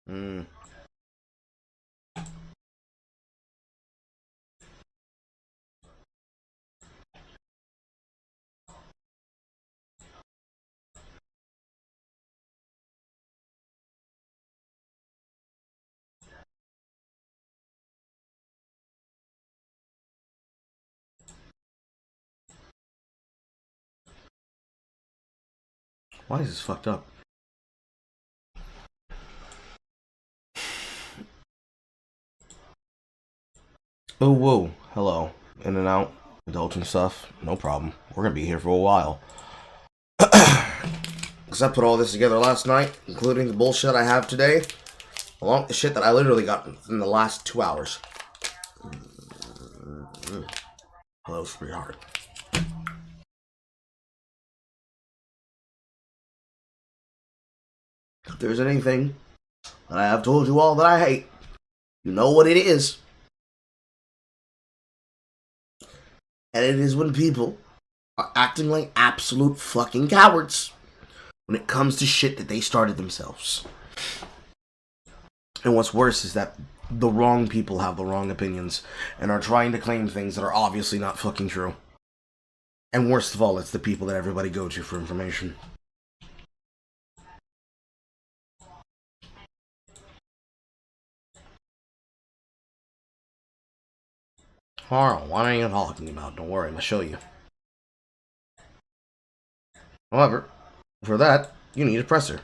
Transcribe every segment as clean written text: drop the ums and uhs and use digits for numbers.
Mm. Why is this fucked up? Oh, whoa. Hello. In and out. Adulting stuff. No problem. We're gonna be here for a while. Because I put all this together last night, including the bullshit I have today, along with the shit that I literally got in the last 2 hours. Hello, sweetheart. If there's anything that I have told you all that I hate, you know what it is. And it is when people are acting like absolute fucking cowards when it comes to shit that they started themselves. And what's worse is that the wrong people have the wrong opinions and are trying to claim things that are obviously not fucking true. And worst of all, it's the people that everybody go to for information. Carl, what are you talking about? Don't worry, I'll show you. However, for that, you need a presser.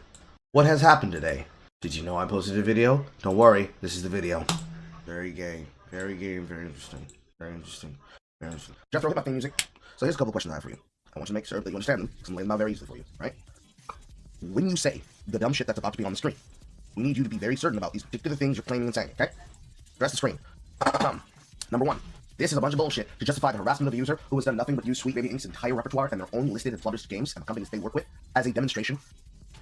What has happened today? Did you know I posted a video? Don't worry, this is the video. Very gay, very and very interesting. Very interesting. Very interesting. Jeff, throw hip hop theme music. So here's a couple questions I have for you. I want you to make sure that you understand them, because I'm laying them out very easily for you, right? When you say the dumb shit that's about to be on the screen, we need you to be very certain about these particular things you're claiming and saying, okay? Address the screen. Number one. This is a bunch of bullshit to justify the harassment of a user who has done nothing but use Sweet Baby Inc.'s entire repertoire and their own listed and published games and the companies they work with as a demonstration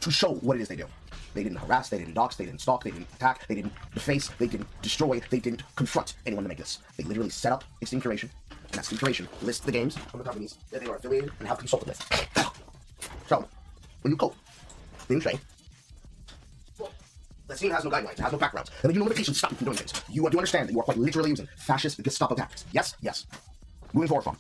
to show what it is they do. They didn't harass, they didn't dox, they didn't stalk, they didn't attack, they didn't deface, they didn't destroy, they didn't confront anyone to make this. They literally set up a Steam curation, and that Steam curation lists the games from the companies that they are affiliated and have consulted with. So, when you code, then you say, the Steam has no guidelines, it has no backgrounds, and then you no limitations to stop you from doing things. You do understand that you are quite literally using fascist Gestapo tactics. Yes? Yes. Moving forward from.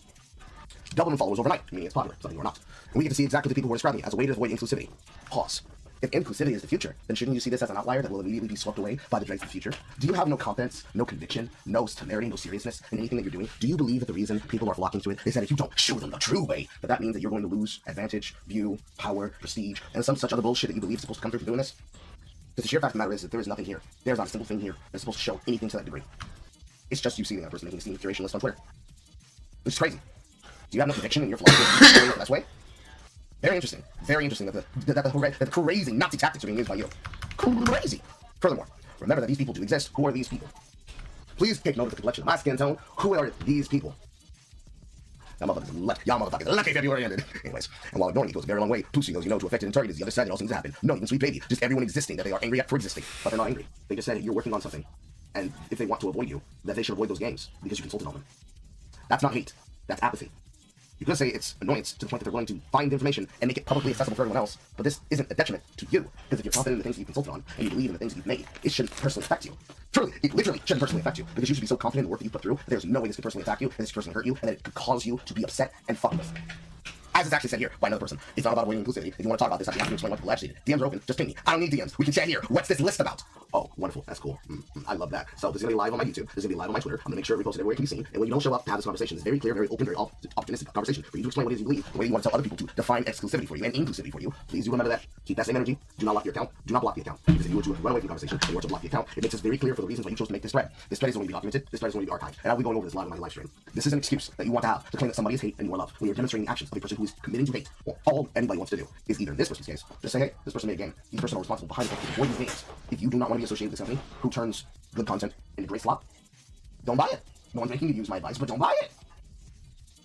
Doubling followers overnight, meaning it's popular, something you are not. And we get to see exactly the people who are describing it as a way to avoid inclusivity. Pause. If inclusivity is the future, then shouldn't you see this as an outlier that will immediately be swept away by the dregs of the future? Do you have no confidence, no conviction, no temerity, no seriousness in anything that you're doing? Do you believe that the reason people are flocking to it is that if you don't show them the true way, that means that you're going to lose advantage, view, power, prestige, and some such other bullshit that you believe is supposed to come through from doing this? Because the sheer fact of the matter is that there is nothing here. There's not a single thing here that's supposed to show anything to that degree. It's just you seeing that person making a Steam curation list on Twitter. Which is crazy. Do you have no conviction in your philosophy doing it the best way? Very interesting. Very interesting that the crazy Nazi tactics are being used by you. Crazy. Furthermore, remember that these people do exist. Who are these people? Please take note of the complexion of my skin tone. Who are these people? Y'all motherfuckers lucky February ended. Anyways, and while ignoring it goes a very long way, Pussy knows you know to affect and target is the other side that all seems to happen. No, even Sweet Baby, just everyone existing that they are angry at for existing. But they're not angry. They just said you're working on something. And if they want to avoid you, that they should avoid those games because you consulted on them. That's not hate. That's apathy. You could say it's annoyance to the point that they're willing to find information and make it publicly accessible for everyone else, but this isn't a detriment to you, because if you're confident in the things that you consulted on, and you believe in the things that you've made, it shouldn't personally affect you. Truly, it literally shouldn't personally affect you, because you should be so confident in the work that you put through, that there's no way this could personally attack you, that this could personally hurt you, and that it could cause you to be upset and fucked with. As it's actually said here by another person, it's not about avoiding inclusivity. If you want to talk about this, I'd be happy to explain what people agitated. DMs are open, just ping me. I don't need DMs. We can chat here. What's this list about? Oh, wonderful. That's cool. I love that. So this is going to be live on my YouTube. This is going to be live on my Twitter. I'm going to make sure we post it everywhere it can be seen. And when you don't show up to have this conversation, it's very clear, very open, very opportunistic conversation for you to explain what it is you believe, the way you want to tell other people to define exclusivity for you and inclusivity for you. Please do remember that. Keep that same energy. Do not lock your account. Do not block the account. Because if you were to run away from the conversation and you were to block the account, it makes us very clear for the reasons why you chose to make this thread. This thread is going to be documented. This thread is going to be archived. And I'll be going over this live on my live stream. This is an excuse that you want to have to claim that somebody is hate and you are love when you're demonstrating the actions of a person who is committing to hate. Well, all anybody wants to do is either in this person's case, just say, hey, this person made a game. These person are responsible behind the avoid these games. If you do not want to be associated with this company who turns good content into great slop, don't buy it. No one's making you use my advice, but don't buy it.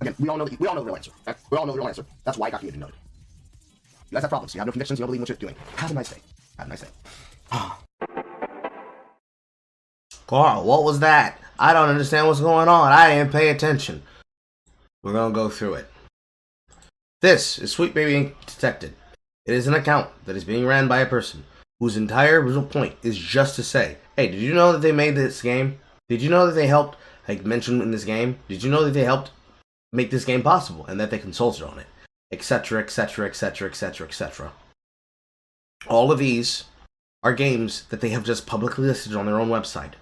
Again, we all know the real answer. Okay? We all know the real answer. That's why I got community noted. You guys have problems. You have no convictions. You don't believe in what you're doing. Have a nice day. Have a nice day. Carl, what was that? I don't understand what's going on. I didn't pay attention. We're gonna go through it. This is Sweet Baby Inc. Detected. It is an account that is being ran by a person whose entire original point is just to say, hey, did you know that they made this game? Did you know that they helped, like, mention in this game? Did you know that they helped make this game possible and that they consulted on it? Etc., etc., etc., etc., etc. All of these are games that they have just publicly listed on their own website.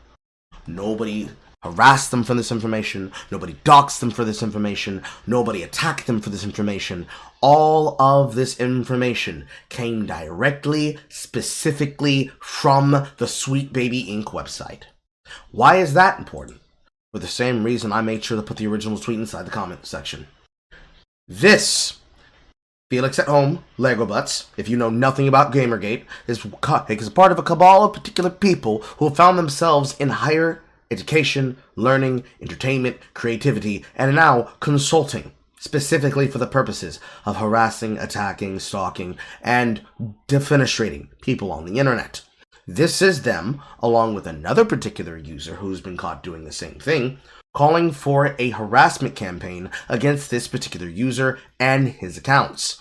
Nobody harassed them for this information. Nobody doxed them for this information. Nobody attacked them for this information. All of this information came directly, specifically from the Sweet Baby Inc. website. Why is that important? For the same reason I made sure to put the original tweet inside the comment section. This Felix at Home, Lego Butts, if you know nothing about Gamergate, is part of a cabal of particular people who have found themselves in higher education, learning, entertainment, creativity, and now consulting, specifically for the purposes of harassing, attacking, stalking, and defenestrating people on the internet. This is them, along with another particular user who's been caught doing the same thing, calling for a harassment campaign against this particular user and his accounts.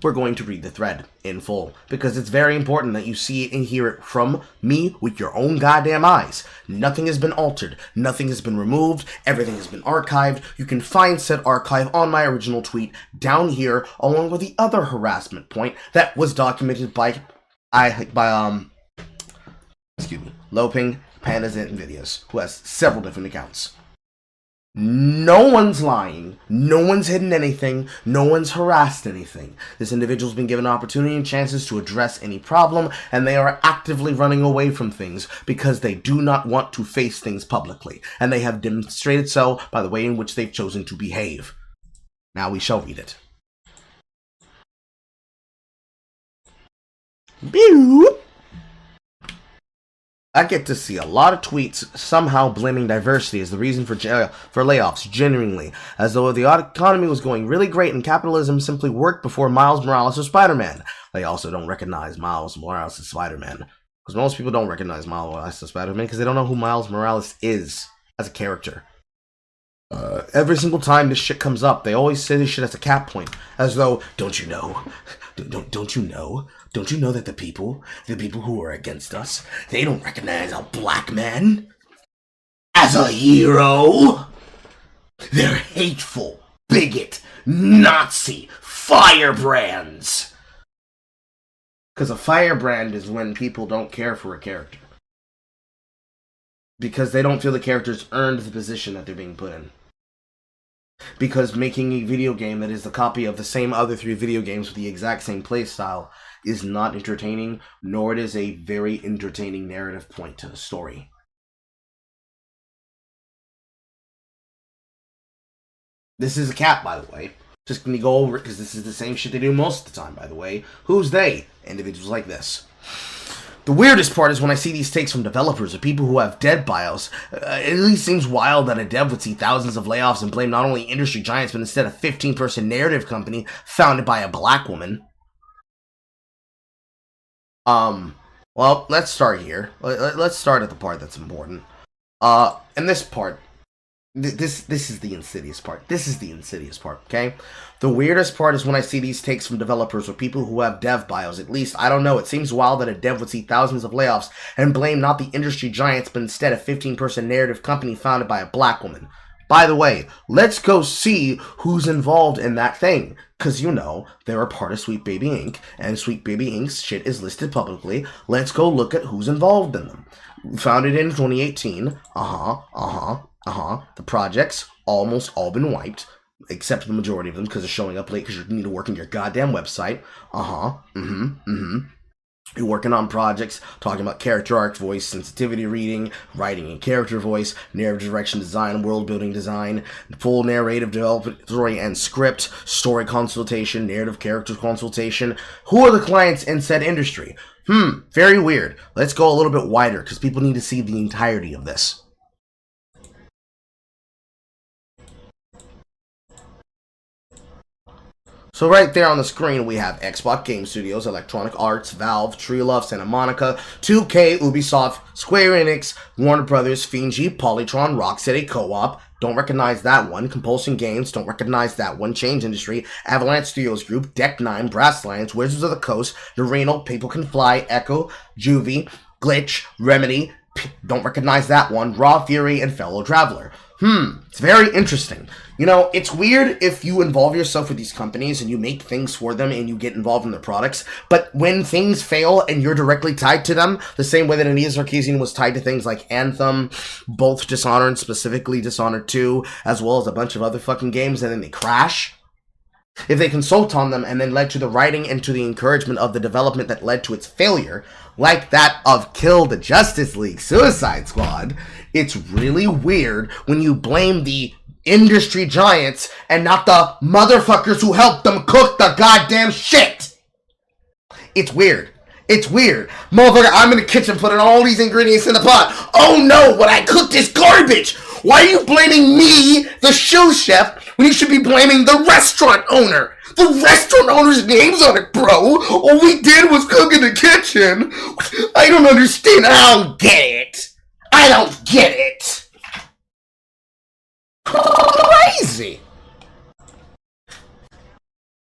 We're going to read the thread in full, because it's very important that you see it and hear it from me with your own goddamn eyes. Nothing has been altered, nothing has been removed, everything has been archived. You can find said archive on my original tweet down here, along with the other harassment point that was documented by Loping Pandas and Videos, who has several different accounts. No one's lying. No one's hidden anything. No one's harassed anything. This individual's been given opportunity and chances to address any problem, and they are actively running away from things because they do not want to face things publicly, and they have demonstrated so by the way in which they've chosen to behave. Now we shall read it. Beep. I get to see a lot of tweets somehow blaming diversity as the reason for layoffs, genuinely, as though the economy was going really great and capitalism simply worked before Miles Morales or Spider-Man. They also don't recognize Miles Morales as Spider-Man, because most people don't recognize Miles Morales as Spider-Man because they don't know who Miles Morales is as a character. Every single time this shit comes up, they always say this shit as a cap point, as though, don't you know? Don't you know? Don't you know that the people who are against us, they don't recognize a black man as a hero? They're hateful, bigot, Nazi, firebrands. Because a firebrand is when people don't care for a character. Because they don't feel the character's earned the position that they're being put in. Because making a video game that is a copy of the same other 3 video games with the exact same playstyle is not entertaining, nor it is a very entertaining narrative point to the story. This is a cap, by the way. Just gonna go over it because this is the same shit they do most of the time, by the way. Who's they? Individuals like this. The weirdest part is when I see these takes from developers or people who have dev bios. It at least seems wild that a dev would see thousands of layoffs and blame not only industry giants, but instead a 15-person narrative company founded by a black woman. Well, let's start here. Let's start at the part that's important. And this part, this is the insidious part. This is the insidious part, okay? The weirdest part is when I see these takes from developers or people who have dev bios. At least, I don't know, it seems wild that a dev would see thousands of layoffs and blame not the industry giants, but instead a 15-person narrative company founded by a black woman. By the way, let's go see who's involved in that thing. Because, you know, they're a part of Sweet Baby Inc. And Sweet Baby Inc.'s shit is listed publicly. Let's go look at who's involved in them. Founded in 2018. The projects almost all been wiped. Except the majority of them because they're showing up late because you need to work on your goddamn website. You're working on projects, talking about character arc, voice, sensitivity reading, writing in character voice, narrative direction design, world building design, full narrative development, story and script, story consultation, narrative character consultation. Who are the clients in said industry? Very weird. Let's go a little bit wider because people need to see the entirety of this. So right there on the screen, we have Xbox Game Studios, Electronic Arts, Valve, Treelove, Santa Monica, 2K, Ubisoft, Square Enix, Warner Brothers, Finji, Polytron, Rocksteady, Co-op. Don't recognize that one. Compulsion Games, don't recognize that one. Change Industry, Avalanche Studios Group, Deck 9, Brasslands, Wizards of the Coast, Urinal, People Can Fly, Echo, Juvie, Glitch, Remedy, don't recognize that one. Raw Fury, and Fellow Traveler. It's very interesting. You know, it's weird if you involve yourself with these companies and you make things for them and you get involved in their products, but when things fail and you're directly tied to them, the same way that Anis Sarkeesian was tied to things like Anthem, both Dishonored, specifically Dishonored 2, as well as a bunch of other fucking games, and then they crash. If they consult on them and then led to the writing and to the encouragement of the development that led to its failure, like that of Kill the Justice League Suicide Squad, it's really weird when you blame the industry giants and not the motherfuckers who helped them cook the goddamn shit. It's weird. It's weird. Motherfucker, I'm in the kitchen putting all these ingredients in the pot. Oh no, what I cooked is garbage. Why are you blaming me, the shoe chef, when you should be blaming the restaurant owner? The restaurant owner's name's on it, bro. All we did was cook in the kitchen. I don't understand. I don't get it. I don't get it. Crazy.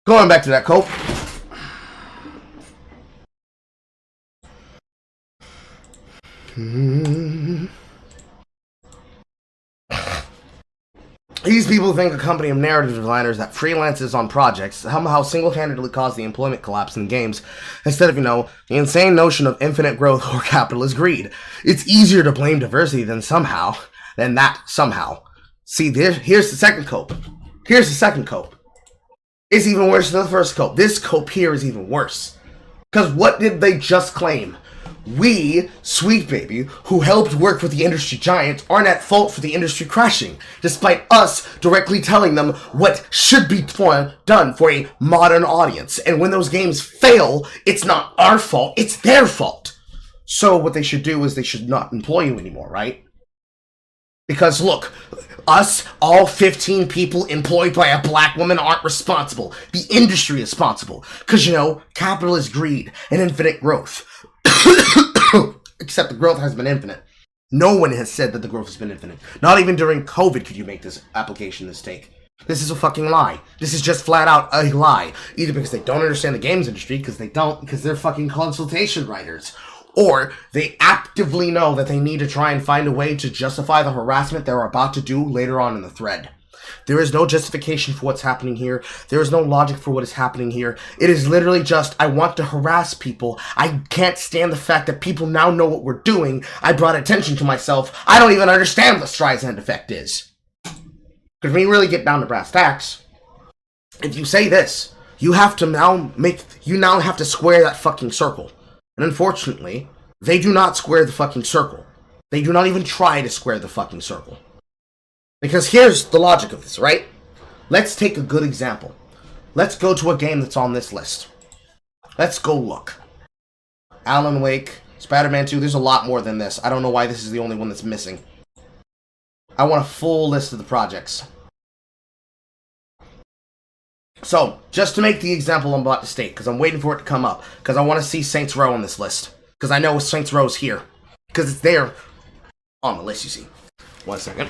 Going back to that cope. These people think a company of narrative designers that freelances on projects somehow single-handedly caused the employment collapse in games, instead of, the insane notion of infinite growth or capitalist greed. It's easier to blame diversity than that somehow. See, here's the second cope. Here's the second cope. It's even worse than the first cope. This cope here is even worse. Because what did they just claim? We, Sweet Baby, who helped work with the industry giants, aren't at fault for the industry crashing, despite us directly telling them what should be done for a modern audience. And when those games fail, it's not our fault, it's their fault. So what they should do is they should not employ you anymore, right? Because look, us, all 15 people employed by a black woman aren't responsible. The industry is responsible. Because, capitalist greed and infinite growth. Except the growth has been infinite. No one has said that the growth has been infinite. Not even during COVID could you make this application mistake. This is a fucking lie. This is just flat out a lie. Either because they don't understand the games industry, because they're fucking consultation writers. Or they actively know that they need to try and find a way to justify the harassment they're about to do later on in the thread. There is no justification for what's happening here. There is no logic for what is happening here. It is literally just, I want to harass people. I can't stand the fact that people now know what we're doing. I brought attention to myself. I don't even understand what Streisand effect is. Because when you really get down to brass tacks, if you say this, you now have to square that fucking circle. And unfortunately, they do not square the fucking circle. They do not even try to square the fucking circle. Because here's the logic of this, right? Let's take a good example. Let's go to a game that's on this list. Let's go look. Alan Wake, Spider-Man 2, there's a lot more than this. I don't know why this is the only one that's missing. I want a full list of the projects. So, just to make the example I'm about to state, because I'm waiting for it to come up, because I want to see Saints Row on this list. Because I know Saints Row's here. Because it's there on the list, you see. 1 second.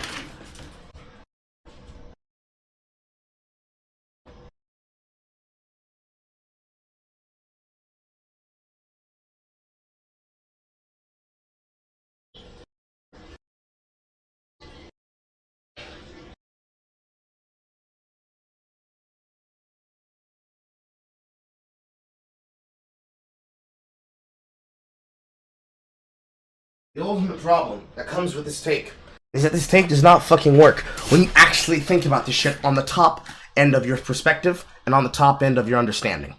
The ultimate problem that comes with this take is that this take does not fucking work when you actually think about this shit on the top end of your perspective and on the top end of your understanding.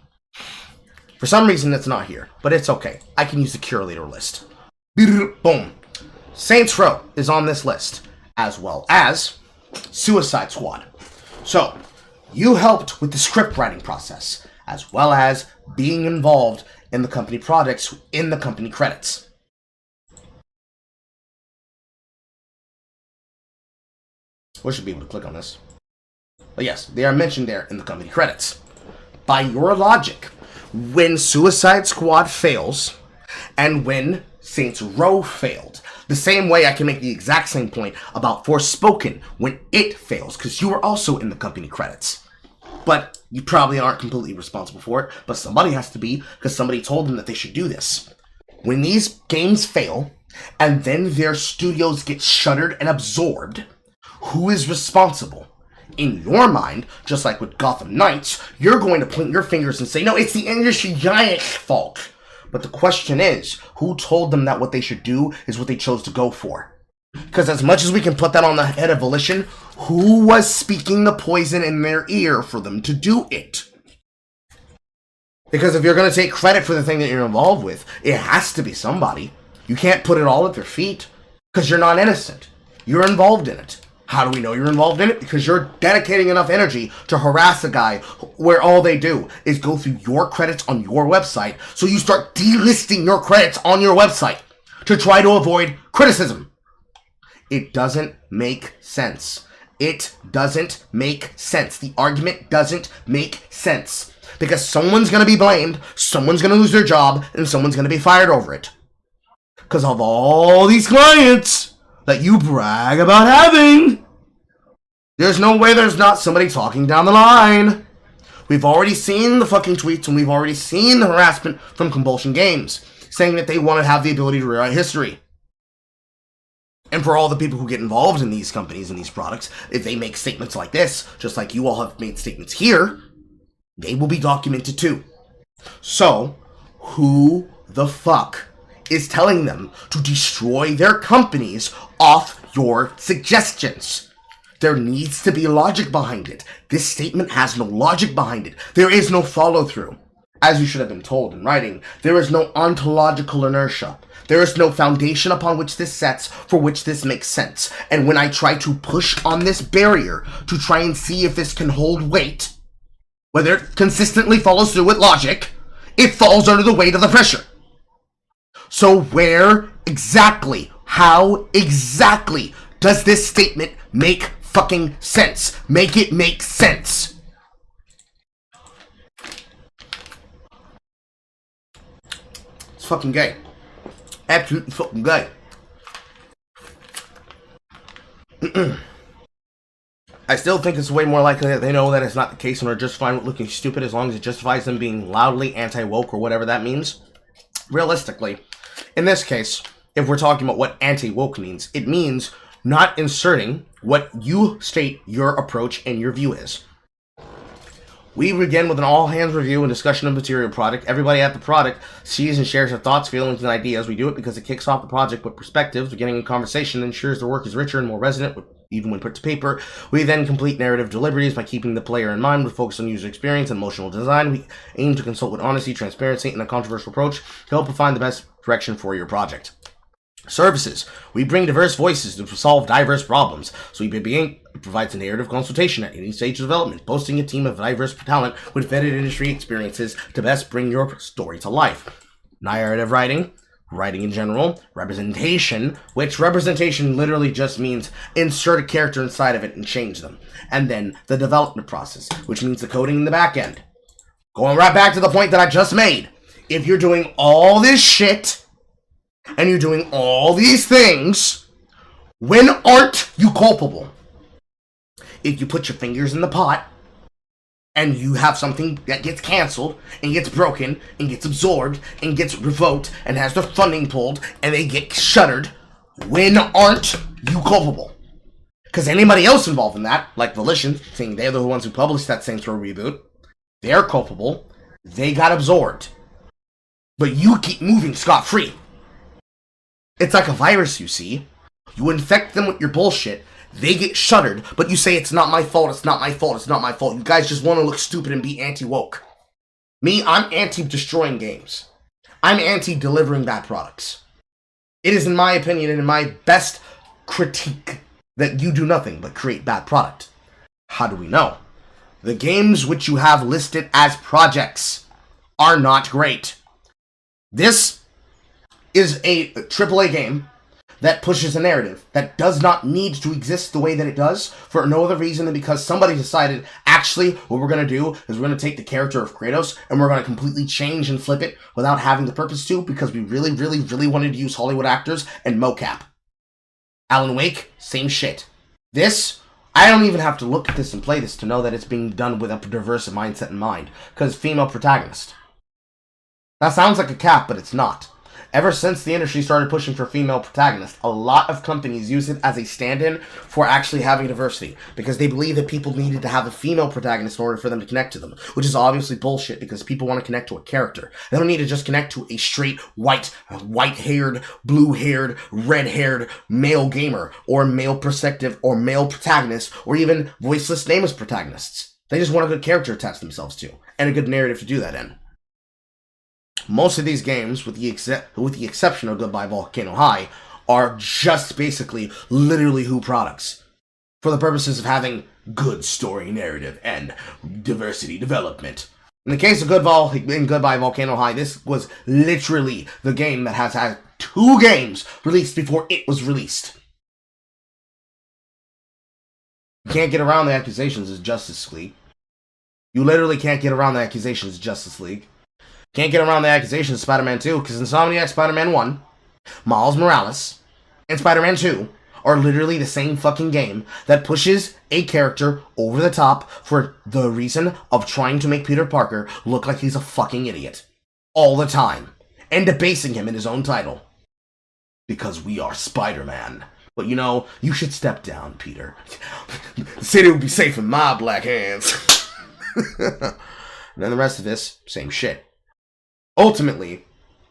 For some reason, it's not here, but it's okay. I can use the curator list. Boom. Saints Row is on this list, as well as Suicide Squad. So, you helped with the script writing process, as well as being involved in the company projects in the company credits. We should be able to click on this. But yes, they are mentioned there in the company credits. by your logic, when Suicide Squad fails and when Saints Row failed, the same way I can make the exact same point about Forspoken when it fails, because you were also in the company credits. But you probably aren't completely responsible for it, but somebody has to be, because somebody told them that they should do this. When these games fail, and then their studios get shuttered and absorbed, who is responsible? In your mind, just like with Gotham Knights, you're going to point your fingers and say, no, it's the industry giant's fault. But the question is, who told them that what they should do is what they chose to go for? Because as much as we can put that on the head of Volition, who was speaking the poison in their ear for them to do it? Because if you're going to take credit for the thing that you're involved with, it has to be somebody. You can't put it all at their feet, because you're not innocent. You're involved in it. How do we know you're involved in it? Because you're dedicating enough energy to harass a guy where all they do is go through your credits on your website, so you start delisting your credits on your website to try to avoid criticism. It doesn't make sense. It doesn't make sense. The argument doesn't make sense. Because someone's going to be blamed, someone's going to lose their job, and someone's going to be fired over it. Because of all these clients that you brag about having, there's no way there's not somebody talking down the line. We've already seen the fucking tweets, and we've already seen the harassment from Compulsion Games, saying that they want to have the ability to rewrite history. And for all the people who get involved in these companies and these products, if they make statements like this, just like you all have made statements here, they will be documented too. So, who the fuck is telling them to destroy their companies off your suggestions? There needs to be logic behind it. This statement has no logic behind it. There is no follow-through. As you should have been told in writing, there is no ontological inertia. There is no foundation upon which this sets, for which this makes sense. And when I try to push on this barrier to try and see if this can hold weight, whether it consistently follows through with logic, it falls under the weight of the pressure. So where exactly, how exactly does this statement make fucking sense? Make it make sense. It's fucking gay. Absolutely fucking gay. I still think it's way more likely that they know that it's not the case and are just fine with looking stupid as long as it justifies them being loudly anti-woke or whatever that means. Realistically, in this case, if we're talking about what anti-woke means, it means not inserting what you state your approach and your view is. We begin with an all-hands review and discussion of material product. Everybody at the product sees and shares their thoughts, feelings, and ideas. We do it because it kicks off the project with perspectives, beginning a conversation, and ensures the work is richer and more resonant, even when put to paper. We then complete narrative deliveries by keeping the player in mind with focus on user experience and emotional design. We aim to consult with honesty, transparency, and a controversial approach to help you find the best direction for your project. Services. We bring diverse voices to solve diverse problems. So EBBA provides a narrative consultation at any stage of development, boasting a team of diverse talent with vetted industry experiences to best bring your story to life. Narrative writing. Writing in general. Representation, which representation literally just means insert a character inside of it and change them. And then the development process, which means the coding in the back end. Going right back to the point that I just made. If you're doing all this shit and you're doing all these things, when aren't you culpable? If you put your fingers in the pot and you have something that gets canceled and gets broken and gets absorbed and gets revoked and has their funding pulled and they get shuttered, when aren't you culpable? Because anybody else involved in that, like Volition, saying they're the ones who published that Saints Row reboot, they're culpable. They got absorbed. But you keep moving scot-free. It's like a virus, you see. You infect them with your bullshit, they get shuttered, but you say it's not my fault, it's not my fault, it's not my fault. You guys just want to look stupid and be anti-woke. Me, I'm anti-destroying games. I'm anti-delivering bad products. It is in my opinion and in my best critique that you do nothing but create bad product. How do we know? The games which you have listed as projects are not great. This is a AAA game that pushes a narrative that does not need to exist the way that it does for no other reason than because somebody decided, actually, what we're going to do is we're going to take the character of Kratos and we're going to completely change and flip it without having the purpose to, because we really, really, really wanted to use Hollywood actors and mocap. Alan Wake, same shit. This, I don't even have to look at this and play this to know that it's being done with a diverse mindset in mind, because female protagonist. That sounds like a cap, but it's not. Ever since the industry started pushing for female protagonists, a lot of companies use it as a stand-in for actually having diversity, because they believe that people needed to have a female protagonist in order for them to connect to them, which is obviously bullshit, because people want to connect to a character. They don't need to just connect to a straight, white-haired, blue-haired, red-haired male gamer, or male perspective, or male protagonist, or even voiceless nameless protagonists. They just want a good character to attach themselves to, and a good narrative to do that in. Most of these games, with the exception of Goodbye Volcano High, are just basically literally Who products for the purposes of having good story narrative and diversity development. In the case of Goodbye Volcano High, this was literally the game that has had 2 games released before it was released. You can't get around the accusations of Justice League. You literally can't get around the accusations of Justice League. Can't get around the accusations of Spider-Man 2, because Insomniac Spider-Man 1, Miles Morales, and Spider-Man 2 are literally the same fucking game that pushes a character over the top for the reason of trying to make Peter Parker look like he's a fucking idiot. All the time. And debasing him in his own title. Because we are Spider-Man. But you know, you should step down, Peter. The city will be safe in my black hands. And then the rest of this, same shit. Ultimately,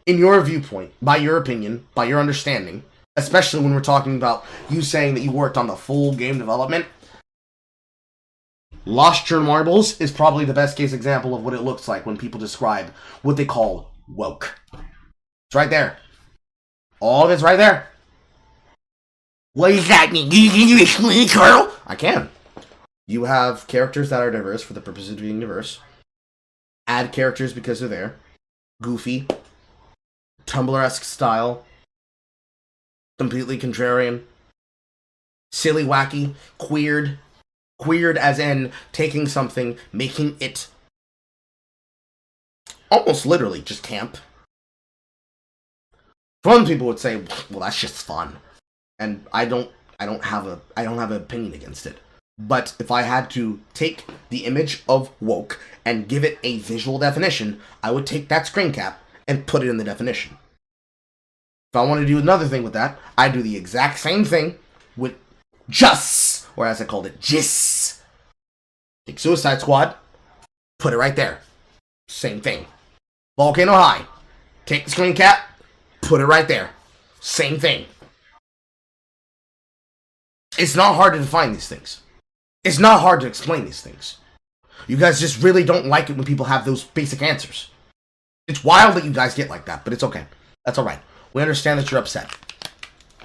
in your viewpoint, by your opinion, by your understanding, especially when we're talking about you saying that you worked on the full game development, Lost Your Marbles is probably the best case example of what it looks like when people describe what they call woke. It's right there. All of it's right there. What does that mean? Can you explain, Carl? I can. You have characters that are diverse for the purpose of being diverse. Add characters because they're there. Goofy, Tumblr-esque style, completely contrarian, silly, wacky, queered as in taking something, making it almost literally just camp. Some people would say, well, that's just fun, and I don't have an opinion against it. But if I had to take the image of woke and give it a visual definition, I would take that screen cap and put it in the definition. If I want to do another thing with that, I'd do the exact same thing with Juss, or as I called it, Jiss. Take Suicide Squad, put it right there. Same thing. Volcano High, take the screen cap, put it right there. Same thing. It's not hard to define these things. It's not hard to explain these things. You guys just really don't like it when people have those basic answers. It's wild that you guys get like that, but it's okay. That's alright. We understand that you're upset.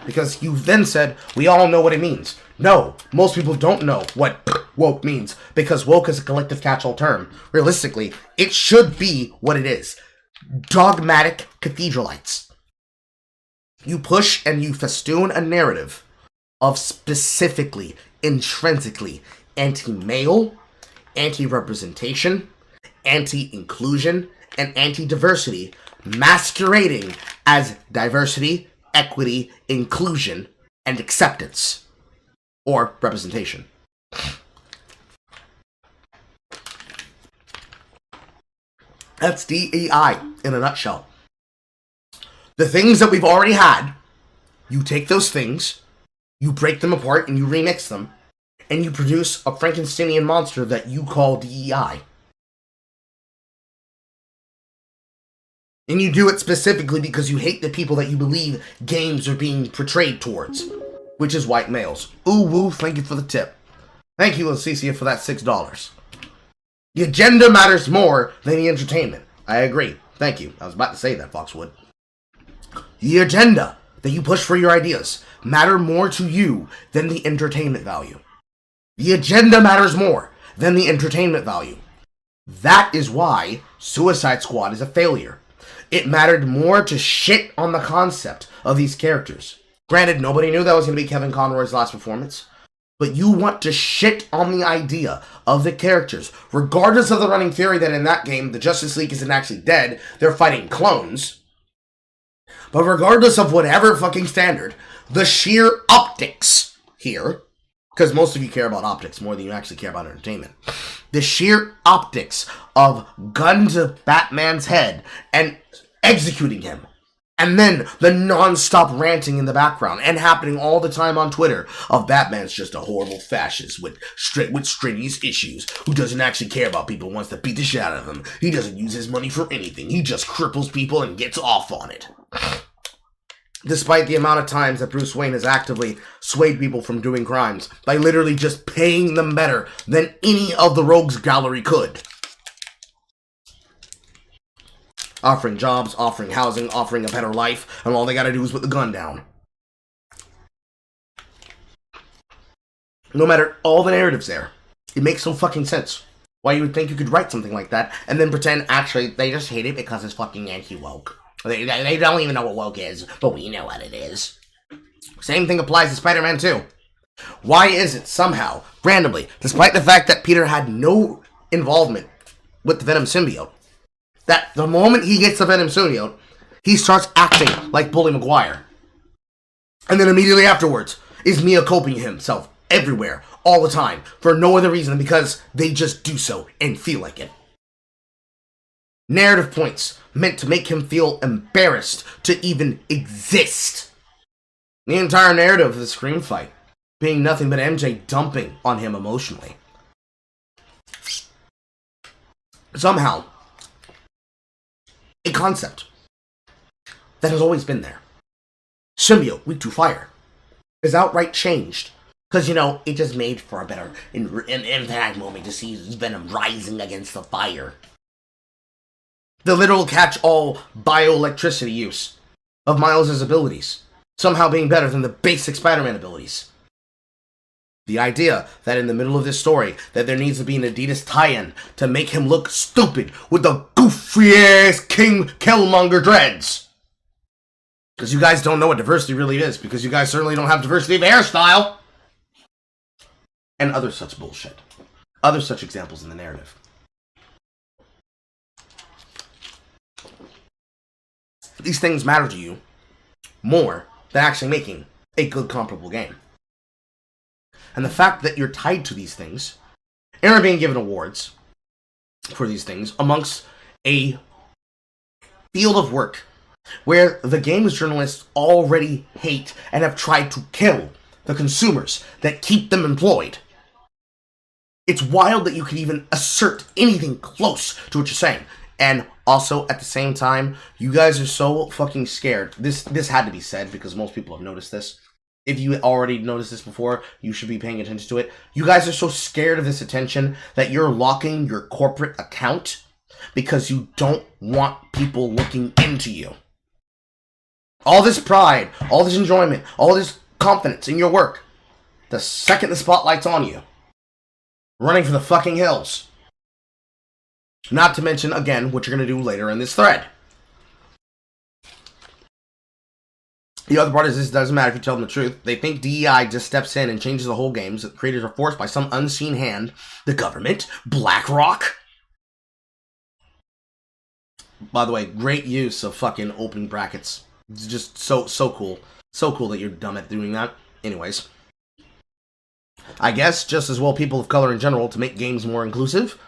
Because you then said, we all know what it means. No, most people don't know what woke means, because woke is a collective catch-all term. Realistically, it should be what it is. Dogmatic cathedralites. You push and you festoon a narrative of specifically, intrinsically, anti-male, anti-representation, anti-inclusion, and anti-diversity, masquerading as diversity, equity, inclusion, and acceptance, or representation. That's DEI in a nutshell. The things that we've already had, you take those things, you break them apart and you remix them, and you produce a Frankensteinian monster that you call DEI. And you do it specifically because you hate the people that you believe games are being portrayed towards, which is white males. Ooh woo, thank you for the tip. Thank you, Lucicia, for that $6. The agenda matters more than the entertainment. I agree. Thank you. I was about to say that, Foxwood. The agenda that you push for your ideas matter more to you than the entertainment value. The agenda matters more than the entertainment value. That is why Suicide Squad is a failure. It mattered more to shit on the concept of these characters Granted, nobody knew that was going to be Kevin Conroy's last performance. But you want to shit on the idea of the characters. Regardless of the running theory that in that game, the Justice League isn't actually dead. They're fighting clones. But regardless of whatever fucking standard, the sheer optics here, because most of you care about optics more than you actually care about entertainment. The sheer optics of gun to Batman's head and executing him. And then the non-stop ranting in the background and happening all the time on Twitter of Batman's just a horrible fascist with strenuous issues who doesn't actually care about people, wants to beat the shit out of them. He doesn't use his money for anything. He just cripples people and gets off on it. Despite the amount of times that Bruce Wayne has actively swayed people from doing crimes by literally just paying them better than any of the rogues gallery could. Offering jobs, offering housing, offering a better life, and all they gotta do is put the gun down. No matter all the narratives there, it makes no fucking sense. Why you would think you could write something like that, and then pretend, actually, they just hate it because it's fucking anti-woke. They don't even know what woke is, but we know what it is. Same thing applies to Spider-Man 2. Why is it somehow, randomly, despite the fact that Peter had no involvement with the Venom symbiote, that the moment he gets the Venom symbiote, he starts acting like Bully Maguire. And then immediately afterwards, is Mia coping himself everywhere, all the time, for no other reason than because they just do so and feel like it. Narrative points meant to make him feel embarrassed to even exist. The entire narrative of the Scream fight being nothing but MJ dumping on him emotionally. Somehow, a concept that has always been there. Symbiote, weak to fire, is outright changed. Because, it just made for a better impact moment to see Venom rising against the fire. The literal catch-all bioelectricity use of Miles' abilities, somehow being better than the basic Spider-Man abilities. The idea that in the middle of this story, that there needs to be an Adidas tie-in to make him look stupid with the goofy-ass King Killmonger dreads. Because you guys don't know what diversity really is, because you guys certainly don't have diversity of hairstyle. And other such bullshit. Other such examples in the narrative. These things matter to you more than actually making a good comparable game. And the fact that you're tied to these things, and are being given awards for these things amongst a field of work where the games journalists already hate and have tried to kill the consumers that keep them employed. It's wild that you could even assert anything close to what you're saying. And also, at the same time, you guys are so fucking scared. This had to be said because most people have noticed this. If you already noticed this before, you should be paying attention to it. You guys are so scared of this attention that you're locking your corporate account because you don't want people looking into you. All this pride, all this enjoyment, all this confidence in your work, the second the spotlight's on you, running for the fucking hills. Not to mention, again, what you're going to do later in this thread. The other part is this doesn't matter if you tell them the truth. They think DEI just steps in and changes the whole game, so that creators are forced by some unseen hand, the government, BlackRock. By the way, great use of fucking opening brackets. It's just so cool. So cool that you're dumb at doing that. Anyways. I guess, just as well people of color in general, to make games more inclusive.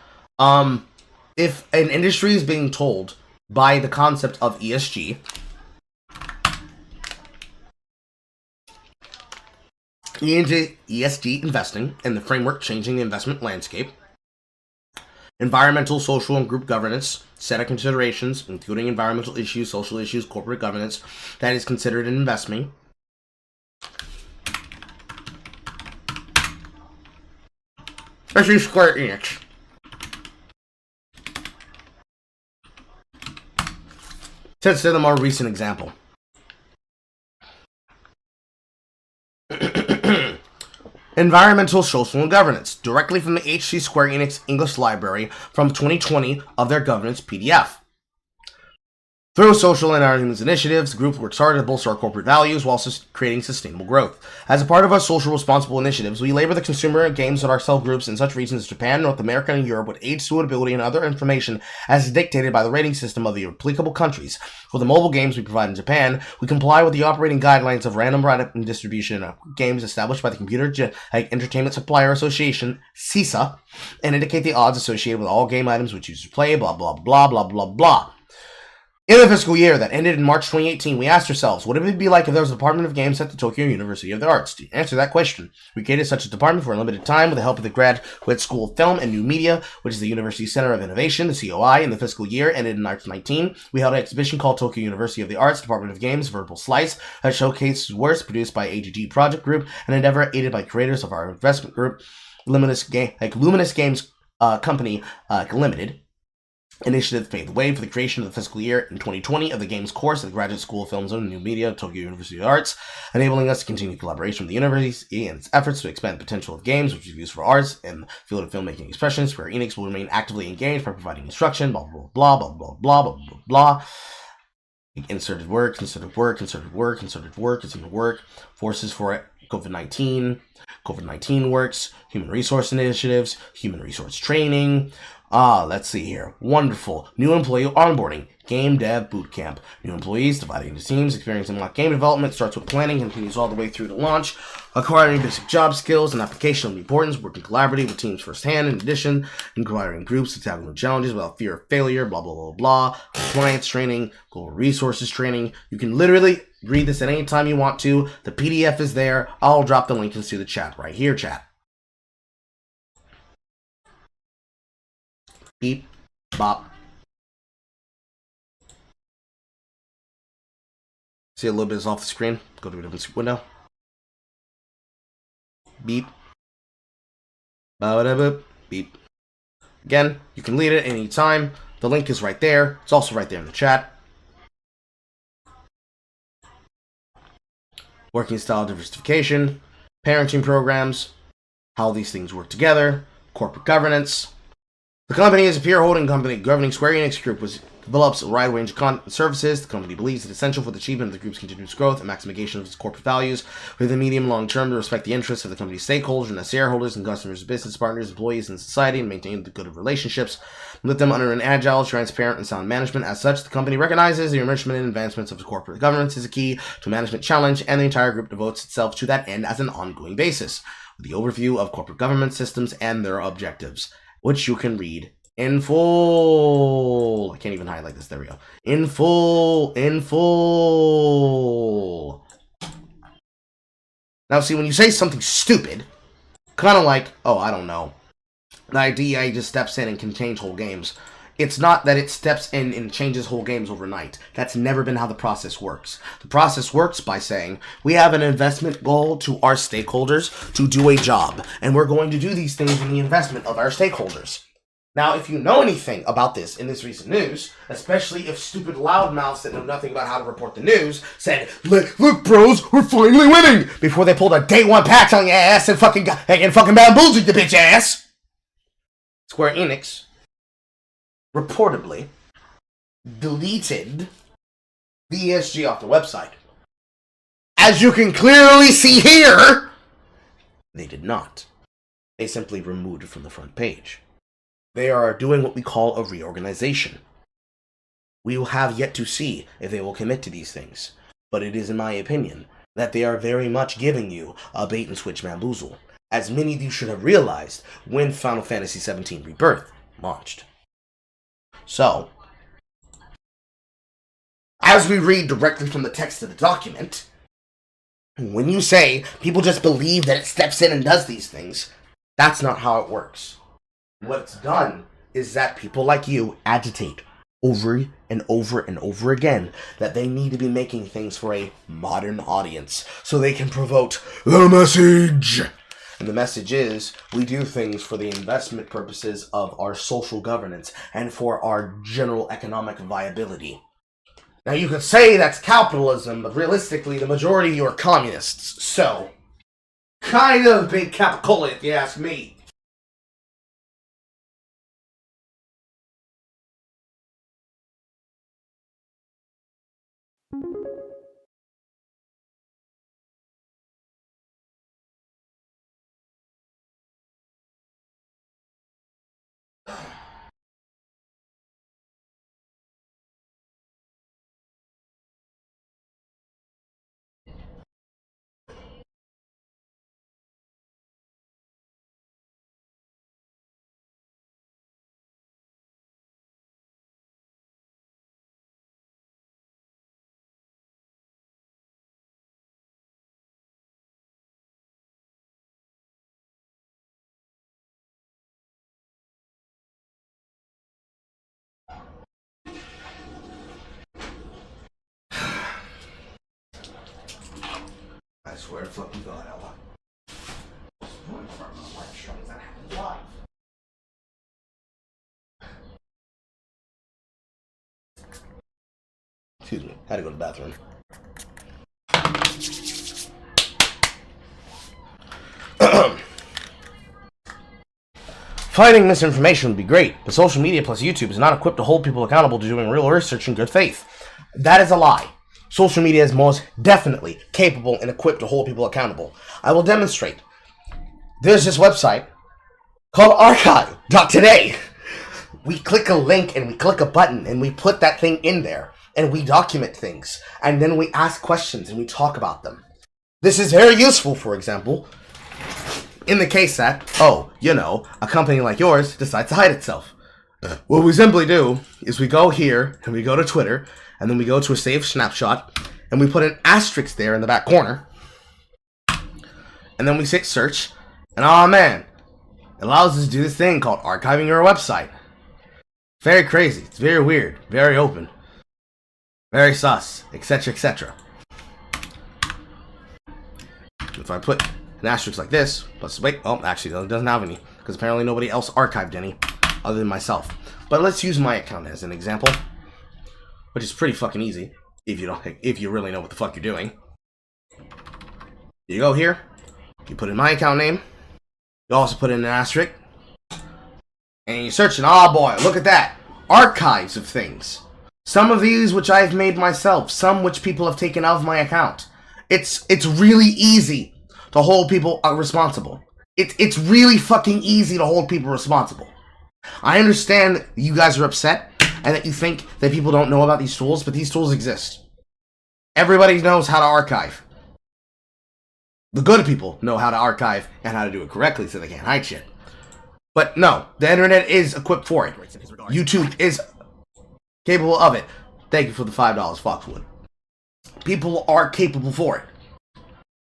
If an industry is being told by the concept of ESG, ESG investing and the framework changing the investment landscape, environmental, social, and group governance, set of considerations, including environmental issues, social issues, corporate governance, that is considered an investment. Especially Square Enix. Let's say the more recent example. Environmental, social, and governance, directly from the HC Square Enix English Library from 2020 of their governance PDF. Through social and entertainment initiatives, the group works hard to bolster our corporate values while creating sustainable growth. As a part of our social responsible initiatives, we labor the consumer games of our subgroups in such regions as Japan, North America, and Europe with age suitability and other information as dictated by the rating system of the applicable countries. For the mobile games we provide in Japan, we comply with the operating guidelines of random and distribution of games established by the Computer Entertainment Supplier Association, CISA, and indicate the odds associated with all game items which users play, blah, blah, blah, blah, blah, blah. In the fiscal year that ended in March 2018, we asked ourselves, what would it be like if there was a Department of Games at the Tokyo University of the Arts? To answer that question, we created such a department for a limited time with the help of the Graduate School of Film and New Media, which is the University Center of Innovation, the COI. In the fiscal year ended in March 2019, we held an exhibition called Tokyo University of the Arts Department of Games Verbal Slice that showcased works produced by AGG Project Group, an endeavor aided by creators of our investment group, Luminous Games Company Limited. Initiative paved the way for the creation of the fiscal year in 2020 of the Games course at the Graduate School of Film and New Media, Tokyo University of the Arts, enabling us to continue collaboration with the university and its efforts to expand the potential of games, which is used for arts and the field of filmmaking expression. Square Enix will remain actively engaged by providing instruction, blah, blah, blah, blah, blah, blah, blah, blah, blah. Inserted work, forces for COVID-19 works, human resource initiatives, human resource training. Let's see here. Wonderful. New employee onboarding. Game dev bootcamp. New employees divided into teams, experiencing mock game development, starts with planning, continues all the way through to launch. Acquiring basic job skills and application of importance, working collaboratively with teams firsthand. In addition, inquiring groups to tackle new challenges without fear of failure, blah, blah, blah, blah. Compliance training, global resources training. You can literally read this at any time you want to. The PDF is there. I'll drop the link into the chat right here, chat. Beep, bop. See a little bit is off the screen. Go to a different window. Beep. Ba-da-boop. Beep. Again, you can read it any time. The link is right there. It's also right there in the chat. Working style diversification, parenting programs, how these things work together, corporate governance. The company is a peer holding company governing Square Enix Group, which develops a wide range of content and services. The company believes it's essential for the achievement of the group's continuous growth and maximization of its corporate values within the medium and long term to respect the interests of the company's stakeholders and as shareholders and customers, business partners, employees, and society, and maintain the good of relationships with them under an agile, transparent, and sound management. As such, the company recognizes the enrichment and advancements of corporate governance is a key to management challenge, and the entire group devotes itself to that end as an ongoing basis, with the overview of corporate government systems and their objectives, which you can read in full. I can't even highlight this. There we go. In full. Now, see, when you say something stupid, kind of like, oh, I don't know, the DEA just steps in and can change whole games. It's not that it steps in and changes whole games overnight. That's never been how the process works. The process works by saying, we have an investment goal to our stakeholders to do a job, and we're going to do these things in the investment of our stakeholders. Now, if you know anything about this in this recent news, especially if stupid loudmouths that know nothing about how to report the news said, look bros, we're finally winning, before they pulled a day one patch on your ass and fucking bamboozled the bitch ass, Square Enix reportedly deleted the ESG off the website. As you can clearly see here, they did not. They simply removed it from the front page. They are doing what we call a reorganization. We will have yet to see if they will commit to these things, but it is in my opinion that they are very much giving you a bait and switch bamboozle, as many of you should have realized when Final Fantasy XVII Rebirth launched. So, as we read directly from the text of the document, when you say people just believe that it steps in and does these things, that's not how it works. What's done is that people like you agitate over and over and over again that they need to be making things for a modern audience so they can promote the message. And the message is, we do things for the investment purposes of our social governance and for our general economic viability. Now you could say that's capitalism, but realistically the majority of you are communists, so kind of big capicola if you ask me. swear to fucking God, Ella. Excuse me, had to go to the bathroom. Fighting misinformation would be great, but social media plus YouTube is not equipped to hold people accountable to doing real research in good faith. That is a lie. Social media is most definitely capable and equipped to hold people accountable. I will demonstrate. There's this website called archive.today. We click a link and we click a button and we put that thing in there and we document things and then we ask questions and we talk about them. This is very useful, for example, in the case that, a company like yours decides to hide itself. What we simply do is we go here and we go to Twitter and then we go to a saved snapshot and we put an asterisk there in the back corner and then we hit search and oh man, it allows us to do this thing called archiving your website. Very crazy. It's very weird. Very open. Very sus. Etc. etc. If I put an asterisk like this, plus wait, actually it doesn't have any because apparently nobody else archived any other than myself. But let's use my account as an example, which is pretty fucking easy if you really know what the fuck you're doing. You go here, you put in my account name, you also put in an asterisk, and you search and oh boy, look at that. Archives of things. Some of these which I've made myself, some which people have taken out of my account. It's really easy to hold people responsible. It's really fucking easy to hold people responsible. I understand that you guys are upset and that you think that people don't know about these tools, but these tools exist. Everybody knows how to archive. The good people know how to archive and how to do it correctly so they can't hide shit. But no, the internet is equipped for it. YouTube is capable of it. Thank you for the $5, Foxwood. People are capable for it.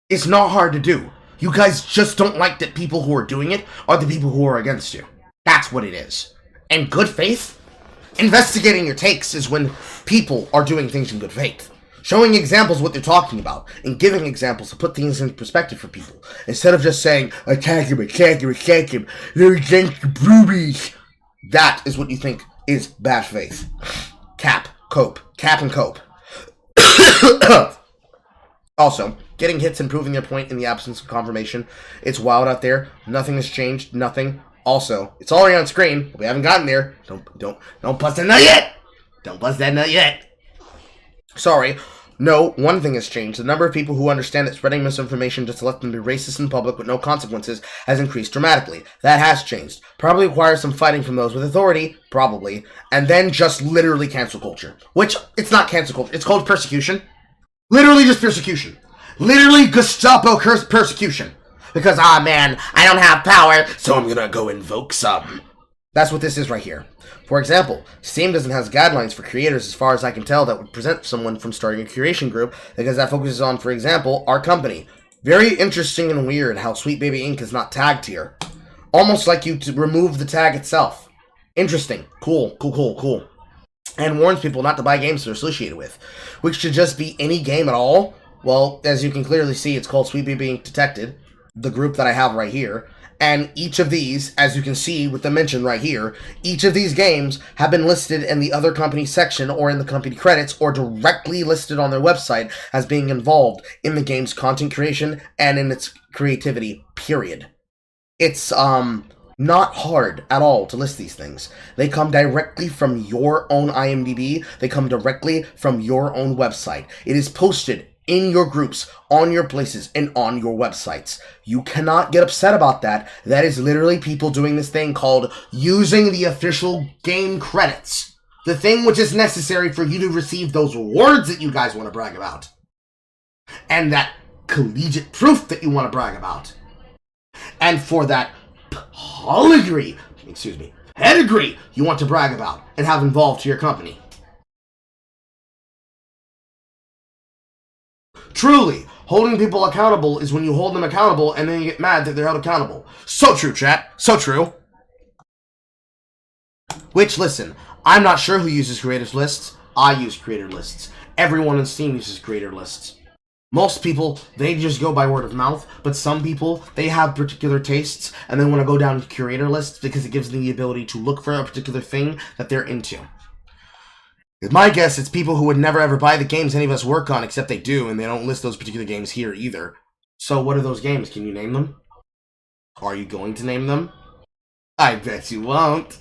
It's not hard to do. You guys just don't like that people who are doing it are the people who are against you. That's what it is. And good faith? Investigating your takes is when people are doing things in good faith. Showing examples of what they're talking about, and giving examples to put things in perspective for people. Instead of just saying, attack him, they're against the boobies. That is what you think is bad faith. Cap and cope. Also, getting hits and proving their point in the absence of confirmation. It's wild out there. Nothing has changed. Nothing. Also, it's already on screen. We haven't gotten there. Don't bust that nut yet. Don't bust that nut yet. Sorry. No, one thing has changed. The number of people who understand that spreading misinformation just to let them be racist in public with no consequences has increased dramatically. That has changed. Probably requires some fighting from those with authority, probably, and then just literally cancel culture. Which, it's not cancel culture, it's called persecution. Literally just persecution. Literally Gestapo persecution. Because, man, I don't have power, so I'm gonna go invoke some. That's what this is right here. For example, Steam doesn't have guidelines for creators as far as I can tell that would prevent someone from starting a curation group because that focuses on, for example, our company. Very interesting and weird how Sweet Baby Inc. is not tagged here. Almost like you to remove the tag itself. Interesting. Cool. And warns people not to buy games they're associated with, which should just be any game at all. Well, as you can clearly see, it's called Sweet Baby Inc. Detected, the group that I have right here. And each of these, as you can see with the mention right here, each of these games have been listed in the other company section or in the company credits or directly listed on their website as being involved in the game's content creation and in its creativity, period. It's, not hard at all to list these things. They come directly from your own IMDb. They come directly from your own website. It is posted in your groups, on your places, and on your websites. You cannot get upset about that. That is literally people doing this thing called using the official game credits. The thing which is necessary for you to receive those rewards that you guys want to brag about. And that collegiate proof that you want to brag about. And for that pedigree you want to brag about and have involved to your company. Truly, holding people accountable is when you hold them accountable and then you get mad that they're held accountable. So true, chat. So true. Which, listen, I'm not sure who uses creator lists. I use creator lists. Everyone on Steam uses creator lists. Most people, they just go by word of mouth, but some people, they have particular tastes and they want to go down curator lists because it gives them the ability to look for a particular thing that they're into. With my guess, it's people who would never ever buy the games any of us work on, except they do, and they don't list those particular games here either. So what are those games? Can you name them? Are you going to name them? I bet you won't.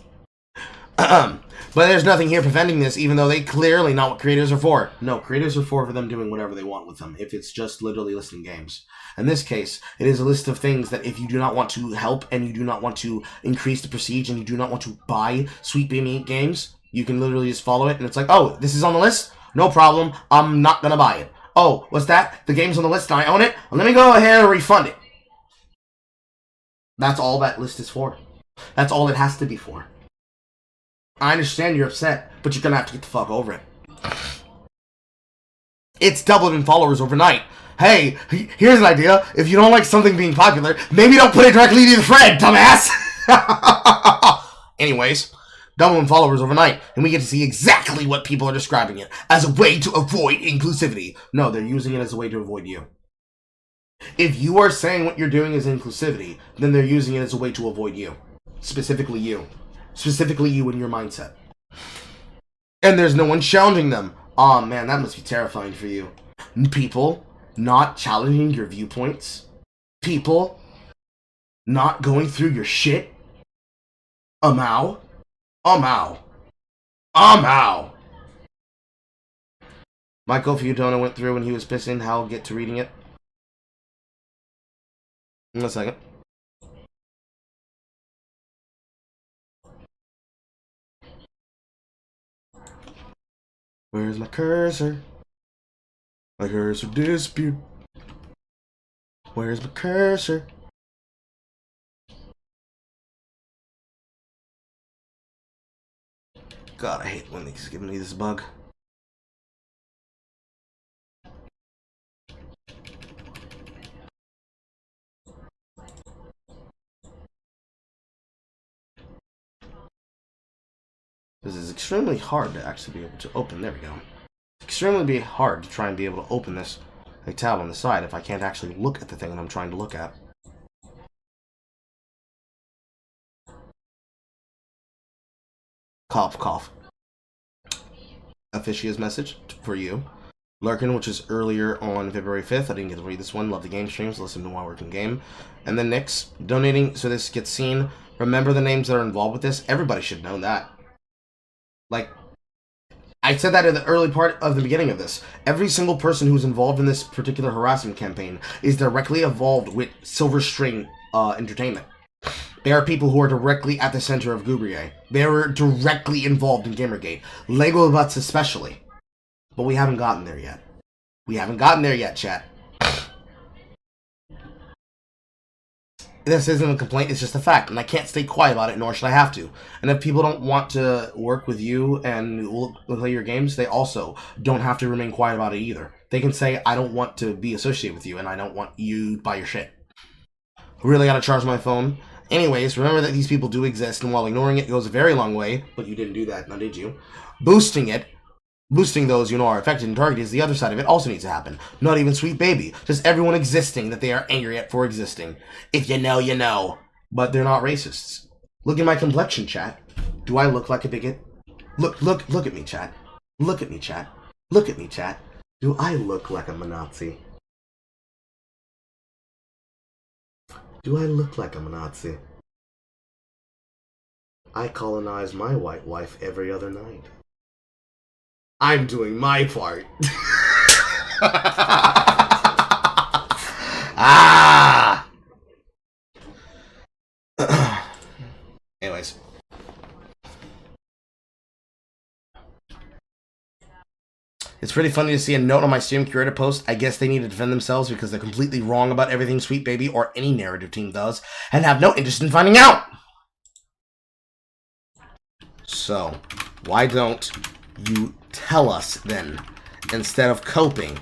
But there's nothing here preventing this, even though they clearly not what creators are for. No, creators are for them doing whatever they want with them, if it's just literally listing games. In this case, it is a list of things that if you do not want to help, and you do not want to increase the prestige, and you do not want to buy Sweet Baby games, you can literally just follow it, and it's like, oh, this is on the list? No problem, I'm not gonna buy it. Oh, what's that? The game's on the list and I own it? Well, let me go ahead and refund it. That's all that list is for. That's all it has to be for. I understand you're upset, but you're gonna have to get the fuck over it. It's doubled in followers overnight. Hey, here's an idea. If you don't like something being popular, maybe don't put it directly to the thread, dumbass! Anyways, double in followers overnight, and we get to see exactly what people are describing it as a way to avoid inclusivity. No, they're using it as a way to avoid you. If you are saying what you're doing is inclusivity, then they're using it as a way to avoid you. Specifically you. Specifically you and your mindset. And there's no one challenging them. Aw, man, that must be terrifying for you. People not challenging your viewpoints. People not going through your shit. Ow. Michael Fiudona went through when he was pissing. How I'll get to reading it. In a second. Where's my cursor? My cursor dispute. Where's my cursor? God, I hate when he's giving me this bug. This is extremely hard to actually be able to open. There we go. Extremely hard to try and be able to open this tab on the side if I can't actually look at the thing that I'm trying to look at. Cough, cough. Officia's message for you. Larkin, which is earlier on February 5th. I didn't get to read this one. Love the game streams. Listen to while working game. And then Nyx, donating so this gets seen. Remember the names that are involved with this. Everybody should know that. Like, I said that in the early part of the beginning of this. Every single person who's involved in this particular harassment campaign is directly involved with Silver String Entertainment. They are people who are directly at the center of Gubrier. They are directly involved in Gamergate. Lego Butts especially. But we haven't gotten there yet. We haven't gotten there yet, chat. This isn't a complaint, it's just a fact, and I can't stay quiet about it, nor should I have to. And if people don't want to work with you and play your games, they also don't have to remain quiet about it either. They can say, I don't want to be associated with you, and I don't want you to buy your shit. Really gotta charge my phone. Anyways, remember that these people do exist, and while ignoring it goes a very long way, but you didn't do that, now did you? Boosting those you know are affected and targeted is the other side of it also needs to happen. Not even Sweet Baby. Just everyone existing that they are angry at for existing. If you know, you know. But they're not racists. Look at my complexion, chat. Do I look like a bigot? Look at me, chat. Look at me, chat. Look at me, chat. Do I look like I'm a Nazi? Do I look like I'm a Nazi? I colonize my white wife every other night. I'm doing my part. Ah! Anyways. It's pretty funny to see a note on my stream curator post. I guess they need to defend themselves because they're completely wrong about everything Sweet Baby or any narrative team does and have no interest in finding out. So, why don't you tell us then, instead of coping?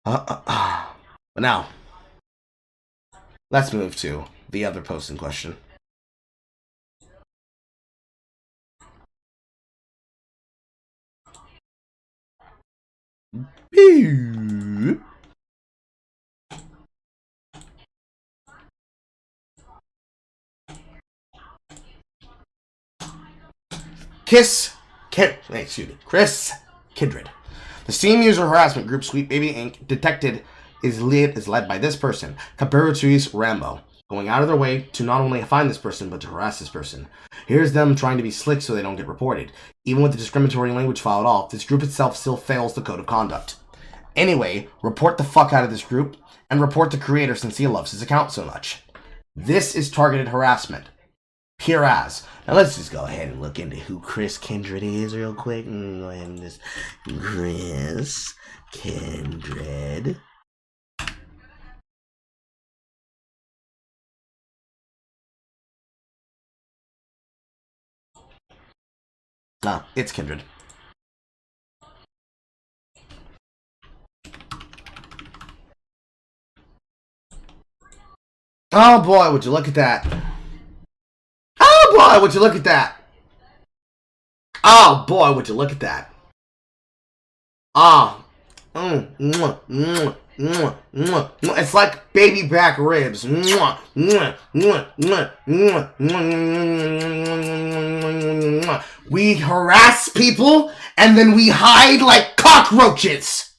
But now, let's move to the other post in question. Chris Kindred. The Steam user harassment group Sweet Baby Inc. detected is led by this person, Capirutuis Rambo, going out of their way to not only find this person, but to harass this person. Here's them trying to be slick so they don't get reported. Even with the discriminatory language filed off, this group itself still fails the code of conduct. Anyway, report the fuck out of this group, and report the creator since he loves his account so much. This is targeted harassment. Pure as. Now let's just go ahead and look into who Chris Kindred is real quick. Go ahead and just Chris Kindred. Ah, it's Kindred. Oh boy, would you look at that. Oh boy, would you look at that. Oh boy, would you look at that. Ah. It's like baby back ribs. We harass people and then we hide like cockroaches.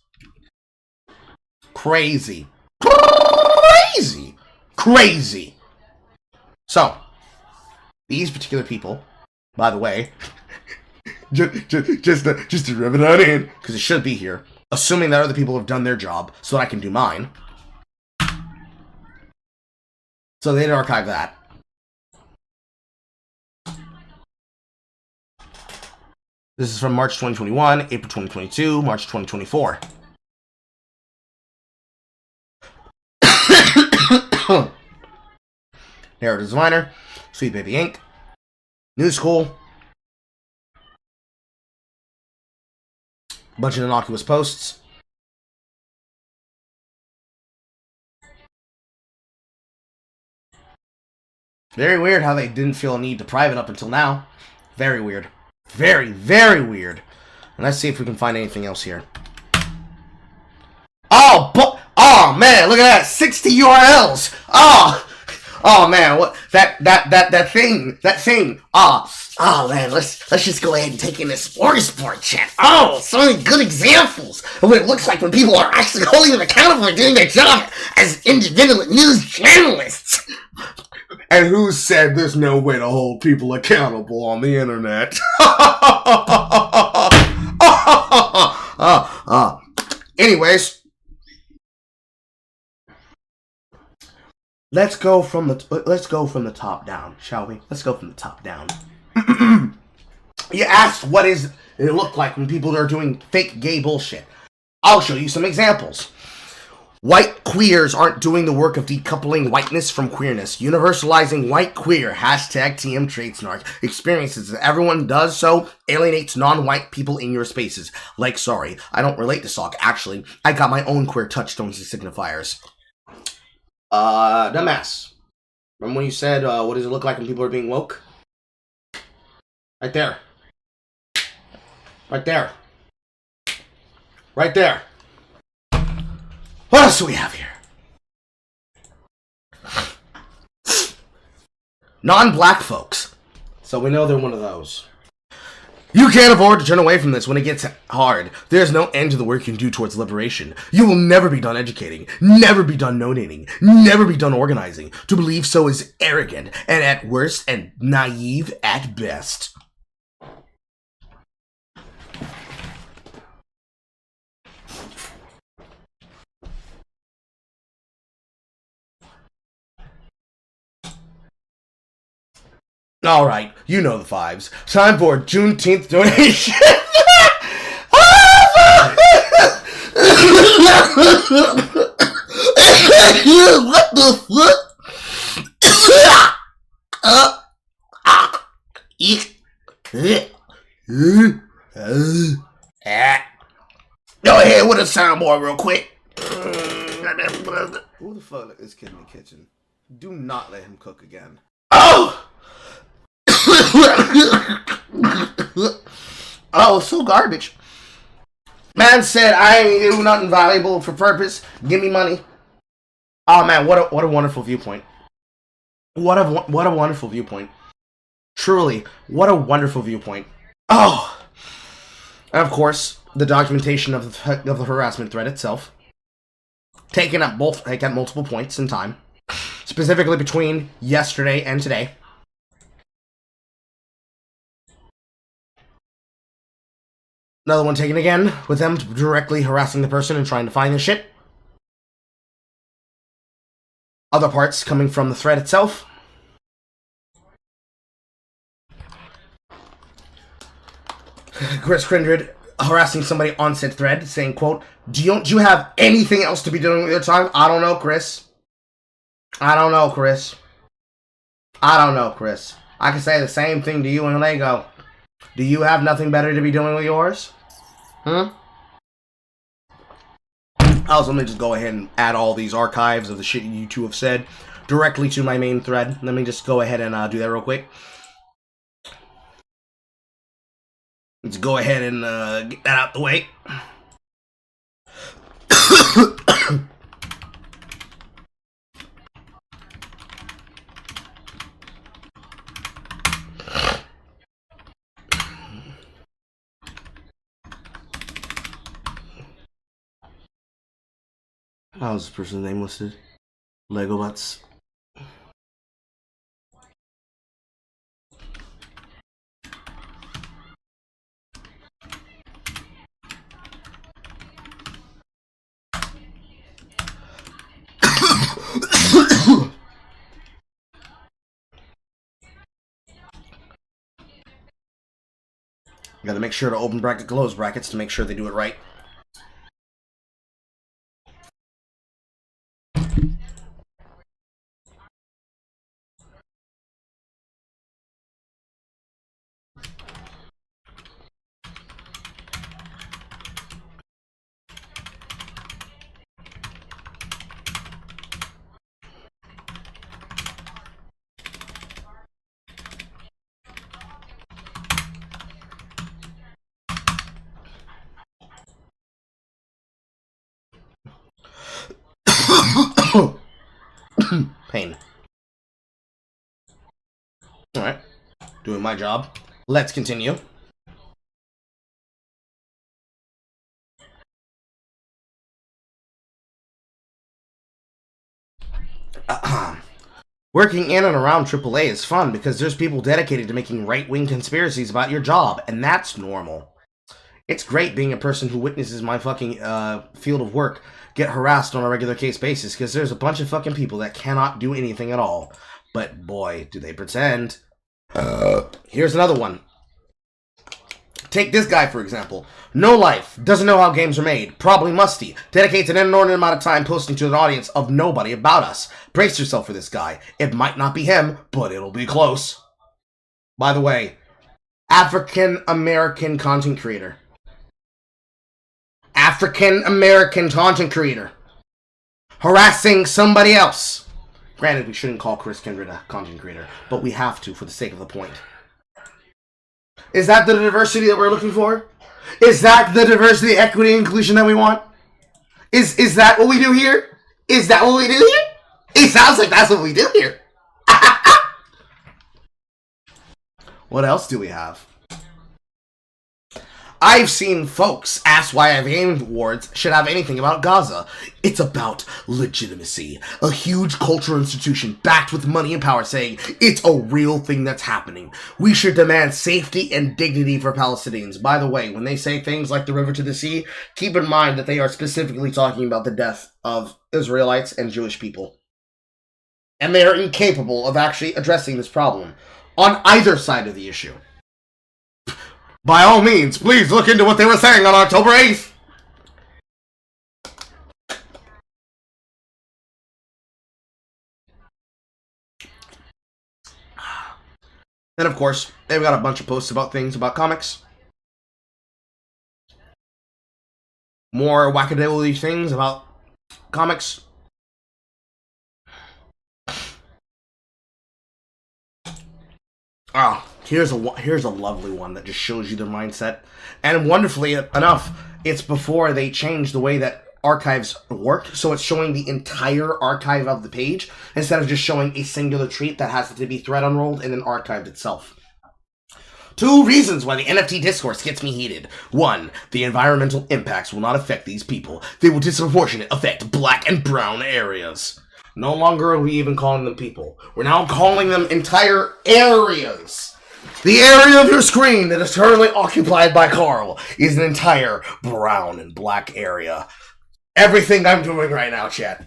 Crazy. Crazy. Crazy. So, these particular people, by the way, just to rub it on in, because it should be here, assuming that other people have done their job so that I can do mine. So they didn't archive that. This is from March 2021, April 2022, March 2024. Narrative designer, Sweet Baby Inc. New School. Bunch of innocuous posts. Very weird how they didn't feel a need to private up until now. Very weird. Very, very weird. And let's see if we can find anything else here. Oh man, look at that. 60 URLs. Oh man, what that thing. Oh man, let's just go ahead and take in this Smorgasbord chat. Oh, so many good examples of what it looks like when people are actually holding them accountable for doing their job as independent news journalists. And who said there's no way to hold people accountable on the internet? Anyways. Let's go from the top down, shall we? Let's go from the top down. You asked what does it look like when people are doing fake gay bullshit. I'll show you some examples. White queers aren't doing the work of decoupling whiteness from queerness. Universalizing white queer, hashtag TM traits narc, experiences that everyone does so alienates non-white people in your spaces. Like, sorry, I don't relate to SOC. Actually, I got my own queer touchstones and signifiers. Dumbass. Remember when you said, what does it look like when people are being woke? Right there. Right there. Right there. What else do we have here? Non-black folks. So we know they're one of those. You can't afford to turn away from this when it gets hard. There's no end to the work you can do towards liberation. You will never be done educating, never be done donating, never be done organizing. To believe so is arrogant, and at worst, and naive at best. Alright, you know the vibes. Time for Juneteenth donation. What the fuck? Go ahead with a soundboard real quick. Who the fuck is kid in the kitchen? Do not let him cook again. Oh! Oh, so garbage. Man said, I ain't do nothing valuable for purpose. Give me money. Oh man, what a wonderful viewpoint. What a wonderful viewpoint. Truly, what a wonderful viewpoint. Oh! And of course, the documentation of the harassment thread itself. Taken at multiple points in time. Specifically between yesterday and today. Another one taken again, with them directly harassing the person and trying to find the shit. Other parts coming from the thread itself. Chris Kindred harassing somebody on said thread, saying, quote, do you have anything else to be doing with your time? I don't know, Chris. I don't know, Chris. I don't know, Chris. I can say the same thing to you and Lego. Do you have nothing better to be doing with yours? Also, let me just go ahead and add all these archives of the shit you two have said directly to my main thread. Let me just go ahead and do that real quick. Let's go ahead and get that out the way. How's this person's name listed? Lego Butts. Gotta make sure to open bracket, close brackets to make sure they do it right. Pain. Alright. Doing my job. Let's continue. Working in and around AAA is fun because there's people dedicated to making right-wing conspiracies about your job, and that's normal. It's great being a person who witnesses my fucking field of work get harassed on a regular case basis because there's a bunch of fucking people that cannot do anything at all. But boy, do they pretend. Here's another one. Take this guy, for example. No life, doesn't know how games are made, probably musty, dedicates an inordinate amount of time posting to an audience of nobody about us. Brace yourself for this guy. It might not be him, but it'll be close. By the way, African-American content creator. African-American content creator. Harassing somebody else. Granted, we shouldn't call Chris Kindred a content creator, but we have to for the sake of the point. Is that the diversity that we're looking for? Is that the diversity, equity, and inclusion that we want? Is that what we do here? Is that what we do here? It sounds like that's what we do here. What else do we have? I've seen folks ask why Game Awards should have anything about Gaza. It's about legitimacy. A huge cultural institution backed with money and power saying it's a real thing that's happening. We should demand safety and dignity for Palestinians. By the way, when they say things like the river to the sea, keep in mind that they are specifically talking about the death of Israelites and Jewish people. And they are incapable of actually addressing this problem on either side of the issue. By all means, please look into what they were saying on October 8th. Then, of course, they've got a bunch of posts about things about comics. More wackadoodly things about comics. Here's a lovely one that just shows you their mindset. And wonderfully enough, it's before they changed the way that archives work, so it's showing the entire archive of the page instead of just showing a singular tweet that has to be thread unrolled and then archived itself. 2 reasons why the NFT discourse gets me heated. 1, the environmental impacts will not affect these people. They will disproportionately affect black and brown areas. No longer are we even calling them people. We're now calling them entire areas. The area of your screen that is currently occupied by Carl is an entire brown and black area. Everything I'm doing right now, chat.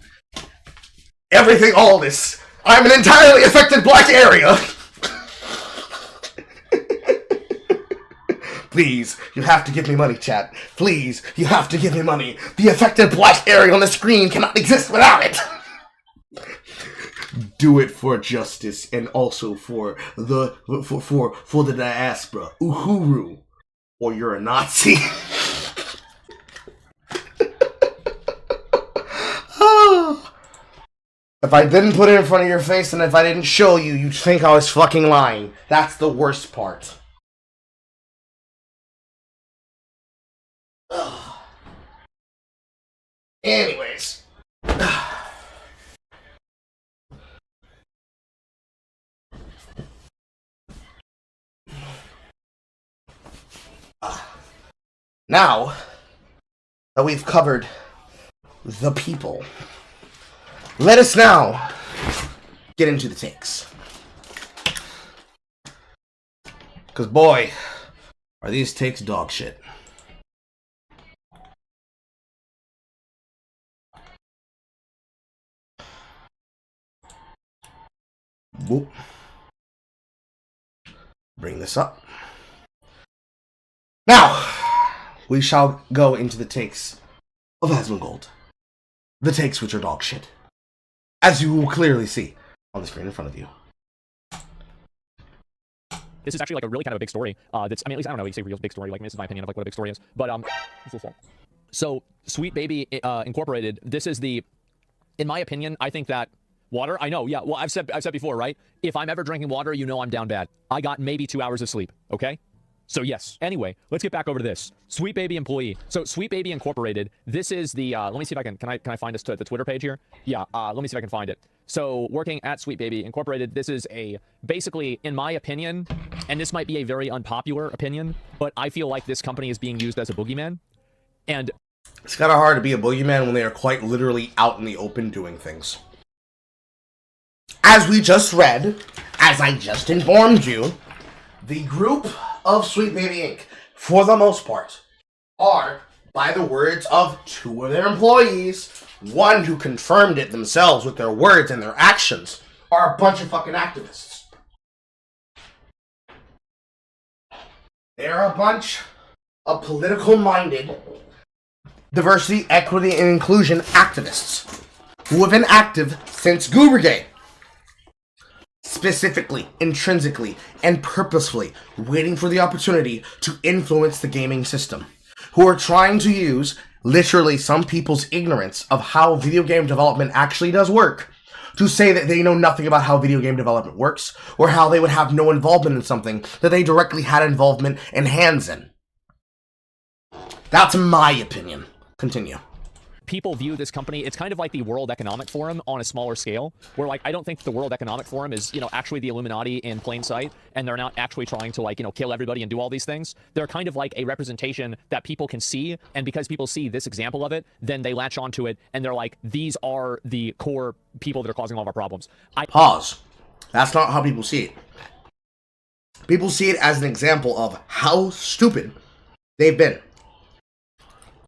Everything, all this. I'm an entirely affected black area. Please, you have to give me money, chat. Please, you have to give me money. The affected black area on the screen cannot exist without it. Do it for justice and also for the diaspora. Uhuru. Or you're a Nazi. If I didn't put it in front of your face and if I didn't show you, you'd think I was fucking lying. That's the worst part. Anyways. Now that we've covered the people, let us now get into the takes. Because boy, are these takes dog shit. Whoop. Bring this up. Now, we shall go into the takes of Asmongold. The takes which are dog shit. As you will clearly see on the screen in front of you. This is actually like a really kind of a big story. That's, I mean, at least I don't know, you say real big story. Like, I mean, this is my opinion of like what a big story is. But so Sweet Baby Incorporated. This is the, in my opinion, I think that water. I know, yeah. Well, I've said before, right? If I'm ever drinking water, you know I'm down bad. I got maybe 2 hours of sleep. Okay. So yes. Anyway, let's get back over to this. Sweet Baby employee. So Sweet Baby Incorporated. This is the. Let me see if I can. Can I find this to the Twitter page here? Yeah. Let me see if I can find it. So working at Sweet Baby Incorporated. This is a basically, in my opinion, and this might be a very unpopular opinion, but I feel like this company is being used as a boogeyman. And it's kind of hard to be a boogeyman when they are quite literally out in the open doing things. As we just read, as I just informed you, the group of Sweet Baby Inc., for the most part, are, by the words of 2 of their employees, one who confirmed it themselves with their words and their actions, are a bunch of fucking activists. They're a bunch of political-minded diversity, equity, and inclusion activists who have been active since Goobergate. Specifically, intrinsically, and purposefully waiting for the opportunity to influence the gaming system, who are trying to use literally some people's ignorance of how video game development actually does work to say that they know nothing about how video game development works, or how they would have no involvement in something that they directly had involvement and hands in. That's my opinion. Continue. people view this company, it's kind of like the World Economic Forum on a smaller scale, where like I don't think the World Economic Forum is, you know, actually the Illuminati in plain sight, and they're not actually trying to, like, you know, kill everybody and do all these things. They're kind of like a representation that people can see, and because people see this example of it, then they latch onto it, and they're like, these are the core people that are causing all of our problems. Pause. That's not how people see it. People see it as an example of how stupid they've been.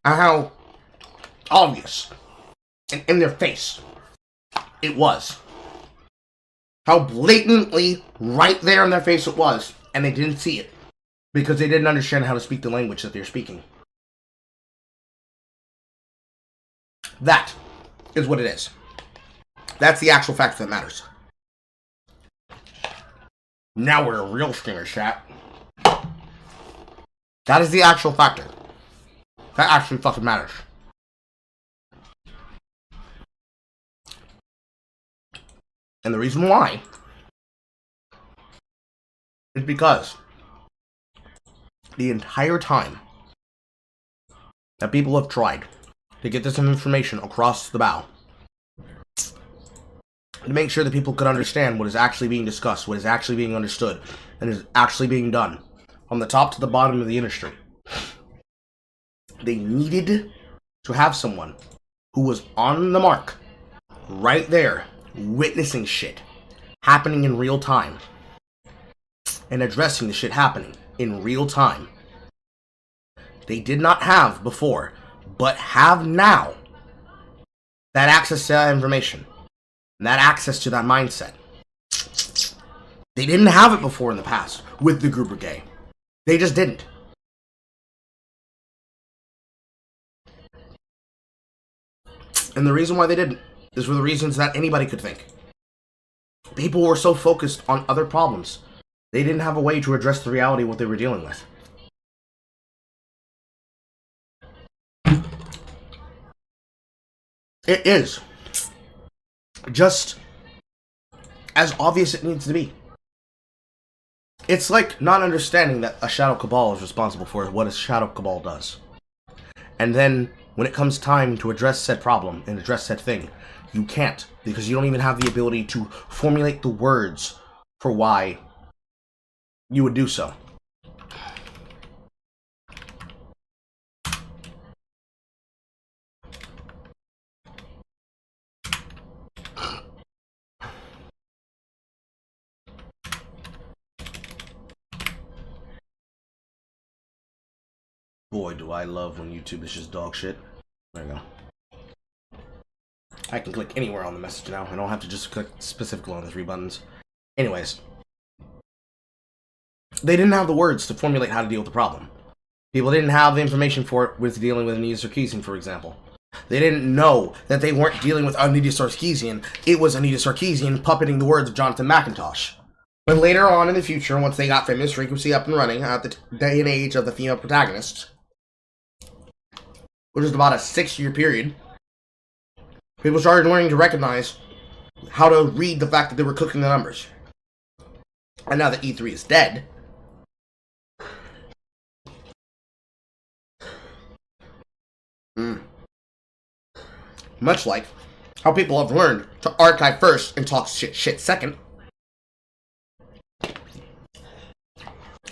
And how obvious and in their face it was. How blatantly right there in their face it was, and they didn't see it because they didn't understand how to speak the language that they're speaking. That is what it is. That's the actual fact that matters. Now we're a real streamer, chat. That is the actual factor. That actually fucking matters. And the reason why is because the entire time that people have tried to get this information across the bow, to make sure that people could understand what is actually being discussed, what is actually being understood, and is actually being done, from the top to the bottom of the industry, they needed to have someone who was on the mark, right there, witnessing shit happening in real time, and addressing the shit happening in real time. They did not have before, but have now, that access to that information, and that access to that mindset. They didn't have it before in the past with the group brigade. They just didn't. And the reason why they didn't is for the reasons that anybody could think. People were so focused on other problems, they didn't have a way to address the reality of what they were dealing with. It is just as obvious as it needs to be. It's like not understanding that a Shadow Cabal is responsible for what a Shadow Cabal does. And then, when it comes time to address said problem and address said thing, you can't, because you don't even have the ability to formulate the words for why you would do so. Boy, do I love when YouTube is just dog shit. There you go. I can click anywhere on the message now. I don't have to just click specifically on the 3 buttons. Anyways. They didn't have the words to formulate how to deal with the problem. People didn't have the information for it with dealing with Anita Sarkeesian, for example. They didn't know that they weren't dealing with Anita Sarkeesian. It was Anita Sarkeesian puppeting the words of Jonathan McIntosh. But later on in the future, once they got Feminist Frequency up and running, at the day and age of the female protagonists, which was about a 6-year period, people started learning to recognize how to read the fact that they were cooking the numbers. And now that E3 is dead, much like how people have learned to archive first and talk shit second,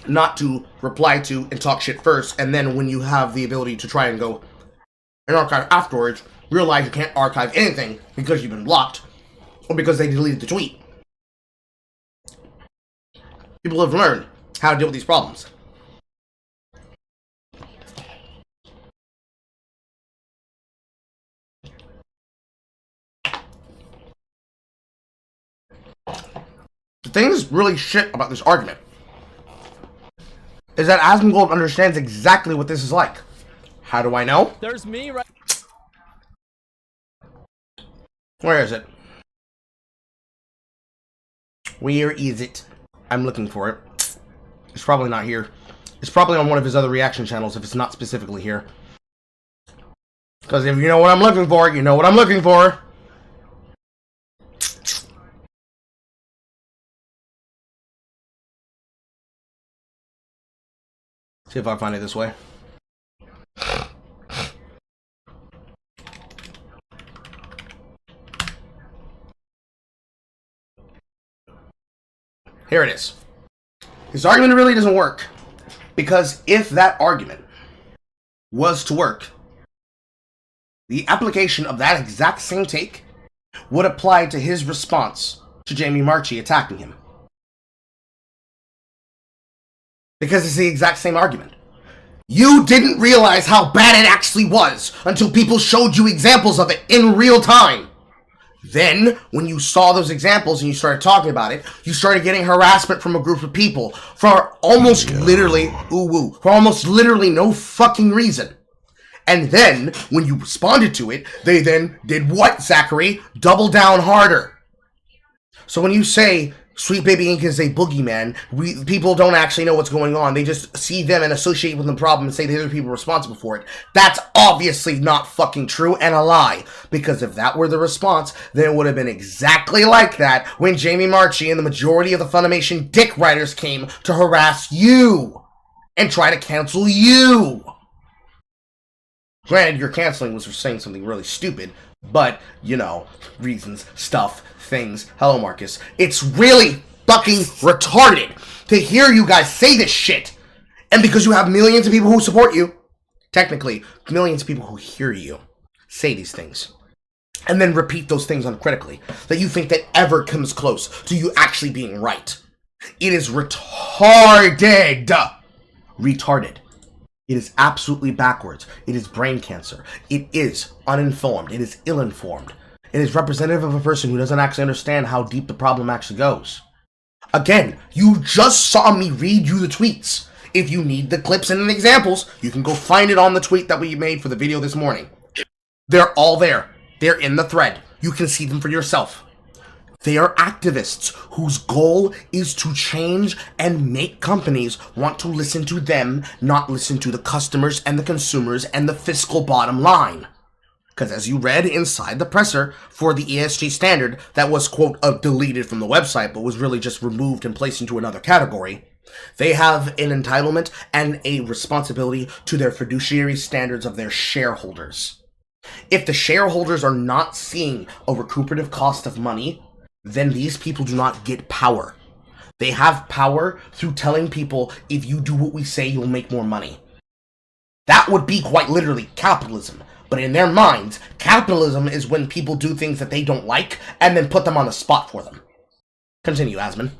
not to reply to and talk shit first, and then when you have the ability to try and go and archive afterwards, realize you can't archive anything because you've been blocked or because they deleted the tweet. People have learned how to deal with these problems. The thing that's really shit about this argument is that Asmongold understands exactly what this is like. How do I know? There's me right. Where is it? Where is it? I'm looking for it. It's probably not here. It's probably on one of his other reaction channels if it's not specifically here. Because if you know what I'm looking for, you know what I'm looking for. See if I find it this way. Here it is. His argument really doesn't work. Because if that argument was to work, the application of that exact same take would apply to his response to Jamie Marchi attacking him. Because it's the exact same argument. You didn't realize how bad it actually was until people showed you examples of it in real time. Then, when you saw those examples and you started talking about it, you started getting harassment from a group of people for almost literally, for almost literally no fucking reason. And then, when you responded to it, they then did what, Zachary? Double down harder. So when you say Sweet Baby Inc. is a boogeyman. People don't actually know what's going on. They just see them and associate with the problem and say the other people are responsible for it. That's obviously not fucking true and a lie. Because if that were the response, then it would have been exactly like that when Jamie Marchi and the majority of the Funimation dick writers came to harass you and try to cancel you. Granted, your canceling was for saying something really stupid, but, you know, reasons, stuff, things. Hello, Marcus. It's really fucking retarded to hear you guys say this shit. And because you have millions of people who support you, technically, millions of people who hear you say these things, and then repeat those things uncritically, that you think that ever comes close to you actually being right. It is retarded. Retarded. It is absolutely backwards. It is brain cancer. It is uninformed. It is ill-informed. It is representative of a person who doesn't actually understand how deep the problem actually goes. Again, you just saw me read you the tweets. If you need the clips and the examples, you can go find it on the tweet that we made for the video this morning. They're all there. They're in the thread. You can see them for yourself. They are activists whose goal is to change and make companies want to listen to them, not listen to the customers and the consumers and the fiscal bottom line. Because as you read inside the presser for the ESG standard that was, quote, deleted from the website, but was really just removed and placed into another category, they have an entitlement and a responsibility to their fiduciary standards of their shareholders. If the shareholders are not seeing a recuperative cost of money, then these people do not get power. They have power through telling people, if you do what we say, you'll make more money. That would be quite literally capitalism. But in their minds, capitalism is when people do things that they don't like and then put them on the spot for them. Continue, Asmon.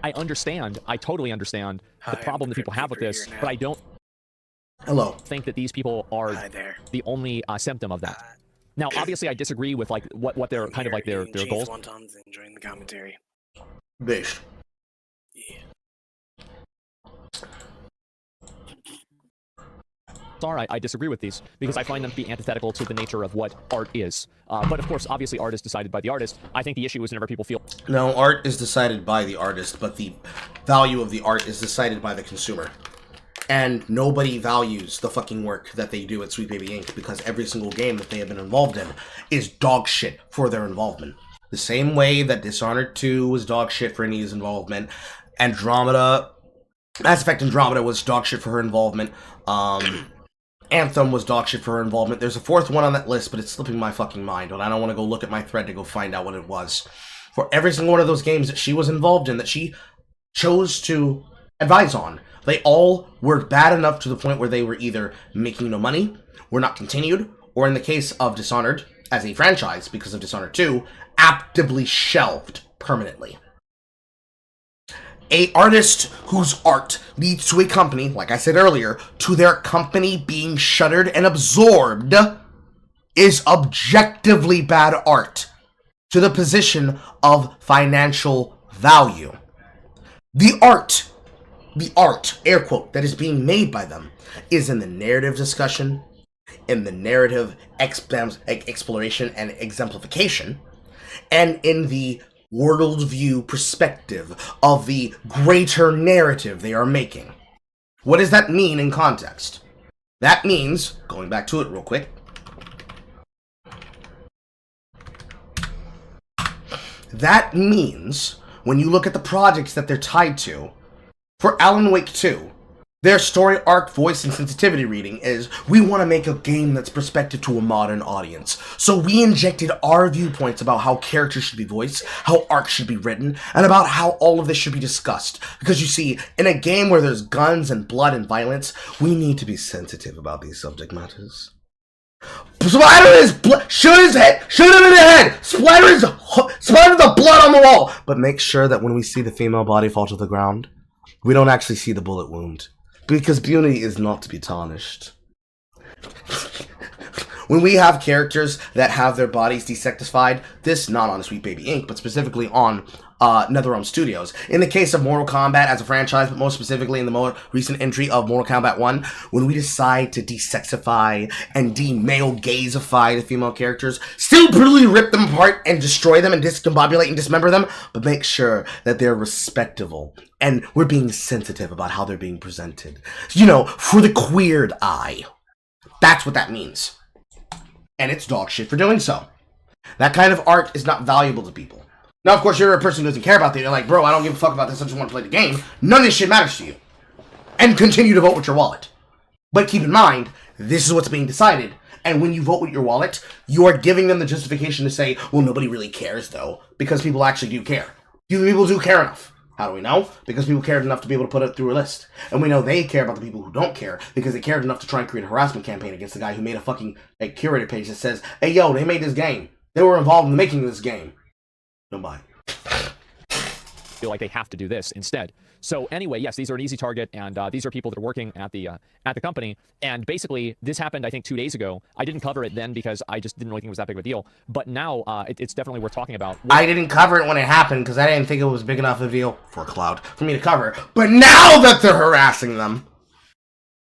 I understand. I totally understand the problem that people have with this, but I don't think that these people are the only symptom of that. Now, obviously, I disagree with like what they're kind of like their goals. Enjoying the commentary. Bish. Yeah. Sorry, I disagree with these because I find them to be antithetical to the nature of what art is. But of course, obviously, art is decided by the artist. I think the issue is whenever people feel... No, art is decided by the artist, but the value of the art is decided by the consumer. And nobody values the fucking work that they do at Sweet Baby Inc. because every single game that they have been involved in is dog shit for their involvement. The same way that Dishonored 2 was dog shit for Ania's involvement, Andromeda, Mass Effect Andromeda was dog shit for her involvement, Anthem was dog shit for her involvement. There's a fourth one on that list, but it's slipping my fucking mind, and I don't want to go look at my thread to go find out what it was. For every single one of those games that she was involved in, that she chose to advise on, they all were bad enough to the point where they were either making no money, were not continued, or in the case of Dishonored, as a franchise, because of Dishonored 2, actively shelved permanently. A artist whose art leads to a company, like I said earlier, to their company being shuttered and absorbed, is objectively bad art, to the position of financial value. The art, air quote, that is being made by them is in the narrative discussion, in the narrative exploration and exemplification, and in the worldview perspective of the greater narrative they are making. What does that mean in context? That means, going back to it real quick, that means when you look at the projects that they're tied to, for Alan Wake 2, their story arc, voice, and sensitivity reading is, we want to make a game that's perspective to a modern audience. So we injected our viewpoints about how characters should be voiced, how arcs should be written, and about how all of this should be discussed. Because you see, in a game where there's guns and blood and violence, we need to be sensitive about these subject matters. Splatter his blood, shoot his head, shoot him in the head, splatter the blood on the wall. But make sure that when we see the female body fall to the ground, we don't actually see the bullet wound. Because beauty is not to be tarnished. When we have characters that have their bodies desexified, this not on Sweet Baby Inc., but specifically on NetherRealm Studios. In the case of Mortal Kombat as a franchise, but more specifically in the more recent entry of Mortal Kombat 1, when we decide to desexify and de-male-gazeify the female characters, still brutally rip them apart and destroy them and discombobulate and dismember them, but make sure that they're respectable and we're being sensitive about how they're being presented. You know, for the queered eye. That's what that means. And it's dog shit for doing so. That kind of art is not valuable to people. Now, of course, you're a person who doesn't care about that. You're like, bro, I don't give a fuck about this. I just want to play the game. None of this shit matters to you. And continue to vote with your wallet. But keep in mind, this is what's being decided. And when you vote with your wallet, you are giving them the justification to say, well, nobody really cares, though. Because people actually do care. People do care enough. How do we know? Because people cared enough to be able to put it through a list. And we know they care about the people who don't care because they cared enough to try and create a harassment campaign against the guy who made a fucking curator page that says, hey, yo, they made this game. They were involved in the making of this game. Don't buy it. Feel like they have to do this instead. So anyway, yes, these are an easy target, and these are people that are working at the company. And basically, this happened, I think, 2 days ago. I didn't cover it then because I just didn't really think it was that big of a deal. But now, it's definitely worth talking about. I didn't cover it when it happened because I didn't think it was big enough of a deal for Cloud for me to cover. But now that they're harassing them,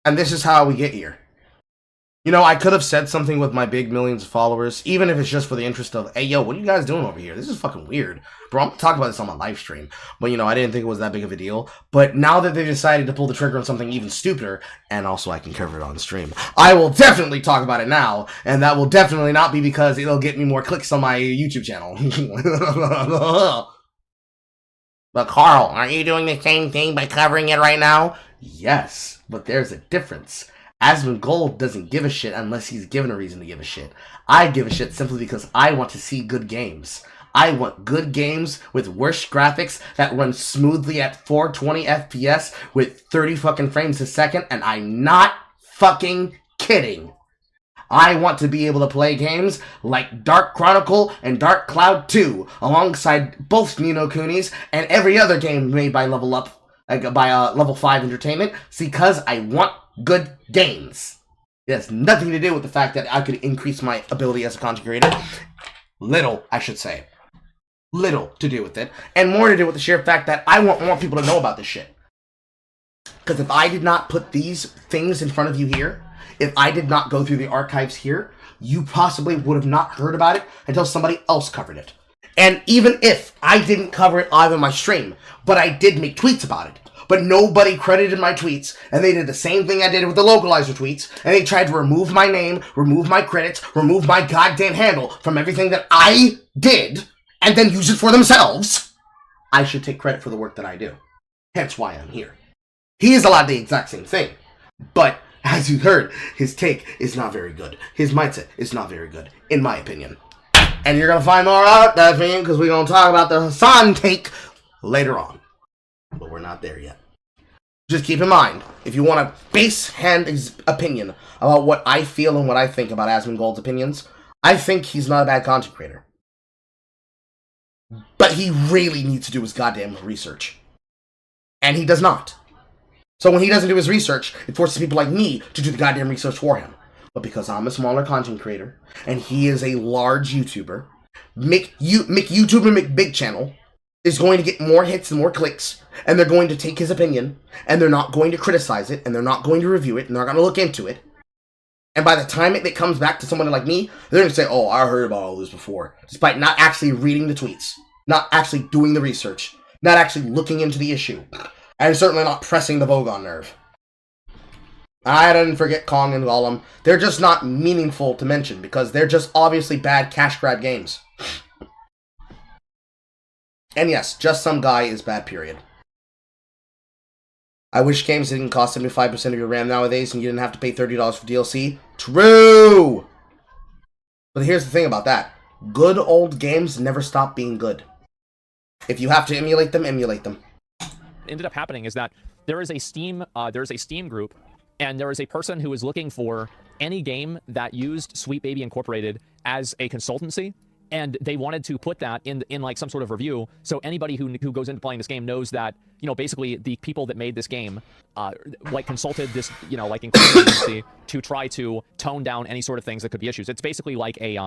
and this is how we get here. You know, I could have said something with my big millions of followers, even if it's just for the interest of, hey, yo, what are you guys doing over here? This is fucking weird. Bro, I'm gonna talk about this on my live stream. But, you know, I didn't think it was that big of a deal. But now that they decided to pull the trigger on something even stupider, and also I can cover it on stream, I will definitely talk about it now. And that will definitely not be because it'll get me more clicks on my YouTube channel. But Carl, aren't you doing the same thing by covering it right now? Yes, but there's a difference. Asmongold doesn't give a shit unless he's given a reason to give a shit. I give a shit simply because I want to see good games. I want good games with worse graphics that run smoothly at 420 FPS with 30 fucking frames a second, and I'm not fucking kidding. I want to be able to play games like Dark Chronicle and Dark Cloud 2 alongside both Ni no Kuni's and every other game made by Level 5 Entertainment because I want good games. It has nothing to do with the fact that I could increase my ability as a content creator. Little, I should say. Little to do with it. And more to do with the sheer fact that I want more people to know about this shit. Because if I did not put these things in front of you here, if I did not go through the archives here, you possibly would have not heard about it until somebody else covered it. And even if I didn't cover it live on my stream, but I did make tweets about it, but nobody credited my tweets, and they did the same thing I did with the localizer tweets, and they tried to remove my name, remove my credits, remove my goddamn handle from everything that I did, and then use it for themselves, I should take credit for the work that I do. Hence why I'm here. He is allowed the exact same thing, but as you heard, his take is not very good. His mindset is not very good, in my opinion. And you're gonna find more out, that's me, because we're gonna talk about the Hasan take later on. But we're not there yet. Just keep in mind, if you want a base-hand opinion about what I feel and what I think about Asmongold's opinions, I think he's not a bad content creator. But he really needs to do his goddamn research. And he does not. So when he doesn't do his research, it forces people like me to do the goddamn research for him. But because I'm a smaller content creator, and he is a large YouTuber, YouTuber McBig channel is going to get more hits and more clicks, and they're going to take his opinion, and they're not going to criticize it, and they're not going to review it, and they're not going to look into it. And by the time it comes back to someone like me, they're going to say, oh, I heard about all this before, despite not actually reading the tweets, not actually doing the research, not actually looking into the issue, and certainly not pressing the Vogon nerve. I didn't forget Kong and Gollum. They're just not meaningful to mention, because they're just obviously bad cash grab games. And yes, just some guy is bad, period. I wish games didn't cost 75% of your RAM nowadays and you didn't have to pay $30 for DLC. True! But here's the thing about that. Good old games never stop being good. If you have to emulate them, emulate them. Ended up happening is that there is a Steam group, and there is a person who is looking for any game that used Sweet Baby Incorporated as a consultancy. And they wanted to put that in like some sort of review, so anybody who goes into playing this game knows that, you know, basically the people that made this game, like consulted this, you know, like agency to try to tone down any sort of things that could be issues. It's basically like a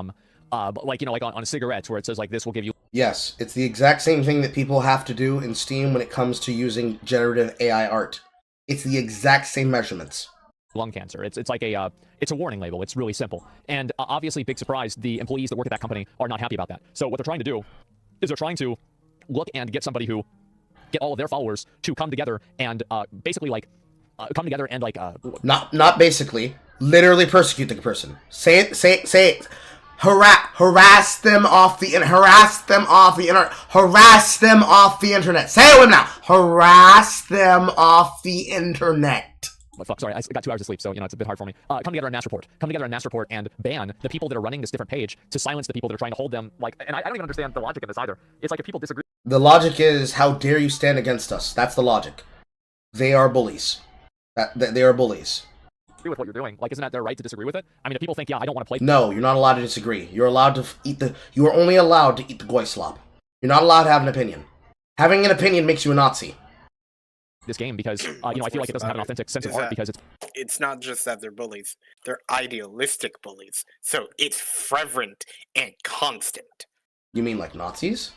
like, like on cigarettes where it says like this will give you Yes, it's the exact same thing that people have to do in Steam when it comes to using generative AI art. It's the exact same measurements. lung cancer. It's like it's a warning label. It's really simple. And obviously, big surprise, the employees that work at that company are not happy about that. So what they're trying to do is they're trying to look and get somebody who get all of their followers to come together and basically like come together and like Not basically, literally persecute the person. Say it. Harass them off the internet. Harass them off the internet. Harass them off the internet. Say it with me now. Harass them off the internet. oh, fuck, sorry, I got 2 hours of sleep, so it's a bit hard for me. Come together and mass report. Come together and mass report and ban the people that are running this different page to silence the people that are trying to hold them. Like, and I don't even understand the logic in this either. It's like if people disagree. The logic is, how dare you stand against us? That's the logic. They are bullies. They are bullies. With what you're doing, like, isn't that their right to disagree with it? I mean, if people think, yeah, I don't want to play. No, you're not allowed to disagree. You're allowed to eat the. You are only allowed to eat the goy slop. You're not allowed to have an opinion. Having an opinion makes you a Nazi. This game because I feel like it doesn't have an authentic sense of art because it's not just that they're bullies; they're idealistic bullies. So it's fervent and constant. You mean like Nazis?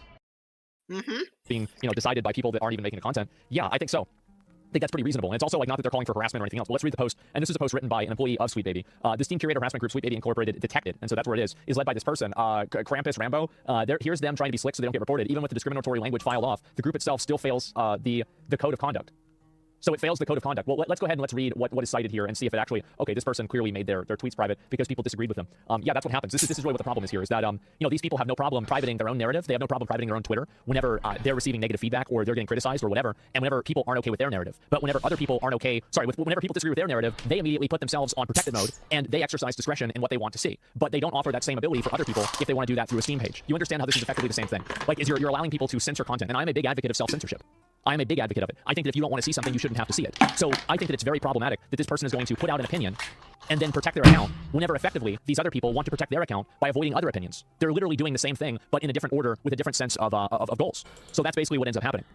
Mm-hmm. being decided by people that aren't even making the content. Yeah, I think so. I think that's pretty reasonable. And it's also like not that they're calling for harassment or anything else. But let's read the post. And this is a post written by an employee of Sweet Baby. This team curator harassment group, Sweet Baby Incorporated, detected. And so that's where it is led by this person, Krampus Rambo. Here's them trying to be slick so they don't get reported. Even with the discriminatory language filed off, the group itself still fails the code of conduct. So it fails the code of conduct. Well, let's go ahead and let's read what is cited here and see if it actually, okay, this person clearly made their tweets private because people disagreed with them. Yeah, that's what happens. This is really what the problem is here, is that, these people have no problem privating their own narrative. They have no problem privating their own Twitter whenever they're receiving negative feedback or they're getting criticized or whatever, and whenever people aren't okay with their narrative. But whenever other people aren't okay, whenever people disagree with their narrative, they immediately put themselves on protected mode and they exercise discretion in what they want to see. But they don't offer that same ability for other people if they want to do that through a Steam page. You understand how this is effectively the same thing. Like, is you're allowing people to censor content, and I'm a big advocate of self-censorship. I'm a big advocate of it. I think that if you don't want to see something, you shouldn't have to see it. So I think that it's very problematic that this person is going to put out an opinion and then protect their account whenever effectively these other people want to protect their account by avoiding other opinions. They're literally doing the same thing, but in a different order with a different sense of goals. So that's basically what ends up happening.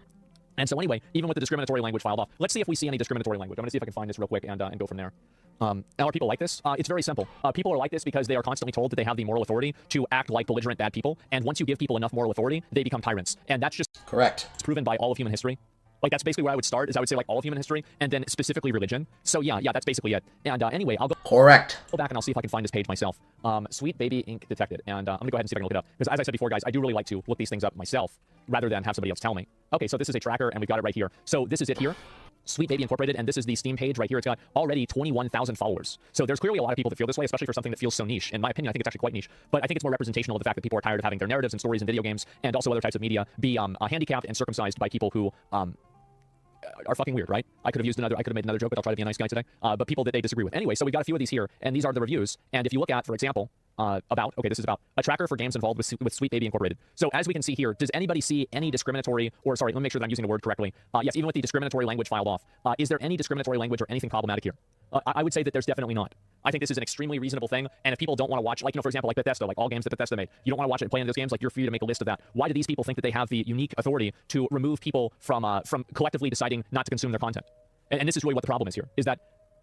And so anyway, even with the discriminatory language filed off, let's see if we see any discriminatory language. I'm going to see if I can find this real quick and go from there. Now, are people like this? It's very simple. People are like this because they are constantly told that they have the moral authority to act like belligerent bad people. And once you give people enough moral authority, they become tyrants. And that's just Correct. It's proven by all of human history. Like, that's basically where I would start, is I would say, like, all of human history, and then specifically religion. So, yeah, that's basically it. And anyway, I'll go back and I'll see if I can find this page myself. Sweet Baby Inc. detected. And I'm going to go ahead and see if I can look it up. Because as I said before, guys, I do really like to look these things up myself, rather than have somebody else tell me. Okay, so this is a tracker, and we've got it right here. So this is it here. Sweet Baby Incorporated, and this is the Steam page right here. It's got already 21,000 followers. So there's clearly a lot of people that feel this way, especially for something that feels so niche. In my opinion, I think it's actually quite niche. But I think it's more representational of the fact that people are tired of having their narratives and stories and video games, and also other types of media, be handicapped and circumcised by people who are fucking weird, right? I could have made another joke, but I'll try to be a nice guy today. But people that they disagree with. Anyway, so we've got a few of these here, and these are the reviews. And if you look at, for example, this is about a tracker for games involved with Sweet Baby Incorporated. So as we can see here, does anybody see any discriminatory, or sorry, let me make sure that I'm using the word correctly. Yes, even with the discriminatory language filed off, is there any discriminatory language or anything problematic here? I would say that there's definitely not. I think this is an extremely reasonable thing, and if people don't want to watch, like, for example, like Bethesda, like all games that Bethesda made, you don't want to watch it and play any of those games, like, you're free to make a list of that. Why do these people think that they have the unique authority to remove people from collectively deciding not to consume their content? And this is really what the problem is here, is that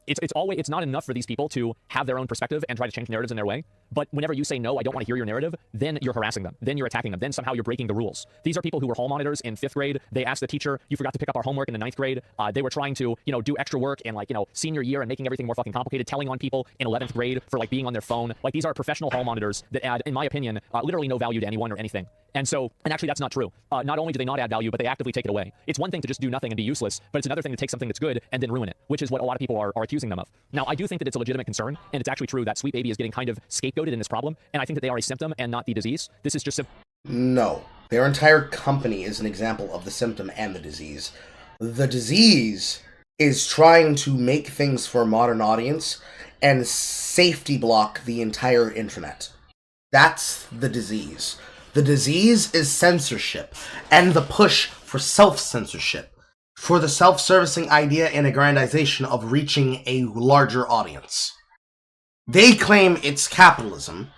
it's not enough for these people to have their own perspective and try to change narratives in their way. But whenever you say, no, I don't want to hear your narrative, then you're harassing them. Then you're attacking them. Then somehow you're breaking the rules. These are people who were hall monitors in 5th grade. They asked the teacher, you forgot to pick up our homework in the 9th grade. They were trying to, do extra work in, like, senior year and making everything more fucking complicated, telling on people in 11th grade for, like, being on their phone. Like, these are professional hall monitors that add, in my opinion, literally no value to anyone or anything. And actually that's not true. Not only do they not add value, but they actively take it away. It's one thing to just do nothing and be useless, but it's another thing to take something that's good and then ruin it, which is what a lot of people are accusing them of. Now, I do think that it's a legitimate concern, and it's actually true that Sweet Baby is getting kind of scapegoated in this problem, and I think that they are a symptom and not the disease. This is just No. Their entire company is an example of the symptom and the disease. The disease is trying to make things for a modern audience and safety block the entire internet. That's the disease. The disease is censorship and the push for self-censorship, for the self-servicing idea and aggrandization of reaching a larger audience. They claim it's capitalism.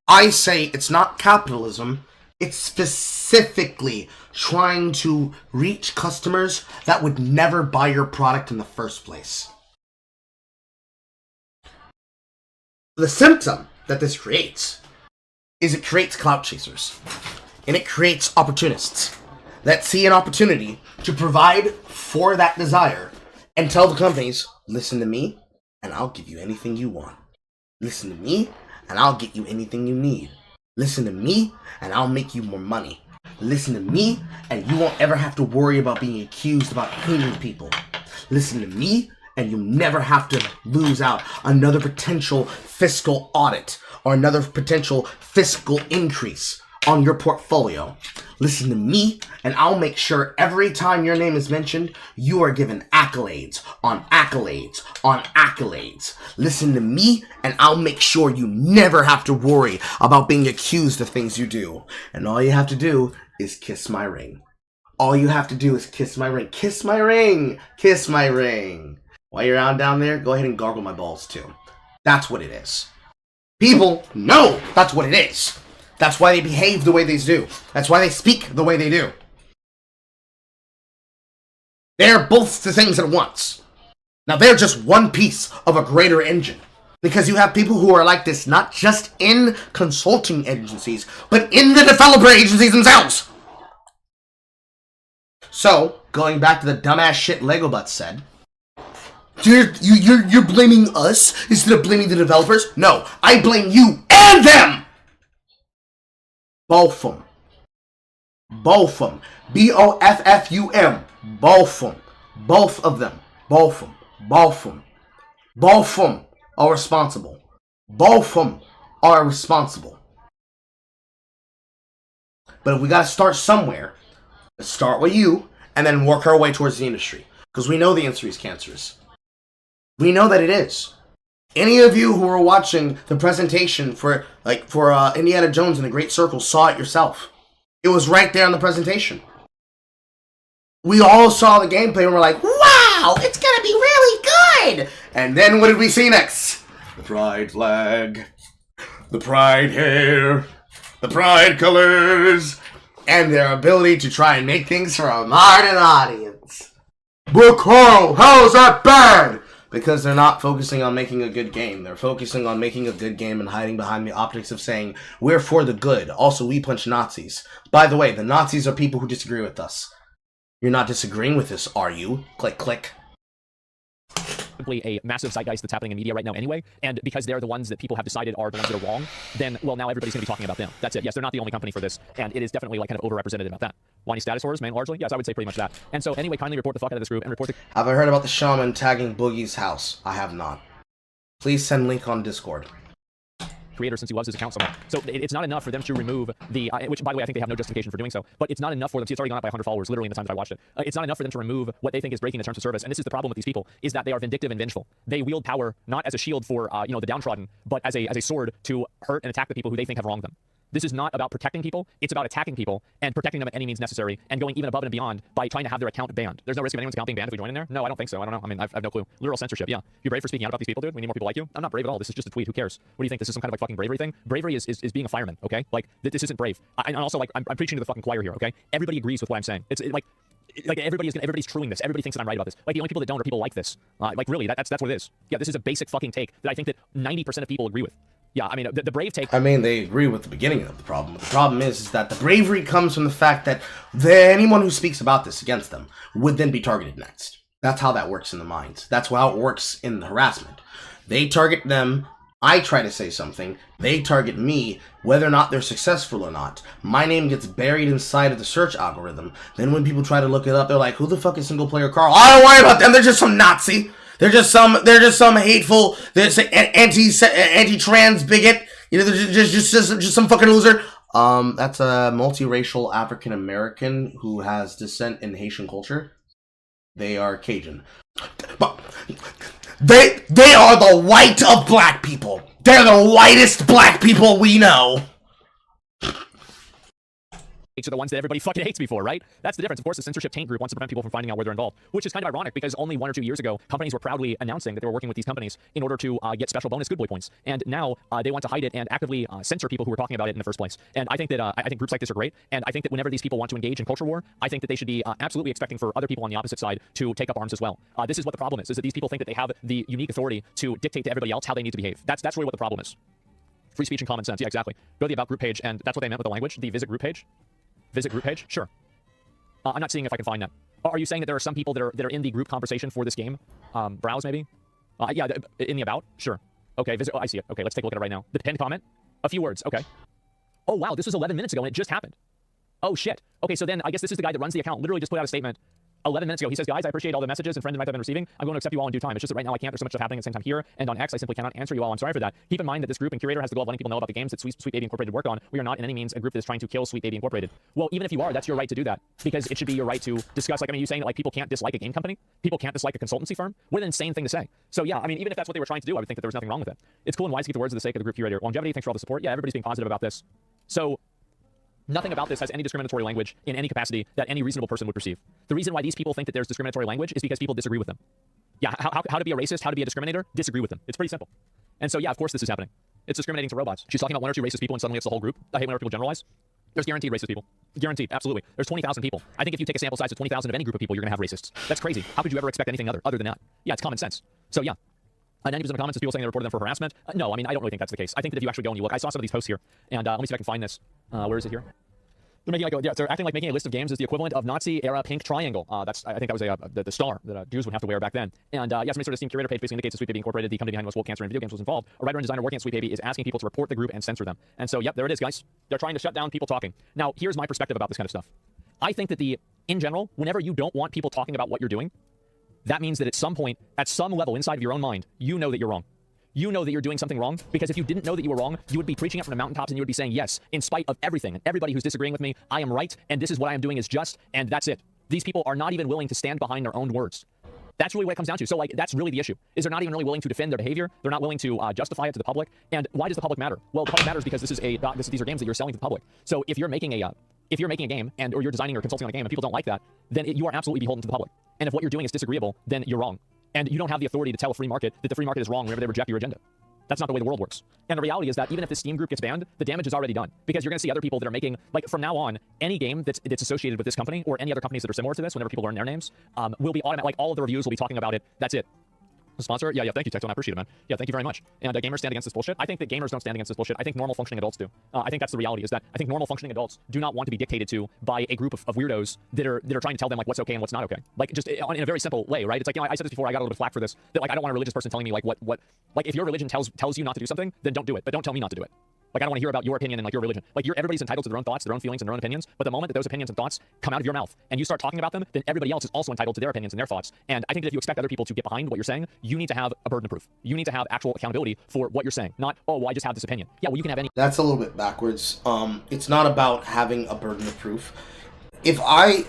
I say it's not capitalism. It's specifically trying to reach customers that would never buy your product in the first place. The symptom that this creates is it creates clout chasers. And it creates opportunists that see an opportunity to provide for that desire and tell the companies, listen to me, and I'll give you anything you want. Listen to me, and I'll get you anything you need. Listen to me, and I'll make you more money. Listen to me, and you won't ever have to worry about being accused about hating people. Listen to me, and you'll never have to lose out another potential fiscal audit or another potential fiscal increase on your portfolio. Listen to me, and I'll make sure every time your name is mentioned, you are given accolades on accolades on accolades. Listen to me, and I'll make sure you never have to worry about being accused of things you do. And all you have to do is kiss my ring. All you have to do is kiss my ring. Kiss my ring. Kiss my ring. While you're out down there, go ahead and gargle my balls too. That's what it is. People know that's what it is. That's why they behave the way they do. That's why they speak the way they do. They're both the things at once. Now they're just one piece of a greater engine. Because you have people who are like this not just in consulting agencies, but in the developer agencies themselves. So, going back to the dumbass shit Lego Butts said, you're blaming us instead of blaming the developers? No, I blame you and them! Both of them. Both of them. B-O-F-F-U-M. Both of them. Both of them. Both of them. Both of them. Both of them are responsible. Both of them are responsible. But we gotta start somewhere. Let's start with you, and then work our way towards the industry. Because we know the industry is cancerous. We know that it is. Any of you who were watching the presentation for Indiana Jones and the Great Circle saw it yourself. It was right there on the presentation. We all saw the gameplay and we're like, wow, it's gonna be really good! And then what did we see next? The pride flag, the pride hair, the pride colors, and their ability to try and make things for a modern audience. But Carl, how is that bad? Because they're not focusing on making a good game. They're focusing on making a good game and hiding behind the optics of saying, we're for the good. Also, we punch Nazis. By the way, the Nazis are people who disagree with us. You're not disagreeing with us, are you? Click, click. Simply a massive zeitgeist that's happening in media right now anyway, and because they're the ones that people have decided are the ones that are wrong, then, well, now everybody's going to be talking about them. That's it. Yes, they're not the only company for this, and it is definitely like kind of overrepresented about that. Whiny status whores, man, largely? Yes, I would say pretty much that. And so anyway, kindly report the fuck out of this group and report the... Have I heard about the shaman tagging Boogie's house? I have not. Please send link on Discord. Creator since he loves his account so much. So it's not enough for them to remove the, which by the way, I think they have no justification for doing so, but it's not enough for them, see, it's already gone up by 100 followers, literally in the time that I watched it. It's not enough for them to remove what they think is breaking the terms of service, and this is the problem with these people, is that they are vindictive and vengeful. They wield power not as a shield for, the downtrodden, but as a sword to hurt and attack the people who they think have wronged them. This is not about protecting people, it's about attacking people and protecting them at any means necessary and going even above and beyond by trying to have their account banned. There's no risk of anyone's account being banned if we join in there? No, I don't think so. I don't know. I mean, I have no clue. Literal censorship, yeah. You're brave for speaking out about these people, dude? We need more people like you? I'm not brave at all. This is just a tweet. Who cares? What do you think? This is some kind of like fucking bravery thing? Bravery is being a fireman, okay? Like, this isn't brave. And also, like, I'm preaching to the fucking choir here, okay? Everybody agrees with what I'm saying. It's like everybody's truing this. Everybody thinks that I'm right about this. Like, the only people that don't are people like this. Like, really, that's what it is. Yeah, this is a basic fucking take that I think that 90% of people agree with. Yeah, I mean, the brave take... I mean, they agree with the beginning of the problem. The problem is that the bravery comes from the fact that anyone who speaks about this against them would then be targeted next. That's how that works in the minds. That's how it works in the harassment. They target them, I try to say something, they target me, whether or not they're successful or not. My name gets buried inside of the search algorithm. Then when people try to look it up, they're like, who the fuck is SinglePlayerCarl? I don't worry about them, they're just some Nazi. They're just some hateful, anti-trans bigot. You know, they're just some fucking loser. That's a multiracial African American who has descent in Haitian culture. They are Cajun. But they are the white of black people. They're the whitest black people we know. Are the ones that everybody fucking hates me for, right? That's the difference. Of course, the censorship taint group wants to prevent people from finding out where they're involved, which is kind of ironic because only 1 or 2 years ago, companies were proudly announcing that they were working with these companies in order to get special bonus good boy points, and now they want to hide it and actively censor people who were talking about it in the first place. And I think that I think groups like this are great, and I think that whenever these people want to engage in culture war, I think that they should be absolutely expecting for other people on the opposite side to take up arms as well. This is what the problem is that these people think that they have the unique authority to dictate to everybody else how they need to behave. That's really what the problem is. Free speech and common sense. Yeah, exactly. Go to the about group page, and that's what they meant with the language. The visit group page. Visit group page. Sure. I'm not seeing if I can find that. Are you saying that there are some people that are in the group conversation for this game? Browse maybe. Yeah, in the about. Sure. Okay. Visit. Oh, I see it. Okay, let's take a look at it right now. The pinned comment. A few words. Okay. Oh wow, this was 11 minutes ago and it just happened. Oh shit. Okay, so then I guess this is the guy that runs the account. Literally just put out a statement 11 minutes ago. He says, guys, I appreciate all the messages and friend invite I've been receiving. I'm going to accept you all in due time. It's just that right now I can't. There's so much stuff happening at the same time here and on X. I simply cannot answer you all. I'm sorry for that. Keep in mind that this group and curator has the goal of letting people know about the games that Sweet Baby Incorporated work on. We are not in any means a group that is trying to kill Sweet Baby Incorporated. Well, even if you are, that's your right to do that because it should be your right to discuss. Like, I mean, you saying that like people can't dislike a game company? People can't dislike a consultancy firm? What an insane thing to say. So yeah, I mean, even if that's what they were trying to do, I would think that there was nothing wrong with it. It's cool and wise to keep the words of the sake of the group curator. Longevity, thanks for all the support. Yeah, everybody's being positive about this. So nothing about this has any discriminatory language in any capacity that any reasonable person would perceive. The reason why these people think that there's discriminatory language is because people disagree with them. Yeah, how to be a racist, how to be a discriminator, disagree with them. It's pretty simple. And so yeah, of course this is happening. It's discriminating to robots. She's talking about one or two racist people and suddenly it's the whole group. I hate whenever people generalize. There's guaranteed racist people. Guaranteed, absolutely. There's 20,000 people. I think if you take a sample size of 20,000 of any group of people, you're gonna have racists. That's crazy. How could you ever expect anything other than that? Yeah, it's common sense. So yeah. 90% of the comments is people saying they reported them for harassment. No, I mean, I don't really think that's the case. I think that if you actually go and you look, I saw some of these posts here, and let me see if I can find this. Where is it here? They're making like they're acting like making a list of games is the equivalent of Nazi-era pink triangle. I think that was the star that Jews would have to wear back then. And yes, some sort of Steam curator page basically indicates that Sweet Baby Incorporated, the company behind most woke cancer and video games, was involved. A writer and designer working at Sweet Baby is asking people to report the group and censor them. And so, yep, there it is, guys. They're trying to shut down people talking. Now, here's my perspective about this kind of stuff. I think that in general, whenever you don't want people talking about what you're doing, that means that at some point, at some level inside of your own mind, you know that you're wrong. You know that you're doing something wrong, because if you didn't know that you were wrong, you would be preaching it from the mountaintops and you would be saying, yes, in spite of everything and everybody who's disagreeing with me, I am right, and this is what I am doing is just, and that's it. These people are not even willing to stand behind their own words. That's really what it comes down to. So, like, that's really the issue, is they're not even really willing to defend their behavior. They're not willing to justify it to the public. And why does the public matter? Well, the public matters because these are games that you're selling to the public. So if you're making a game or you're designing or consulting on a game and people don't like that, then you are absolutely beholden to the public. And if what you're doing is disagreeable, then you're wrong. And you don't have the authority to tell a free market that the free market is wrong whenever they reject your agenda. That's not the way the world works. And the reality is that even if the Steam group gets banned, the damage is already done. Because you're going to see other people that are making, like from now on, any game that's associated with this company or any other companies that are similar to this, whenever people learn their names, will be automatic. Like all of the reviews will be talking about it. That's it. Sponsor? Yeah, thank you, Tecton. I appreciate it, man. Yeah, thank you very much. And gamers stand against this bullshit. I think that gamers don't stand against this bullshit. I think normal functioning adults do. I think that's the reality, is that I think normal functioning adults do not want to be dictated to by a group of weirdos that are trying to tell them like what's okay and what's not okay. Like just in a very simple way, right? It's like, you know, I said this before, I got a little bit of flack for this, that like I don't want a religious person telling me like what like if your religion tells you not to do something, then don't do it, but don't tell me not to do it. Like, I don't want to hear about your opinion and like your religion. Like, everybody's entitled to their own thoughts, their own feelings, and their own opinions. But the moment that those opinions and thoughts come out of your mouth and you start talking about them, then everybody else is also entitled to their opinions and their thoughts. And I think that if you expect other people to get behind what you're saying, you need to have a burden of proof. You need to have actual accountability for what you're saying. Not, oh, well, I just have this opinion. Yeah, well, you can have any. That's a little bit backwards. It's not about having a burden of proof. If I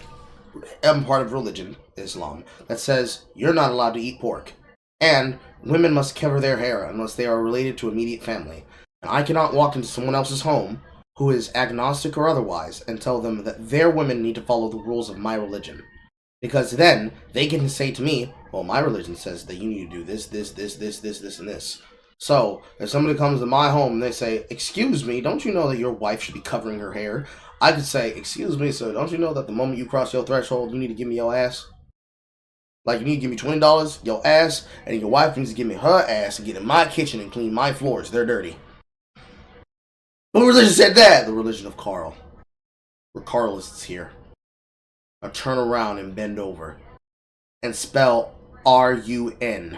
am part of religion, Islam, that says you're not allowed to eat pork, and women must cover their hair unless they are related to immediate family, and I cannot walk into someone else's home who is agnostic or otherwise and tell them that their women need to follow the rules of my religion. Because then they can say to me, well, my religion says that you need to do this, and this. So, if somebody comes to my home and they say, excuse me, don't you know that your wife should be covering her hair? I could say, excuse me, sir, don't you know that the moment you cross your threshold, you need to give me your ass? Like, you need to give me $20, your ass, and your wife needs to give me her ass and get in my kitchen and clean my floors. They're dirty. What religion said that? The religion of Carl. We're Carlists here. Now turn around and bend over. And spell R-U-N.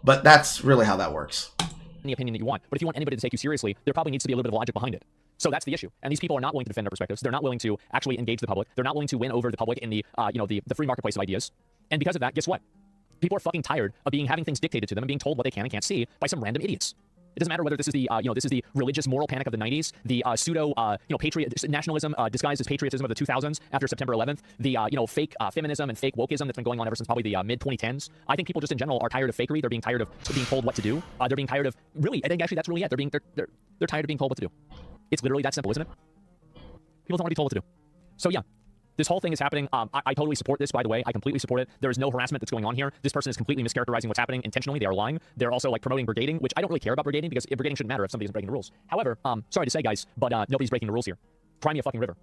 But that's really how that works. Any opinion that you want. But if you want anybody to take you seriously, there probably needs to be a little bit of logic behind it. So that's the issue. And these people are not willing to defend their perspectives. They're not willing to actually engage the public. They're not willing to win over the public in the free marketplace of ideas. And because of that, guess what? People are fucking tired of having things dictated to them and being told what they can and can't see by some random idiots. It doesn't matter whether this is the religious moral panic of the 90s, the pseudo nationalism disguised as patriotism of the 2000s after September 11th, the fake feminism and fake wokeism that's been going on ever since probably the mid 2010s. I think people just in general are tired of fakery. They're being tired of being told what to do. They're being tired of really. I think actually that's really it. They're tired of being told what to do. It's literally that simple, isn't it? People don't want to be told what to do. So yeah. This whole thing is happening. I totally support this, by the way. I completely support it. There is no harassment that's going on here. This person is completely mischaracterizing what's happening intentionally. They are lying. They're also like promoting brigading, which I don't really care about brigading because brigading shouldn't matter if somebody isn't breaking the rules. However, sorry to say, guys, but nobody's breaking the rules here. Cry me a fucking river.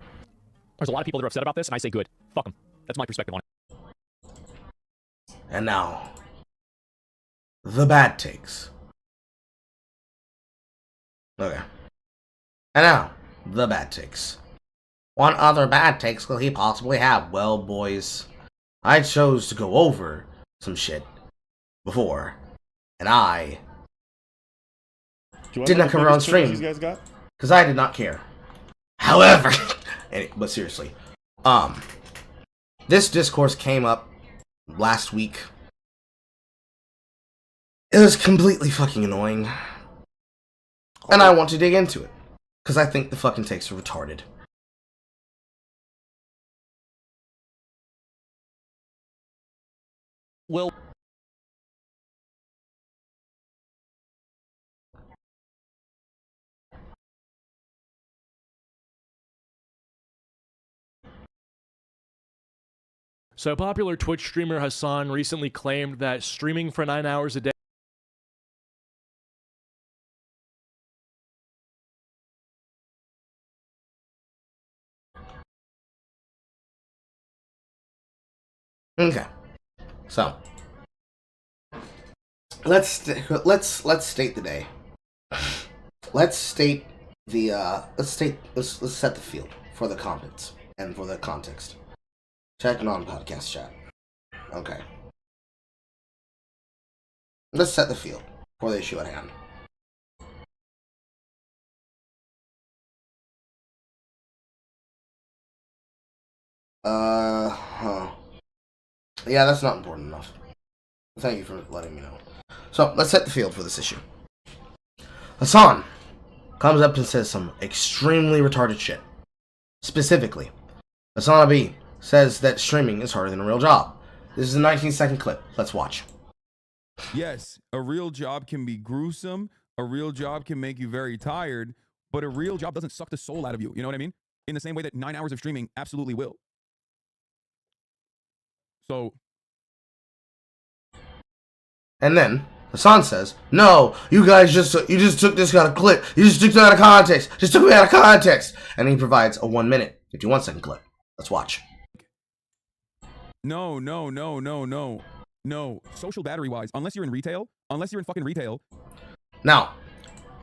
There's a lot of people that are upset about this, and I say good. Fuck them. That's my perspective on it. And now, the bad takes. Okay. And now, the bad takes. What other bad takes could he possibly have? Well, boys, I chose to go over some shit before, and I did not cover on stream because I did not care. However, but seriously, this discourse came up last week. It was completely fucking annoying, and I want to dig into it because I think the fucking takes are retarded. Well, so popular Twitch streamer Hasan recently claimed that streaming for 9 hours a day Okay, so let's state the day. Let's state the let's set the field for the comments and for the context. Checking on podcast chat. Okay. Let's set the field for the issue at hand. Yeah, that's not important enough. Thank you for letting me know. So, let's set the field for this issue. Hasan comes up and says some extremely retarded shit. Specifically, Hasan Abi says that streaming is harder than a real job. This is a 19-second clip. Let's watch. Yes, a real job can be gruesome. A real job can make you very tired. But a real job doesn't suck the soul out of you. You know what I mean? In the same way that 9 hours of streaming absolutely will. So. And then Hasan says, "No, you guys just took this out of clip. You just took it out of context. Just took me out of context." And he provides a 1 minute, 51-second clip. Let's watch. No. Social battery wise, unless you're in fucking retail. Now,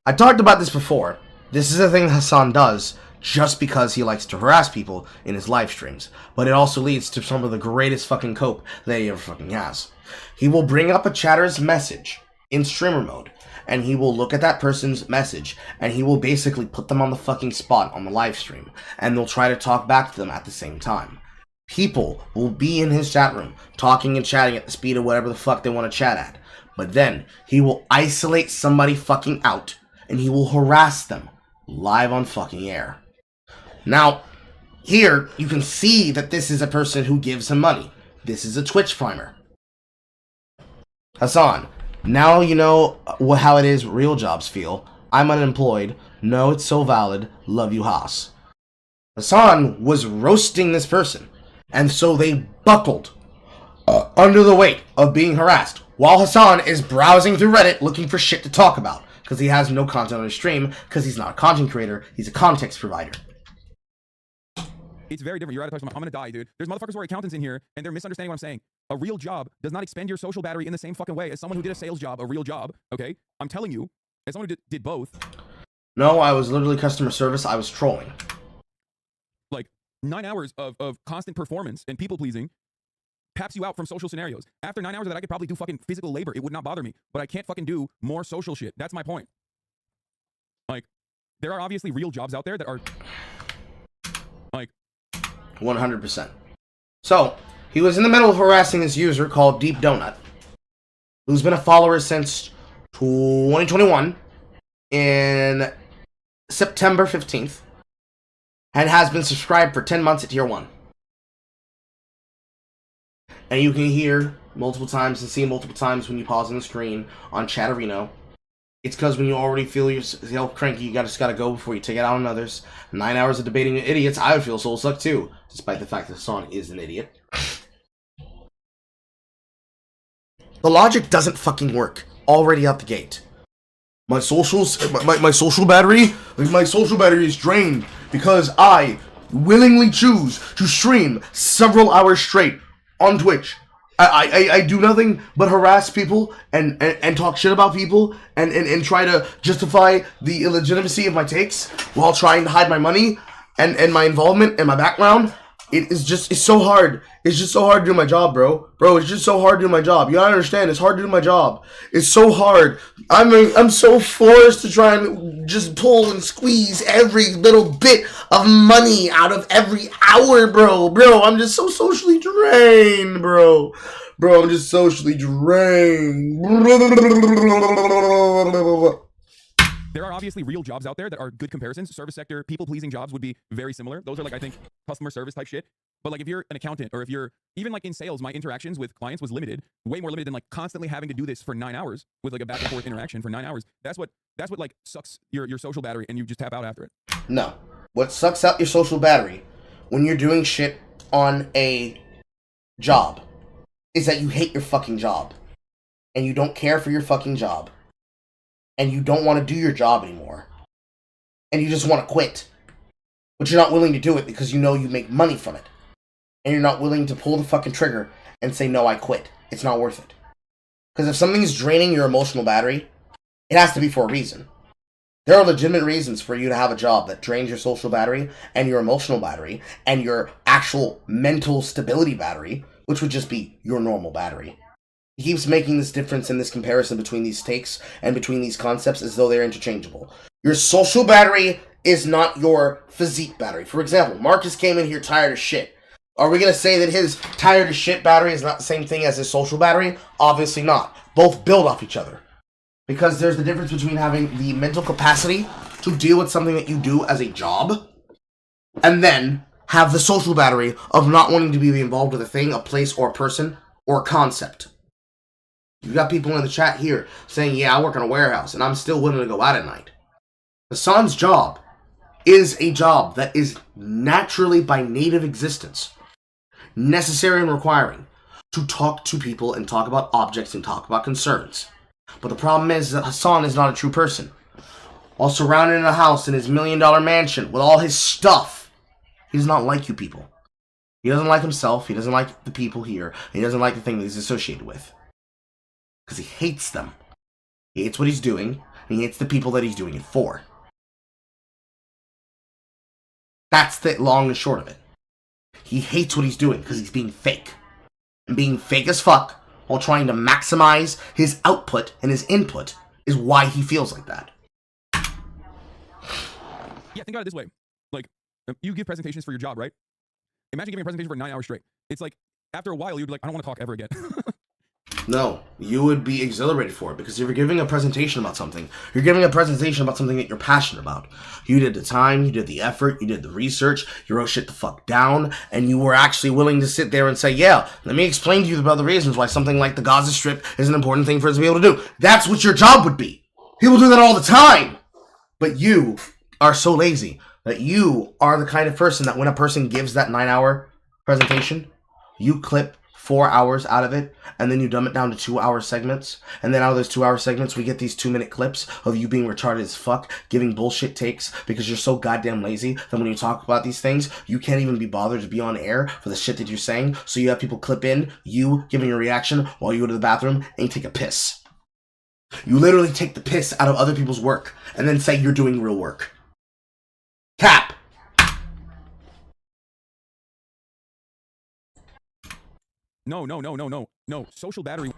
I talked about this before. This is a thing Hasan does just because he likes to harass people in his live streams. But it also leads to some of the greatest fucking cope that he ever fucking has. He will bring up a chatter's message in streamer mode, and he will look at that person's message, and he will basically put them on the fucking spot on the live stream, and they'll try to talk back to them at the same time. People will be in his chat room, talking and chatting at the speed of whatever the fuck they want to chat at. But then, he will isolate somebody fucking out, and he will harass them live on fucking air. Now, here, you can see that this is a person who gives him money. This is a Twitch primer. Hasan, now you know how it is real jobs feel. I'm unemployed. No, it's so valid. Love you, Haas. Hasan was roasting this person, and so they buckled under the weight of being harassed, while Hasan is browsing through Reddit looking for shit to talk about, because he has no content on his stream, because he's not a content creator, he's a context provider. It's very different. You're out of touch. I'm gonna die, dude. There's motherfuckers who are accountants in here, and they're misunderstanding what I'm saying. A real job does not expend your social battery in the same fucking way as someone who did a sales job, a real job, okay? I'm telling you, as someone who did both. No, I was literally customer service. I was trolling. Like, 9 hours of constant performance and people-pleasing paps you out from social scenarios. After 9 hours of that, I could probably do fucking physical labor. It would not bother me. But I can't fucking do more social shit. That's my point. Like, there are obviously real jobs out there that are, like... 100%. So, he was in the middle of harassing this user called Deep Donut, who's been a follower since 2021, in September 15th, and has been subscribed for 10 months at tier 1. And you can hear multiple times and see multiple times when you pause on the screen on Chatterino. It's because when you already feel yourself cranky, you just gotta go before you take it out on others. 9 hours of debating idiots, I would feel soul sucked too, despite the fact that Hasan is an idiot. The logic doesn't fucking work already out the gate. My social battery is drained because I willingly choose to stream several hours straight on Twitch I do nothing but harass people and talk shit about people and try to justify the illegitimacy of my takes while trying to hide my money and my involvement and my background. It's so hard. It's just so hard to do my job, bro. Bro, it's just so hard to do my job. You gotta understand, it's hard to do my job. It's so hard. I'm so forced to try and just pull and squeeze every little bit of money out of every hour, bro. Bro, I'm just so socially drained, bro. Bro, I'm just socially drained. There are obviously real jobs out there that are good comparisons. Service sector, people-pleasing jobs would be very similar. Those are like, I think, customer service type shit. But like if you're an accountant or if you're even like in sales, my interactions with clients was limited, way more limited than like constantly having to do this for 9 hours with like a back and forth interaction for 9 hours. That's what like sucks your social battery and you just tap out after it. No. What sucks out your social battery when you're doing shit on a job is that you hate your fucking job and you don't care for your fucking job. And you don't want to do your job anymore. And you just want to quit. But you're not willing to do it because you know you make money from it. And you're not willing to pull the fucking trigger and say, no, I quit. It's not worth it. Because if something is draining your emotional battery, it has to be for a reason. There are legitimate reasons for you to have a job that drains your social battery and your emotional battery and your actual mental stability battery, which would just be your normal battery. He keeps making this difference in this comparison between these takes and between these concepts as though they're interchangeable. Your social battery is not your physique battery. For example, Marcus came in here tired of shit. Are we going to say that his tired of shit battery is not the same thing as his social battery? Obviously not. Both build off each other. Because there's the difference between having the mental capacity to deal with something that you do as a job, and then have the social battery of not wanting to be involved with a thing, a place, or a person, or a concept. You got people in the chat here saying, yeah, I work in a warehouse and I'm still willing to go out at night. Hasan's job is a job that is naturally by native existence necessary and requiring to talk to people and talk about objects and talk about concerns. But the problem is that Hasan is not a true person. While surrounded in a house in his $1 million mansion with all his stuff, he does not like you people. He doesn't like himself, he doesn't like the people here, and he doesn't like the thing that he's associated with. Because he hates them. He hates what he's doing, and he hates the people that he's doing it for. That's the long and short of it. He hates what he's doing because he's being fake. And being fake as fuck while trying to maximize his output and his input is why he feels like that. Yeah, think about it this way. Like, you give presentations for your job, right? Imagine giving a presentation for 9 hours straight. It's like, after a while, you'd be like, I don't want to talk ever again. No, you would be exhilarated for it, because if you're giving a presentation about something, you're giving a presentation about something that you're passionate about. You did the time, you did the effort, you did the research, you wrote shit the fuck down, and you were actually willing to sit there and say, yeah, let me explain to you about the reasons why something like the Gaza Strip is an important thing for us to be able to do. That's what your job would be. People do that all the time. But you are so lazy that you are the kind of person that when a person gives that 9-hour presentation, you clip 4 hours out of it, and then you dumb it down to 2-hour segments, and then out of those 2-hour segments, we get these 2-minute clips of you being retarded as fuck, giving bullshit takes, because you're so goddamn lazy that when you talk about these things, you can't even be bothered to be on air for the shit that you're saying, so you have people clip in you giving your reaction while you go to the bathroom and you take a piss. You literally take the piss out of other people's work, and then say you're doing real work. Cap! No. Social battery.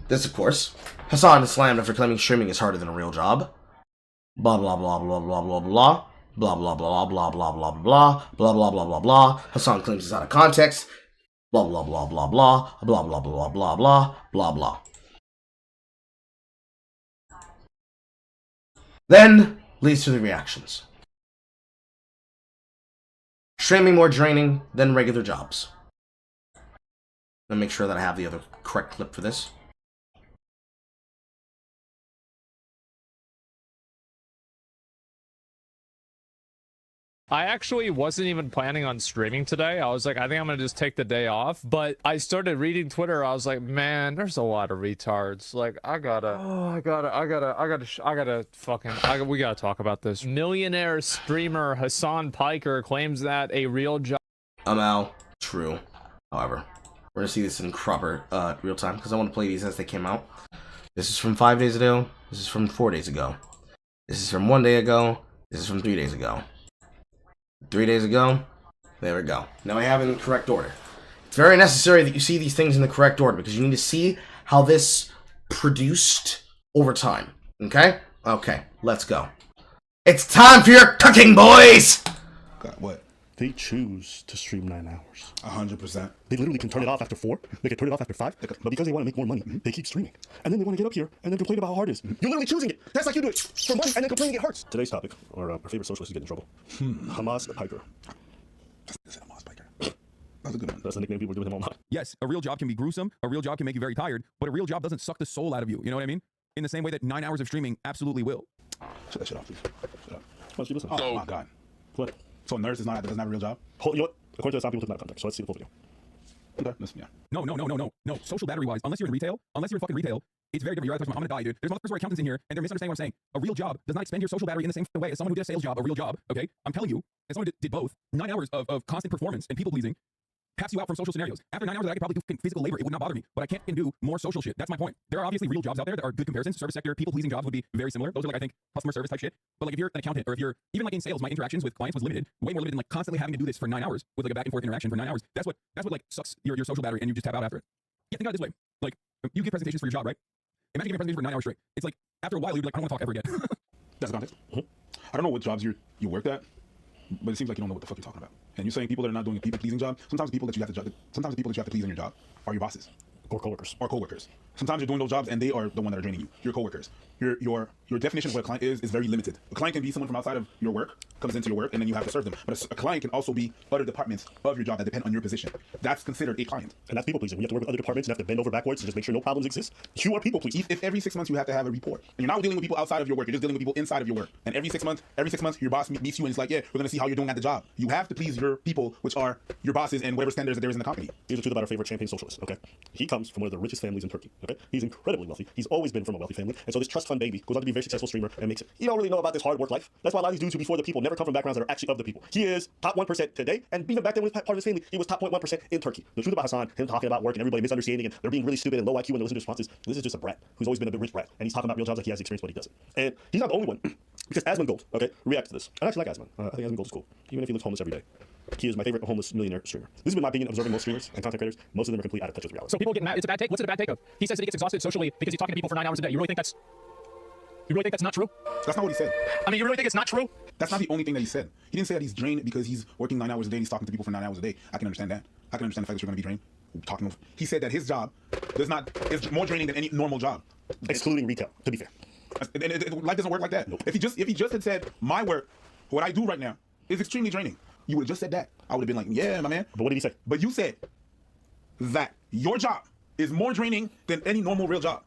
This, of course, Hasan is slammed after claiming streaming is harder than a real job. Blah blah blah blah blah blah blah. Blah blah blah blah blah blah blah blah blah blah blah blah. Hasan claims it's out of context. Blah blah blah blah blah blah blah blah blah blah blah blah. Then leads to the reactions. Streaming more draining than regular jobs. Let me make sure that I have the other correct clip for this. I actually wasn't even planning on streaming today. I was like, I think I'm gonna just take the day off. But I started reading Twitter. I was like, man, there's a lot of retards. Like, we gotta talk about this. Millionaire streamer Hasan Piker claims that a real job. ML, true. However, we're gonna see this in proper real time because I want to play these as they came out. This is from 5 days ago. This is from 4 days ago. This is from 1 day ago. This is from 3 days ago. 3 days ago. There we go. Now I have it in the correct order. It's very necessary that you see these things in the correct order because you need to see how this produced over time. Okay? Okay, let's go. It's time for your cooking, boys! God, what? They choose to stream 9 hours. 100%. They literally can turn it off after 4. They can turn it off after 5. But because they want to make more money, they keep streaming. And then they want to get up here and then complain about how hard it is. You're literally choosing it. That's like you do it for money and then complaining it hurts. Today's topic, or our favorite socialist is getting in trouble. Hamas Piker. That's Hamas Piker. That's a good one. That's the nickname people are giving him online. Yes, a real job can be gruesome. A real job can make you very tired. But a real job doesn't suck the soul out of you. You know what I mean? In the same way that 9 hours of streaming absolutely will. Shut that shit off, please. Shut up. Why don't you listen? Oh, my God. What? So a nurse doesn't have a real job? You know what? According to the sound, people took that out of context. So let's see the full video. Okay, listen, yeah. No. Social battery wise, unless you're in retail, unless you're in fucking retail, it's very different. You're I'm gonna die, dude. There's motherfuckers who are accountants in here, and they're misunderstanding what I'm saying. A real job does not expend your social battery in the same way as someone who did a sales job, a real job. Okay? I'm telling you, as someone who did both, 9 hours of constant performance and people pleasing taps you out from social scenarios. After 9 hours, I could probably do physical labor. It would not bother me, but I can't do more social shit. That's my point. There are obviously real jobs out there that are good comparisons. Service sector, people pleasing jobs would be very similar. Those are like, I think, customer service type shit. But like if you're an accountant or if you're even like in sales, my interactions with clients was limited, way more limited than like constantly having to do this for 9 hours with like a back and forth interaction for 9 hours. That's what like sucks your social battery and you just tap out after it. Yeah, think about it this way. Like you give presentations for your job, right? Imagine giving a presentation for 9 hours straight. It's like after a while you'd be like, I don't want to talk ever again. That's the context. I don't know what jobs you worked at, but it seems like you don't know what the fuck you're talking about. And you're saying people that are not doing a people-pleasing job, sometimes the people that you have to please in your job are your bosses. Or coworkers. Sometimes you're doing those jobs and they are the one that are draining you. Your coworkers. Your definition of what a client is very limited. A client can be someone from outside of your work, comes into your work, and then you have to serve them. But a client can also be other departments of your job that depend on your position. That's considered a client. And that's people pleasing. You have to work with other departments and have to bend over backwards to just make sure no problems exist. You are people pleasing. If every 6 months you have to have a report, and you're not dealing with people outside of your work, you're just dealing with people inside of your work. And every 6 months, your boss meets you and it's like, yeah, we're gonna see how you're doing at the job. You have to please your people, which are your bosses and whatever standards that there is in the company. Here's the truth about our favorite champagne socialist, okay? He comes from one of the richest families in Turkey, okay? He's incredibly wealthy. He's always been from a wealthy family. And so this trust fund baby goes on to be a very successful streamer and makes it. You don't really know about this hard work life. That's why a lot of these dudes who before the people never come from backgrounds that are actually of the people. He is top 1% today, and even back then when he was part of his family, he was top 0.1% in Turkey. The truth about Hasan, him talking about work and everybody misunderstanding and they're being really stupid and low IQ when they listen to responses, this is just a brat who's always been a big rich brat. And he's talking about real jobs like he has experience, but he doesn't. And he's not the only one. Because Asmon Gold, okay, react to this. I actually like Asmon. I think Asmon Gold is cool. Even if he looks homeless every day. He is my favorite homeless millionaire streamer. This has been my opinion observing most streamers and content creators. Most of them are completely out of touch with reality. So people get mad. It's a bad take. What's it a bad take of? He says that he gets exhausted socially because he's talking to people for 9 hours a day. You really think that's not true? That's not what he said. I mean, you really think it's not true? That's not the only thing that he said. He didn't say that he's drained because he's working 9 hours a day and he's talking to people for 9 hours a day. I can understand that. I can understand the fact that you're going to be drained. Talking over. He said that his job is more draining than any normal job. Excluding retail, to be fair. Life doesn't work like that. Nope. If he just had said, my work, what I do right now, is extremely draining, you would have just said that. I would have been like, yeah, my man. But what did he say? But you said that your job is more draining than any normal real job.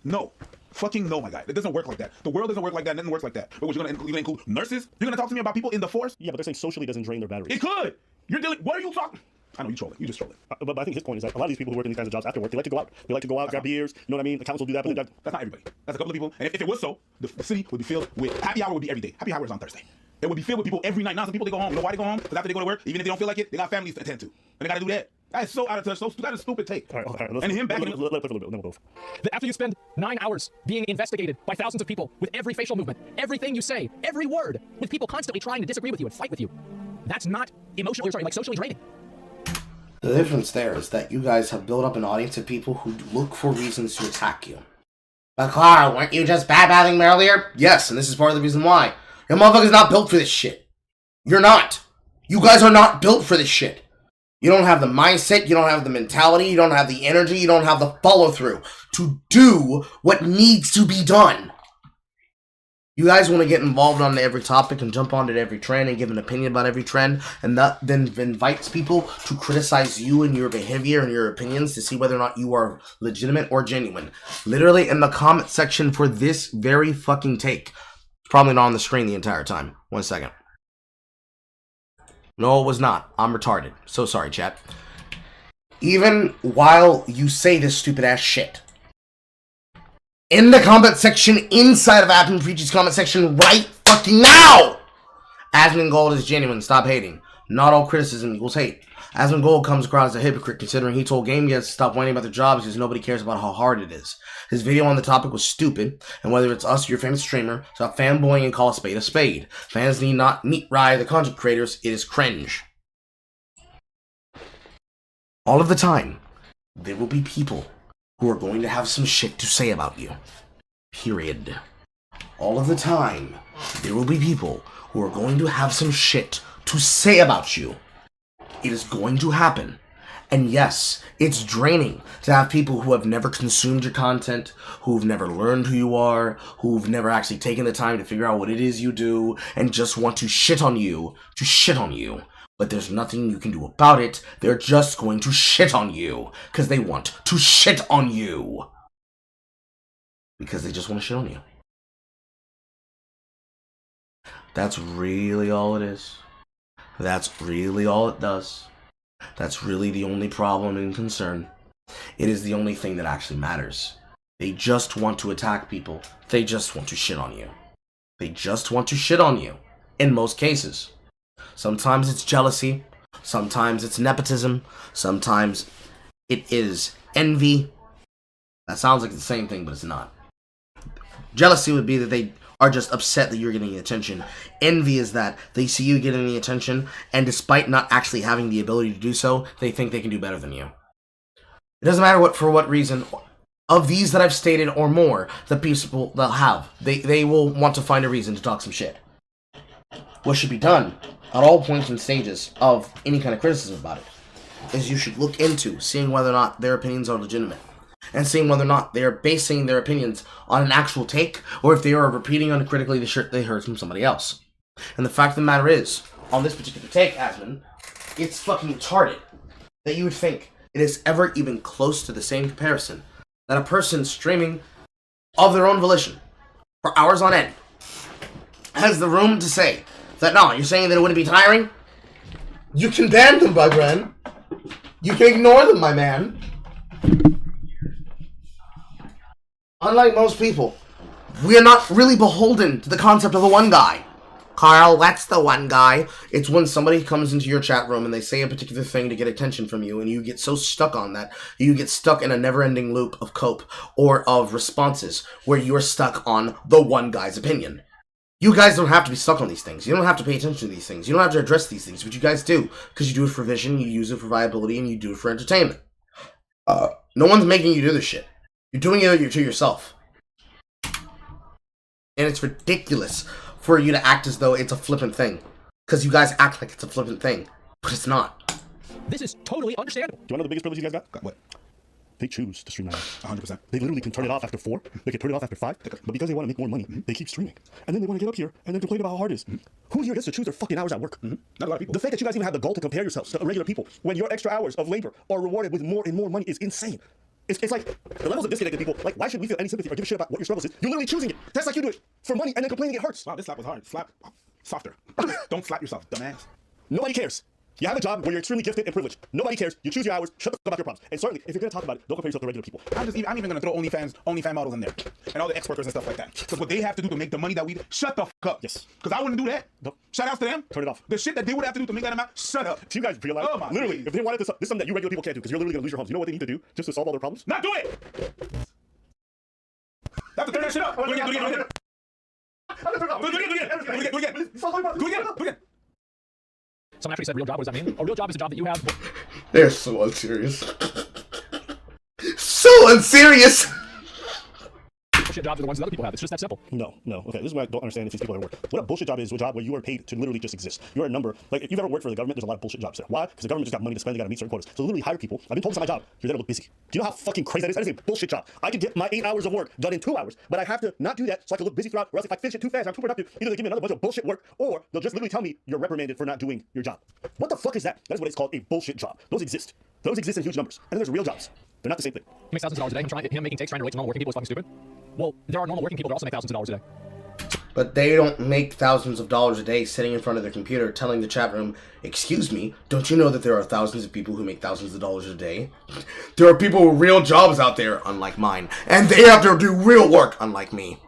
No. Fucking no, my guy. It doesn't work like that. The world doesn't work like that. Nothing works like that. But you're gonna include nurses? You're gonna talk to me about people in the force? Yeah, but they're saying socially doesn't drain their batteries. It could. You're dealing. What are you talking? I know you trolling. You just trolling. But I think his point is that a lot of these people who work in these kinds of jobs after work, they like to go out. They like to go out, grab beers. You know what I mean? Accountants will do that, but that's not everybody. That's a couple of people. And if it was so, the city would be filled with happy hour. Would be every day. Happy hour is on Thursday. It would be filled with people every night. Now some people they go home. You know why they go home? Because after they go to work, even if they don't feel like it, they got families to attend to, and they got to do that. That is so out of touch. That is a stupid take. All right, and him backing let play for a little bit, then we'll go. After you spend 9 hours being investigated by thousands of people with every facial movement, everything you say, every word, with people constantly trying to disagree with you and fight with you, that's not socially draining. The difference there is that you guys have built up an audience of people who look for reasons to attack you. But Carl, weren't you just bad-mouthing me earlier? Yes, and this is part of the reason why. Your motherfucker's not built for this shit. You're not. You guys are not built for this shit. You don't have the mindset, you don't have the mentality, you don't have the energy, you don't have the follow-through to do what needs to be done. You guys want to get involved on every topic and jump onto every trend and give an opinion about every trend, and that then invites people to criticize you and your behavior and your opinions to see whether or not you are legitimate or genuine. Literally in the comment section for this very fucking take. It's probably not on the screen the entire time. 1 second. No, it was not. I'm retarded. So sorry, chat. Even while you say this stupid ass shit, in the comment section inside of Admin Preach's comment section right fucking now, Asmon Gold is genuine. Stop hating. Not all criticism equals hate. Asmon Gold comes across as a hypocrite considering he told game guests to stop whining about their jobs because nobody cares about how hard it is. His video on the topic was stupid, and whether it's us or your famous streamer, stop fanboying and call a spade a spade. Fans need not meet ride the content creators, it is cringe. All of the time, there will be people who are going to have some shit to say about you. Period. All of the time, there will be people who are going to have some shit to say about you. It is going to happen. And yes, it's draining to have people who have never consumed your content, who've never learned who you are, who've never actually taken the time to figure out what it is you do, and just want to shit on you, But there's nothing you can do about it. They're just going to shit on you, because they want to shit on you. Because they just want to shit on you. That's really all it is. That's really all it does. That's really the only problem and concern. It is the only thing that actually matters. They just want to attack people. They just want to shit on you. They just want to shit on you. In most cases. Sometimes it's jealousy. Sometimes it's nepotism. Sometimes it is envy. That sounds like the same thing, but it's not. Jealousy would be that they are just upset that you're getting the attention. Envy is that they see you getting the attention, and despite not actually having the ability to do so, they think they can do better than you. It doesn't matter for what reason. Of these that I've stated or more, the people they'll have, they will want to find a reason to talk some shit. What should be done at all points and stages of any kind of criticism about it is you should look into seeing whether or not their opinions are legitimate. And seeing whether or not they are basing their opinions on an actual take, or if they are repeating uncritically the shit they heard from somebody else. And the fact of the matter is, on this particular take, Asmon, it's fucking retarded that you would think it is ever even close to the same comparison that a person streaming of their own volition for hours on end has the room to say that, no, you're saying that it wouldn't be tiring? You can ban them, my friend. You can ignore them, my man. Unlike most people, we are not really beholden to the concept of the one guy. Carl, that's the one guy. It's when somebody comes into your chat room and they say a particular thing to get attention from you, and you get so stuck on that, you get stuck in a never-ending loop of cope or of responses where you're stuck on the one guy's opinion. You guys don't have to be stuck on these things. You don't have to pay attention to these things. You don't have to address these things, but you guys do, because you do it for vision, you use it for viability, and you do it for entertainment. No one's making you do this shit. You're doing it to yourself. And it's ridiculous for you to act as though it's a flippant thing. Because you guys act like it's a flippant thing. But it's not. This is totally understandable. Do you want to know the biggest privilege you guys got? What? They choose to stream 9 hours. 100%. They literally can turn it off after 4. They can turn it off after 5. But because they want to make more money, they keep streaming. And then they want to get up here and then complain about how hard it is. Who here gets to choose their fucking hours at work? Not a lot of people. The fact that you guys even have the goal to compare yourselves to regular people when your extra hours of labor are rewarded with more and more money is insane. It's like the levels of disconnect that people, like, why should we feel any sympathy or give a shit about what your struggles is? You're literally choosing it. That's like you do it for money and then complaining it hurts. Wow, this slap was hard. Slap softer. Don't slap yourself, dumbass. Nobody cares. You have a job where you're extremely gifted and privileged. Nobody cares. You choose your hours. Shut the fuck about your problems. And certainly, if you're going to talk about it, don't compare yourself to regular people. I'm even going to throw OnlyFans models in there. And all the ex-workers and stuff like that. Because what they have to do to make the money that we... Shut the fuck up. Yes. Because I wouldn't do that. Nope. Shout out to them. Turn it off. The shit that they would have to do to make that amount, shut up. Do you guys realize? Oh my literally, days. if they wanted this is something that you regular people can't do because you're literally going to lose your homes. You know what they need to do just to solve all their problems? Not do it! Have to turn that shit up. Do it again. Do it again. Someone actually said real job. What does that mean? A real job is a job that you have. They're so unserious. So unserious! Bullshit jobs are the ones that other people have. It's just that simple. No. Okay, this is what I don't understand if these people ever work. What a bullshit job is a job where you are paid to literally just exist. You're a number. Like, if you've ever worked for the government, there's a lot of bullshit jobs there. Why? Because the government just got money to spend, they gotta meet certain quotas. So literally hire people. I've been told this is my job. You're there to look busy. Do you know how fucking crazy that is? That is a bullshit job. I could get my 8 hours of work done in 2 hours, but I have to not do that so I can look busy throughout, or else if I finish it too fast, I'm too productive. Either they give me another bunch of bullshit work, or they'll just literally tell me you're reprimanded for not doing your job. What the fuck is that? That is what it's called, a bullshit job. Those exist. Those exist in huge numbers. And then there's real jobs. They're not the same thing. He makes thousands of dollars a day. Him making takes trying to relate to normal working people is fucking stupid. Well, there are normal working people that also make thousands of dollars a day. But they don't make thousands of dollars a day sitting in front of their computer telling the chat room, excuse me, don't you know that there are thousands of people who make thousands of dollars a day? There are people with real jobs out there, unlike mine, and they have to do real work, unlike me.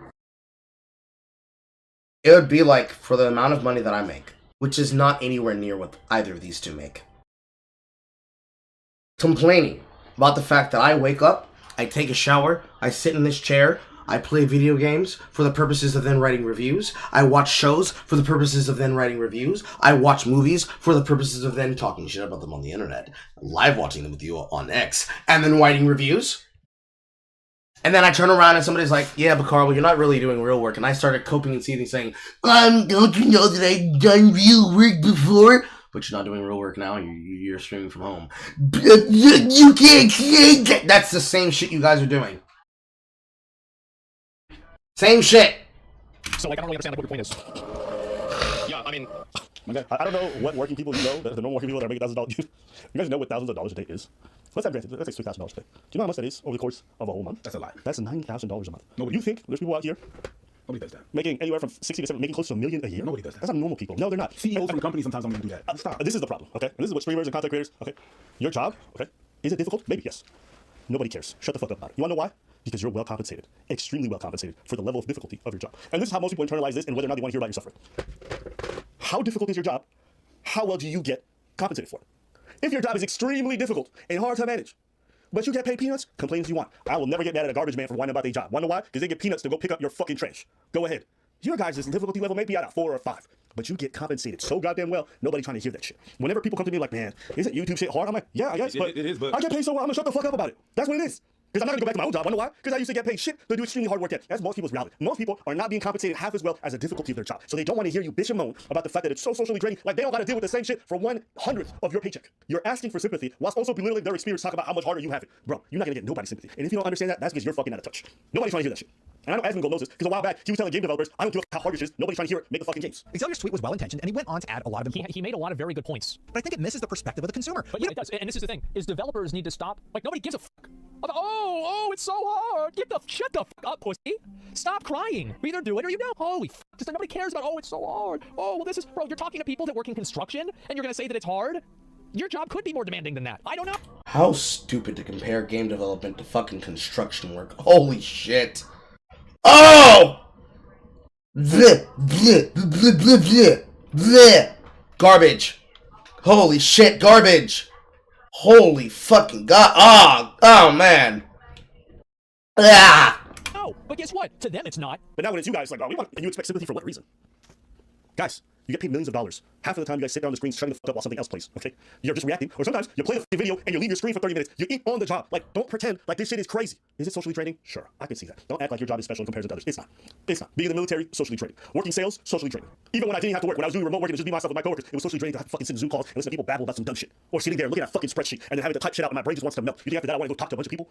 It would be like, for the amount of money that I make, which is not anywhere near what either of these two make. Complaining about the fact that I wake up, I take a shower, I sit in this chair, I play video games for the purposes of then writing reviews, I watch shows for the purposes of then writing reviews, I watch movies for the purposes of then talking shit about them on the internet, live watching them with you on X, and then writing reviews. And then I turn around and somebody's like, yeah, but Carl, you're not really doing real work. And I started coping and seething saying, don't you know that I've done real work before? But you're not doing real work now. You're streaming from home. You can't say that. That's the same shit you guys are doing. Same shit. So, like, I don't really understand, like, what your point is. Yeah, I mean... Okay. I don't know what working people you know, the normal working people that are making $1,000. You guys know what thousands of dollars a day is? Let's say $3,000 a day. Do you know how much that is over the course of a whole month? That's a lot. That's $9,000 a month. Nobody. You think there's people out here Nobody does that. making anywhere from 60 to 70, making close to $1 million a year? Nobody does that. That's not normal people. No, they're not. CEOs from companies sometimes don't even do that. Stop. This is the problem, okay? And this is what streamers and content creators, okay? Your job, okay? Is it difficult? Maybe, yes. Nobody cares. Shut the fuck up about it. You wanna know why? Because you're well compensated. Extremely well compensated for the level of difficulty of your job. And this is how most people internalize this and whether or not they want to hear about your suffering. How difficult is your job? How well do you get compensated for it? If your job is extremely difficult and hard to manage, but you get paid peanuts, complain as you want. I will never get mad at a garbage man for whining about their job. Wanna know why? Because they get peanuts to go pick up your fucking trash. Go ahead. Your guys' difficulty level may be at a 4 or 5, but you get compensated so goddamn well, nobody trying to hear that shit. Whenever people come to me like, man, isn't YouTube shit hard? I'm like, yeah, I guess, but it is, but I get paid so well, I'm gonna shut the fuck up about it. That's what it is. Because I'm not gonna go back to my old job. Wanna know why? Because I used to get paid shit to do extremely hard work at. That's most people's reality. Most people are not being compensated half as well as the difficulty of their job. So they don't want to hear you bitch and moan about the fact that it's so socially draining. Like they don't gotta deal with the same shit for 1/100th of your paycheck. You're asking for sympathy whilst also belittling their experience, talking about how much harder you have it. Bro, you're not gonna get nobody's sympathy. And if you don't understand that, that's because you're fucking out of touch. Nobody's trying to hear that shit. And I know Asmon knows this because a while back he was telling game developers, I don't give a how hard it is. Nobody's trying to hear it. Make the fucking games. Xavier's tweet was well intentioned, and he went on to add a lot of. He made a lot of very good points. But I think it misses the perspective of the consumer. But yeah, it does. And this is the thing: is developers need to stop. Like nobody gives a fuck. About, oh, it's so hard. Shut the fuck up, pussy. Stop crying. We either do it or you don't. Holy fuck! Just like nobody cares about. Oh, it's so hard. Oh, well, this is bro. You're talking to people that work in construction, and you're gonna say that it's hard. Your job could be more demanding than that. I don't know. How stupid to compare game development to fucking construction work. Holy shit. Oh! Bleh, bleh, bleh, bleh, bleh, bleh. Garbage. Holy shit, garbage. Holy fucking god. Oh man. Ah. No, but guess what? To them, it's not. But now when it's you guys, like, oh, we want, and you expect sympathy for what reason? Guys, you get paid millions of dollars. Half of the time you guys sit down on the screen trying to fuck up while something else plays, okay? You're just reacting. Or sometimes you play the video and you leave your screen for 30 minutes. You eat on the job. Like, don't pretend like this shit is crazy. Is it socially draining? Sure, I can see that. Don't act like your job is special in comparison to others. It's not. It's not. Being in the military, socially draining. Working sales, socially draining. Even when I didn't have to work, when I was doing remote work and it was just me, myself, and my coworkers, it was socially draining to have to fucking sit in Zoom calls and listen to people babble about some dumb shit. Or sitting there looking at a fucking spreadsheet and then having to type shit out and my brain just wants to melt. You think after that I want to go talk to a bunch of people?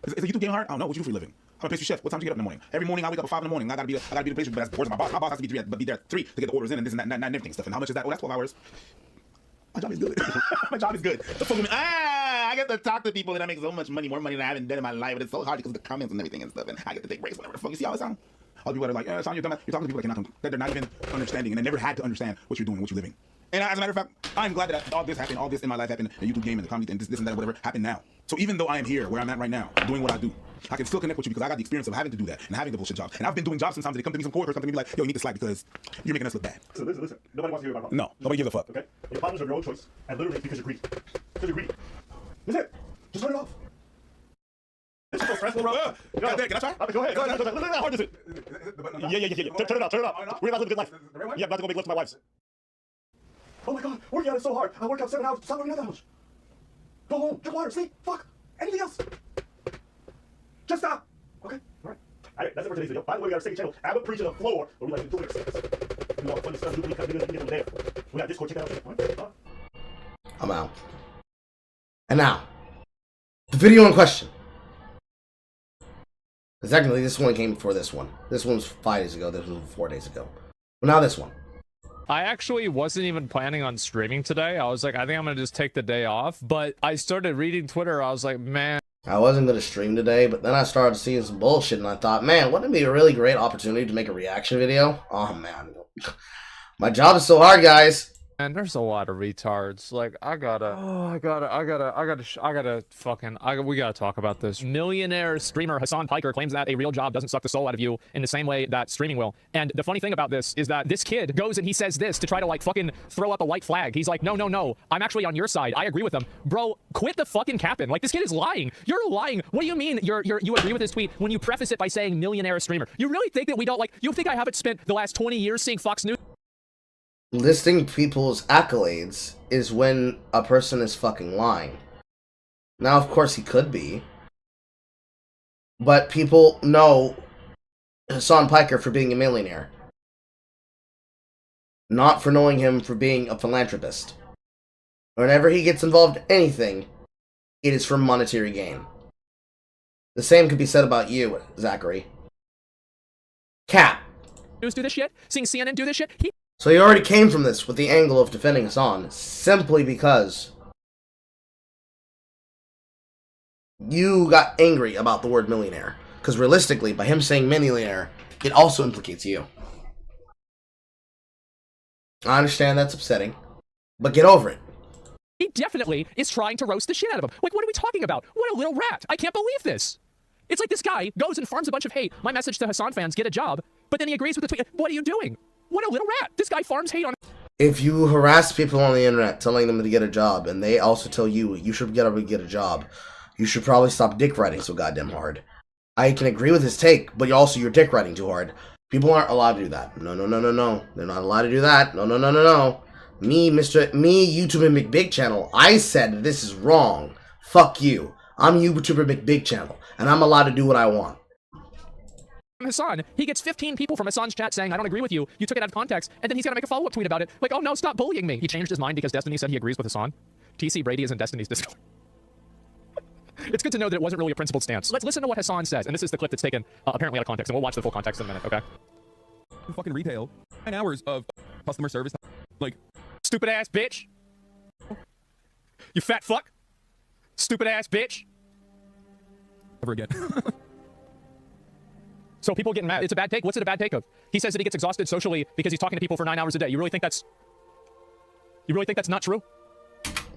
Is the YouTube game hard? I don't know. What you do for a living? I'm a pastry chef. What time do you get up in the morning? Every morning I wake up at 5 in the morning. I gotta be the pastry, but that's the board of my boss. My boss has to be there at 3 to get the orders in and this and that and everything stuff. And how much is that? Oh, that's 12 hours. My job is good. My job is good. The fuck with me. I get to talk to people and I make so much money, more money than I haven't done in my life. But it's so hard because of the comments and everything and stuff. And I get to take breaks whenever the fuck. You see how I sound? All the people that are like, Son, you're dumb. You're talking to people that they're not even understanding and they never had to understand what you're doing, what you're living. And as a matter of fact, I'm glad that all this happened, all this in my life happened, the YouTube game and the comedy and this and that, whatever, happened now. So even though I am here, where I'm at right now, doing what I do, I can still connect with you because I got the experience of having to do that and having the bullshit job. And I've been doing jobs sometimes. They come to me, some coworkers come to me like, yo, you need to slack because you're making us look bad. So listen. Nobody wants to hear about problems. No, nobody gives a fuck. Okay? Your problems are your own choice. And literally because you're greedy. Because you're greedy. That's it. Just turn it off. This is so stressful, bro. Can I try? Go ahead. Look how hard is it? Yeah. Turn it off. We're about to live a good life. Yeah, I'm about to go make love to my wives. Oh my god, working out is so hard. I work out 7 hours. Stop working out that much. Go home, drink water, sleep, fuck. Anything else. Just stop. Okay? Alright. Alright, that's it for today's video. By the way, we got our second channel, I'm preaching the floor, where we like to do exercises. We want fun stuff, we got videos, we get them there. We got Discord, check it out. Alright? I'm out. And now, the video in question. Technically, this one came before this one. This one was 5 days ago. This one was 4 days ago. But now this one. I actually wasn't even planning on streaming today. I was like, I think I'm gonna just take the day off. But I started reading Twitter. I was like, man. I wasn't gonna stream today, but then I started seeing some bullshit, and I thought, man, wouldn't it be a really great opportunity to make a reaction video? Oh man, my job is so hard, guys. And there's a lot of retards. Like, we gotta talk about this. Millionaire streamer Hasan Piker claims that a real job doesn't suck the soul out of you in the same way that streaming will. And the funny thing about this is that this kid goes and he says this to try to like fucking throw up a white flag. He's like, no, I'm actually on your side. I agree with him. Bro, quit the fucking capping. Like, this kid is lying. You're lying. What do you mean you agree with this tweet when you preface it by saying millionaire streamer? You really think that we don't like, you think I haven't spent the last 20 years seeing Fox News? Listing people's accolades is when a person is fucking lying. Now, of course, he could be. But people know Hasan Piker for being a millionaire. Not for knowing him for being a philanthropist. Whenever he gets involved in anything, it is for monetary gain. The same could be said about you, Zachary. Cap. Do this shit? Seeing CNN do this shit? So he already came from this with the angle of defending Hasan, simply because you got angry about the word millionaire. Because realistically, by him saying millionaire, it also implicates you. I understand that's upsetting, but get over it. He definitely is trying to roast the shit out of him. Like, what are we talking about? What a little rat. I can't believe this. It's like this guy goes and farms a bunch of hate. My message to Hasan fans, get a job. But then he agrees with the tweet. What are you doing? What a little rat. This guy farms hate on... If you harass people on the internet telling them to get a job, and they also tell you, you should get a job, you should probably stop dick riding so goddamn hard. I can agree with his take, but you're dick riding too hard. People aren't allowed to do that. No. They're not allowed to do that. No. Me, YouTuber McBig Channel, I said this is wrong. Fuck you. I'm YouTuber McBig Channel, and I'm allowed to do what I want. Hasan, he gets 15 people from Hasan's chat saying, I don't agree with you. You took it out of context. And then he's got to make a follow-up tweet about it. Like, oh no, stop bullying me. He changed his mind because Destiny said he agrees with Hasan. TC Brady is in Destiny's Discord. It's good to know that it wasn't really a principled stance. Let's listen to what Hasan says. And this is the clip that's taken apparently out of context. And we'll watch the full context in a minute, okay? Fucking retail. 9 hours of customer service. Like, stupid ass bitch. You fat fuck. Stupid ass bitch. Ever again. So people getting mad. It's a bad take. What's it a bad take of? He says that he gets exhausted socially because he's talking to people for 9 hours a day. You really think that's not true?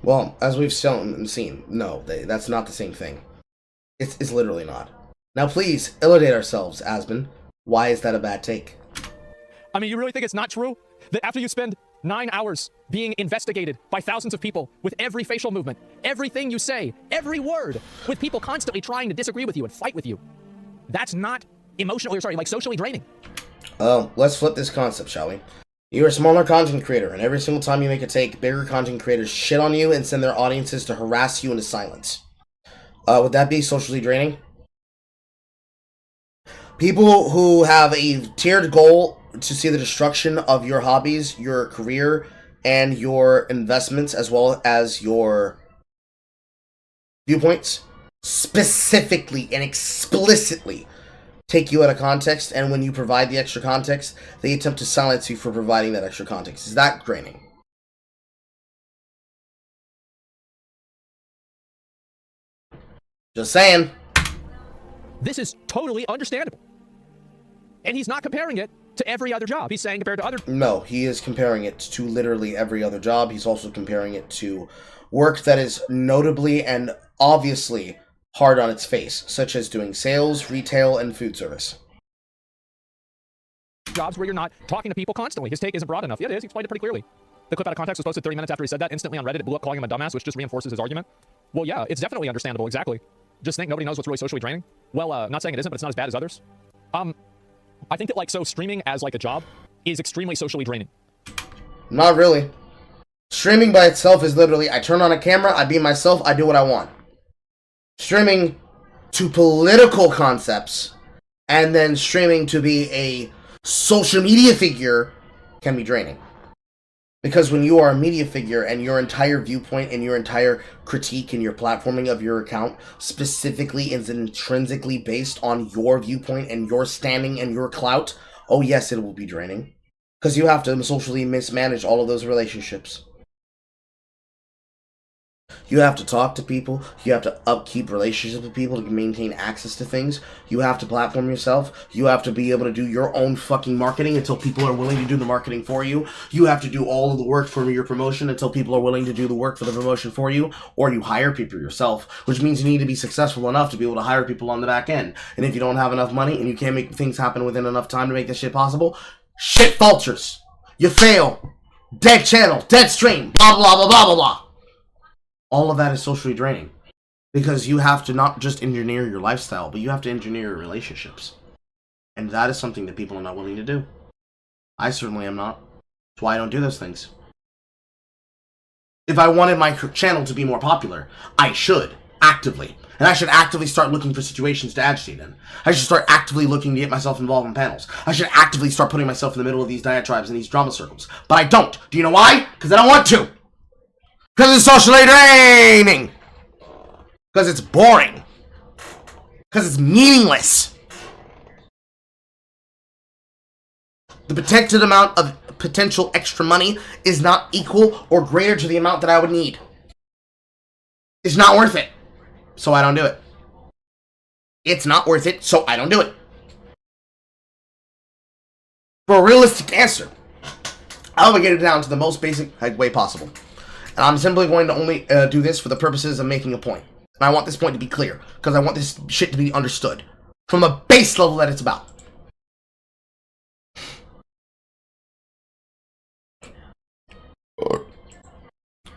Well, as we've seen, no, that's not the same thing. It's literally not. Now, please, illudate ourselves, Asmon. Why is that a bad take? I mean, you really think it's not true? That after you spend 9 hours being investigated by thousands of people with every facial movement, everything you say, every word, with people constantly trying to disagree with you and fight with you, that's not socially draining. Let's flip this concept, shall we? You're a smaller content creator, and every single time you make a take, bigger content creators shit on you and send their audiences to harass you into silence. Would that be socially draining? People who have a tiered goal to see the destruction of your hobbies, your career, and your investments, as well as your viewpoints, specifically and explicitly take you out of context, and when you provide the extra context, they attempt to silence you for providing that extra context. Is that draining? Just saying. This is totally understandable. And he's not comparing it to every other job. He's saying compared to other... No, he is comparing it to literally every other job. He's also comparing it to work that is notably and obviously hard on its face, such as doing sales, retail, and food service. Jobs where you're not talking to people constantly. His take isn't broad enough. Yeah, it is. He explained it pretty clearly. The clip out of context was posted 30 minutes after he said that. Instantly on Reddit, it blew up calling him a dumbass, which just reinforces his argument. Well, yeah, it's definitely understandable. Exactly. Just think nobody knows what's really socially draining. Well, not saying it isn't, but it's not as bad as others. I think that, so streaming as, a job is extremely socially draining. Not really. Streaming by itself is literally, I turn on a camera, I be myself, I do what I want. Streaming to political concepts, and then streaming to be a social media figure can be draining. Because when you are a media figure and your entire viewpoint and your entire critique and your platforming of your account specifically is intrinsically based on your viewpoint and your standing and your clout, oh yes, it will be draining. Because you have to socially mismanage all of those relationships. You have to talk to people. You have to upkeep relationships with people to maintain access to things. You have to platform yourself. You have to be able to do your own fucking marketing until people are willing to do the marketing for you. You have to do all of the work for your promotion until people are willing to do the work for the promotion for you. Or you hire people yourself, which means you need to be successful enough to be able to hire people on the back end. And if you don't have enough money and you can't make things happen within enough time to make this shit possible, shit falters. You fail. Dead channel, dead stream, blah, blah, blah, blah, blah, blah. All of that is socially draining. Because you have to not just engineer your lifestyle, but you have to engineer your relationships. And that is something that people are not willing to do. I certainly am not. That's why I don't do those things. If I wanted my channel to be more popular, I should, actively. And I should actively start looking for situations to agitate in. I should start actively looking to get myself involved in panels. I should actively start putting myself in the middle of these diatribes and these drama circles. But I don't. Do you know why? Because I don't want to. Because it's socially draining. Because it's boring. Because it's meaningless. The protected amount of potential extra money is not equal or greater to the amount that I would need. It's not worth it. So I don't do it. It's not worth it, so I don't do it. For a realistic answer, I will get it down to the most basic way possible. And I'm simply going to only do this for the purposes of making a point. And I want this point to be clear, because I want this shit to be understood. From the base level that it's about.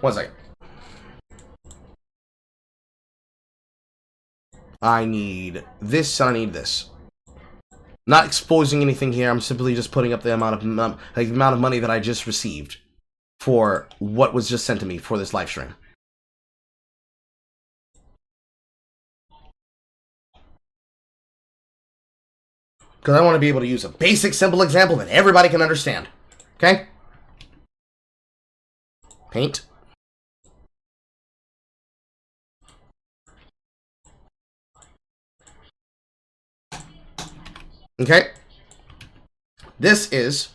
One second. I need this and I need this. Not exposing anything here. I'm simply just putting up the amount of money that I just received for what was just sent to me for this live stream. Because I want to be able to use a basic, simple example that everybody can understand. Okay? Paint. Okay, this is,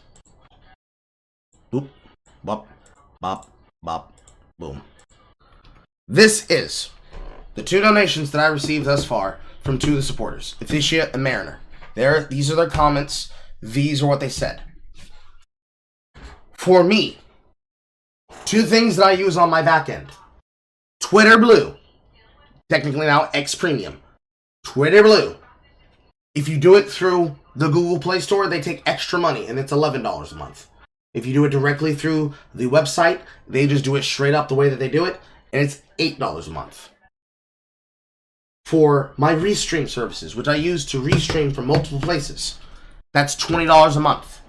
boop, bop, bop, bop, boom. This is the 2 donations that I received thus far from 2 of the supporters, Efficia and Mariner. These are their comments. These are what they said. For me, 2 things that I use on my back end. Twitter Blue, technically now X Premium. Twitter Blue. If you do it through the Google Play Store, they take extra money, and it's $11 a month. If you do it directly through the website, they just do it straight up the way that they do it, and it's $8 a month. For my restream services, which I use to restream from multiple places, that's $20 a month.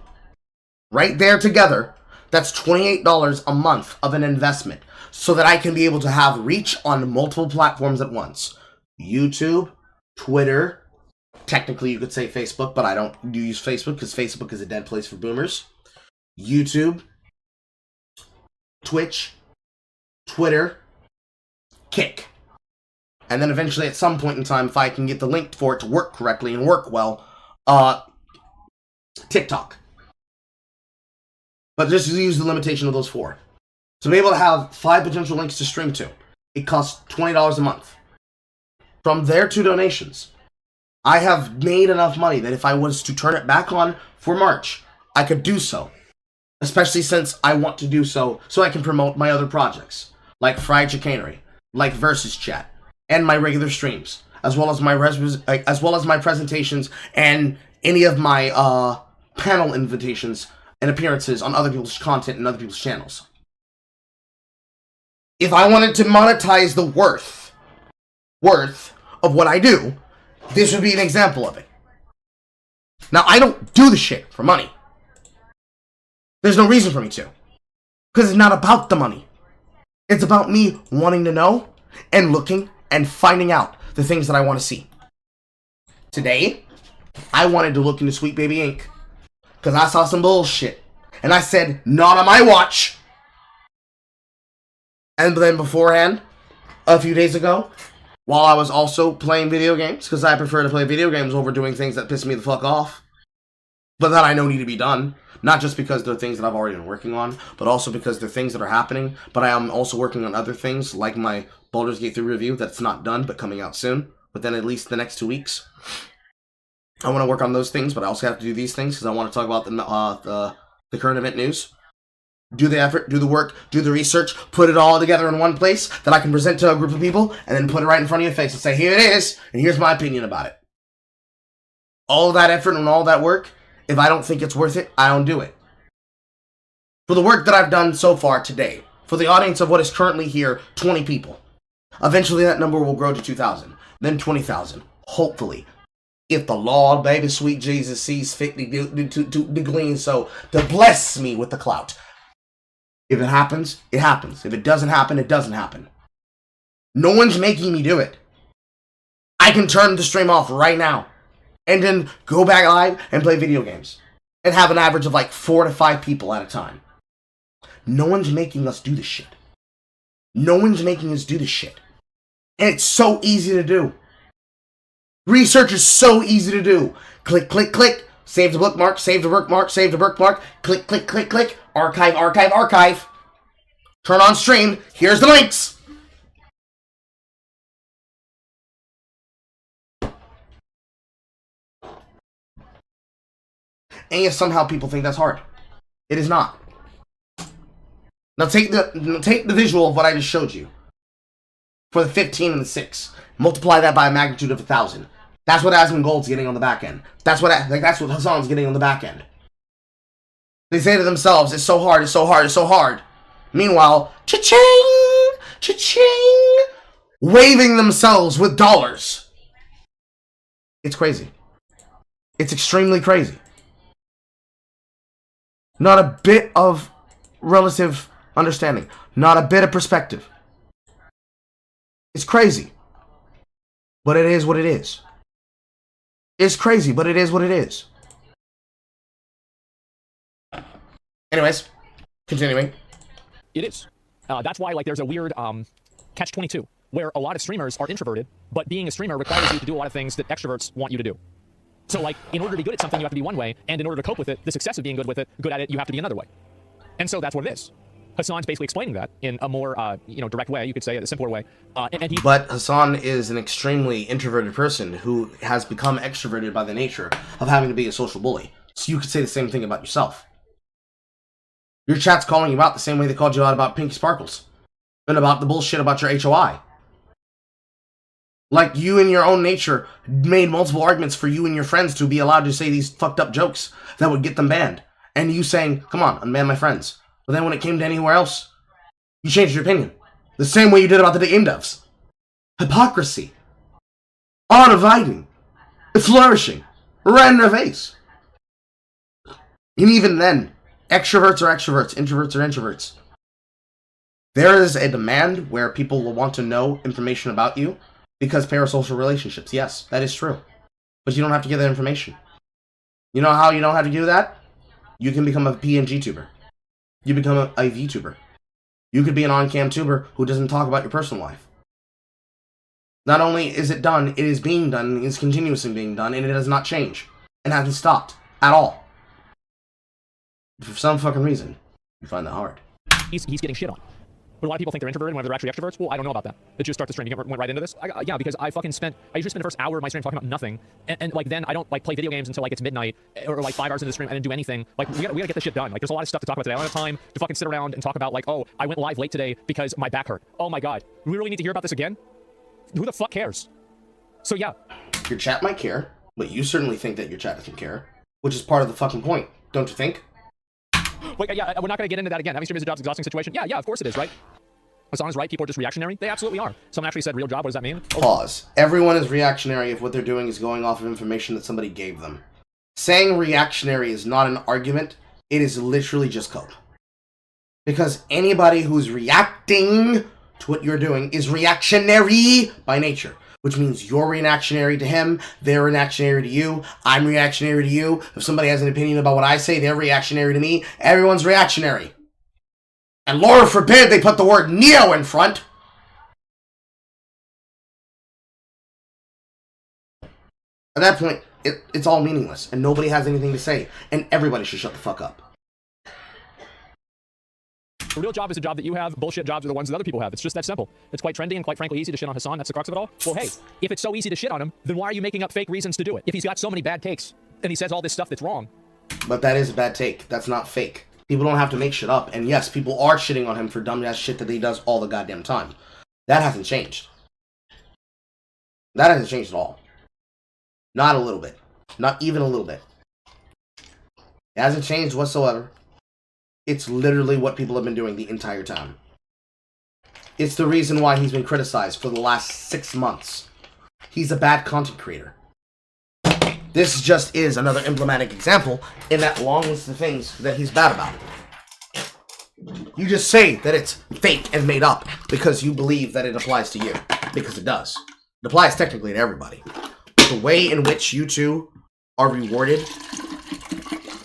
Right there together, that's $28 a month of an investment, so that I can be able to have reach on multiple platforms at once. YouTube, Twitter, technically you could say Facebook, but I don't use Facebook because Facebook is a dead place for boomers. YouTube, Twitch, Twitter, Kick. And then eventually at some point in time, if I can get the link for it to work correctly and work well, TikTok. But just use the limitation of those 4. To be able to have 5 potential links to stream to, it costs $20 a month. From their 2 donations, I have made enough money that if I was to turn it back on for March, I could do so. Especially since I want to do so I can promote my other projects, like Fried Chicanery, like Versus Chat, and my regular streams, as well as my presentations and any of my panel invitations and appearances on other people's content and other people's channels. If I wanted to monetize the worth of what I do, this would be an example of it. Now, I don't do the shit for money. There's no reason for me to. Because it's not about the money. It's about me wanting to know and looking and finding out the things that I want to see. Today, I wanted to look into Sweet Baby Inc. Because I saw some bullshit. And I said, not on my watch. And then beforehand, a few days ago, while I was also playing video games, because I prefer to play video games over doing things that piss me the fuck off, but that I know need to be done. Not just because they're things that I've already been working on, but also because they're things that are happening. But I am also working on other things, like my Baldur's Gate 3 review that's not done, but coming out soon. Within at least the next 2 weeks. I want to work on those things, but I also have to do these things because I want to talk about the current event news. Do the effort, do the work, do the research, put it all together in one place that I can present to a group of people, and then put it right in front of your face and say, here it is, and here's my opinion about it. All of that effort and all that work, if I don't think it's worth it, I don't do it. For the work that I've done so far today, for the audience of what is currently here, 20 people. Eventually that number will grow to 2,000, then 20,000, hopefully. If the Lord, baby, sweet Jesus, sees fit to glean so, to bless me with the clout. If it happens, it happens. If it doesn't happen, it doesn't happen. No one's making me do it. I can turn the stream off right now, and then go back live and play video games, and have an average of like 4 to 5 people at a time. No one's making us do this shit. No one's making us do this shit. And it's so easy to do. Research is so easy to do. Click, click, click. Save the bookmark, save the bookmark, save the bookmark. Click, click, click, click. Archive, archive, archive. Turn on stream. Here's the links. And yet somehow people think that's hard. It is not. Now take the visual of what I just showed you. For the 15 and the 6. Multiply that by a magnitude of 1,000. That's what Asmongold's getting on the back end. That's what Hasan's getting on the back end. They say to themselves, it's so hard, it's so hard, it's so hard. Meanwhile, cha-ching, cha-ching, waving themselves with dollars. It's crazy. It's extremely crazy. Not a bit of relative understanding. Not a bit of perspective. It's crazy. But it is what it is. It's crazy, but it is what it is. Anyways, continuing. It is. That's why, like, there's a weird catch-22, where a lot of streamers are introverted, but being a streamer requires you to do a lot of things that extroverts want you to do. So, like, in order to be good at something, you have to be one way, and in order to cope with it, the success of being good at it, you have to be another way. And so that's what it is. Hasan's basically explaining that in a more, direct way. You could say it a simpler way. But Hasan is an extremely introverted person who has become extroverted by the nature of having to be a social bully. So you could say the same thing about yourself. Your chat's calling you out the same way they called you out about Pinky Sparkles. And about the bullshit about your HOI. Like, you in your own nature made multiple arguments for you and your friends to be allowed to say these fucked up jokes that would get them banned. And you saying, come on, unban my friends. But then when it came to anywhere else, you changed your opinion. The same way you did about the game devs. Hypocrisy. Undividing. Flourishing. Right in their face. And even then, extroverts are extroverts, introverts are introverts. There is a demand where people will want to know information about you because parasocial relationships. Yes, that is true. But you don't have to give that information. You know how you don't have to do that? You can become a PNG tuber. You become a VTuber. You could be an on-cam tuber who doesn't talk about your personal life. Not only is it done, it is being done, it is continuously being done, and it does not change. And hasn't stopped. At all. For some fucking reason, you find that hard. He's getting shit on. But a lot of people think they're introverted when they're actually extroverts. Well, I don't know about that. Did you start the stream? You went right into this? Yeah, because I usually spend the first hour of my stream talking about nothing. And like, then I don't, like, play video games until, like, it's midnight. Or, like, 5 hours into the stream. I didn't do anything. Like, we gotta get this shit done. Like, there's a lot of stuff to talk about today. I don't have time to fucking sit around and talk about, like, oh, I went live late today because my back hurt. Oh my god. We really need to hear about this again? Who the fuck cares? So, yeah. Your chat might care, but you certainly think that your chat doesn't care. Which is part of the fucking point, don't you think? Wait, yeah, we're not gonna get into that again. Having stream is a job's exhausting situation. Yeah, of course it is, right? Hasan is right. People are just reactionary. They absolutely are. Someone actually said real job. What does that mean? Pause. Everyone is reactionary if what they're doing is going off of information that somebody gave them. Saying reactionary is not an argument. It is literally just code. Because anybody who's reacting to what you're doing is reactionary by nature. Which means you're reactionary to him, they're reactionary to you, I'm reactionary to you. If somebody has an opinion about what I say, they're reactionary to me. Everyone's reactionary. And Lord forbid they put the word Neo in front. At that point, It's all meaningless, and nobody has anything to say, and everybody should shut the fuck up. The real job is a job that you have. Bullshit jobs are the ones that other people have. It's just that simple. It's quite trendy and quite frankly easy to shit on Hasan. That's the crux of it all. Well, hey, if it's so easy to shit on him, then why are you making up fake reasons to do it? If he's got so many bad takes and he says all this stuff that's wrong. But that is a bad take. That's not fake. People don't have to make shit up. And yes, people are shitting on him for dumb ass shit that he does all the goddamn time. That hasn't changed. That hasn't changed at all. Not a little bit. Not even a little bit. It hasn't changed whatsoever. It's literally what people have been doing the entire time. It's the reason why he's been criticized for the last 6 months. He's a bad content creator. This just is another emblematic example in that long list of things that he's bad about. You just say that it's fake and made up because you believe that it applies to you. Because it does. It applies technically to everybody. But the way in which you two are rewarded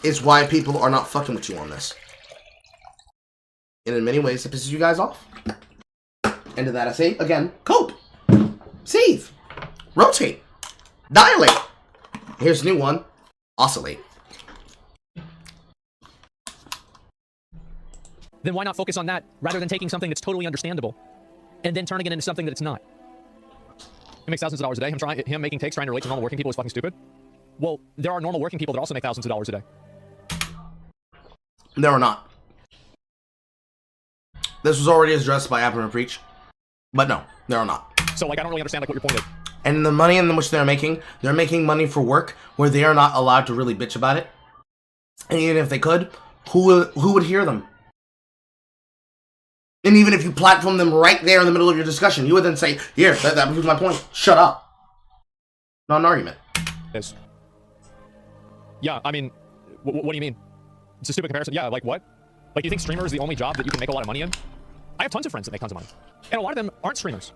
is why people are not fucking with you on this. And in many ways, it pisses you guys off. And to that I say, again, cope. Seethe. Rotate. Dilate. Here's a new one. Oscillate. Then why not focus on that rather than taking something that's totally understandable and then turning it into something that it's not? He makes thousands of dollars a day. Him making takes, trying to relate to normal working people is fucking stupid. Well, there are normal working people that also make thousands of dollars a day. There are not. This was already addressed by Abner and Preach. But no, there are not. So, like, I don't really understand, like, what your point is. And the money in which they're making money for work where they are not allowed to really bitch about it. And even if they could, who would hear them? And even if you platform them right there in the middle of your discussion, you would then say, here, that proves my point. Shut up. Not an argument. Yes. Yeah, I mean, what do you mean? It's a stupid comparison. Yeah, like what? Like, do you think streamer is the only job that you can make a lot of money in? I have tons of friends that make tons of money. And a lot of them aren't streamers.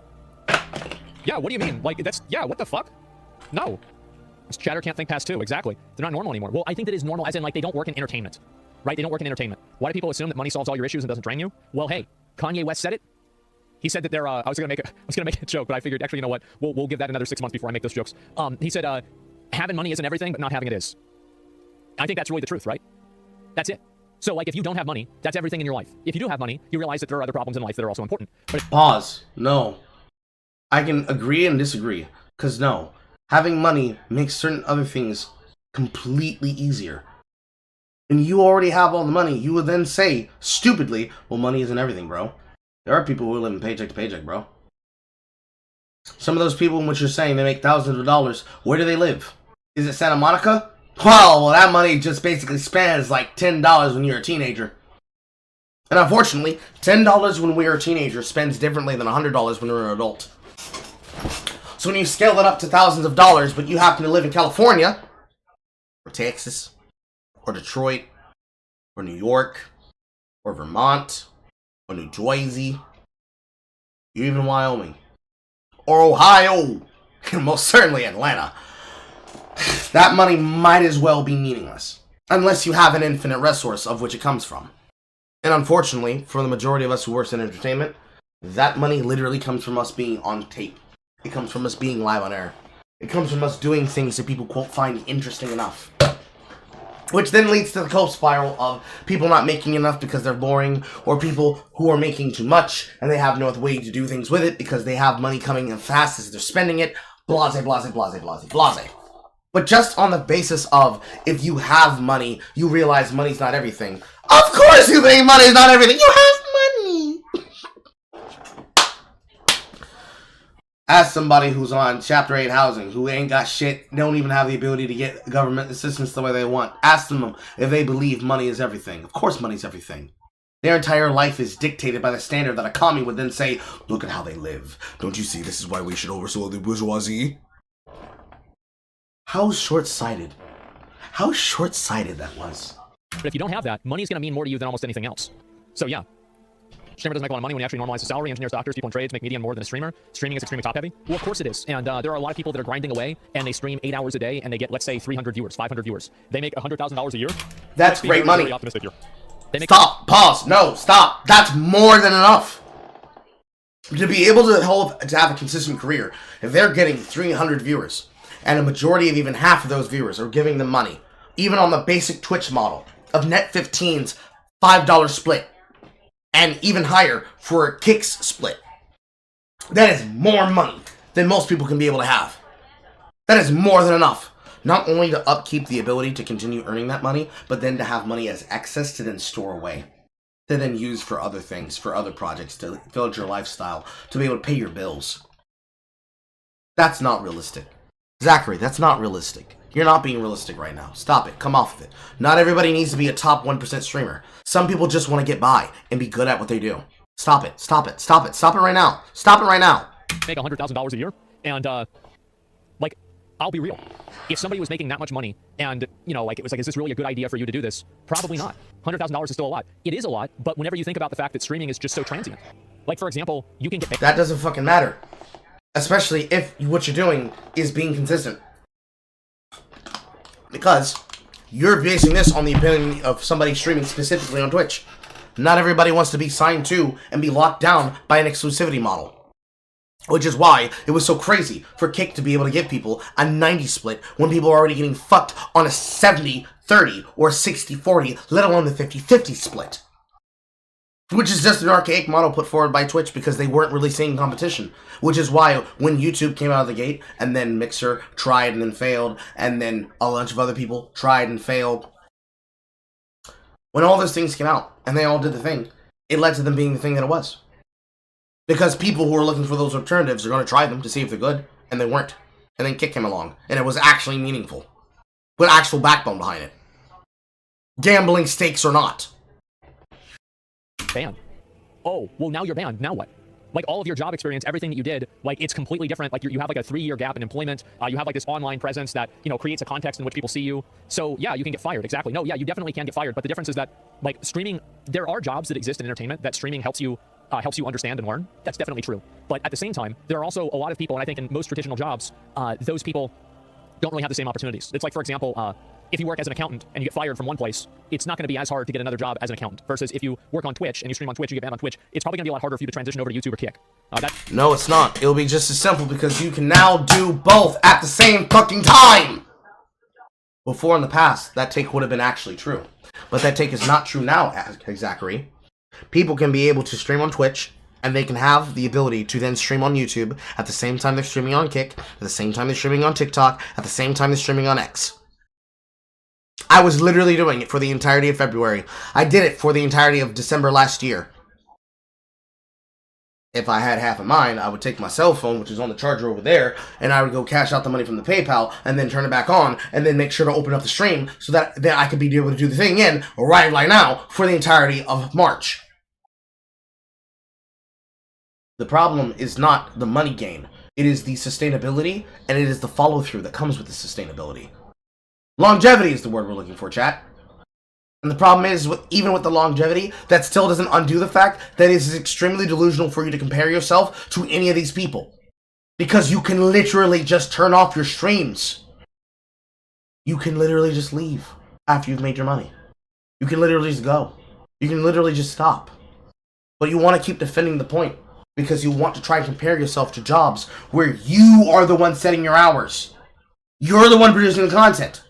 Yeah, what do you mean? Like, that's, yeah, what the fuck? No. This chatter can't think past two, exactly. They're not normal anymore. Well, I think that is normal as in, like, they don't work in entertainment. Right? They don't work in entertainment. Why do people assume that money solves all your issues and doesn't drain you? Well, hey, Kanye West said it. He said that they're, I was gonna make a joke, but I figured, actually, you know what? We'll give that another 6 months before I make those jokes. He said, having money isn't everything, but not having it is. I think that's really the truth, right? That's it. So, like, if you don't have money, that's everything in your life. If you do have money, you realize that there are other problems in life that are also important. But Pause. No. I can agree and disagree. Because, no. Having money makes certain other things completely easier. And you already have all the money. You would then say, stupidly, well, money isn't everything, bro. There are people who live in paycheck to paycheck, bro. Some of those people in which you're saying they make thousands of dollars, where do they live? Is it Santa Monica? Well, that money just basically spans like $10 when you're a teenager. And unfortunately, $10 when we are a teenager spends differently than $100 when you're an adult. So when you scale it up to thousands of dollars, but you happen to live in California, or Texas, or Detroit, or New York, or Vermont, or New Jersey, even Wyoming, or Ohio, and most certainly Atlanta, that money might as well be meaningless. Unless you have an infinite resource of which it comes from. And unfortunately, for the majority of us who work in entertainment, that money literally comes from us being on tape. It comes from us being live on air. It comes from us doing things that people, quote, find interesting enough. Which then leads to the cope spiral of people not making enough because they're boring, or people who are making too much and they have no other way to do things with it because they have money coming in fast as they're spending it. Blase, blase, blase, blase, blase. But just on the basis of, if you have money, you realize money's not everything. Of course you think money's not everything! You have money! Ask somebody who's on Chapter 8 housing, who ain't got shit, don't even have the ability to get government assistance the way they want. Ask them if they believe money is everything. Of course money's everything. Their entire life is dictated by the standard that a commie would then say, look at how they live. Don't you see this is why we should overthrow the bourgeoisie? How short-sighted. How short-sighted that was. if you don't have that, money is going to mean more to you than almost anything else. So yeah. Streamer doesn't make a lot of money when you actually normalize the salary. Engineers, doctors, people in trades make median more than a streamer. Streaming is extremely top-heavy. Well, of course it is. And there are a lot of people that are grinding away, and they stream 8 hours a day, and they get, let's say, 300 viewers, 500 viewers. They make $100,000 a year. That's great money. Very optimistic here. Stop. Pause. No, stop. That's more than enough. To be able to have a consistent career, if they're getting 300 viewers, and a majority of even half of those viewers are giving them money, even on the basic Twitch model of Net 15's $5 split, and even higher for a Kicks split, that is more money than most people can be able to have. That is more than enough. Not only to upkeep the ability to continue earning that money, but then to have money as excess to then store away. To then use for other things, for other projects, to build your lifestyle, to be able to pay your bills. That's not realistic. Zachary, that's not realistic. You're not being realistic right now. Stop it. Come off of it. Not everybody needs to be a top 1% streamer. Some people just want to get by and be good at what they do. Stop it. Stop it. Stop it. Stop it right now. Stop it right now. Make $100,000 a year, and like, I'll be real. If somebody was making that much money, and you know, like, it was like, is this really a good idea for you to do this? Probably not. $100,000 is still a lot. It is a lot, but whenever you think about the fact that streaming is just so transient, like, for example, you can get paid. That doesn't fucking matter, especially if what you're doing is being consistent. Because you're basing this on the opinion of somebody streaming specifically on Twitch. Not everybody wants to be signed to and be locked down by an exclusivity model. Which is why it was so crazy for Kick to be able to give people a 90 split when people are already getting fucked on a 70-30 or 60-40, let alone the 50-50 split. Which is just an archaic model put forward by Twitch because they weren't really seeing competition. Which is why when YouTube came out of the gate, and then Mixer tried and then failed, and then a bunch of other people tried and failed. When all those things came out, and they all did the thing, it led to them being the thing that it was. Because people who are looking for those alternatives are going to try them to see if they're good, and they weren't. And then Kick came along, and it was actually meaningful. With actual backbone behind it. Gambling stakes or not. Banned. Oh, well, now you're banned. Now what? Like, all of your job experience, everything that you did, like, it's completely different. Like, you have like a 3-year gap in employment. You have like this online presence that, you know, creates a context in which people see you. So yeah, you can get fired. Exactly. No, yeah, you definitely can get fired. But the difference is that, like, streaming, there are jobs that exist in entertainment that streaming helps you understand and learn. That's definitely true. But at the same time, there are also a lot of people, and I think in most traditional jobs, those people don't really have the same opportunities. It's like, for example, if you work as an accountant and you get fired from one place, it's not going to be as hard to get another job as an accountant. Versus if you work on Twitch and you stream on Twitch, you get banned on Twitch, it's probably going to be a lot harder for you to transition over to YouTube or Kick. No, it's not. It'll be just as simple because you can now do both at the same fucking time! Before in the past, that take would have been actually true. But that take is not true now, Zachary. People can be able to stream on Twitch, and they can have the ability to then stream on YouTube at the same time they're streaming on Kick, at the same time they're streaming on TikTok, at the same time they're streaming on X. I was literally doing it for the entirety of February. I did it for the entirety of December last year. If I had half a mind, I would take my cell phone, which is on the charger over there, and I would go cash out the money from the PayPal, and then turn it back on, and then make sure to open up the stream, so that then I could be able to do the thing again, right now, for the entirety of March. The problem is not the money gain. It is the sustainability, and it is the follow-through that comes with the sustainability. Longevity is the word we're looking for, chat. And the problem is, even with the longevity, that still doesn't undo the fact that it is extremely delusional for you to compare yourself to any of these people. Because you can literally just turn off your streams. You can literally just leave after you've made your money. You can literally just go. You can literally just stop. But you want to keep defending the point. Because you want to try and compare yourself to jobs where you are the one setting your hours. You're the one producing the content.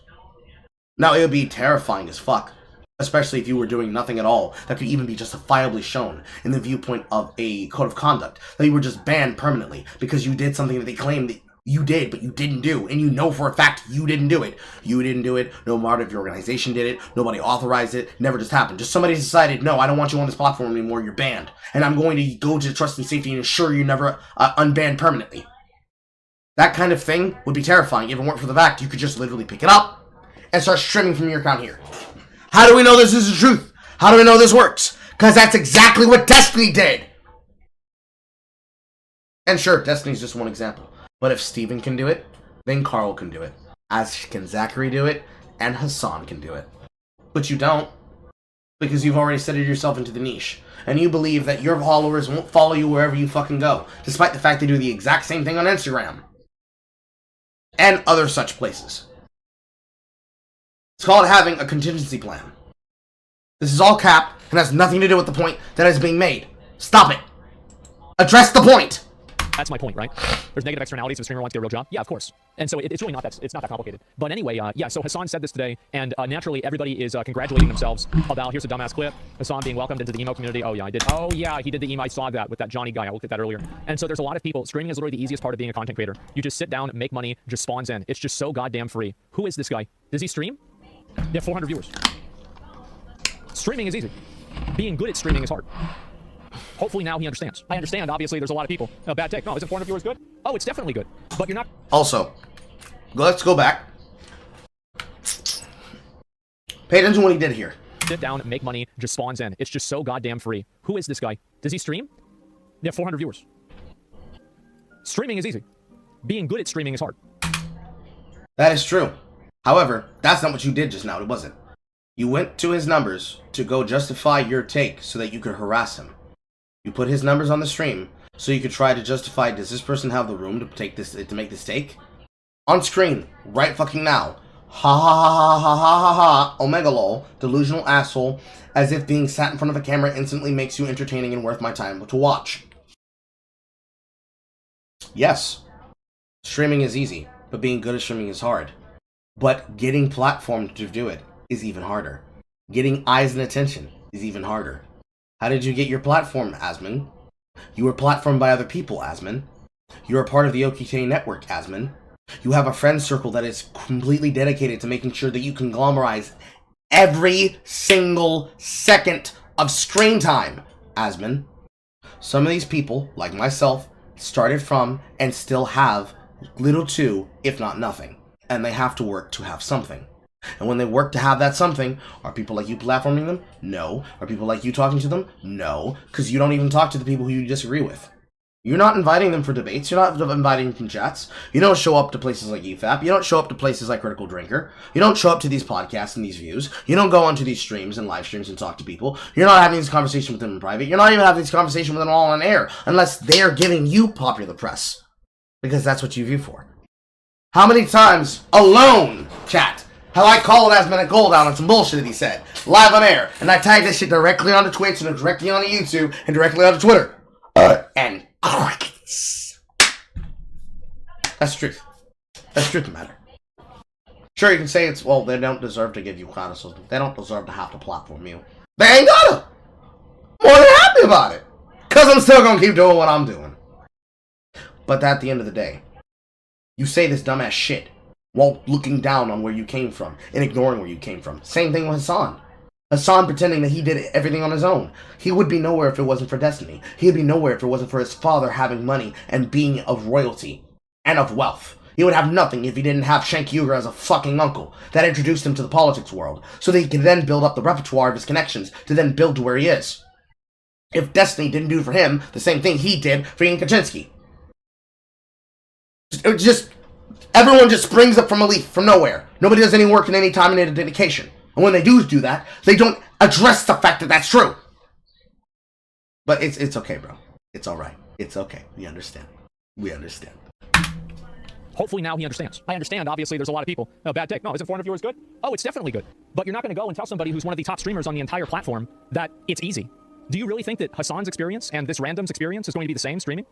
Now, it would be terrifying as fuck. Especially if you were doing nothing at all that could even be justifiably shown in the viewpoint of a code of conduct. That you were just banned permanently because you did something that they claimed that you did, but you didn't do. And you know for a fact you didn't do it. You didn't do it. No part of your organization did it. Nobody authorized it. Never just happened. Just somebody decided, no, I don't want you on this platform anymore. You're banned. And I'm going to go to trust and safety and ensure you're never unbanned permanently. That kind of thing would be terrifying if it weren't for the fact you could just literally pick it up and start streaming from your account here. How do we know this is the truth? How do we know this works? Because that's exactly what Destiny did. And sure, Destiny's just one example. But if Steven can do it, then Carl can do it. As can Zachary do it, and Hasan can do it. But you don't. Because you've already set yourself into the niche. And you believe that your followers won't follow you wherever you fucking go. Despite the fact they do the exact same thing on Instagram. And other such places. It's called having a contingency plan. This is all cap and has nothing to do with the point that is being made. Stop it. Address the point. That's my point, right? There's negative externalities if a streamer wants to get a real job. Yeah, of course. And so it's really not that complicated. But anyway, yeah. So Hasan said this today, and naturally everybody is congratulating themselves about here's a dumbass clip. Hasan being welcomed into the emo community. Oh yeah, I did. Oh yeah, he did the emo. I saw that with that Johnny guy. I looked at that earlier. And so there's a lot of people. Streaming is literally the easiest part of being a content creator. You just sit down, make money, just spawns in. It's just so goddamn free. Who is this guy? Does he stream? Yeah, 400 viewers. Streaming is easy. Being good at streaming is hard. Hopefully now he understands. I understand, obviously, there's a lot of people. No, bad take. No, isn't 400 viewers good? Oh, it's definitely good. But you're not... Also, let's go back. Pay attention to what he did here. Sit down, make money, just spawns in. It's just so goddamn free. Who is this guy? Does he stream? Yeah, 400 viewers. Streaming is easy. Being good at streaming is hard. That is true. However, that's not what you did just now, it wasn't. You went to his numbers to go justify your take so that you could harass him. You put his numbers on the stream so you could try to justify, does this person have the room to make this take? On screen, right fucking now. Ha ha ha ha ha ha ha ha, omega lol, delusional asshole, as if being sat in front of a camera instantly makes you entertaining and worth my time to watch. Yes, streaming is easy, but being good at streaming is hard. But getting platformed to do it is even harder. Getting eyes and attention is even harder. How did you get your platform, Asmon? You were platformed by other people, Asmon. You're a part of the OKK network, Asmon. You have a friend circle that is completely dedicated to making sure that you conglomerize every single second of screen time, Asmon. Some of these people, like myself, started from and still have little to, if not nothing. And they have to work to have something. And when they work to have that something, are people like you platforming them? No. Are people like you talking to them? No. Because you don't even talk to the people who you disagree with. You're not inviting them for debates. You're not inviting them to chats. You don't show up to places like EFAP. You don't show up to places like Critical Drinker. You don't show up to these podcasts and these views. You don't go onto these streams and live streams and talk to people. You're not having this conversation with them in private. You're not even having this conversation with them all on air unless they're giving you popular press. Because that's what you view for. How many times alone, chat, have I called Asmon a gold out on some bullshit that he said, live on air, and I tagged this shit directly onto Twitch and directly onto YouTube and directly onto Twitter. And crickets. That's the truth. That's the truth of the matter. Sure, you can say it's, well, they don't deserve to give you criticism. They don't deserve to have to platform you. They ain't gonna. More than happy about it. Because I'm still gonna keep doing what I'm doing. But at the end of the day, you say this dumbass shit while looking down on where you came from and ignoring where you came from. Same thing with Hasan. Hasan pretending that he did everything on his own. He would be nowhere if it wasn't for destiny. He'd be nowhere if it wasn't for his father having money and being of royalty and of wealth. He would have nothing if he didn't have Shank Yuger as a fucking uncle that introduced him to the politics world so that he could then build up the repertoire of his connections to then build to where he is. If destiny didn't do for him the same thing he did for Ian Kaczynski. Everyone just springs up from a leaf, from nowhere. Nobody does any work in any time and any dedication. And when they do that, they don't address the fact that that's true. But it's okay, bro. It's alright. It's okay. We understand. We understand. Hopefully now he understands. I understand, obviously, there's a lot of people. No, bad take. No, isn't 400 viewers good? Oh, it's definitely good. But you're not going to go and tell somebody who's one of the top streamers on the entire platform that it's easy. Do you really think that Hasan's experience and this random's experience is going to be the same streaming?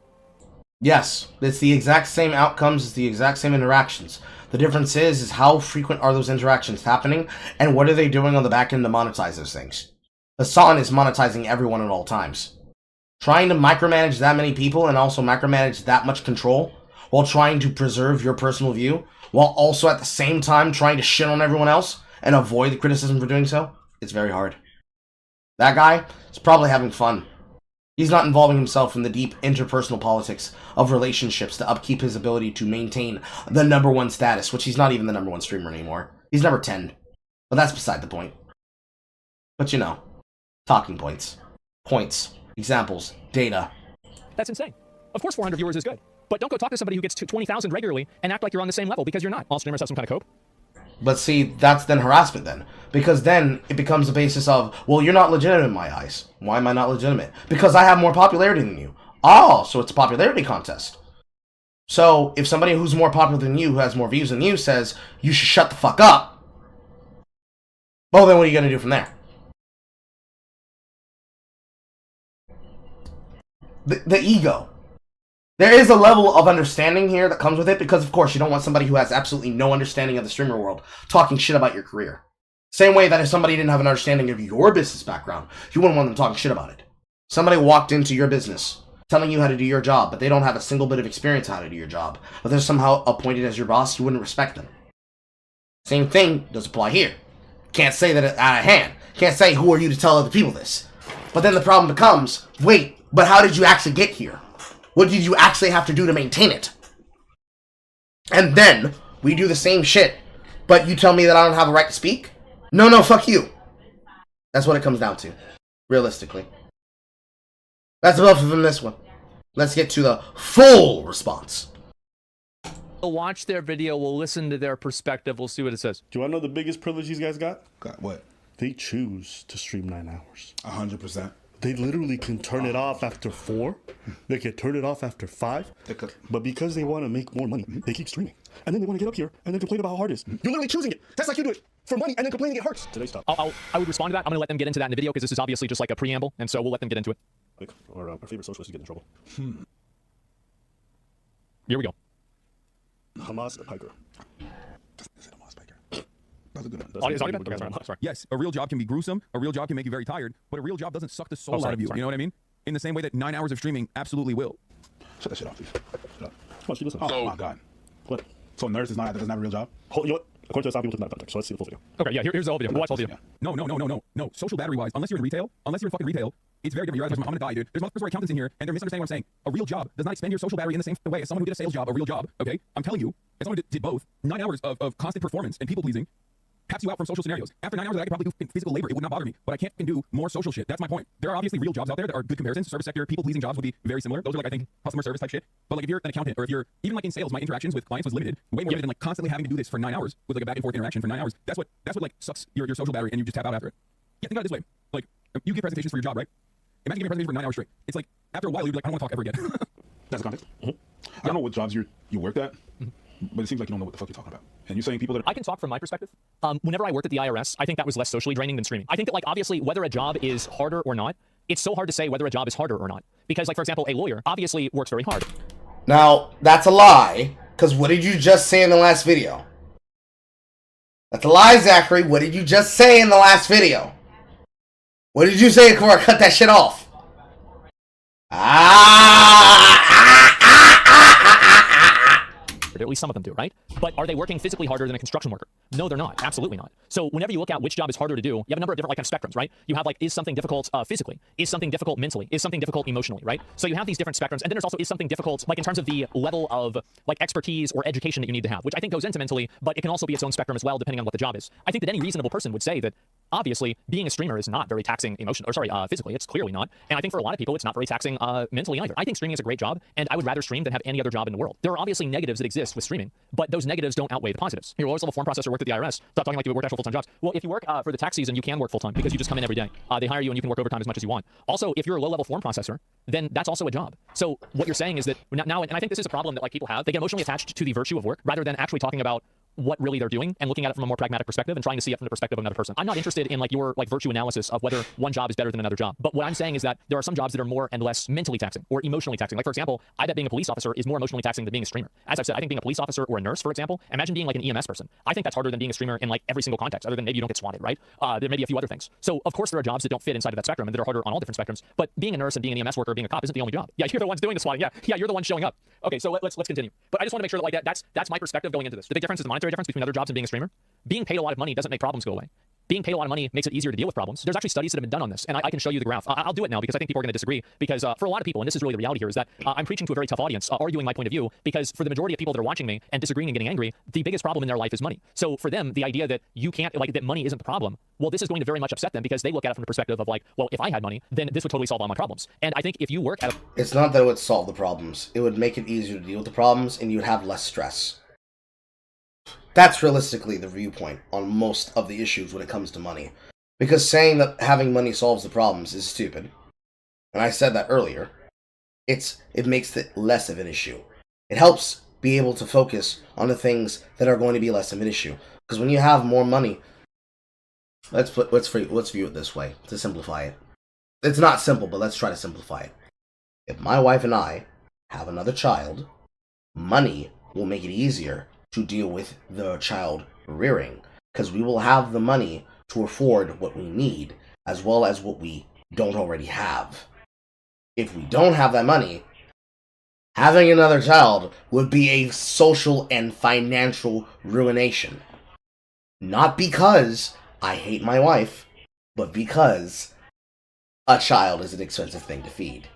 Yes, it's the exact same outcomes, it's the exact same interactions. The difference is how frequent are those interactions happening, and what are they doing on the back end to monetize those things. Hasan is monetizing everyone at all times. Trying to micromanage that many people and also micromanage that much control, while trying to preserve your personal view, while also at the same time trying to shit on everyone else, and avoid the criticism for doing so, it's very hard. That guy is probably having fun. He's not involving himself in the deep interpersonal politics of relationships to upkeep his ability to maintain the #1 status, which he's not even the #1 streamer anymore. He's number 10. But that's beside the point. But you know, talking points. Points. Examples. Data. That's insane. Of course 400 viewers is good. But don't go talk to somebody who gets 20,000 regularly and act like you're on the same level because you're not. All streamers have some kind of cope. But see, that's then harassment then. Because then it becomes a basis of, well, you're not legitimate in my eyes. Why am I not legitimate? Because I have more popularity than you. Oh, so it's a popularity contest. So if somebody who's more popular than you, who has more views than you, says, you should shut the fuck up, well, then what are you going to do from there? The ego. There is a level of understanding here that comes with it because, of course, you don't want somebody who has absolutely no understanding of the streamer world talking shit about your career. Same way that if somebody didn't have an understanding of your business background, you wouldn't want them talking shit about it. Somebody walked into your business telling you how to do your job, but they don't have a single bit of experience how to do your job, but they're somehow appointed as your boss, you wouldn't respect them. Same thing does apply here. Can't say that out of hand. Can't say, who are you to tell other people this? But then the problem becomes, wait, but how did you actually get here? What did you actually have to do to maintain it? And then, we do the same shit, but you tell me that I don't have a right to speak? No, fuck you. That's what it comes down to, realistically. That's enough from this one. Let's get to the full response. We'll watch their video, we'll listen to their perspective, we'll see what it says. Do you want to know the biggest privilege these guys got? Got what? They choose to stream 9 hours. 100%. They literally can turn it off after 4. They can turn it off after 5. But because they want to make more money, they keep streaming. And then they want to get up here and then complain about how hard it is. You're literally choosing it. That's like you do it for money and then complaining it hurts. Today, stop. I would respond to that. I'm going to let them get into that in the video because this is obviously just like a preamble, and so we'll let them get into it. Our favorite socialist is getting in trouble. Here we go. Hamas Piker. That's a good one. It's already been? Okay, sorry. Yes, a real job can be gruesome. A real job can make you very tired. But a real job doesn't suck the soul out of you. You know what I mean? In the same way that 9 hours of streaming absolutely will. Shut that shit off, please. Shut up. Come on, she listen. Oh my god. What? So a nurse doesn't have a real job? You know what? According to some people, it's not a contract. So let's see the full video. Okay, yeah, here's the whole video. We'll watch the whole video. No. Social battery-wise, unless you're in retail, fucking retail, it's very different. You're I'm gonna die, dude. There's multiple accountants in here, and they're misunderstanding what I'm saying. A real job does not expend your social battery in the same way as someone who did a sales job, a real job, okay? I'm telling you, as someone who did both, 9 hours of constant performance and people-pleasing taps you out from social scenarios. After 9 hours that I could probably do physical labor, it would not bother me, but I can't do more social shit. That's my point. There are obviously real jobs out there that are good comparisons. Service sector, people-pleasing jobs would be very similar. Those are like, I think, customer service type shit. But like if you're an accountant or if you're even like in sales, my interactions with clients was limited, way more limited than like constantly having to do this for 9 hours with like a back and forth interaction for 9 hours. That's what like sucks your social battery and you just tap out after it. Yeah, think about it this way. Like you give presentations for your job, right? Imagine giving a presentation for 9 hours straight. It's like after a while you'd be like, I don't want to talk ever again. That's the context. I don't know what jobs you worked at, but it seems like you don't know what the fuck you're talking about. And you're saying people that I can talk from my perspective. Whenever I worked at the IRS, I think that was less socially draining than streaming. I think that like obviously whether a job is harder or not, it's so hard to say whether a job is harder or not. Because like for example, a lawyer obviously works very hard. Now, that's a lie, because what did you just say in the last video? That's a lie, Zachary. What did you just say in the last video? What did you say before I cut that shit off? At least some of them do, right? But are they working physically harder than a construction worker? No, they're not. Absolutely not. So whenever you look at which job is harder to do, you have a number of different like kind of spectrums, right? You have like, is something difficult physically? Is something difficult mentally? Is something difficult emotionally, right? So you have these different spectrums, and then there's also is something difficult like in terms of the level of like expertise or education that you need to have, which I think goes into mentally, but it can also be its own spectrum as well, depending on what the job is. I think that any reasonable person would say that obviously being a streamer is not very taxing physically. It's clearly not. And I think for a lot of people, it's not very taxing mentally either. I think streaming is a great job, and I would rather stream than have any other job in the world. There are obviously negatives that exist with streaming, but those negatives don't outweigh the positives. Your lowest level form processor worked at the IRS. Stop talking like you work actual full-time jobs. Well, if you work for the tax season, you can work full-time because you just come in every day. They hire you and you can work overtime as much as you want. Also, if you're a low-level form processor, then that's also a job. So what you're saying is that now, and I think this is a problem that like people have, they get emotionally attached to the virtue of work rather than actually talking about what really they're doing and looking at it from a more pragmatic perspective and trying to see it from the perspective of another person. I'm not interested in like your like virtue analysis of whether one job is better than another job. But what I'm saying is that there are some jobs that are more and less mentally taxing or emotionally taxing. Like for example, I bet being a police officer is more emotionally taxing than being a streamer. As I've said, I think being a police officer or a nurse, for example, imagine being like an EMS person. I think that's harder than being a streamer in like every single context, other than maybe you don't get swatted, right? There may be a few other things. So of course there are jobs that don't fit inside of that spectrum and that are harder on all different spectrums. But being a nurse and being an EMS worker, being a cop isn't the only job. Yeah, you're the ones doing the swatting. Yeah, you're the one showing up. Okay, so let's continue. But I just want to make sure that like that's my perspective going into this. The big difference is the monetary difference between other jobs and being a streamer. Being paid a lot of money doesn't make problems go away. Being paid a lot of money makes it easier to deal with problems. There's actually studies that have been done on this, and I can show you the graph. I'll do it now because I think people are going to disagree. Because for a lot of people, and this is really the reality here, is that I'm preaching to a very tough audience, arguing my point of view. Because for the majority of people that are watching me and disagreeing and getting angry, the biggest problem in their life is money. So for them, the idea that you can't like that money isn't the problem, well, this is going to very much upset them because they look at it from the perspective of like, well, if I had money, then this would totally solve all my problems. And I think if you work at It's not that it would solve the problems. It would make it easier to deal with the problems, and you would have less stress. That's realistically the viewpoint on most of the issues when it comes to money. Because saying that having money solves the problems is stupid. And I said that earlier. It makes it less of an issue. It helps be able to focus on the things that are going to be less of an issue. Because when you have more money, let's view it this way to simplify it. It's not simple, but let's try to simplify it. If my wife and I have another child, money will make it easier to deal with the child rearing, because we will have the money to afford what we need, as well as what we don't already have. If we don't have that money, having another child would be a social and financial ruination. Not because I hate my wife, but because a child is an expensive thing to feed.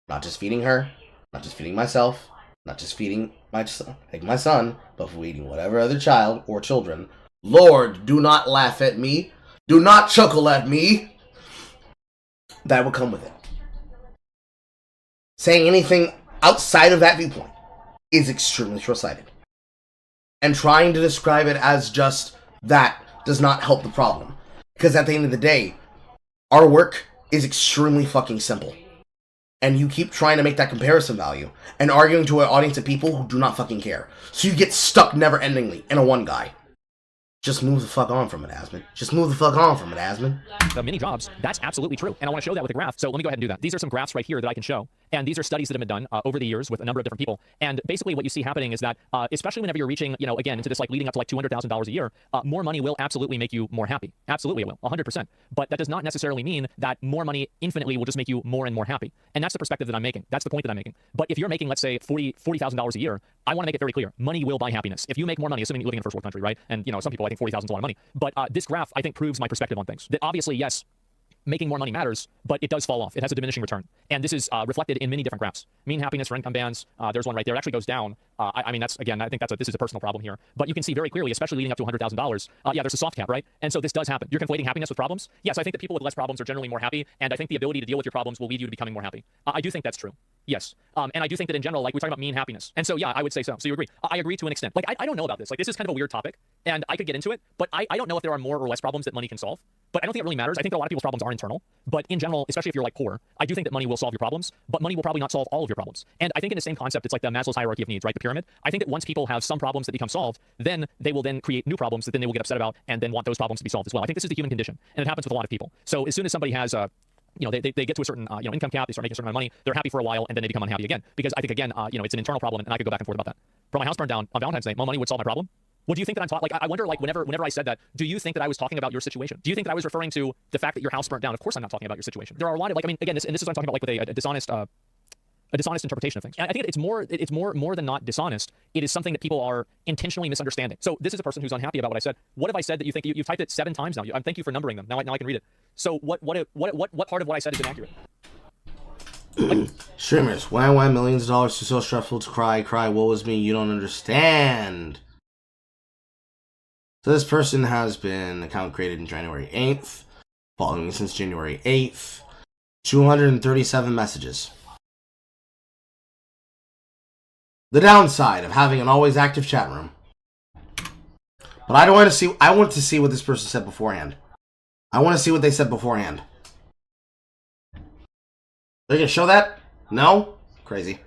Not just feeding her, not just feeding myself, not just feeding my son, but feeding whatever other child or children. Lord, do not laugh at me. Do not chuckle at me. That will come with it. Saying anything outside of that viewpoint is extremely short-sighted. And trying to describe it as just that does not help the problem. Because at the end of the day, our work is extremely fucking simple. And you keep trying to make that comparison value and arguing to an audience of people who do not fucking care. So you get stuck never-endingly in a one guy. Just move the fuck on from it, Asmon. Just move the fuck on from it, Asmon. The mini jobs, that's absolutely true. And I want to show that with a graph. So let me go ahead and do that. These are some graphs right here that I can show. And these are studies that have been done over the years with a number of different people. And basically what you see happening is that, especially whenever you're reaching, again, into this like leading up to like $200,000 a year, more money will absolutely make you more happy. Absolutely it will, 100%. But that does not necessarily mean that more money infinitely will just make you more and more happy. And that's the perspective that I'm making. That's the point that I'm making. But if you're making, let's say, $40,000 a year, I want to make it very clear. Money will buy happiness. If you make more money, assuming you're living in a first world country, right? And, some people, I think 40,000 is a lot of money. But this graph, I think, proves my perspective on things. That obviously, yes, making more money matters, but it does fall off. It has a diminishing return. And this is reflected in many different graphs. Mean happiness for income bands, there's one right there. It actually goes down. I mean, that's, again, I think this is a personal problem here. But you can see very clearly, especially leading up to $100,000, yeah, there's a soft cap, right? And so this does happen. You're conflating happiness with problems. Yes, I think that people with less problems are generally more happy, and I think the ability to deal with your problems will lead you to becoming more happy. I do think that's true. Yes. And I do think that in general, like, we're talking about mean happiness. And so, yeah, I would say so. So you agree. I agree to an extent. Like, I don't know about this. Like, this is kind of a weird topic, and I could get into it, but I don't know if there are more or less problems that money can solve. But I don't think it really matters. I think that a lot of people's problems are internal. But in general, especially if you're like poor, I do think that money will solve your problems, but money will probably not solve all of your problems. And I think in the same concept, it's like the Maslow's hierarchy of needs, right? The pyramid. I think that once people have some problems that become solved, then they will then create new problems that then they will get upset about and then want those problems to be solved as well. I think this is the human condition, and it happens with a lot of people. So as soon as somebody has they get to a certain income cap, they start making a certain amount of money, they're happy for a while, and then they become unhappy again. Because I think again, it's an internal problem, and I could go back and forth about that. Bro, my house burned down on Valentine's Day. My money would solve my problem. What do you think that I'm talking? Like, I wonder, like, whenever I said that, do you think that I was talking about your situation? Do you think that I was referring to the fact that your house burnt down? Of course, I'm not talking about your situation. There are a lot of, like, I mean, again, this is what I'm talking about, like, with a dishonest interpretation of things. And I think it's more than not dishonest. It is something that people are intentionally misunderstanding. So this is a person who's unhappy about what I said. What have I said that you think you've typed it 7 times now? Thank you for numbering them. Now I can read it. So what part of what I said is inaccurate? Streamers, why millions of dollars is so stressful to cry, woe is me, you don't understand. So this person has been account created in January 8th, following me since January 8th, 237 messages. The downside of having an always active chat room. But I want to see what this person said beforehand. I want to see what they said beforehand. They're gonna show that? No? Crazy.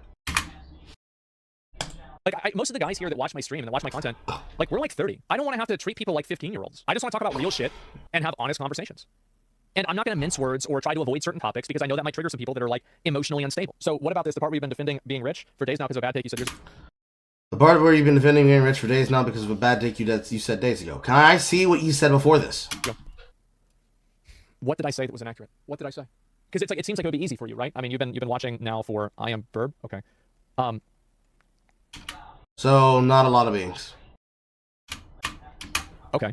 Like, most of the guys here that watch my stream and that watch my content, like, we're like 30. I don't want to have to treat people like 15-year-olds. I just want to talk about real shit and have honest conversations. And I'm not going to mince words or try to avoid certain topics because I know that might trigger some people that are, like, emotionally unstable. So what about this? The part where you've been defending being rich for days now because of a bad take you said yours? The part where you've been defending being rich for days now because of a bad take you said days ago. Can I see what you said before this? Go. What did I say that was inaccurate? What did I say? Because it seems like it would be easy for you, right? I mean, you've been watching now for I am Burb. Okay. So not a lot of beings. Okay.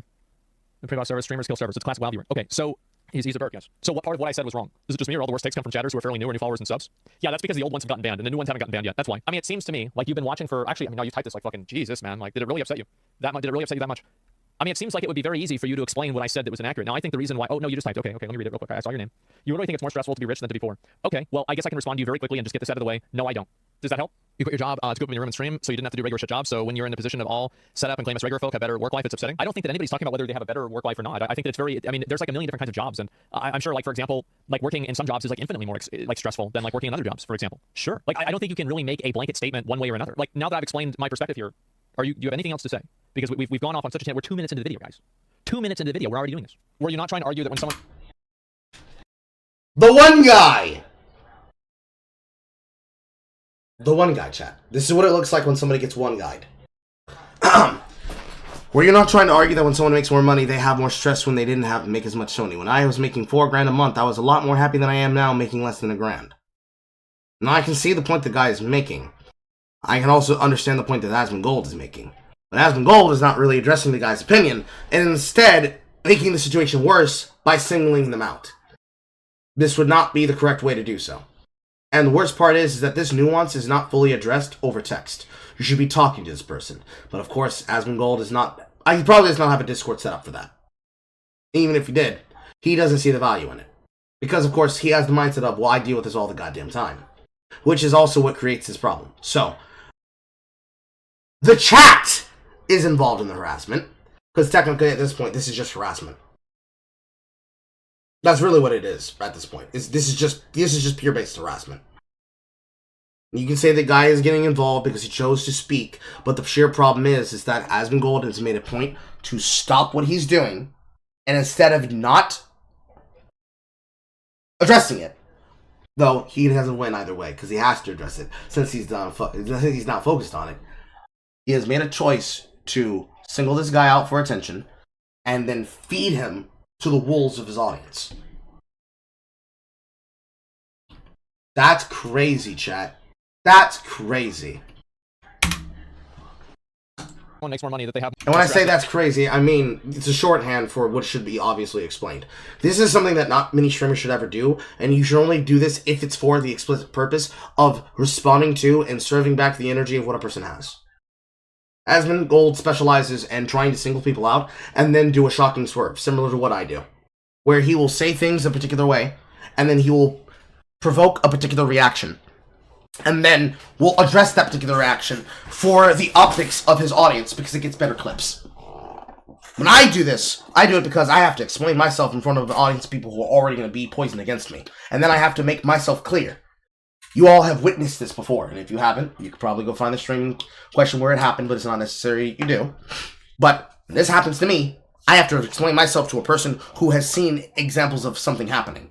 The pre-boss servers, streamers, kill servers. It's classic WoW viewer. Okay, so he's a Burb, yes. So what part of what I said was wrong? Is it just me or all the worst takes come from chatters who are fairly new or new followers and subs? Yeah, that's because the old ones have gotten banned and the new ones haven't gotten banned yet. That's why. I mean, it seems to me like you've been watching for actually. I mean, now you typed this like fucking Jesus, man. Like, did it really upset you? Did it really upset you that much? I mean, it seems like it would be very easy for you to explain what I said that was inaccurate. Now, I think the reason why... Oh, no, you just typed. Okay, let me read it real quick. I saw your name. You really think it's more stressful to be rich than to be poor? Okay, well, I guess I can respond to you very quickly and just get this out of the way. No, I don't. Does that help? You quit your job to go up in your room and stream, so you didn't have to do regular shit jobs. So when you're in a position of all set up and claim as regular folk have better work life, it's upsetting. I don't think that anybody's talking about whether they have a better work life or not. I think that it's very... I mean, there's like a million different kinds of jobs, and I'm sure, like, for example, like working in some jobs is like infinitely more like stressful than like working in other jobs, for example. Sure. Like, I don't think you can really make a blanket statement one way or another. Like, now that I've explained my perspective here, do you have anything else to say? Because we've gone off on such a tangent. We're 2 minutes into the video, guys. 2 minutes into the video, we're already doing this. Were you not trying to argue that when someone... The one guy The one guy, chat. This is what it looks like when somebody gets one guyed. Where you're not trying to argue that when someone makes more money, they have more stress when they didn't make as much money. When I was making $4,000 a month, I was a lot more happy than I am now making less than $1,000. Now I can see the point the guy is making. I can also understand the point that asmongold is making. But asmongold is not really addressing the guy's opinion, and instead making the situation worse by singling them out. This would not be the correct way to do so. And the worst part is that this nuance is not fully addressed over text. You should be talking to this person. But of course, asmongold is not... He probably does not have a Discord set up for that. Even if he did, he doesn't see the value in it. Because, of course, he has the mindset of, well, I deal with this all the goddamn time. Which is also what creates this problem. So, the chat is involved in the harassment. Because technically, at this point, this is just harassment. That's really what it is at this point. This is just pure-based harassment. You can say the guy is getting involved because he chose to speak, but the sheer problem is that asmongold has made a point to stop what he's doing, and instead of not addressing it, though he doesn't win either way because he has to address it since he's not focused on it, he has made a choice to single this guy out for attention and then feed him to the wolves of his audience. That's crazy, chat. That's crazy. One makes more money that they have. And when I say that's crazy, I mean it's a shorthand for what should be obviously explained. This is something that not many streamers should ever do, and you should only do this if it's for the explicit purpose of responding to and serving back the energy of what a person has. asmongold specializes in trying to single people out and then do a shocking swerve, similar to what I do, where he will say things a particular way, and then he will provoke a particular reaction. And then we'll address that particular reaction for the optics of his audience because it gets better clips. When I do this, I do it because I have to explain myself in front of an audience of people who are already going to be poisoned against me. And then I have to make myself clear. You all have witnessed this before, and if you haven't, you could probably go find the streaming question where it happened, but it's not necessary you do. But when this happens to me, I have to explain myself to a person who has seen examples of something happening.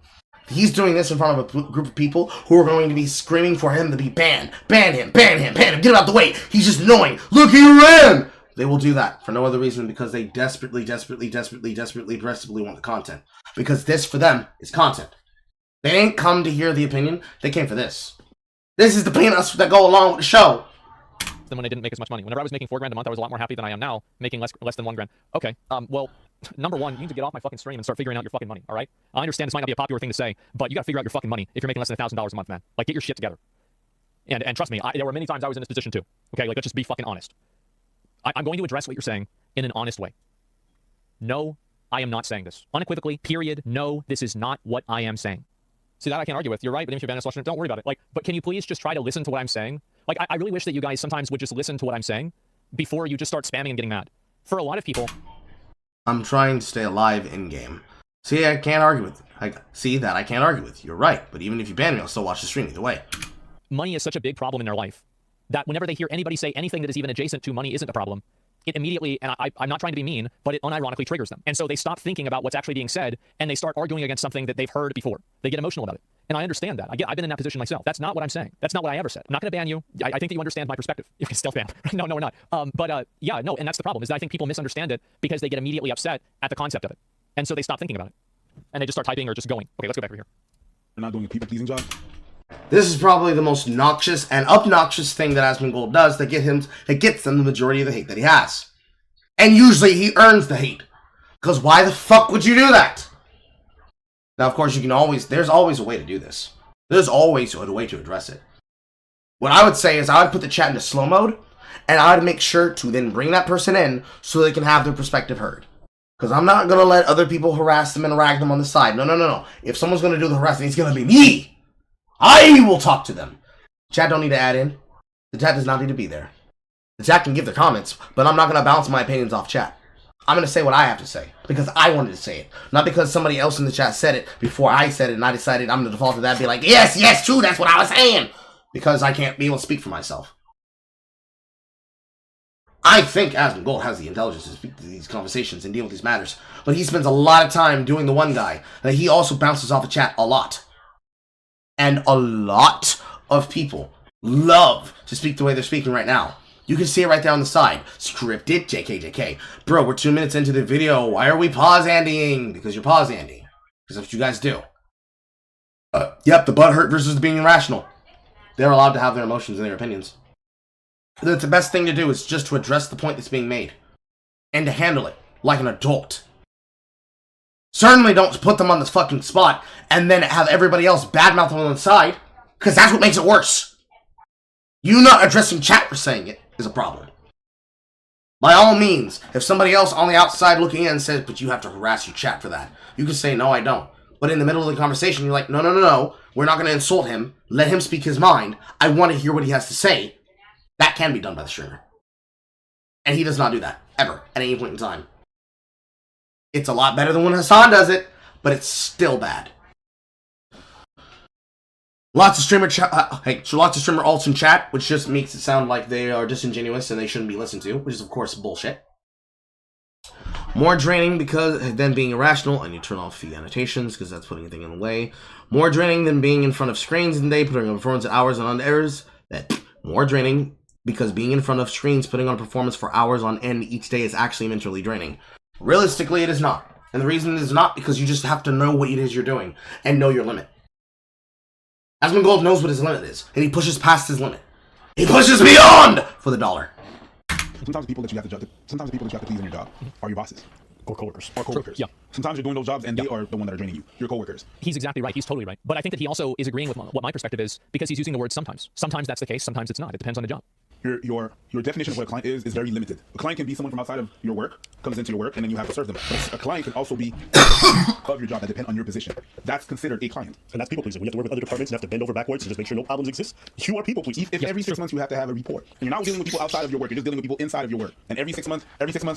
He's doing this in front of a group of people who are going to be screaming for him to be banned. Ban him, ban him, ban him, get him out the way. He's just annoying. Look, he ran! They will do that for no other reason because they desperately want the content. Because this, for them, is content. They didn't come to hear the opinion. They came for this. This is the peanuts that go along with the show. Then when I didn't make as much money. Whenever I was making $4,000 a month, I was a lot more happy than I am now, making less than $1,000. Okay, well... Number one, you need to get off my fucking stream and start figuring out your fucking money, alright? I understand this might not be a popular thing to say, but you gotta figure out your fucking money if you're making less than $1,000 a month, man. Like, get your shit together. And trust me, there were many times I was in this position too. Okay, like, let's just be fucking honest. I'm going to address what you're saying in an honest way. No, I am not saying this. Unequivocally, period, no, this is not what I am saying. See, that I can't argue with. You're right, but if you're banned as don't worry about it. Like, but can you please just try to listen to what I'm saying? Like, I really wish that you guys sometimes would just listen to what I'm saying before you just start spamming and getting mad. For a lot of people... I'm trying to stay alive in-game. See, I can't argue with you. I can't argue with you. You're right, but even if you ban me, I'll still watch the stream either way. Money is such a big problem in their life that whenever they hear anybody say anything that is even adjacent to money isn't a problem, it immediately, and I'm not trying to be mean, but it unironically triggers them. And so they stop thinking about what's actually being said, and they start arguing against something that they've heard before. They get emotional about it. And I understand that. I've been in that position myself. That's not what I'm saying. That's not what I ever said. I'm not going to ban you. I think that you understand my perspective. You can stealth ban. No, we're not. Yeah, no, and that's the problem, is that I think people misunderstand it because they get immediately upset at the concept of it. And so they stop thinking about it. And they just start typing or just going. Okay, let's go back over here. You're not doing a people-pleasing job? This is probably the most noxious and obnoxious thing that asmongold does that gets them the majority of the hate that he has. And usually he earns the hate. Because why the fuck would you do that? Now, of course, there's always a way to do this. There's always a way to address it. What I would say is I would put the chat into slow mode, and I would make sure to then bring that person in so they can have their perspective heard. Because I'm not going to let other people harass them and rag them on the side. No. If someone's going to do the harassing, it's going to be me. I will talk to them. Chat don't need to add in. The chat does not need to be there. The chat can give their comments, but I'm not going to bounce my opinions off chat. I'm going to say what I have to say, because I wanted to say it. Not because somebody else in the chat said it before I said it, and I decided I'm going to default to that and be like, yes, true, that's what I was saying. Because I can't be able to speak for myself. I think asmongold has the intelligence to speak to these conversations and deal with these matters, but he spends a lot of time doing the one guy, that he also bounces off the chat a lot. And a lot of people love to speak the way they're speaking right now. You can see it right there on the side. Scripted, JK. Bro, we're 2 minutes into the video. Why are we pause-andying? Because you're pause-andying. Because that's what you guys do. Yep, the butt hurt versus being irrational. They're allowed to have their emotions and their opinions. The best thing to do is just to address the point that's being made. And to handle it like an adult. Certainly don't put them on this fucking spot and then have everybody else badmouth them on the side. Because that's what makes it worse. You not addressing chat for saying it is a problem. By all means, if somebody else on the outside looking in says, but you have to harass your chat for that, you can say, no, I don't. But in the middle of the conversation, you're like, no, we're not going to insult him. Let him speak his mind. I want to hear what he has to say. That can be done by the streamer. And he does not do that, ever, at any point in time. It's a lot better than when Hasan does it, but it's still bad. Lots of streamer alts in chat, which just makes it sound like they are disingenuous and they shouldn't be listened to, which is of course bullshit. More draining because than being irrational. I need to turn off the annotations because that's putting anything in the way. More draining than being in front of screens in the day, putting on performance at hours and on errors. More draining because being in front of screens, putting on performance for hours on end each day is actually mentally draining. Realistically, it is not. And the reason it is not because you just have to know what it is you're doing and know your limit. Asmon Gold knows what his limit is, and he pushes past his limit. He pushes beyond for the dollar. Sometimes the people that you have to please in your job are your bosses. Or coworkers. Yeah. Sometimes you're doing those jobs and they are the one that are draining you. Your coworkers. He's exactly right. He's totally right. But I think that he also is agreeing with what my perspective is because he's using the word sometimes. Sometimes that's the case. Sometimes it's not. It depends on the job. Your definition of what a client is very limited. A client can be someone from outside of your work, comes into your work, and then you have to serve them. But a client can also be of your job that depend on your position. That's considered a client. And that's people pleasing. When you have to work with other departments and have to bend over backwards to just make sure no problems exist, you are people pleasing. If every 6 months you have to have a report, and you're not dealing with people outside of your work, you're just dealing with people inside of your work. And every 6 months,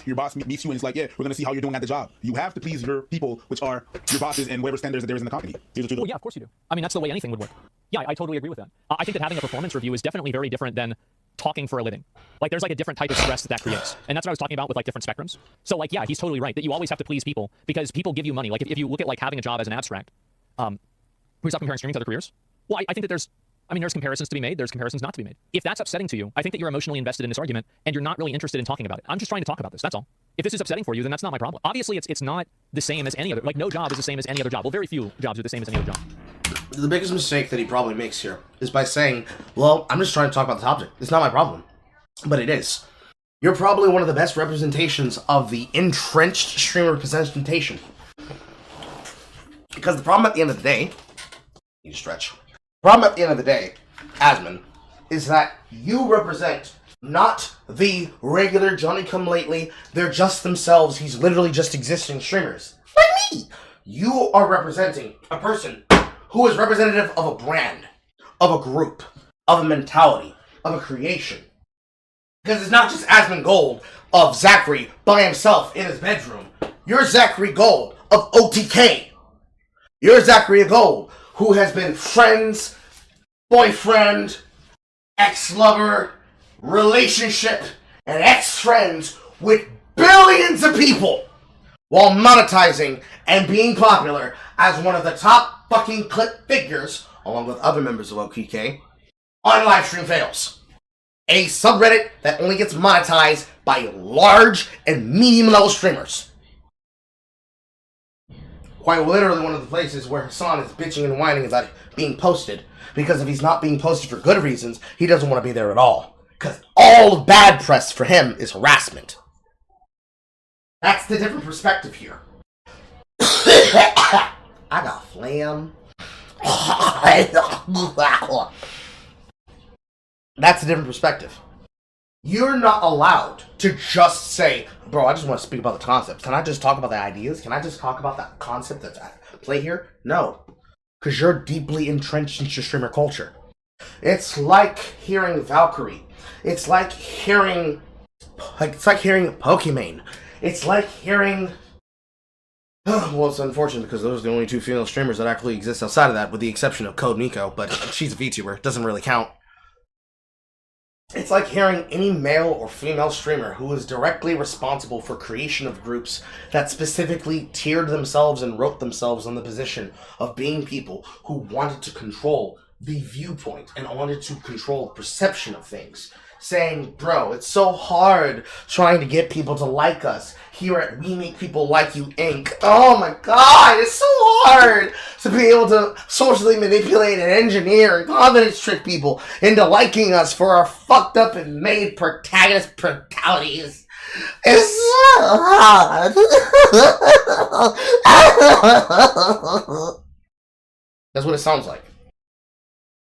your boss meets you and it's like, yeah, we're gonna see how you're doing at the job. You have to please your people, which are your bosses and whatever standards that there is in the company. Well, yeah, of course you do. I mean, that's the way anything would work. Yeah, I totally agree with that. I think that having a performance review is definitely very different than talking for a living. Like, there's like a different type of stress that creates. And that's what I was talking about with like different spectrums. So like, yeah, he's totally right that you always have to please people because people give you money. Like if you look at like having a job as an abstract, who's up comparing streaming to other careers? Well, I think that there's comparisons to be made. There's comparisons not to be made. If that's upsetting to you, I think that you're emotionally invested in this argument and you're not really interested in talking about it. I'm just trying to talk about this. That's all. If this is upsetting for you, then that's not my problem. Obviously, it's not the same as any other. Like no job is the same as any other job. Well, very few jobs are the same as any other job. The biggest mistake that he probably makes here is by saying, well, I'm just trying to talk about the topic. It's not my problem. But it is. You're probably one of the best representations of the entrenched streamer representation. Because the problem at the end of the day, you stretch. The problem at the end of the day, Asmon, is that you represent not the regular Johnny-come-lately, they're just themselves, he's literally just existing streamers. Like me! You are representing a person who is representative of a brand, of a group, of a mentality, of a creation. Because it's not just Asmon Gold of Zachary by himself in his bedroom. You're Zachary Gold of OTK. You're Zachary Gold who has been friends, boyfriend, ex-lover, relationship, and ex-friends with billions of people while monetizing and being popular as one of the top fucking clip figures, along with other members of OTK, on livestream fails. A subreddit that only gets monetized by large and medium-level streamers. Quite literally one of the places where Hasan is bitching and whining about it being posted. Because if he's not being posted for good reasons, he doesn't want to be there at all. Because all bad press for him is harassment. That's the different perspective here. I got phlegm. That's a different perspective. You're not allowed to just say, bro, I just want to speak about the concepts. Can I just talk about the ideas? Can I just talk about that concept that's at play here? No. Because you're deeply entrenched into streamer culture. It's like hearing Valkyrie. It's like hearing Pokimane. It's like hearing... well, it's unfortunate because those are the only two female streamers that actually exist outside of that, with the exception of Code Nico, but she's a VTuber. Doesn't really count. It's like hearing any male or female streamer who is directly responsible for creation of groups that specifically tiered themselves and wrote themselves on the position of being people who wanted to control the viewpoint and I wanted to control the perception of things. Saying, bro, it's so hard trying to get people to like us here at We Make People Like You Inc. Oh my god, it's so hard to be able to socially manipulate and engineer and confidence trick people into liking us for our fucked up and made protagonist brutalities. It's so hard. That's what it sounds like.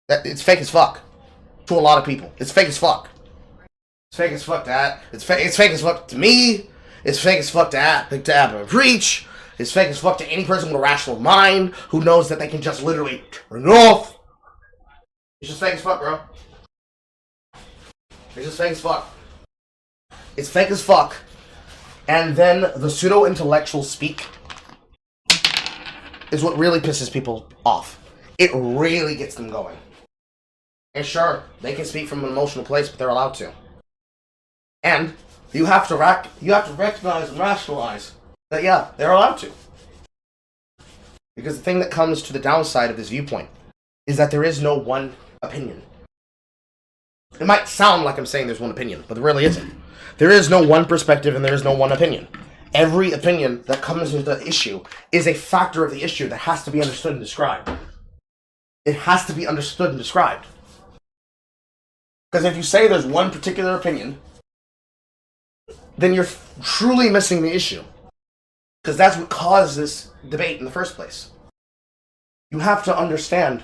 It's fake as fuck. To a lot of people. It's fake as fuck. It's fake as fuck to that. It's fake as fuck to me. It's fake as fuck to Abba Preach. It's fake as fuck to any person with a rational mind who knows that they can just literally turn it off. It's just fake as fuck, bro. It's just fake as fuck. It's fake as fuck. And then the pseudo-intellectual speak is what really pisses people off. It really gets them going. And sure, they can speak from an emotional place, but they're allowed to. And you have to recognize and rationalize that, yeah, they're allowed to. Because the thing that comes to the downside of this viewpoint is that there is no one opinion. It might sound like I'm saying there's one opinion, but there really isn't. There is no one perspective and there is no one opinion. Every opinion that comes into the issue is a factor of the issue that has to be understood and described. It has to be understood and described. Because if you say there's one particular opinion, then you're truly missing the issue. Because that's what caused this debate in the first place. You have to understand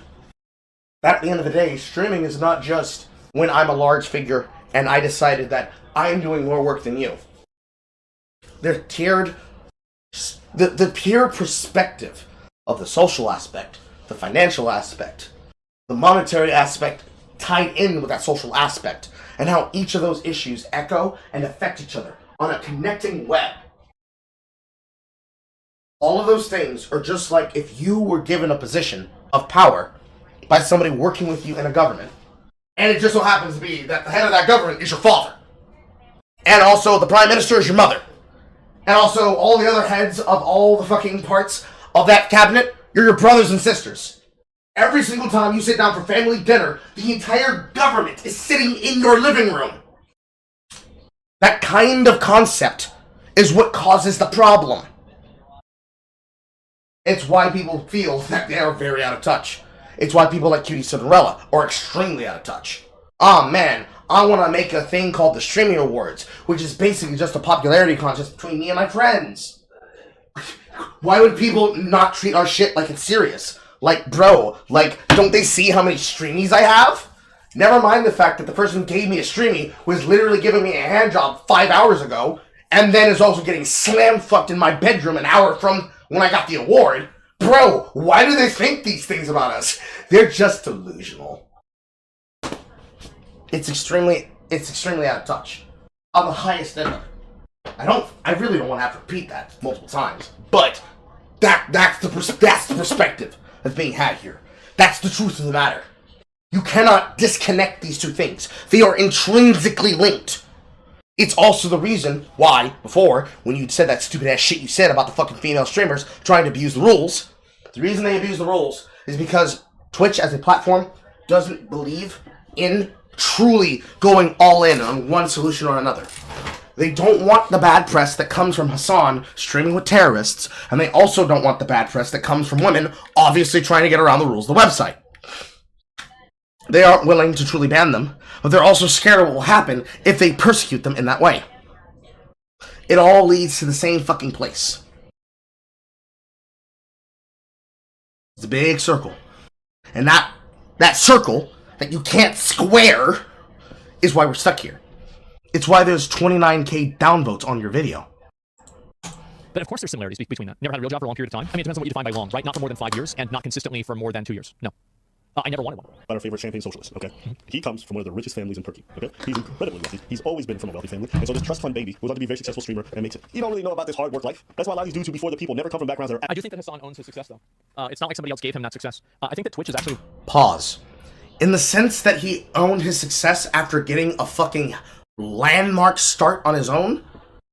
that at the end of the day, streaming is not just when I'm a large figure and I decided that I'm doing more work than you. They're tiered. The pure perspective of the social aspect, the financial aspect, the monetary aspect tied in with that social aspect, and how each of those issues echo and affect each other on a connecting web. All of those things are just like if you were given a position of power by somebody working with you in a government, and it just so happens to be that the head of that government is your father, and also the prime minister is your mother, and also all the other heads of all the fucking parts of that cabinet, you're your brothers and sisters. Every single time you sit down for family dinner, the entire government is sitting in your living room. That kind of concept is what causes the problem. It's why people feel that they are very out of touch. It's why people like Cutie Cinderella are extremely out of touch. Oh man, I want to make a thing called the Streaming Awards, which is basically just a popularity contest between me and my friends. Why would people not treat our shit like it's serious? Like, bro, like, don't they see how many streamies I have? Never mind the fact that the person who gave me a streamie was literally giving me a hand job 5 hours ago, and then is also getting slam fucked in my bedroom an hour from when I got the award. Bro, why do they think these things about us? They're just delusional. It's extremely out of touch. On the highest end of it. I really don't want to have to repeat that multiple times, but that's the perspective that's being had here. That's the truth of the matter. You cannot disconnect these two things. They are intrinsically linked. It's also the reason why, before, when you said that stupid ass shit you said about the fucking female streamers trying to abuse the rules, the reason they abuse the rules is because Twitch as a platform doesn't believe in truly going all in on one solution or another. They don't want the bad press that comes from Hasan streaming with terrorists, and they also don't want the bad press that comes from women obviously trying to get around the rules of the website. They aren't willing to truly ban them, but they're also scared of what will happen if they persecute them in that way. It all leads to the same fucking place. It's a big circle. And that circle that you can't square is why we're stuck here. It's why there's 29k downvotes on your video. But of course there's similarities between that. Never had a real job for a long period of time. I mean, it depends on what you define by long, right? Not for more than 5 years, and not consistently for more than 2 years. No. I never wanted one. Our favorite champagne socialist, okay? He comes from one of the richest families in Turkey, okay? He's incredibly wealthy. He's always been from a wealthy family. And so this trust fund baby goes on to be a very successful streamer and makes it. You don't really know about this hard work life. That's why a lot of these dudes who before the people never come from backgrounds that are... I do think that Hasan owns his success, though. It's not like somebody else gave him that success. I think that Twitch is actually... Pause. In the sense that he owned his success after getting a fucking landmark start on his own?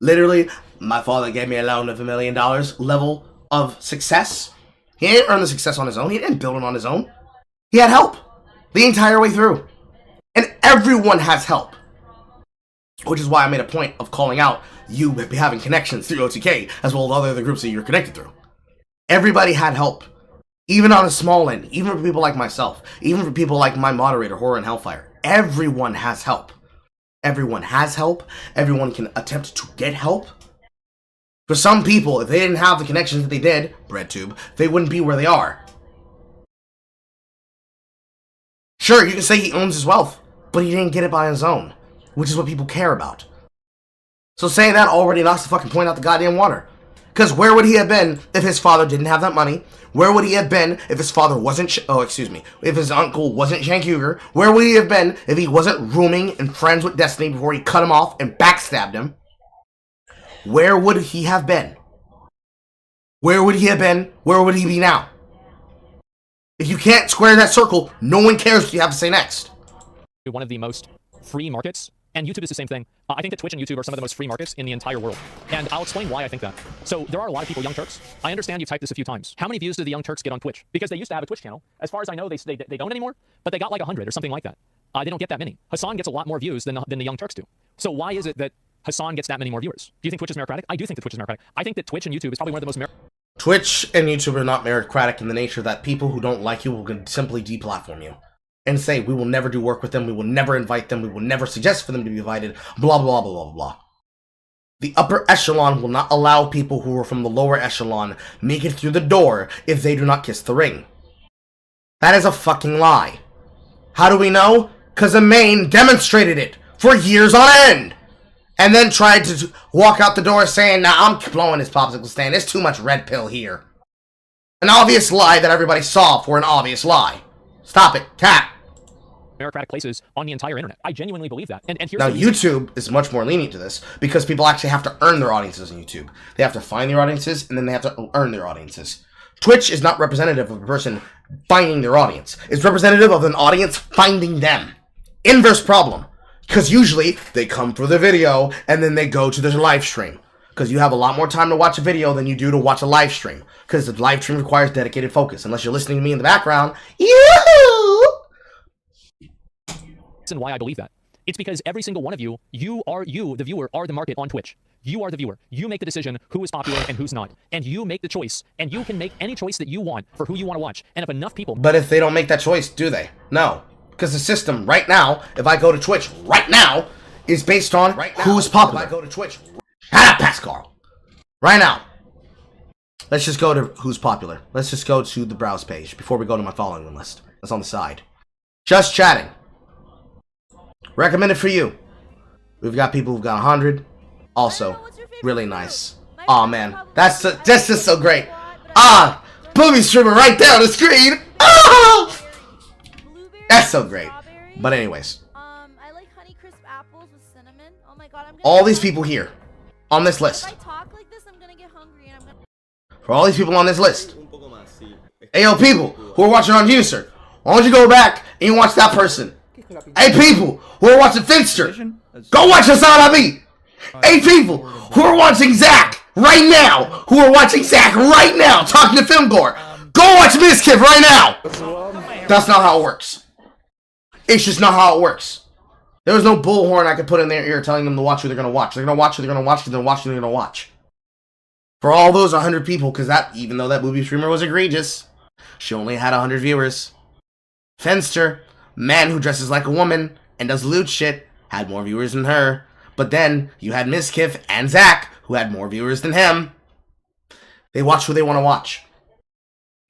Literally, my father gave me a loan of $1 million level of success. He didn't earn the success on his own. He didn't build it on his own. He had help. The entire way through. And everyone has help. Which is why I made a point of calling out you having connections through OTK, as well as all the other groups that you're connected through. Everybody had help. Even on a small end, even for people like myself, even for people like my moderator, Horror and Hellfire. Everyone has help. Everyone has help. Everyone can attempt to get help. For some people, if they didn't have the connections that they did, BreadTube, they wouldn't be where they are. Sure, you can say he owns his wealth, but he didn't get it by his own, which is what people care about. So saying that already knocks the fucking point out the goddamn water. Because where would he have been if his father didn't have that money? Where would he have been if his father wasn't, if his uncle wasn't Shank Huger? Where would he have been if he wasn't rooming and friends with Destiny before he cut him off and backstabbed him? Where would he have been? Where would he have been? Where would he be now? If you can't square that circle, no one cares what you have to say next. One of the most free markets, and YouTube is the same thing. I think that Twitch and YouTube are some of the most free markets in the entire world. And I'll explain why I think that. So there are a lot of people, Young Turks. I understand you've typed this a few times. How many views do the Young Turks get on Twitch? Because they used to have a Twitch channel. As far as I know, they don't anymore, but they got like 100 or something like that. They don't get that many. Hasan gets a lot more views than the Young Turks do. So why is it that Hasan gets that many more viewers? Do you think Twitch is meritocratic? I do think that Twitch is meritocratic. I think that Twitch and YouTube is probably one of the most Twitch and YouTube are not meritocratic in the nature that people who don't like you will simply deplatform you. And say, we will never do work with them, we will never invite them, we will never suggest for them to be invited, blah, blah, blah, blah, blah. The upper echelon will not allow people who are from the lower echelon make it through the door if they do not kiss the ring. That is a fucking lie. How do we know? Because the main demonstrated it for years on end. And then tried to walk out the door saying, nah, I'm blowing his popsicle stand, there's too much red pill here. An obvious lie that everybody saw for an obvious lie. Stop it. Tap. meritocratic places on the entire internet. I genuinely believe that. And here's now, YouTube is much more lenient to this because people actually have to earn their audiences on YouTube. They have to find their audiences, and then they have to earn their audiences. Twitch is not representative of a person finding their audience. It's representative of an audience finding them. Inverse problem. Because usually, they come for the video, and then they go to their live stream. Because you have a lot more time to watch a video than you do to watch a live stream. Because the live stream requires dedicated focus. Unless you're listening to me in the background. Yoo-hoo! And why I believe that. It's because every single one of you, the viewer, are the market on Twitch. You are the viewer. You make the decision who is popular and who's not. And you make the choice. And you can make any choice that you want for who you want to watch. And if enough people... But if they don't make that choice, do they? No. Because the system right now, if I go to Twitch right now, is based on who's popular. If I go to Twitch... Shut up, Pascal! Right now. Let's just go to who's popular. Let's just go to the browse page before we go to my following list. That's on the side. Just chatting. Recommended for you. We've got people who've got 100. Also, really nice. Aw, man. That's just so great. Ah! Movie streamer right there on the screen! Ah! That's so great. But anyways. I like Honeycrisp apples with cinnamon. Oh my god, all these people here. On this list. If I talk like this, I'm gonna get hungry and I'm gonna... For all these people on this list. Hey, yo, people who are watching on User, why don't you go back and you watch that person? Hey, people who are watching Finster, go watch Hasan Abi. Hey, people who are watching Zach right now, talking to Filmgore, go watch Miskiff right now. That's not how it works. It's just not how it works. There was no bullhorn I could put in their ear telling them to watch who they're going to watch. They're going to watch who they're going to watch because they're watching who they're going to watch. For all those 100 people, because that, even though that movie streamer was egregious, she only had 100 viewers. Fenster, man who dresses like a woman and does loot shit, had more viewers than her. But then you had Miskiff and Zach, who had more viewers than him. They watch who they want to watch.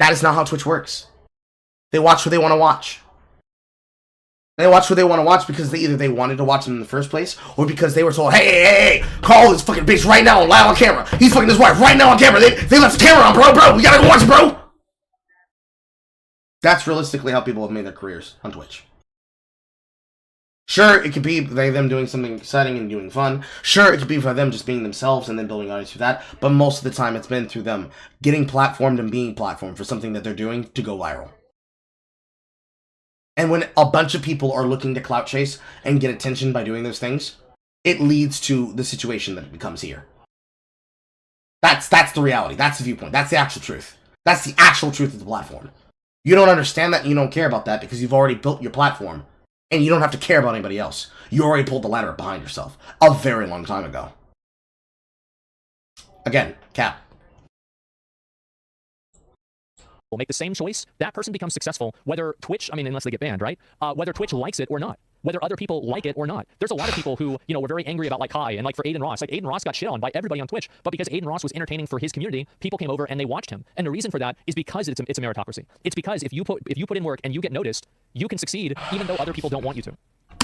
That is not how Twitch works. They watch who they want to watch. They watch who they want to watch because either they wanted to watch them in the first place, or because they were told, hey, call this fucking bitch right now, live on camera. He's fucking his wife right now on camera. They left the camera on, bro. We gotta go watch it, bro. That's realistically how people have made their careers on Twitch. Sure, it could be them doing something exciting and doing fun. Sure, it could be for them just being themselves and then building audience through that. But most of the time, it's been through them getting platformed and being platformed for something that they're doing to go viral. And when a bunch of people are looking to clout chase and get attention by doing those things, it leads to the situation that it becomes here. That's the reality. That's the viewpoint. That's the actual truth. That's the actual truth of the platform. You don't understand that and you don't care about that because you've already built your platform. And you don't have to care about anybody else. You already pulled the ladder behind yourself a very long time ago. Again, cap. Will make the same choice, that person becomes successful, whether Twitch, I mean, unless they get banned, right? Whether Twitch likes it or not, whether other people like it or not. There's a lot of people who, you know, were very angry about like Kai and like for Aiden Ross. Like Aiden Ross got shit on by everybody on Twitch, but because Aiden Ross was entertaining for his community, people came over and they watched him. And the reason for that is because it's a meritocracy. It's because if you put in work and you get noticed, you can succeed even though other people don't want you to.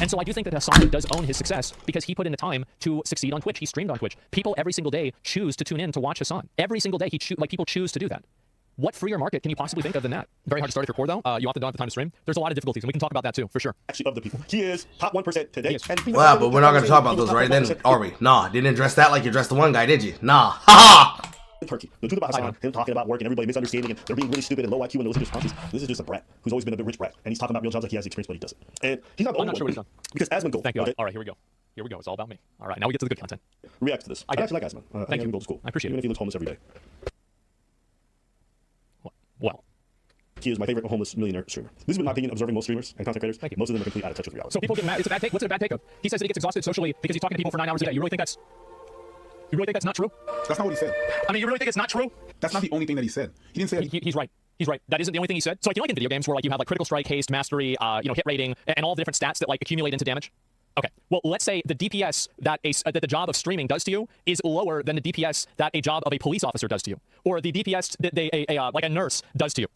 And so I do think that Hasan does own his success because he put in the time to succeed on Twitch. He streamed on Twitch. People every single day choose to tune in to watch Hasan. Every single day people choose to do that. What freer market can you possibly think of than that? Very hard to start if you're poor, though. You often don't have the time to stream. There's a lot of difficulties, and we can talk about that too, for sure. Actually, of the people. He is top 1% today. Well, but we're not going to talk about those right then, are we? Nah, didn't address that like you addressed the one guy, did you? Nah. Ha ha! Turkey. The truth about Hasan, him talking about work and everybody misunderstanding and they're being really stupid and low IQ and those responses. This is just a brat who's always been a rich brat, and he's talking about real jobs like he has the experience, but he doesn't. And he's not the only I'm not sure what he's done. Because Asmon Gold. Thank you. Okay? All right, here we go. Here we go. It's all about me. All right, now we get to the good content. React to this. I actually like Asmon. I think Asmon Gold is cool. I appreciate Even it. if he looks homeless every day. Well. He is my favorite homeless millionaire streamer. This has been my opinion observing most streamers and content creators. Most of them are completely out of touch with reality. So people get mad. It's a bad take. What's it a bad take of? He says that he gets exhausted socially because he's talking to people for 9 hours a day. You really think that's not true? That's not what he said. I mean, you really think it's not true? That's not the only thing that he said. He didn't say He's right. He's right. That isn't the only thing he said. So like, you know, like in video games where like you have like critical strike, haste, mastery, you know, hit rating, and all the different stats that like accumulate into damage. Okay. Well, let's say the DPS that that the job of streaming does to you is lower than the DPS that a job of a police officer does to you, or the DPS that like a nurse does to you.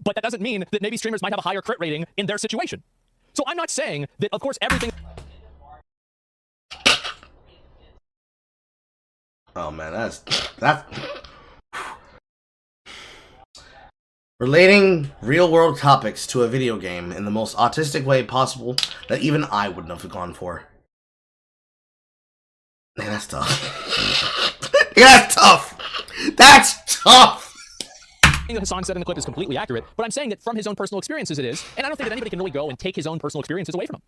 But that doesn't mean that maybe streamers might have a higher crit rating in their situation. So I'm not saying that, of course, everything. Oh man, that's relating real-world topics to a video game in the most autistic way possible that even I wouldn't have gone for. Man, that's tough. That's tough. That's tough. That Hasan said in the clip is completely accurate, but I'm saying that from his own personal experiences it is, and I don't think that anybody can really go and take his own personal experiences away from him.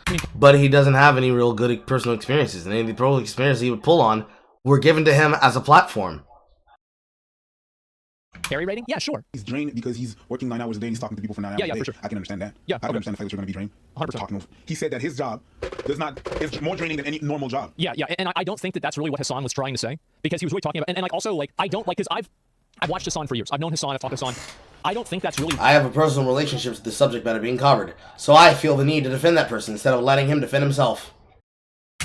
I mean, but he doesn't have any real good personal experiences, and any of the personal experiences he would pull on were given to him as a platform. Carry rating? Yeah, sure. He's drained because he's working 9 hours a day and he's talking to people for 9 hours a day. Yeah, for sure. I can understand that. Yeah, I can understand the fact that you're going to be drained. 100%. Talking. He said that his job is more draining than any normal job. Yeah, and I don't think that that's really what Hasan was trying to say, because he was really talking about, and like also like I don't like, because I've watched Hasan for years. I've known Hasan. I've talked to Hasan. I don't think that's really. I have a personal relationship with the subject matter being covered, so I feel the need to defend that person instead of letting him defend himself.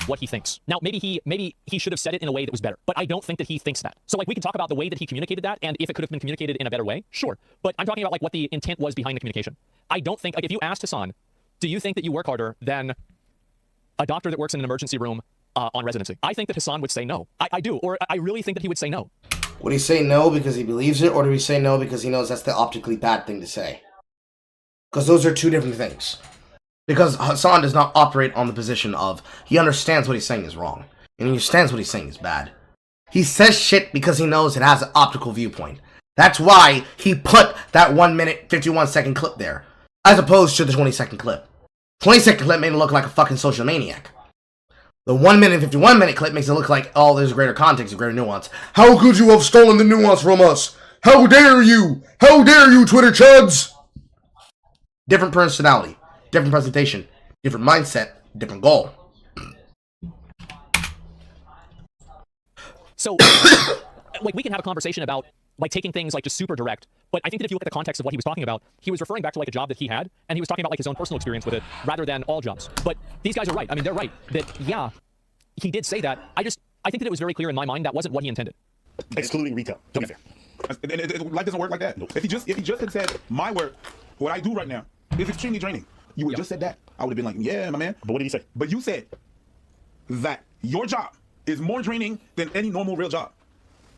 What he thinks. Now, maybe he should have said it in a way that was better, but I don't think that he thinks that. So like we can talk about the way that he communicated that, and if it could have been communicated in a better way, sure. But I'm talking about like what the intent was behind the communication. I don't think, like, if you asked Hasan, do you think that you work harder than a doctor that works in an emergency room on residency? I think that Hasan would say no. I do, or I really think that he would say no. Would he say no because he believes it, or do he say no because he knows that's the optically bad thing to say? Because those are two different things. Because Hasan does not operate on the position of, he understands what he's saying is wrong, and he understands what he's saying is bad. He says shit because he knows it has an optical viewpoint. That's why he put that 1 minute, 51 second clip there, as opposed to the 20-second clip. 20-second clip made it look like a fucking social maniac. The 1 minute, 51 minute clip makes it look like, oh, there's greater context and greater nuance. How could you have stolen the nuance from us? How dare you? How dare you, Twitter chuds? Different personality. Different presentation, different mindset, different goal. So, like, we can have a conversation about, like, taking things, like, just super direct, but I think that if you look at the context of what he was talking about, he was referring back to, like, a job that he had, and he was talking about, like, his own personal experience with it, rather than all jobs. But these guys are right. I mean, they're right, that, yeah, he did say that. I think that it was very clear in my mind that wasn't what he intended. Excluding retail. To be fair. Life doesn't work like that. If he just had said, my work, what I do right now, is extremely draining. You would have just said that. I would have been like, yeah, my man. But what did he say? But you said that your job is more draining than any normal real job.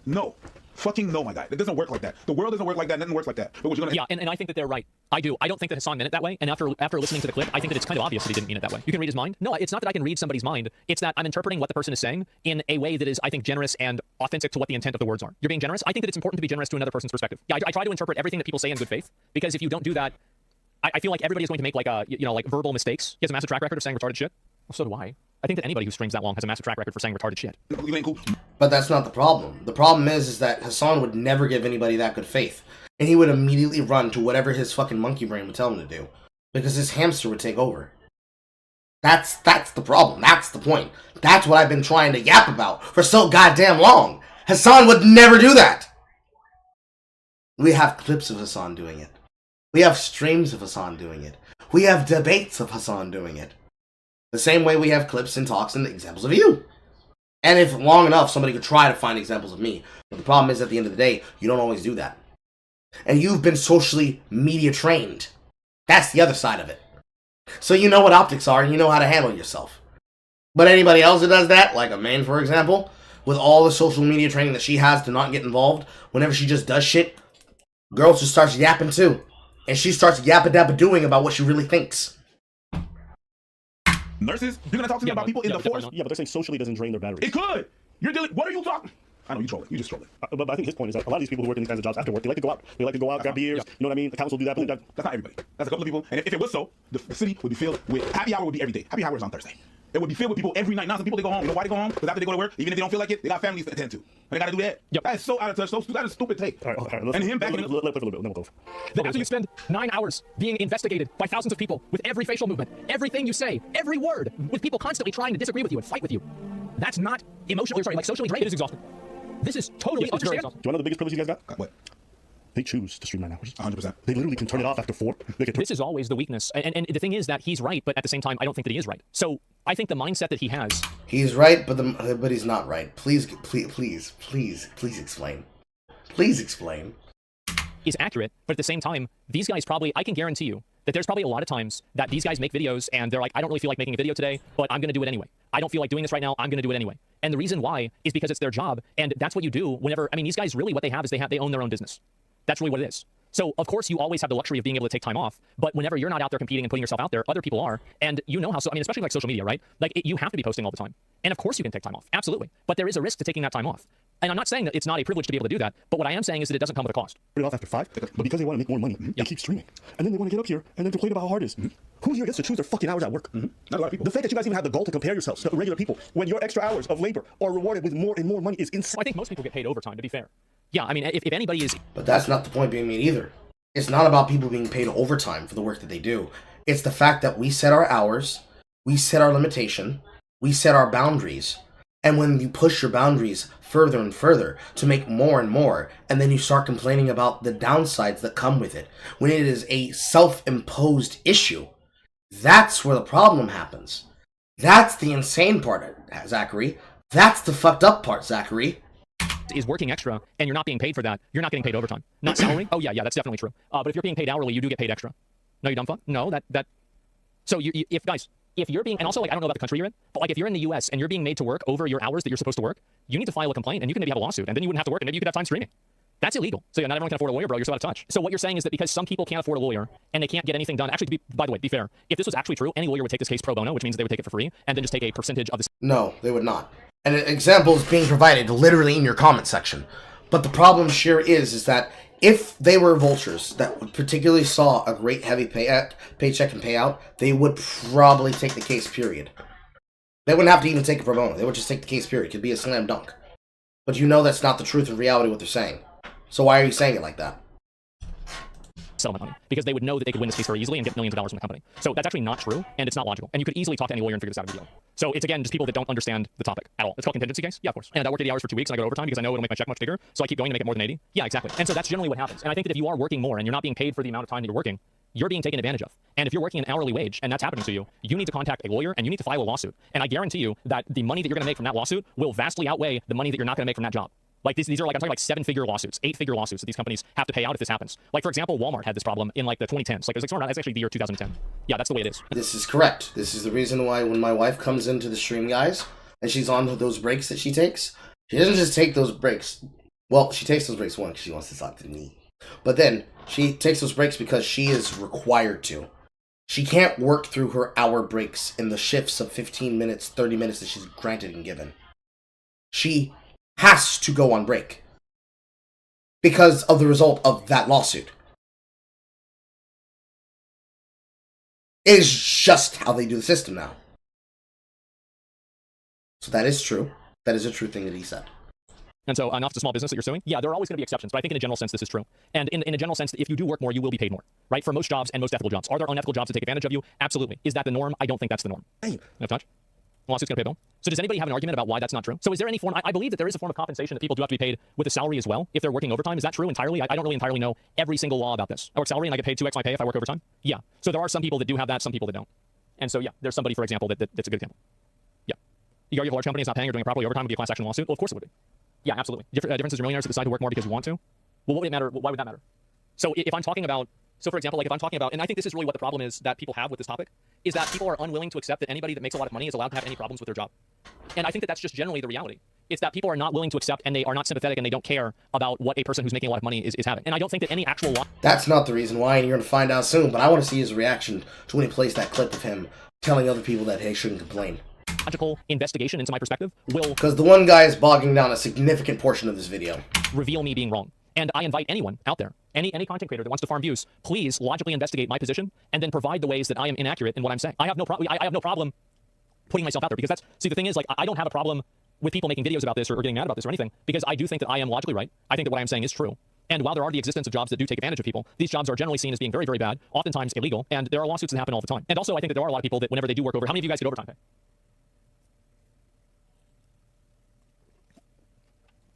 No. Fucking no, my guy. It doesn't work like that. The world doesn't work like that. Nothing works like that. But what you're gonna... Yeah, and I think that they're right. I do. I don't think that Hasan meant it that way. And after listening to the clip, I think that it's kind of obvious that he didn't mean it that way. You can read his mind. No, it's not that I can read somebody's mind. It's that I'm interpreting what the person is saying in a way that is, I think, generous and authentic to what the intent of the words are. You're being generous. I think that it's important to be generous to another person's perspective. Yeah, I try to interpret everything that people say in good faith, because if you don't do that, I feel like everybody is going to make like like verbal mistakes. He has a massive track record of saying retarded shit. Well, so do I. I think that anybody who streams that long has a massive track record for saying retarded shit. But that's not the problem. The problem is that Hasan would never give anybody that good faith. And he would immediately run to whatever his fucking monkey brain would tell him to do. Because his hamster would take over. That's the problem. That's the point. That's what I've been trying to yap about for so goddamn long. Hasan would never do that. We have clips of Hasan doing it. We have streams of Hasan doing it. We have debates of Hasan doing it. The same way we have clips and talks and examples of you. And if long enough, somebody could try to find examples of me. But the problem is, at the end of the day, you don't always do that. And you've been socially media trained. That's the other side of it. So you know what optics are, and you know how to handle yourself. But anybody else who does that, like a man, for example, with all the social media training that she has to not get involved, whenever she just does shit, girls just starts yapping too. And she starts yappa-dabba-doing about what she really thinks. Nurses, you're gonna talk to me about people in the force? Yeah, but they're saying socially doesn't drain their batteries. It could. You're dealing. What are you talking? I know you trolling. You just trolling. But I think his point is that a lot of these people who work in these kinds of jobs after work, they like to go out. They like to go out, grab beers. You know what I mean? The council do that, but That's not everybody. That's a couple of people. And if it was so, the city would be filled with happy hour. Would be every day. Happy hour is on Thursday. It would be filled with people every night. Now some people, they go home. You know why they go home? Because after they go to work, even if they don't feel like it, they got families to attend to. And they got to do that. Yep. That is so out of touch. That is a stupid take. All right, and him backing Let's play for a little bit, then we'll go. That after you spend 9 hours being investigated by thousands of people with every facial movement, everything you say, every word, with people constantly trying to disagree with you and fight with you, that's not emotionally, like socially draining. It is exhausting. This is totally understandable. Do you know the biggest privilege you guys got? What? They choose to stream 9 hours. 100%. They literally can turn it off after 4. This is always the weakness. And the thing is that he's right, but at the same time, I don't think that he is right. So I think the mindset that he has... He's right, but he's not right. Please explain. Please explain. ...is accurate, but at the same time, these guys probably... I can guarantee you that there's probably a lot of times that these guys make videos and they're like, I don't really feel like making a video today, but I'm going to do it anyway. I don't feel like doing this right now. I'm going to do it anyway. And the reason why is because it's their job, and that's what you do whenever... I mean, these guys really, what they have is they own their own business. That's really what it is. So, of course, you always have the luxury of being able to take time off, but whenever you're not out there competing and putting yourself out there, other people are, and you know how, I mean, especially like social media, right? Like, you have to be posting all the time. And of course you can take time off, absolutely. But there is a risk to taking that time off. And I'm not saying that it's not a privilege to be able to do that, but what I am saying is that it doesn't come with a cost. Put it off after 5, but because they want to make more money, they keep streaming. And then they want to get up here and then complain about how hard it is. Who here gets to choose their fucking hours at work? Not a lot of people. The fact that you guys even have the goal to compare yourselves to regular people when your extra hours of labor are rewarded with more and more money is insane. I think most people get paid overtime, to be fair. Yeah, I mean, if anybody is... But that's not the point being made either. It's not about people being paid overtime for the work that they do. It's the fact that we set our hours, we set our limitation, we set our boundaries. And when you push your boundaries further and further to make more and more, and then you start complaining about the downsides that come with it, when it is a self-imposed issue, that's where the problem happens. That's the insane part, Zachary. That's the fucked up part, Zachary. Is working extra and you're not being paid for that, you're not getting paid overtime. Not salary? Oh yeah, that's definitely true. But if you're being paid hourly, you do get paid extra. No, you dumb fuck? No, that. So if guys, if you're being, and also like I don't know about the country you're in, but like if you're in the US and you're being made to work over your hours that you're supposed to work, you need to file a complaint and you can maybe have a lawsuit and then you wouldn't have to work and maybe you could have time streaming. That's illegal. So yeah, not everyone can afford a lawyer, bro. You're so out of touch. So what you're saying is that because some people can't afford a lawyer and they can't get anything done. Actually, by the way, be fair. If this was actually true, any lawyer would take this case pro bono, which means that they would take it for free and then just take a percentage of the... No, they would not. And an example is being provided literally in your comment section. But the problem sure is that if they were vultures that particularly saw a great heavy paycheck and payout, they would probably take the case, period. They wouldn't have to even take a pro bono. They would just take the case, period. It could be a slam dunk. But you know that's not the truth and reality of what they're saying. So why are you saying it like that? Settlement money, because they would know that they could win this case very easily and get millions of dollars from the company. So that's actually not true, and it's not logical. And you could easily talk to any lawyer and figure this out of the deal. So it's, again, just people that don't understand the topic at all. It's called contingency case? Yeah, of course. And I worked 80 hours for 2 weeks, and I got overtime because I know it'll make my check much bigger, so I keep going to make it more than 80. Yeah, exactly. And so that's generally what happens. And I think that if you are working more and you're not being paid for the amount of time that you're working, you're being taken advantage of. And if you're working an hourly wage and that's happening to you, you need to contact a lawyer and you need to file a lawsuit. And I guarantee you that the money that you're going to make from that lawsuit will vastly outweigh the money that you're not going to make from that job. Like these are like, I'm talking like 7-figure lawsuits, 8-figure lawsuits that these companies have to pay out if this happens. Like, for example, Walmart had this problem in like the 2010s. Like, it was like, it's actually the year 2010. Yeah, that's the way it is. This is correct. This is the reason why when my wife comes into the stream, guys, and she's on those breaks that she takes, she doesn't just take those breaks. Well, she takes those breaks, one, because she wants to talk to me. But then she takes those breaks because she is required to. She can't work through her hour breaks in the shifts of 15 minutes, 30 minutes that she's granted and given. She has to go on break because of the result of that lawsuit. It is just how they do the system now. So that is true. That is a true thing that he said. And so, not the small business that you're suing. Yeah, there are always going to be exceptions, but I think in a general sense this is true. And in a general sense, if you do work more, you will be paid more, right? For most jobs and most ethical jobs. Are there unethical jobs that take advantage of you? Absolutely. Is that the norm? I don't think that's the norm. Hey, no touch. Lawsuit's gonna pay bill. So does anybody have an argument about why that's not true? So is there any form? I believe that there is a form of compensation that people do have to be paid with a salary as well if they're working overtime. Is that true entirely? I don't really entirely know every single law about this. I work salary and I get paid 2x my pay if I work overtime. Yeah. So there are some people that do have that, some people that don't. And so yeah, there's somebody, for example, that's a good example. Yeah. You argue if a large company is not paying or doing it properly overtime would be a class action lawsuit. Well, of course it would be. Yeah, absolutely. Difference is your millionaires that decide to work more because you want to. Well, what would it matter? Why would that matter? So if I'm talking about, so for example, like if I'm talking about, and I think this is really what the problem is that people have with this topic, is that people are unwilling to accept that anybody that makes a lot of money is allowed to have any problems with their job. And I think that that's just generally the reality. It's that people are not willing to accept and they are not sympathetic and they don't care about what a person who's making a lot of money is having. And I don't think that any actual law... That's not the reason why, and you're going to find out soon, but I want to see his reaction to when he plays that clip of him telling other people that they shouldn't complain. Logical investigation into my perspective will... Because the one guy is bogging down a significant portion of this video. ...reveal me being wrong. And I invite anyone out there, any content creator that wants to farm views, please logically investigate my position and then provide the ways that I am inaccurate in what I'm saying. I have no problem putting myself out there because that's... See, the thing is, like, I don't have a problem with people making videos about this or getting mad about this or anything because I do think that I am logically right. I think that what I'm saying is true. And while there are the existence of jobs that do take advantage of people, these jobs are generally seen as being very, very bad, oftentimes illegal, and there are lawsuits that happen all the time. And also, I think that there are a lot of people that whenever they do work over... How many of you guys get overtime pay?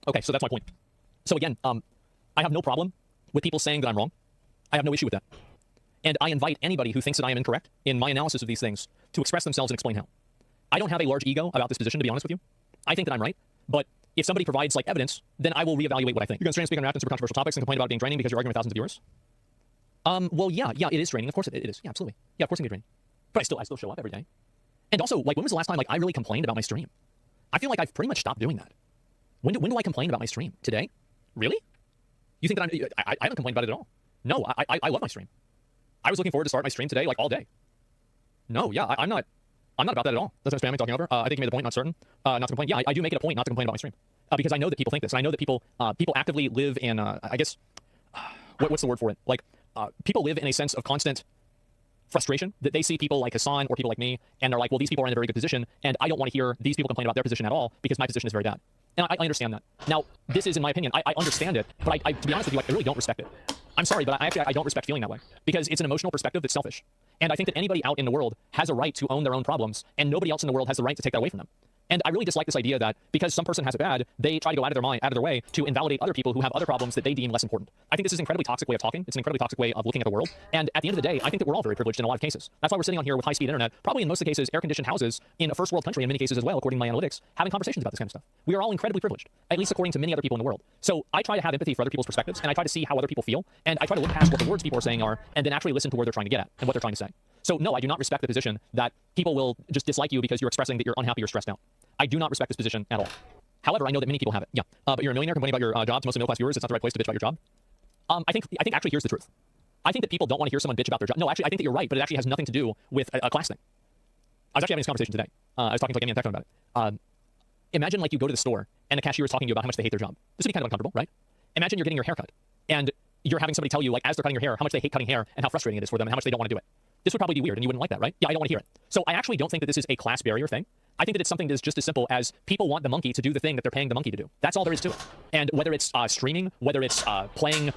Okay, so that's my point. So again, I have no problem with people saying that I'm wrong. I have no issue with that. And I invite anybody who thinks that I am incorrect in my analysis of these things to express themselves and explain how. I don't have a large ego about this position, to be honest with you. I think that I'm right, but if somebody provides like evidence, then I will reevaluate what I think. You're going to stream and speak on rap super controversial topics and complain about it being draining because you're arguing with thousands of viewers? Well, yeah, it is draining. Of course it is. Yeah, absolutely. Yeah, of course it can be draining. But I still show up every day. And also, like, when was the last time like I really complained about my stream? I feel like I've pretty much stopped doing that. When do I complain about my stream? Today? Really? You think that I haven't complained about it at all? No, I love my stream. I was looking forward to start my stream today, like all day. No, yeah, I'm not about that at all. That's what I'm talking over. I think you made the point, not certain. Not to complain. Yeah, I do make it a point not to complain about my stream. Because I know that people think this. And I know that people actively live in, I guess, what's the word for it? Like, people live in a sense of constant frustration that they see people like Hasan or people like me, and they're like, well, these people are in a very good position, and I don't want to hear these people complain about their position at all because my position is very bad. And I understand that. Now, this is, in my opinion, I understand it, but to be honest with you, I really don't respect it. I'm sorry, but I don't respect feeling that way because it's an emotional perspective that's selfish. And I think that anybody out in the world has a right to own their own problems, and nobody else in the world has the right to take that away from them. And I really dislike this idea that because some person has it bad, they try to go out of their way to invalidate other people who have other problems that they deem less important. I think this is an incredibly toxic way of talking. It's an incredibly toxic way of looking at the world. And at the end of the day, I think that we're all very privileged in a lot of cases. That's why we're sitting on here with high-speed internet, probably in most of the cases, air-conditioned houses in a first-world country in many cases as well, according to my analytics, having conversations about this kind of stuff. We are all incredibly privileged, at least according to many other people in the world. So I try to have empathy for other people's perspectives, and I try to see how other people feel, and I try to look past what the words people are saying are, and then actually listen to where they're trying to get at and what they're trying to say. So no, I do not respect the position that people will just dislike you because you're expressing that you're unhappy or stressed out. I do not respect this position at all. However, I know that many people have it. Yeah, but you're a millionaire complaining about your jobs, mostly middle-class viewers. It's not the right place to bitch about your job. I think actually here's the truth. I think that people don't want to hear someone bitch about their job. No, actually, I think that you're right, but it actually has nothing to do with a class thing. I was actually having this conversation today. I was talking to like Amy and Tecton about it. Imagine like you go to the store and the cashier is talking to you about how much they hate their job. This would be kind of uncomfortable, right? Imagine you're getting your hair cut and you're having somebody tell you, like, as they're cutting your hair, how much they hate cutting hair and how frustrating it is for them and how much they don't want to do it. This would probably be weird and you wouldn't like that, right? Yeah, I don't want to hear it. So I actually don't think that this is a class barrier thing. I think that it's something that's just as simple as people want the monkey to do the thing that they're paying the monkey to do. That's all there is to it. And whether it's streaming, whether it's playing,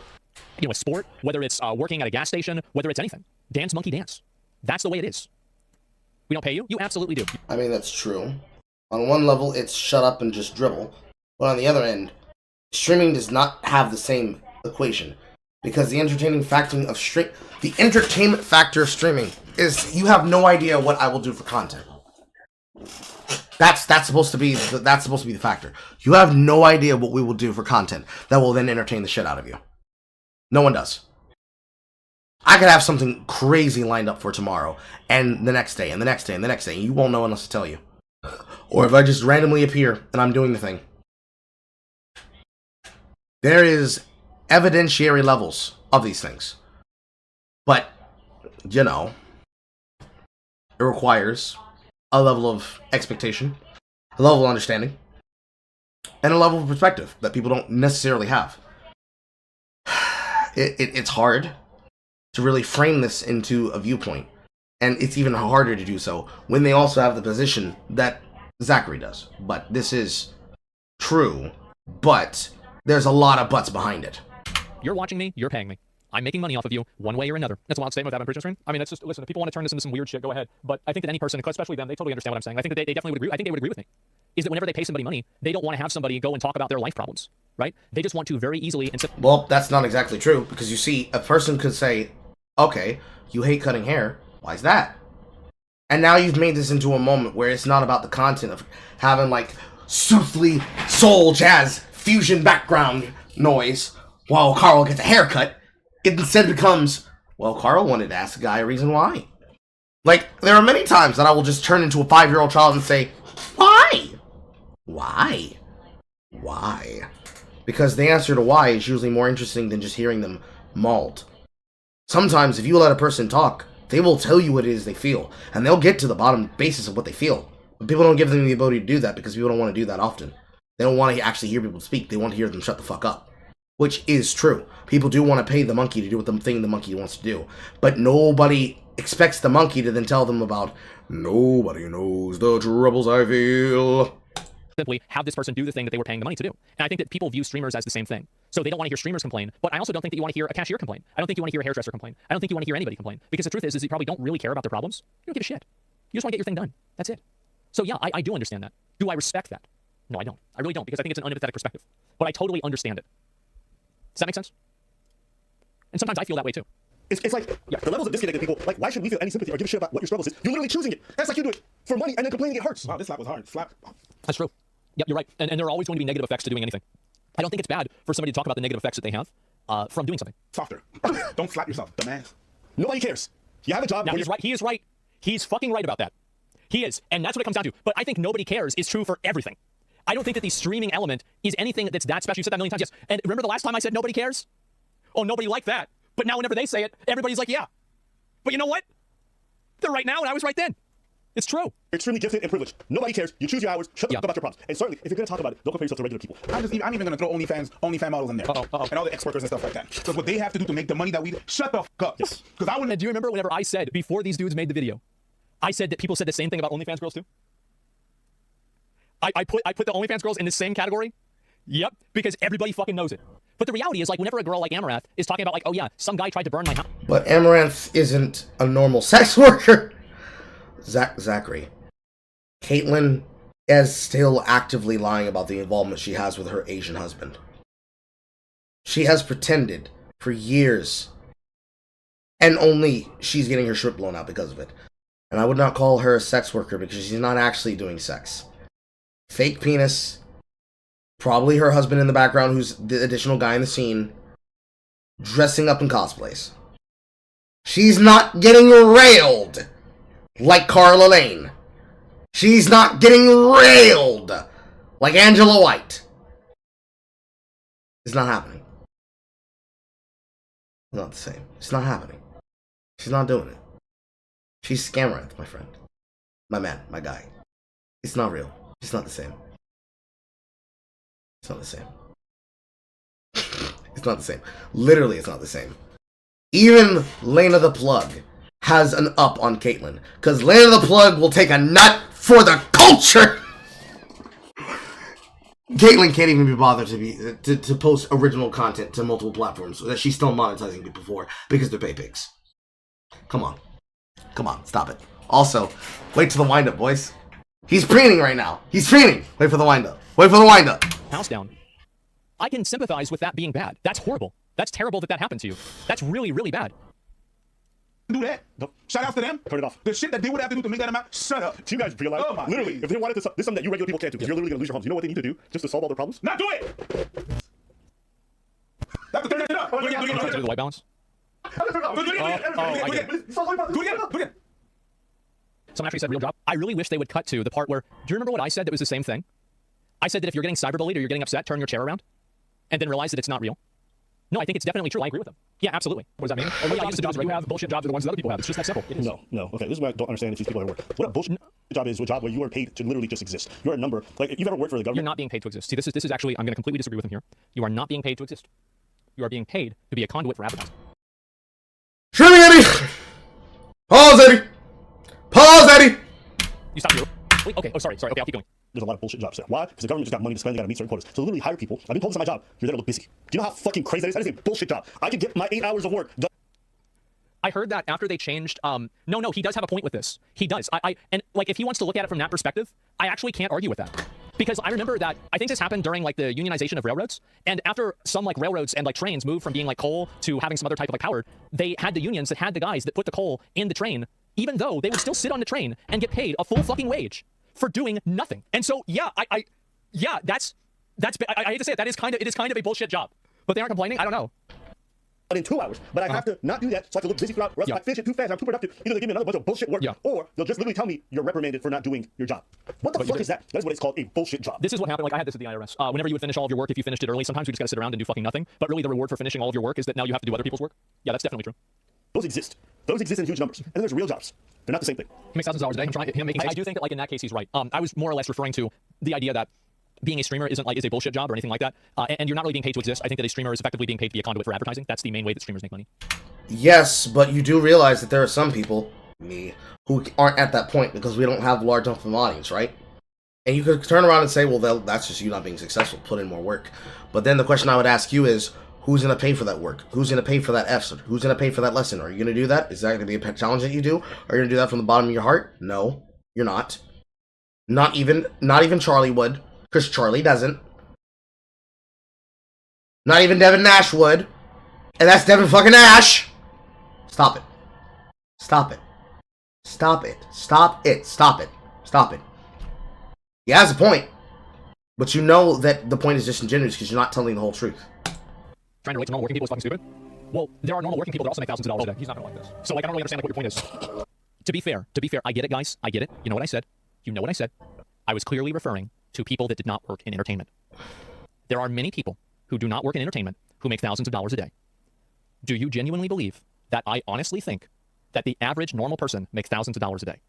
a sport, whether it's working at a gas station, whether it's anything, dance monkey dance. That's the way it is. We don't pay you? You absolutely do. I mean, that's true. On one level, it's shut up and just dribble. But on the other end, streaming does not have the same equation. Because the entertainment factor of streaming is you have no idea what I will do for content. That's supposed to be the factor. You have no idea what we will do for content that will then entertain the shit out of you. No one does. I could have something crazy lined up for tomorrow, and the next day, and the next day, and the next day, and you won't know what else to tell you. Or if I just randomly appear and I'm doing the thing. There is evidentiary levels of these things. But, it requires a level of expectation, a level of understanding, and a level of perspective that people don't necessarily have. It's hard to really frame this into a viewpoint, and it's even harder to do so when they also have the position that Zachary does. But this is true but there's a lot of buts behind it. You're watching me, you're paying me. I'm making money off of you one way or another. That's a wild statement with that on screen. I mean, it's just, listen, if people want to turn this into some weird shit, go ahead. But I think that any person, especially them, they totally understand what I'm saying. I think that they definitely would agree. I think they would agree with me. Is that whenever they pay somebody money, they don't want to have somebody go and talk about their life problems, right? They just want to very easily and Well, that's not exactly true, because you see, a person could say, okay, you hate cutting hair. Why is that? And now you've made this into a moment where it's not about the content of having, like, soothly soul jazz fusion background noise while Carl gets a haircut. It instead becomes, well, Carl wanted to ask a guy a reason why. Like, there are many times that I will just turn into a 5-year-old child and say, why? Why? Why? Because the answer to why is usually more interesting than just hearing them mauled. Sometimes, if you let a person talk, they will tell you what it is they feel, and they'll get to the bottom basis of what they feel. But people don't give them the ability to do that because people don't want to do that often. They don't want to actually hear people speak. They want to hear them shut the fuck up. Which is true. People do want to pay the monkey to do what the thing the monkey wants to do. But nobody expects the monkey to then tell them about, nobody knows the troubles I feel. Simply have this person do the thing that they were paying the money to do. And I think that people view streamers as the same thing. So they don't want to hear streamers complain, but I also don't think that you want to hear a cashier complain. I don't think you want to hear a hairdresser complain. I don't think you want to hear anybody complain. Because the truth is you probably don't really care about their problems. You don't give a shit. You just want to get your thing done. That's it. So yeah, I do understand that. Do I respect that? No, I don't. I really don't, because I think it's an unempathetic perspective. But I totally understand it. Does that make sense? And sometimes I feel that way too. It's like, the levels of disconnect that people, like, why should we feel any sympathy or give a shit about what your struggles is? You're literally choosing it. That's like you do it for money and then complaining it hurts. Wow, this slap was hard. Slap. That's true. Yep, you're right. And there are always going to be negative effects to doing anything. I don't think it's bad for somebody to talk about the negative effects that they have from doing something. Softer. Don't slap yourself, dumbass. Nobody cares. You have a job. Now, he's right. He is right. He's fucking right about that. He is. And that's what it comes down to. But I think nobody cares is true for everything. I don't think that the streaming element is anything that's that special. You said that a million times. Yes. And remember the last time I said nobody cares? Oh, nobody liked that. But now whenever they say it, everybody's like, yeah. But you know what? They're right now and I was right then. It's true. Extremely gifted and privileged. Nobody cares. You choose your hours. Shut the fuck about your problems. And certainly, if you're going to talk about it, don't compare yourself to regular people. I'm even going to throw OnlyFan models in there. And all the ex-workers and stuff like that. Because what they have to do to make the money that we... Shut the fuck up. Yes. Because I wouldn't... And do you remember whenever I said, before these dudes made the video, I said that people said the same thing about OnlyFans girls too? I put the OnlyFans girls in the same category? Yep, because everybody fucking knows it. But the reality is, like, whenever a girl like Amaranth is talking about, like, oh yeah, some guy tried to burn my house. But Amaranth isn't a normal sex worker. Zachary. Caitlyn is still actively lying about the involvement she has with her Asian husband. She has pretended for years. And only she's getting her shit blown out because of it. And I would not call her a sex worker because she's not actually doing sex. Fake penis. Probably her husband in the background, who's the additional guy in the scene, dressing up in cosplays. She's not getting railed like Carla Lane. She's not getting railed like Angela White. It's not happening. It's not the same. It's not happening. She's not doing it. She's Scamaranth, my friend. My man, my guy. It's not real. It's not the same. It's not the same. It's not the same. Literally, it's not the same. Even Lena the Plug has an up on Caitlyn. Because Lena the Plug will take a nut for the culture! Caitlyn can't even be bothered to post original content to multiple platforms that she's still monetizing people for because they're pay pigs. Come on. Come on, stop it. Also, wait till the wind-up, boys. He's preening right now. He's preening. Wait for the wind-up. Wait for the wind-up. House down. I can sympathize with that being bad. That's horrible. That's terrible that happened to you. That's really, really bad. Do that. Shout out to them. Turn it off. The shit that they would have to do to make that amount. Shut up. Do you guys realize? Oh my literally, geez. if they wanted to, this is something that you regular people can't do. Because you're literally going to lose your homes. You know what they need to do just to solve all their problems? Not do it. Have to turn it up. Do it again. Do it Do again. the white balance? Do it again. Someone actually said real job. I really wish they would cut to the part where, do you remember what I said that was the same thing? I said that if you're getting cyberbullied or you're getting upset, turn your chair around and then realize that it's not real. No, I think it's definitely true. I agree with them. Yeah, absolutely. What does that mean? Or yeah, the jobs that you have, bullshit jobs are the ones that other people have. It's just that simple. It is. No. Okay, this is what I don't understand if these people are at work. What a bullshit job is a job where you are paid to literally just exist. You're a number. Like, if you've ever worked for the government. You're not being paid to exist. See, this is actually, I'm going to completely disagree with him here. You are not being paid to exist. You are being paid to be a conduit for advertising. Show me, Eddie! Pause, Eddie! Pause, Eddie! You stop here. Wait, okay. Oh, sorry. Okay, I'll keep going. there's a lot of bullshit jobs there. Why? Because the government just got money to spend, they gotta meet certain quotas. So they literally hire people. I've been told this on my job, you're there to look busy. Do you know how fucking crazy that is? That is a bullshit job. I can get my 8 hours of work done. I heard that after they changed, no, he does have a point with this. He does. And like, if he wants to look at it from that perspective, I actually can't argue with that. Because I remember that, I think this happened during like the unionization of railroads. And after some like railroads and like trains moved from being like coal to having some other type of like power, they had the unions that had the guys that put the coal in the train, even though they would still sit on the train and get paid a full fucking wage for doing nothing. And so, yeah, I hate to say it, it is kind of a bullshit job. But they aren't complaining? I don't know. In 2 hours, but I have to not do that so I can look busy throughout. If I finish it too fast, I'm too productive. Either they give me another bunch of bullshit work, or they'll just literally tell me you're reprimanded for not doing your job. What the fuck is that? That's what it's called, a bullshit job. This is what happened. Like, I had this at the IRS. Whenever you would finish all of your work, if you finished it early, sometimes we just gotta sit around and do fucking nothing. But really, the reward for finishing all of your work is that now you have to do other people's work. Yeah, that's definitely true. Those exist. Those exist in huge numbers. And then there's real jobs. They're not the same thing. He makes thousands of dollars a day. I do think that, like, in that case, he's right. I was more or less referring to the idea that being a streamer is a bullshit job or anything like that. And you're not really being paid to exist. I think that a streamer is effectively being paid to be a conduit for advertising. That's the main way that streamers make money. Yes, but you do realize that there are some people, me, who aren't at that point because we don't have a large enough of an audience, right? And you could turn around and say, well, that's just you not being successful, put in more work. But then the question I would ask you is, who's going to pay for that work? Who's going to pay for that effort? Who's going to pay for that lesson? Are you going to do that? Is that going to be a challenge that you do? Are you going to do that from the bottom of your heart? No, you're not. Not even Charlie would, because Charlie doesn't. Not even Devin Nash would. And that's Devin fucking Nash. Stop it. Stop it. Stop it. Stop it. Stop it. Stop it. He has a point. But you know that the point is disingenuous because you're not telling the whole truth. Trying to relate to normal working people is fucking stupid. Well, there are normal working people that also make thousands of dollars a day. He's not gonna like this. So, like, I don't really understand like, what your point is. To be fair, I get it, guys. I get it. You know what I said. You know what I said. I was clearly referring to people that did not work in entertainment. There are many people who do not work in entertainment who make thousands of dollars a day. Do you genuinely believe that I honestly think that the average normal person makes thousands of dollars a day?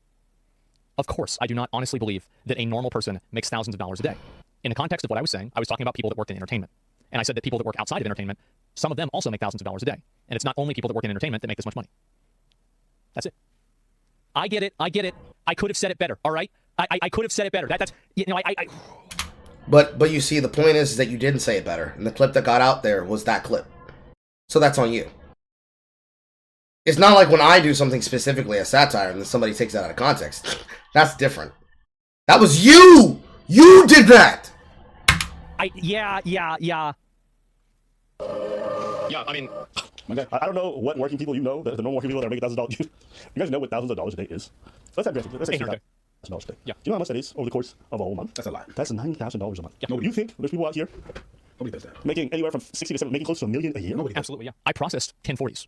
Of course, I do not honestly believe that a normal person makes thousands of dollars a day. In the context of what I was saying, I was talking about people that worked in entertainment. And I said that people that work outside of entertainment, some of them also make thousands of dollars a day. And it's not only people that work in entertainment that make this much money. That's it. I get it. I get it. I could have said it better, all right? I could have said it better. That's, you know, But you see, the point is that you didn't say it better. And the clip that got out there was that clip. So that's on you. It's not like when I do something specifically as satire and then somebody takes that out of context. That's different. That was you! You did that! Yeah, I mean... Okay. I don't know what working people you know, the normal working people that are making $1,000. You guys know what thousands of dollars a day is? Let's say $800 a day. Yeah. Do you know how much that is over the course of a whole month? That's a lot. That's $90,000 a month. Yeah. Nobody. You think there's people out here Nobody does that. making anywhere from 60 to 70, making close to $1 million a year? Nobody. Absolutely, yeah. I processed 1040s.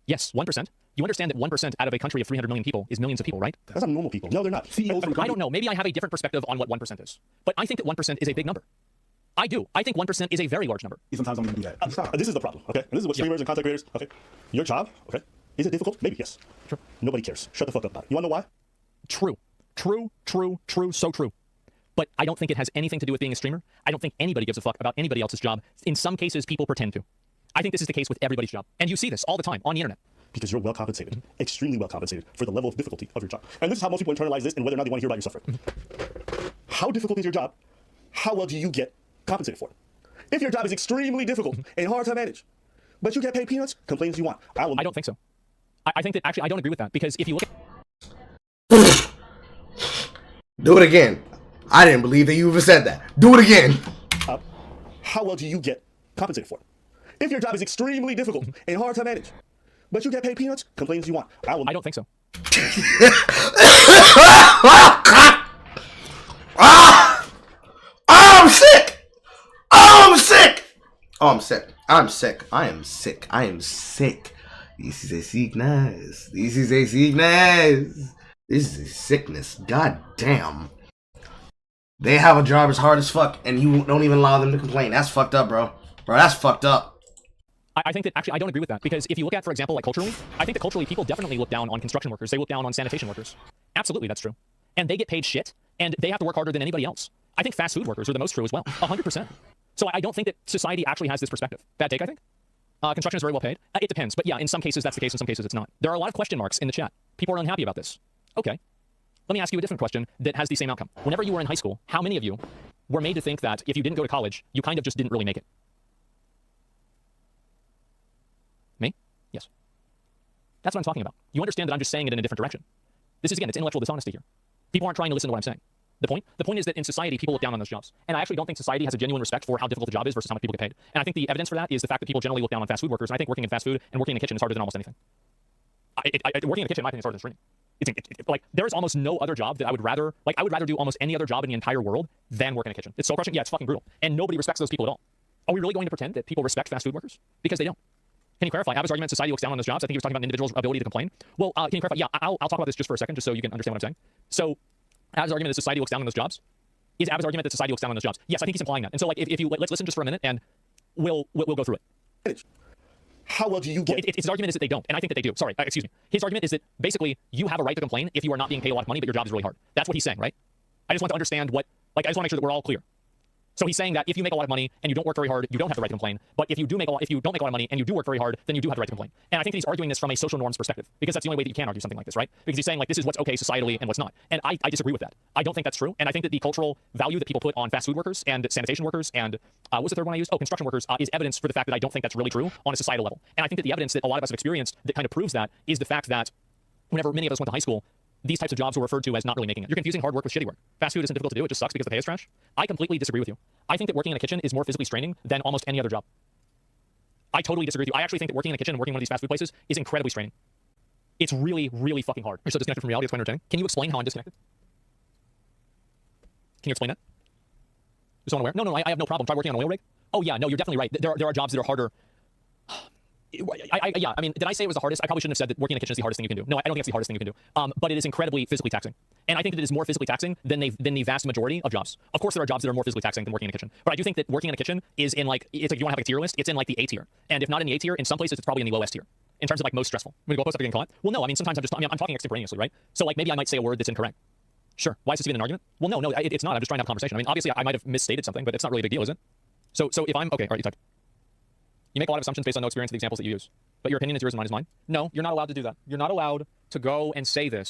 Yes, 1%. You understand that 1% out of a country of 300 million people is millions of people, right? That's not normal people. No, they're not. CEOs. I don't know. Maybe I have a different perspective on what 1% is. But I think that 1% is a big number. I do. I think 1% is a very large number. You sometimes don't even do that. Stop. This is the problem, okay? And this is what streamers and content creators, okay? Your job, okay? Is it difficult? Maybe, yes. Sure. Nobody cares. Shut the fuck up about it. You wanna know why? True, so true. But I don't think it has anything to do with being a streamer. I don't think anybody gives a fuck about anybody else's job. In some cases, people pretend to. I think this is the case with everybody's job. And you see this all the time on the internet. Because you're well compensated, extremely well compensated for the level of difficulty of your job. And this is how most people internalize this and whether or not they want to hear about your suffering. How difficult is your job? How well do you get compensated for it? If your job is extremely difficult and hard to manage, but you get paid peanuts, complain as you want. I don't think so. I think that actually I don't agree with that because if you look at... Do it again. I didn't believe that you even said that. Do it again. How well do you get compensated for it? If your job is extremely difficult and hard to manage, but you get paid peanuts, complain as you want. I don't think so. I'm sick! I'm sick! Oh, I'm sick. I'm sick. I am sick. I am sick. This is a sickness. This is a sickness. This is a sickness. God damn. They have a job as hard as fuck, and you don't even allow them to complain. That's fucked up, bro. Bro, that's fucked up. I think that actually I don't agree with that because if you look at, for example, like culturally, I think that culturally people definitely look down on construction workers. They look down on sanitation workers. Absolutely, that's true. And they get paid shit, and they have to work harder than anybody else. I think fast food workers are the most true as well, 100%. So I don't think that society actually has this perspective. Bad take, I think. Construction is very well paid. It depends, but yeah, in some cases that's the case, in some cases it's not. There are a lot of question marks in the chat. People are unhappy about this. Okay. Let me ask you a different question that has the same outcome. Whenever you were in high school, how many of you were made to think that if you didn't go to college, you kind of just didn't really make it? Me? Yes. That's what I'm talking about. You understand that I'm just saying it in a different direction. This is, again, it's intellectual dishonesty here. People aren't trying to listen to what I'm saying. The point is that in society, people look down on those jobs. And I actually don't think society has a genuine respect for how difficult the job is versus how much people get paid. And I think the evidence for that is the fact that people generally look down on fast food workers. And I think working in fast food and working in a kitchen is harder than almost anything. Working in a kitchen, in my opinion, is harder than streaming. Like, there is almost no other job that I would rather do almost any other job in the entire world than work in a kitchen. It's so crushing. Yeah, it's fucking brutal. And nobody respects those people at all. Are we really going to pretend that people respect fast food workers? Because they don't. Can you clarify? Abba's argument, society looks down on those jobs. I think he was talking about an individual's ability to complain. Well, can you clarify? Yeah, I'll talk about this just for a second, just so you can understand what I'm saying. So, Abba's argument is society looks down on those jobs. Is Abba's argument that society looks down on those jobs? Yes, I think he's implying that. And so, like, if you let's listen just for a minute, and we'll go through it. How well do you get? His argument is that they don't, and I think that they do. Sorry, excuse me. His argument is that basically you have a right to complain if you are not being paid a lot of money, but your job is really hard. That's what he's saying, right? I just want to understand I just want to make sure that we're all clear. So he's saying that if you make a lot of money and you don't work very hard, you don't have the right to complain. But if you don't make a lot of money and you do work very hard, then you do have the right to complain. And I think that he's arguing this from a social norms perspective, because that's the only way that you can argue something like this, right? Because he's saying, like, this is what's okay societally and what's not. And I disagree with that. I don't think that's true. And I think that the cultural value that people put on fast food workers and sanitation workers and what's the third one I used? Oh, construction workers is evidence for the fact that I don't think that's really true on a societal level. And I think that the evidence that a lot of us have experienced that kind of proves that is the fact that whenever many of us went to high school, these types of jobs were referred to as not really making it. You're confusing hard work with shitty work. Fast food isn't difficult to do, it just sucks because the pay is trash. I completely disagree with you. I think that working in a kitchen is more physically straining than almost any other job. I totally disagree with you. I actually think that working in a kitchen and working in one of these fast food places is incredibly straining. It's really, really fucking hard. You're so disconnected from reality, it's quite entertaining. Can you explain how I'm disconnected? Can you explain that? You're so unaware? No, I have no problem. Try working on an oil rig. Oh yeah, no, you're definitely right. There are jobs that are harder. I mean, did I say it was the hardest? I probably shouldn't have said that working in a kitchen is the hardest thing you can do. No, I don't think it's the hardest thing you can do. But it is incredibly physically taxing. And I think that it is more physically taxing than the vast majority of jobs. Of course, there are jobs that are more physically taxing than working in a kitchen. But I do think that working in a kitchen is in like, it's like you want to have like a tier list, it's in like the A tier. And if not in the A tier, in some places it's probably in the lowest tier. In terms of like most stressful. When you go post up getting caught? Well, no, I mean, sometimes I'm talking extemporaneously, right? So like maybe I might say a word that's incorrect. Sure. Why is this even an argument? Well, no, it's not. I'm just trying to have a conversation. I mean, obviously I might have misstated something, but it's not really a big deal, is it? So if I'm, okay, all right, you typed. You make a lot of assumptions based on no experience of the examples that you use. But your opinion is yours and mine is mine. No, you're not allowed to do that. You're not allowed to go and say this.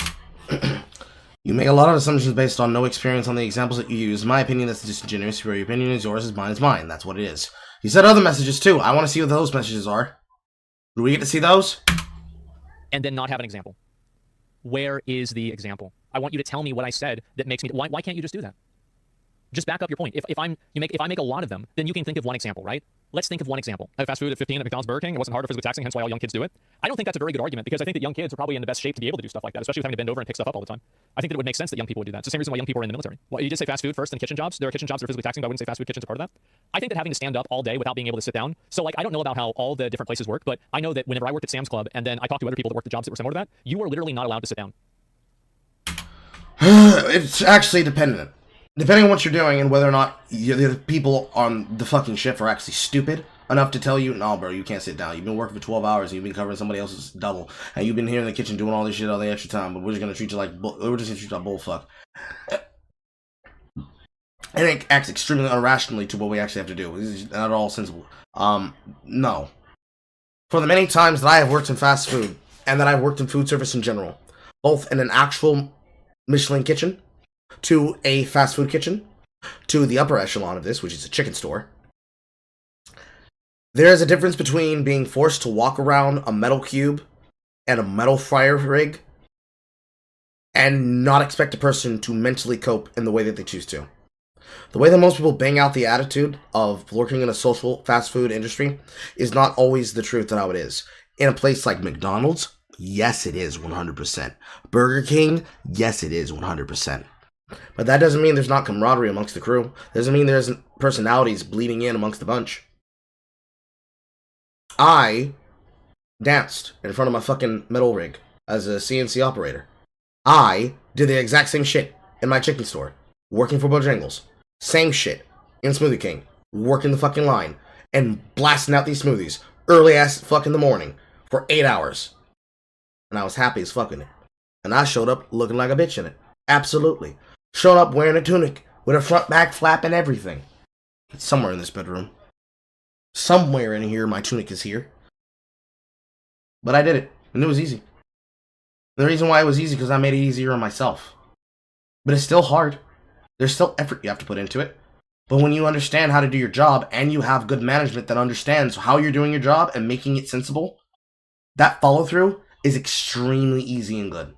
You make a lot of assumptions based on no experience on the examples that you use. My opinion is disingenuous. Your opinion is yours, mine is mine. That's what it is. He said other messages too. I want to see what those messages are. Do we get to see those? And then not have an example. Where is the example? I want you to tell me what I said that makes me... Why can't you just do that? Just back up your point. If I make a lot of them, then you can think of one example, right? Let's think of one example. I have fast food at 15 at McDonald's, Burger King. It wasn't hard or physically taxing, hence why all young kids do it. I don't think that's a very good argument because I think that young kids are probably in the best shape to be able to do stuff like that, especially with having to bend over and pick stuff up all the time. I think that it would make sense that young people would do that. It's the same reason why young people are in the military. Well, you did say fast food first and kitchen jobs. There are kitchen jobs that are physically taxing, but I wouldn't say fast food kitchens are part of that. I think that having to stand up all day without being able to sit down. So like, I don't know about how all the different places work, but I know that whenever I worked at Sam's Club and then I talked to other people that worked at jobs that were similar to that, you were literally not allowed to sit down. It's actually dependent. Depending on what you're doing and whether or not the people on the fucking shift are actually stupid enough to tell you, no, bro, you can't sit down. You've been working for 12 hours and you've been covering somebody else's double. And you've been here in the kitchen doing all this shit all the extra time, but we're just going to treat you like bullfuck. And it acts extremely irrationally to what we actually have to do. This is not at all sensible. No. For the many times that I have worked in fast food and that I've worked in food service in general, both in an actual Michelin kitchen, to a fast food kitchen, to the upper echelon of this, which is a chicken store. There is a difference between being forced to walk around a metal cube and a metal fryer rig and not expect a person to mentally cope in the way that they choose to. The way that most people bang out the attitude of working in a social fast food industry is not always the truth of how it is. In a place like McDonald's, yes it is 100%. Burger King, yes it is 100%. But that doesn't mean there's not camaraderie amongst the crew. Doesn't mean there isn't personalities bleeding in amongst the bunch. I danced in front of my fucking metal rig as a CNC operator. I did the exact same shit in my chicken store, working for Bojangles. Same shit in Smoothie King, working the fucking line, and blasting out these smoothies early ass fuck in the morning for 8 hours. And I was happy as fucking it. And I showed up looking like a bitch in it. Absolutely. Showed up wearing a tunic with a front back flap and everything. It's somewhere in this bedroom. Somewhere in here my tunic is here. But I did it, and it was easy. The reason why it was easy because I made it easier on myself. But it's still hard. There's still effort you have to put into it. But when you understand how to do your job and you have good management that understands how you're doing your job and making it sensible, that follow through is extremely easy and good.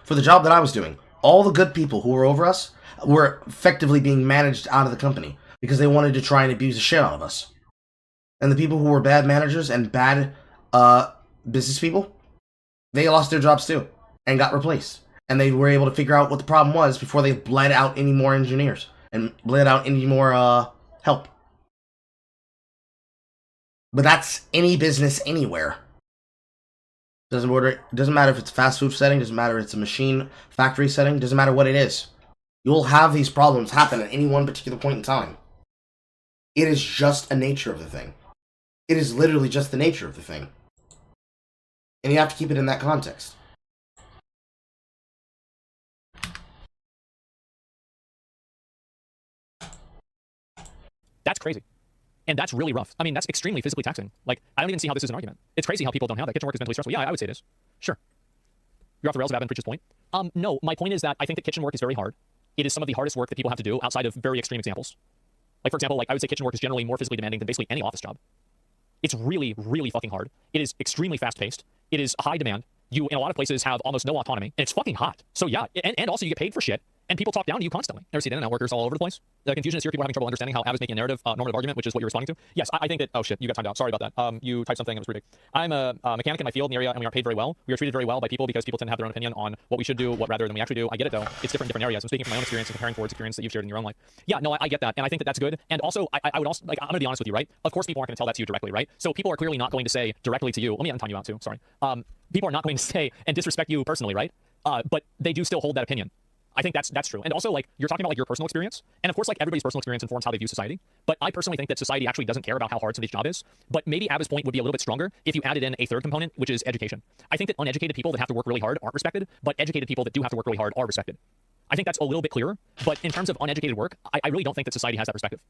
For the job that I was doing, all the good people who were over us were effectively being managed out of the company because they wanted to try and abuse the shit out of us. And the people who were bad managers and bad business people, they lost their jobs too and got replaced. And they were able to figure out what the problem was before they bled out any more engineers and bled out any more help. But that's any business anywhere. Doesn't matter if it's a fast food setting, doesn't matter if it's a machine factory setting, doesn't matter what it is. You'll have these problems happen at any one particular point in time. It is just a nature of the thing. It is literally just the nature of the thing. And you have to keep it in that context. That's crazy. And that's really rough. I mean, that's extremely physically taxing. Like, I don't even see how this is an argument. It's crazy how people don't have that. Kitchen work is mentally stressful. Yeah, I would say it is. Sure. You're off the rails of Abin Preach's point. No, my point is that I think that kitchen work is very hard. It is some of the hardest work that people have to do outside of very extreme examples. Like, for example, like I would say kitchen work is generally more physically demanding than basically any office job. It's really, really fucking hard. It is extremely fast-paced. It is high demand. You, in a lot of places, have almost no autonomy. And it's fucking hot. So yeah, and also you get paid for shit. And people talk down to you constantly. Never see internet workers all over the place. The confusion is here. People are having trouble understanding how Ab is making a normative argument, which is what you're responding to. Yes, I think that. Oh shit, you got timed out. Sorry about that. You typed something. It was pretty big. I'm a mechanic in my field in the area, and we aren't paid very well. We are treated very well by people because people tend to have their own opinion on what we should do, what rather than we actually do. I get it though. It's different in different areas. I'm speaking from my own experience and comparing towards experience that you've shared in your own life. Yeah, no, I get that, and I think that that's good. And also, I would also like. I'm gonna be honest with you, right? Of course, people aren't gonna tell that to you directly, right? So people are clearly not going to say directly to you. Let me time you out too. Sorry. People are not going to say and disrespect you personally, right? But they do still hold that opinion. I think that's true. And also, like, you're talking about like your personal experience, and of course, like everybody's personal experience informs how they view society. But I personally think that society actually doesn't care about how hard somebody's job is. But maybe Abba's point would be a little bit stronger if you added in a third component, which is education. I think that uneducated people that have to work really hard aren't respected, but educated people that do have to work really hard are respected. I think that's a little bit clearer. But in terms of uneducated work, I really don't think that society has that perspective.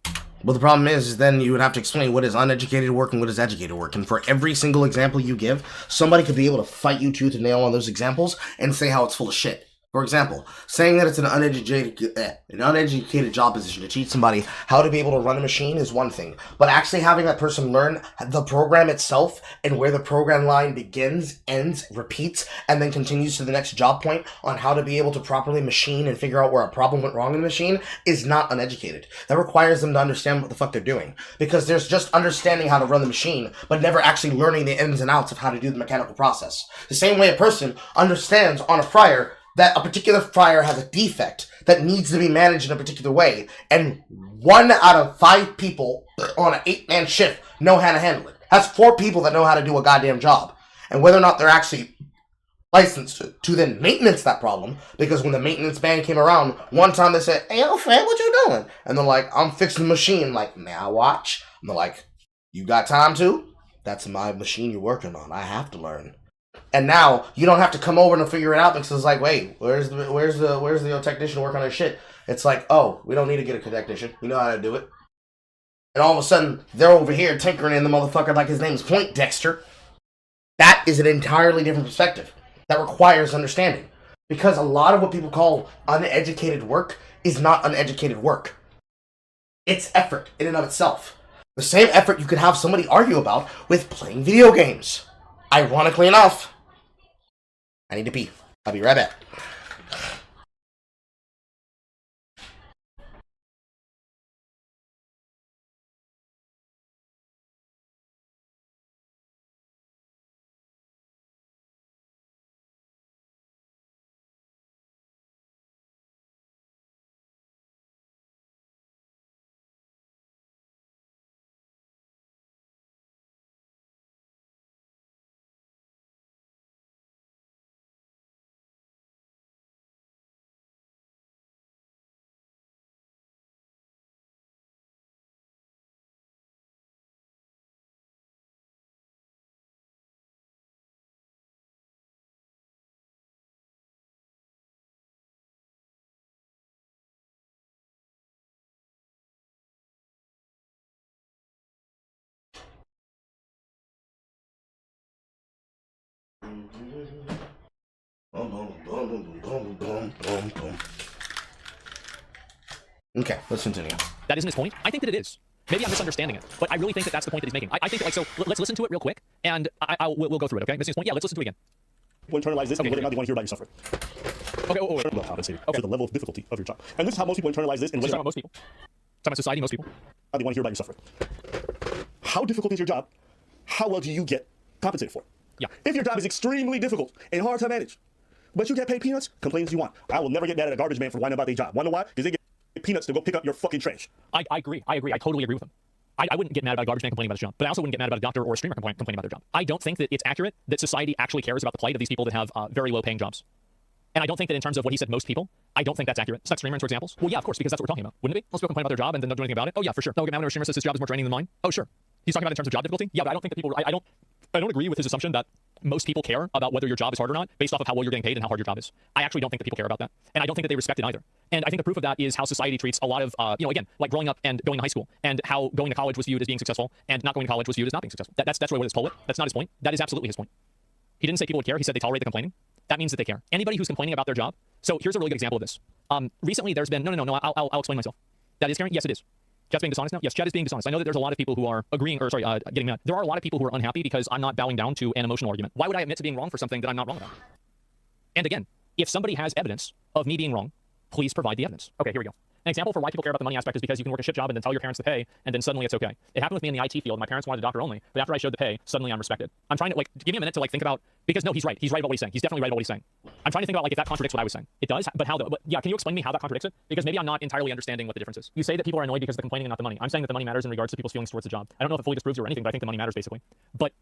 Well, the problem is then you would have to explain what is uneducated work and what is educated work. And for every single example you give, somebody could be able to fight you tooth and nail on those examples and say how it's full of shit. For example, saying that it's an uneducated job position to teach somebody how to be able to run a machine is one thing, but actually having that person learn the program itself and where the program line begins, ends, repeats, and then continues to the next job point on how to be able to properly machine and figure out where a problem went wrong in the machine is not uneducated. That requires them to understand what the fuck they're doing, because there's just understanding how to run the machine, but never actually learning the ins and outs of how to do the mechanical process. The same way a person understands on a fryer that a particular fryer has a defect that needs to be managed in a particular way, and 1 out of 5 people on an 8-man shift know how to handle it. That's 4 people that know how to do a goddamn job. And whether or not they're actually licensed to then maintenance that problem, because when the maintenance ban came around, one time they said, "Hey, yo, Fred, what you doing?" And they're like, "I'm fixing the machine." Like, "May I watch?" And they're like, "You got time to?" "That's my machine you're working on. I have to learn." And now you don't have to come over and figure it out because it's like, wait, where's the technician working on his shit? It's like, oh, we don't need to get a technician. We know how to do it. And all of a sudden, they're over here tinkering in the motherfucker like his name's Point Dexter. That is an entirely different perspective that requires understanding. Because a lot of what people call uneducated work is not uneducated work. It's effort in and of itself. The same effort you could have somebody argue about with playing video games. Ironically enough, I need to pee. I'll be right back. Okay, let's continue. That isn't his point. I think that it is. Maybe I'm misunderstanding it, but I really think that that's the point that he's making. I think that, like, so let's listen to it real quick, and we'll go through it, okay? Missing his point? Yeah, let's listen to it again. People internalize this, and whether or not they want to hear about your suffering. Okay, Well compensated for the level of difficulty of your job. And this is how most people internalize this, and whether Talking about most people. Talking about society, most people. they want to hear about your suffering. How difficult is your job? How well do you get compensated for it? Yeah. If your job is extremely difficult and hard to manage, but you get paid peanuts, complain as you want. I will never get mad at a garbage man for whining about their job. Wanna know why? Because they get peanuts to go pick up your fucking trash. I agree. I totally agree with him. I wouldn't get mad about a garbage man complaining about his job, but I also wouldn't get mad about a doctor or a streamer complaining about their job. I don't think that it's accurate that society actually cares about the plight of these people that have very low-paying jobs. And I don't think that in terms of what he said, most people, I don't think that's accurate. Sex streamers, for examples. Well, yeah, of course, because that's what we're talking about, wouldn't it be? Most people complain about their job and then don't do anything about it. Oh yeah, for sure. No, get mad when a streamer says his job is more draining than mine. Oh sure. He's talking about in terms of job difficulty. Yeah, but I don't think that people. I don't agree with his assumption that most people care about whether your job is hard or not based off of how well you're getting paid and how hard your job is. I actually don't think that people care about that, and I don't think that they respect it either. And I think the proof of that is how society treats a lot of, again, like growing up and going to high school, and how going to college was viewed as being successful, and not going to college was viewed as not being successful. That's really what his poet. That's not his point. That is absolutely his point. He didn't say people would care. He said they tolerate the complaining. That means that they care. Anybody who's complaining about their job. So here's a really good example of this. Recently, there's been no. I'll explain myself. That is caring. Yes, it is. Chat's being dishonest now? Yes, chat is being dishonest. I know that there's a lot of people who are getting mad. There are a lot of people who are unhappy because I'm not bowing down to an emotional argument. Why would I admit to being wrong for something that I'm not wrong about? And again, if somebody has evidence of me being wrong, please provide the evidence. Okay, here we go. An example for why people care about the money aspect is because you can work a shit job and then tell your parents to pay, and then suddenly it's okay. It happened with me in the IT field. My parents wanted a doctor only, but after I showed the pay, suddenly I'm respected. I'm trying to, give me a minute to, think about, because no, he's right. He's right about what he's saying. He's definitely right about what he's saying. I'm trying to think about, if that contradicts what I was saying. It does, but how, yeah, can you explain to me how that contradicts it? Because maybe I'm not entirely understanding what the difference is. You say that people are annoyed because of the complaining and not the money. I'm saying that the money matters in regards to people's feelings towards the job. I don't know if it fully disproves you or anything, but I think the money matters, basically. But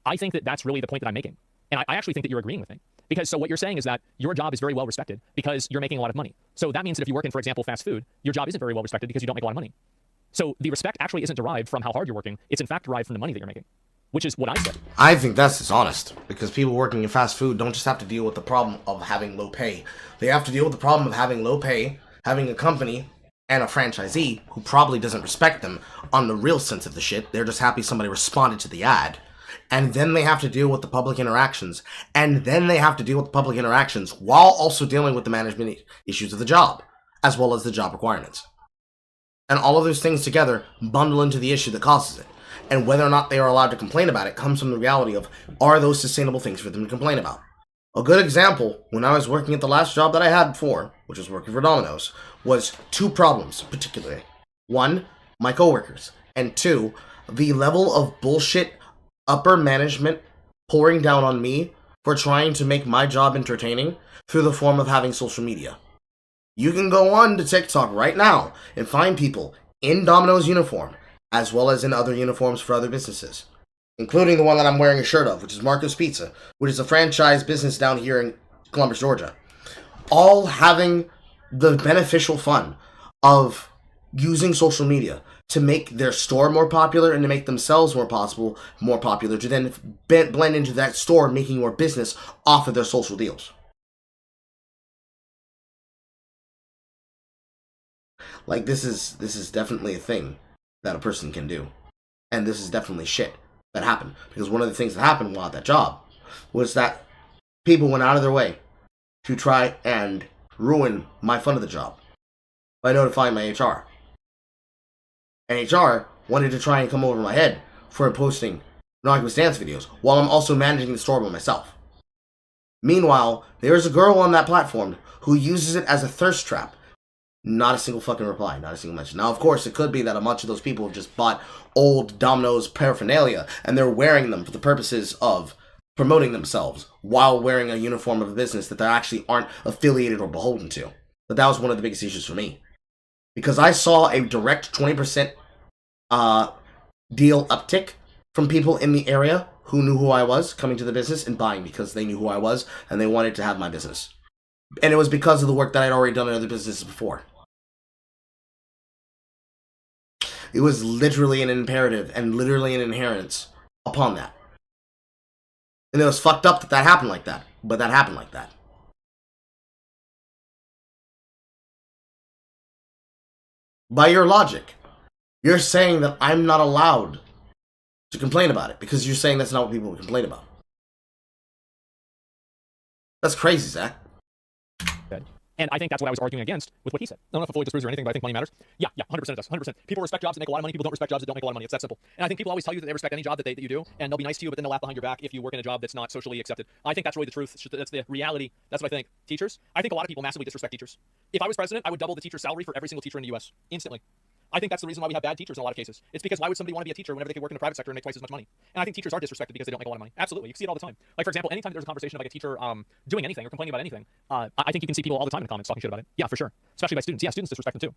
I think that that's really the point that I'm making. And I actually think that you're agreeing with me. Because so what you're saying is that your job is very well respected because you're making a lot of money. So that means that if you work in, for example, fast food, your job isn't very well respected because you don't make a lot of money. So the respect actually isn't derived from how hard you're working. It's in fact derived from the money that you're making, which is what I said. I think that's dishonest because people working in fast food don't just have to deal with the problem of having low pay. They have to deal with the problem of having low pay, having a company and a franchisee who probably doesn't respect them on the real sense of the shit. They're just happy somebody responded to the ad. And then they have to deal with the public interactions. And then they have to deal with the public interactions while also dealing with the management issues of the job, as well as the job requirements. And all of those things together bundle into the issue that causes it. And whether or not they are allowed to complain about it comes from the reality of, are those sustainable things for them to complain about? A good example, when I was working at the last job that I had before, which was working for Domino's, was two problems particularly. One, my coworkers. And two, the level of bullshit upper management pouring down on me for trying to make my job entertaining through the form of having social media. You can go on to TikTok right now and find people in Domino's uniform, as well as in other uniforms for other businesses, including the one that I'm wearing a shirt of, which is Marco's Pizza, which is a franchise business down here in Columbus, Georgia, all having the beneficial fun of using social media to make their store more popular and to make themselves more popular, to then blend into that store, making more business off of their social deals. This is definitely a thing that a person can do. And this is definitely shit that happened. Because one of the things that happened while at that job was that people went out of their way to try and ruin my fun of the job by notifying my HR. And HR wanted to try and come over my head for posting innocuous dance videos while I'm also managing the store by myself. Meanwhile, there is a girl on that platform who uses it as a thirst trap. Not a single fucking reply, not a single mention. Now, of course, it could be that a bunch of those people have just bought old Domino's paraphernalia and they're wearing them for the purposes of promoting themselves while wearing a uniform of a business that they actually aren't affiliated or beholden to. But that was one of the biggest issues for me. Because I saw a direct 20% deal uptick from people in the area who knew who I was coming to the business and buying because they knew who I was and they wanted to have my business. And it was because of the work that I'd already done in other businesses before. It was literally an imperative and literally an inherence upon that. And it was fucked up that happened like that. But that happened like that. By your logic, you're saying that I'm not allowed to complain about it because you're saying that's not what people would complain about. That's crazy, Zach. And I think that's what I was arguing against with what he said. I don't know if it fully disproves or anything, but I think money matters. Yeah, 100% it does. 100%. People respect jobs that make a lot of money. People don't respect jobs that don't make a lot of money. It's that simple. And I think people always tell you that they respect any job that you do, and they'll be nice to you, but then they'll laugh behind your back if you work in a job that's not socially accepted. I think that's really the truth. That's the reality. That's what I think. Teachers, I think a lot of people massively disrespect teachers. If I was president, I would double the teacher's salary for every single teacher in the U.S. instantly. I think that's the reason why we have bad teachers in a lot of cases. It's because why would somebody want to be a teacher whenever they could work in the private sector and make twice as much money? And I think teachers are disrespected because they don't make a lot of money. Absolutely. You see it all the time. Like, for example, anytime there's a conversation of like a teacher doing anything or complaining about anything, I think you can see people all the time in the comments talking shit about it. Yeah, for sure. Especially by students. Yeah, students disrespect them too.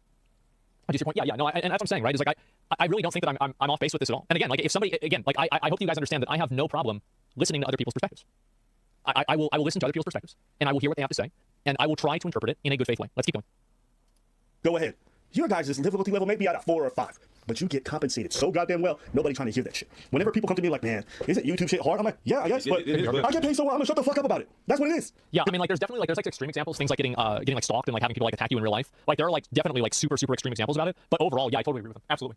I just your point. Yeah. No, and that's what I'm saying, right? Is like I really don't think that I'm off base with this at all. And again, like if somebody, again, like I hope you guys understand that I have no problem listening to other people's perspectives. I will listen to other people's perspectives and I will hear what they have to say and I will try to interpret it in a good faith way. Let's keep going. Go ahead. Your guys' difficulty level may be at a 4 or 5, but you get compensated so goddamn well, nobody trying to hear that shit. Whenever people come to me like, man, isn't YouTube shit hard? I'm like, yeah, I guess, but I get paid so well, I'm gonna shut the fuck up about it. That's what it is. Yeah, I mean, like, there's definitely, like, there's, like, extreme examples, things like getting like, stalked and, like, having people, like, attack you in real life. Like, there are, like, definitely, like, super extreme examples about it. But overall, yeah, I totally agree with them. Absolutely.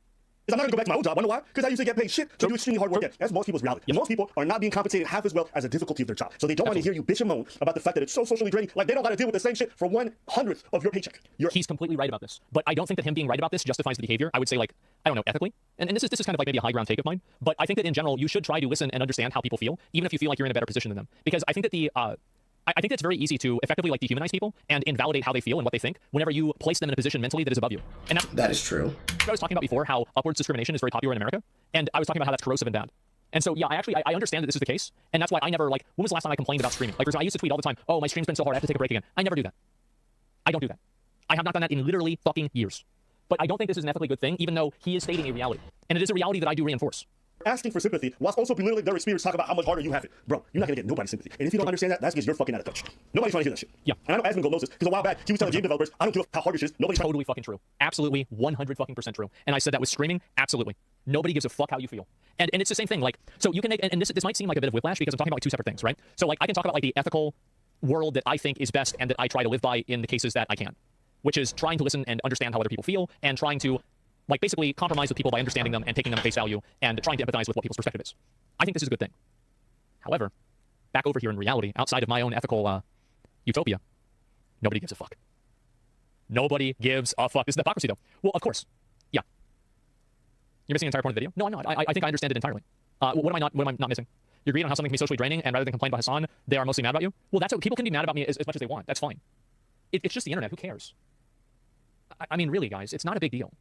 I'm not gonna go back to my old job. Wonder why? Because I used to get paid shit to do extremely hard work. That's most people's reality. Most people are not being compensated half as well as the difficulty of their job. So they don't want to hear you bitch and moan about the fact that it's so socially draining. Like they don't got to deal with the same shit for 1/100th of your paycheck. He's completely right about this. But I don't think that him being right about this justifies the behavior. I would say, like, I don't know, ethically. And this is kind of like maybe a high ground take of mine. But I think that in general, you should try to listen and understand how people feel, even if you feel like you're in a better position than them. Because I think that I think it's very easy to effectively like dehumanize people and invalidate how they feel and what they think whenever you place them in a position mentally that is above you. And that is true. I was talking about before how upwards discrimination is very popular in America, and I was talking about how that's corrosive and bad. And so yeah, I understand that this is the case, and that's why I never like. When was the last time I complained about streaming? Like, for example, I used to tweet all the time, "Oh, my stream's been so hard, I have to take a break again." I never do that. I don't do that. I have not done that in literally fucking years. But I don't think this is an ethically good thing, even though he is stating a reality, and it is a reality that I do reinforce. Asking for sympathy whilst also belittling their experience, talk about how much harder you have it. Bro, you're not gonna get nobody's sympathy. And if you don't understand that, that's because you're fucking out of touch. Nobody's trying to hear that shit. Yeah. And I know Asmon knows this, because a while back, he was telling game developers, I don't give a how hard this is. Nobody's totally fucking true. Absolutely 100% true. And I said that with streaming, absolutely. Nobody gives a fuck how you feel. And it's the same thing, like, so you can make, and this might seem like a bit of whiplash because I'm talking about like two separate things, right? So like I can talk about like the ethical world that I think is best and that I try to live by in the cases that I can, which is trying to listen and understand how other people feel and trying to like basically compromise with people by understanding them and taking them at face value and trying to empathize with what people's perspective is. I think this is a good thing. However, back over here in reality, outside of my own ethical utopia, nobody gives a fuck. Nobody gives a fuck. This is hypocrisy, though. Well, of course. Yeah. You're missing the entire point of the video? No, I'm not. I think I understand it entirely. What am I not missing? You agreed on how something can be socially draining, and rather than complain about Hasan, they are mostly mad about you? Well, that's what people can be mad about me as much as they want. That's fine. It's just the internet. Who cares? I mean, really, guys, it's not a big deal.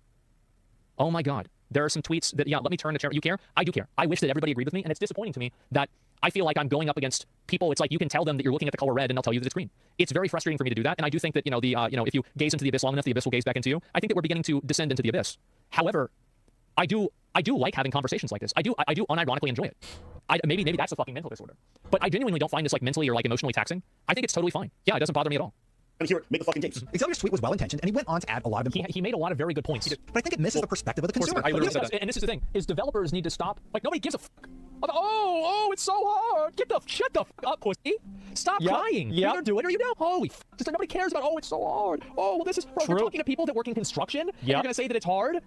Oh my God. There are some tweets that, yeah, let me turn the chair. You care? I do care. I wish that everybody agreed with me, and it's disappointing to me that I feel like I'm going up against people. It's like you can tell them that you're looking at the color red, and they'll tell you that it's green. It's very frustrating for me to do that, and I do think that, if you gaze into the abyss long enough, the abyss will gaze back into you. I think that we're beginning to descend into the abyss. However, I do like having conversations like this. I do unironically enjoy it. Maybe that's a fucking mental disorder. But I genuinely don't find this like mentally or like emotionally taxing. I think it's totally fine. Yeah, it doesn't bother me at all. And here, make the fucking games. Xavier's tweet was well-intentioned, and he went on to add a lot of He made a lot of very good points. But I think it misses the perspective of the consumer. And this is the thing, is developers need to stop. Like, nobody gives a fuck. Oh, it's so hard. Shut the fuck up, pussy. Stop crying. You either do it or you don't. Holy fuck. Just like nobody cares about, it's so hard. Oh, well, this is, bro, you're talking to people that work in construction, and you're going to say that it's hard?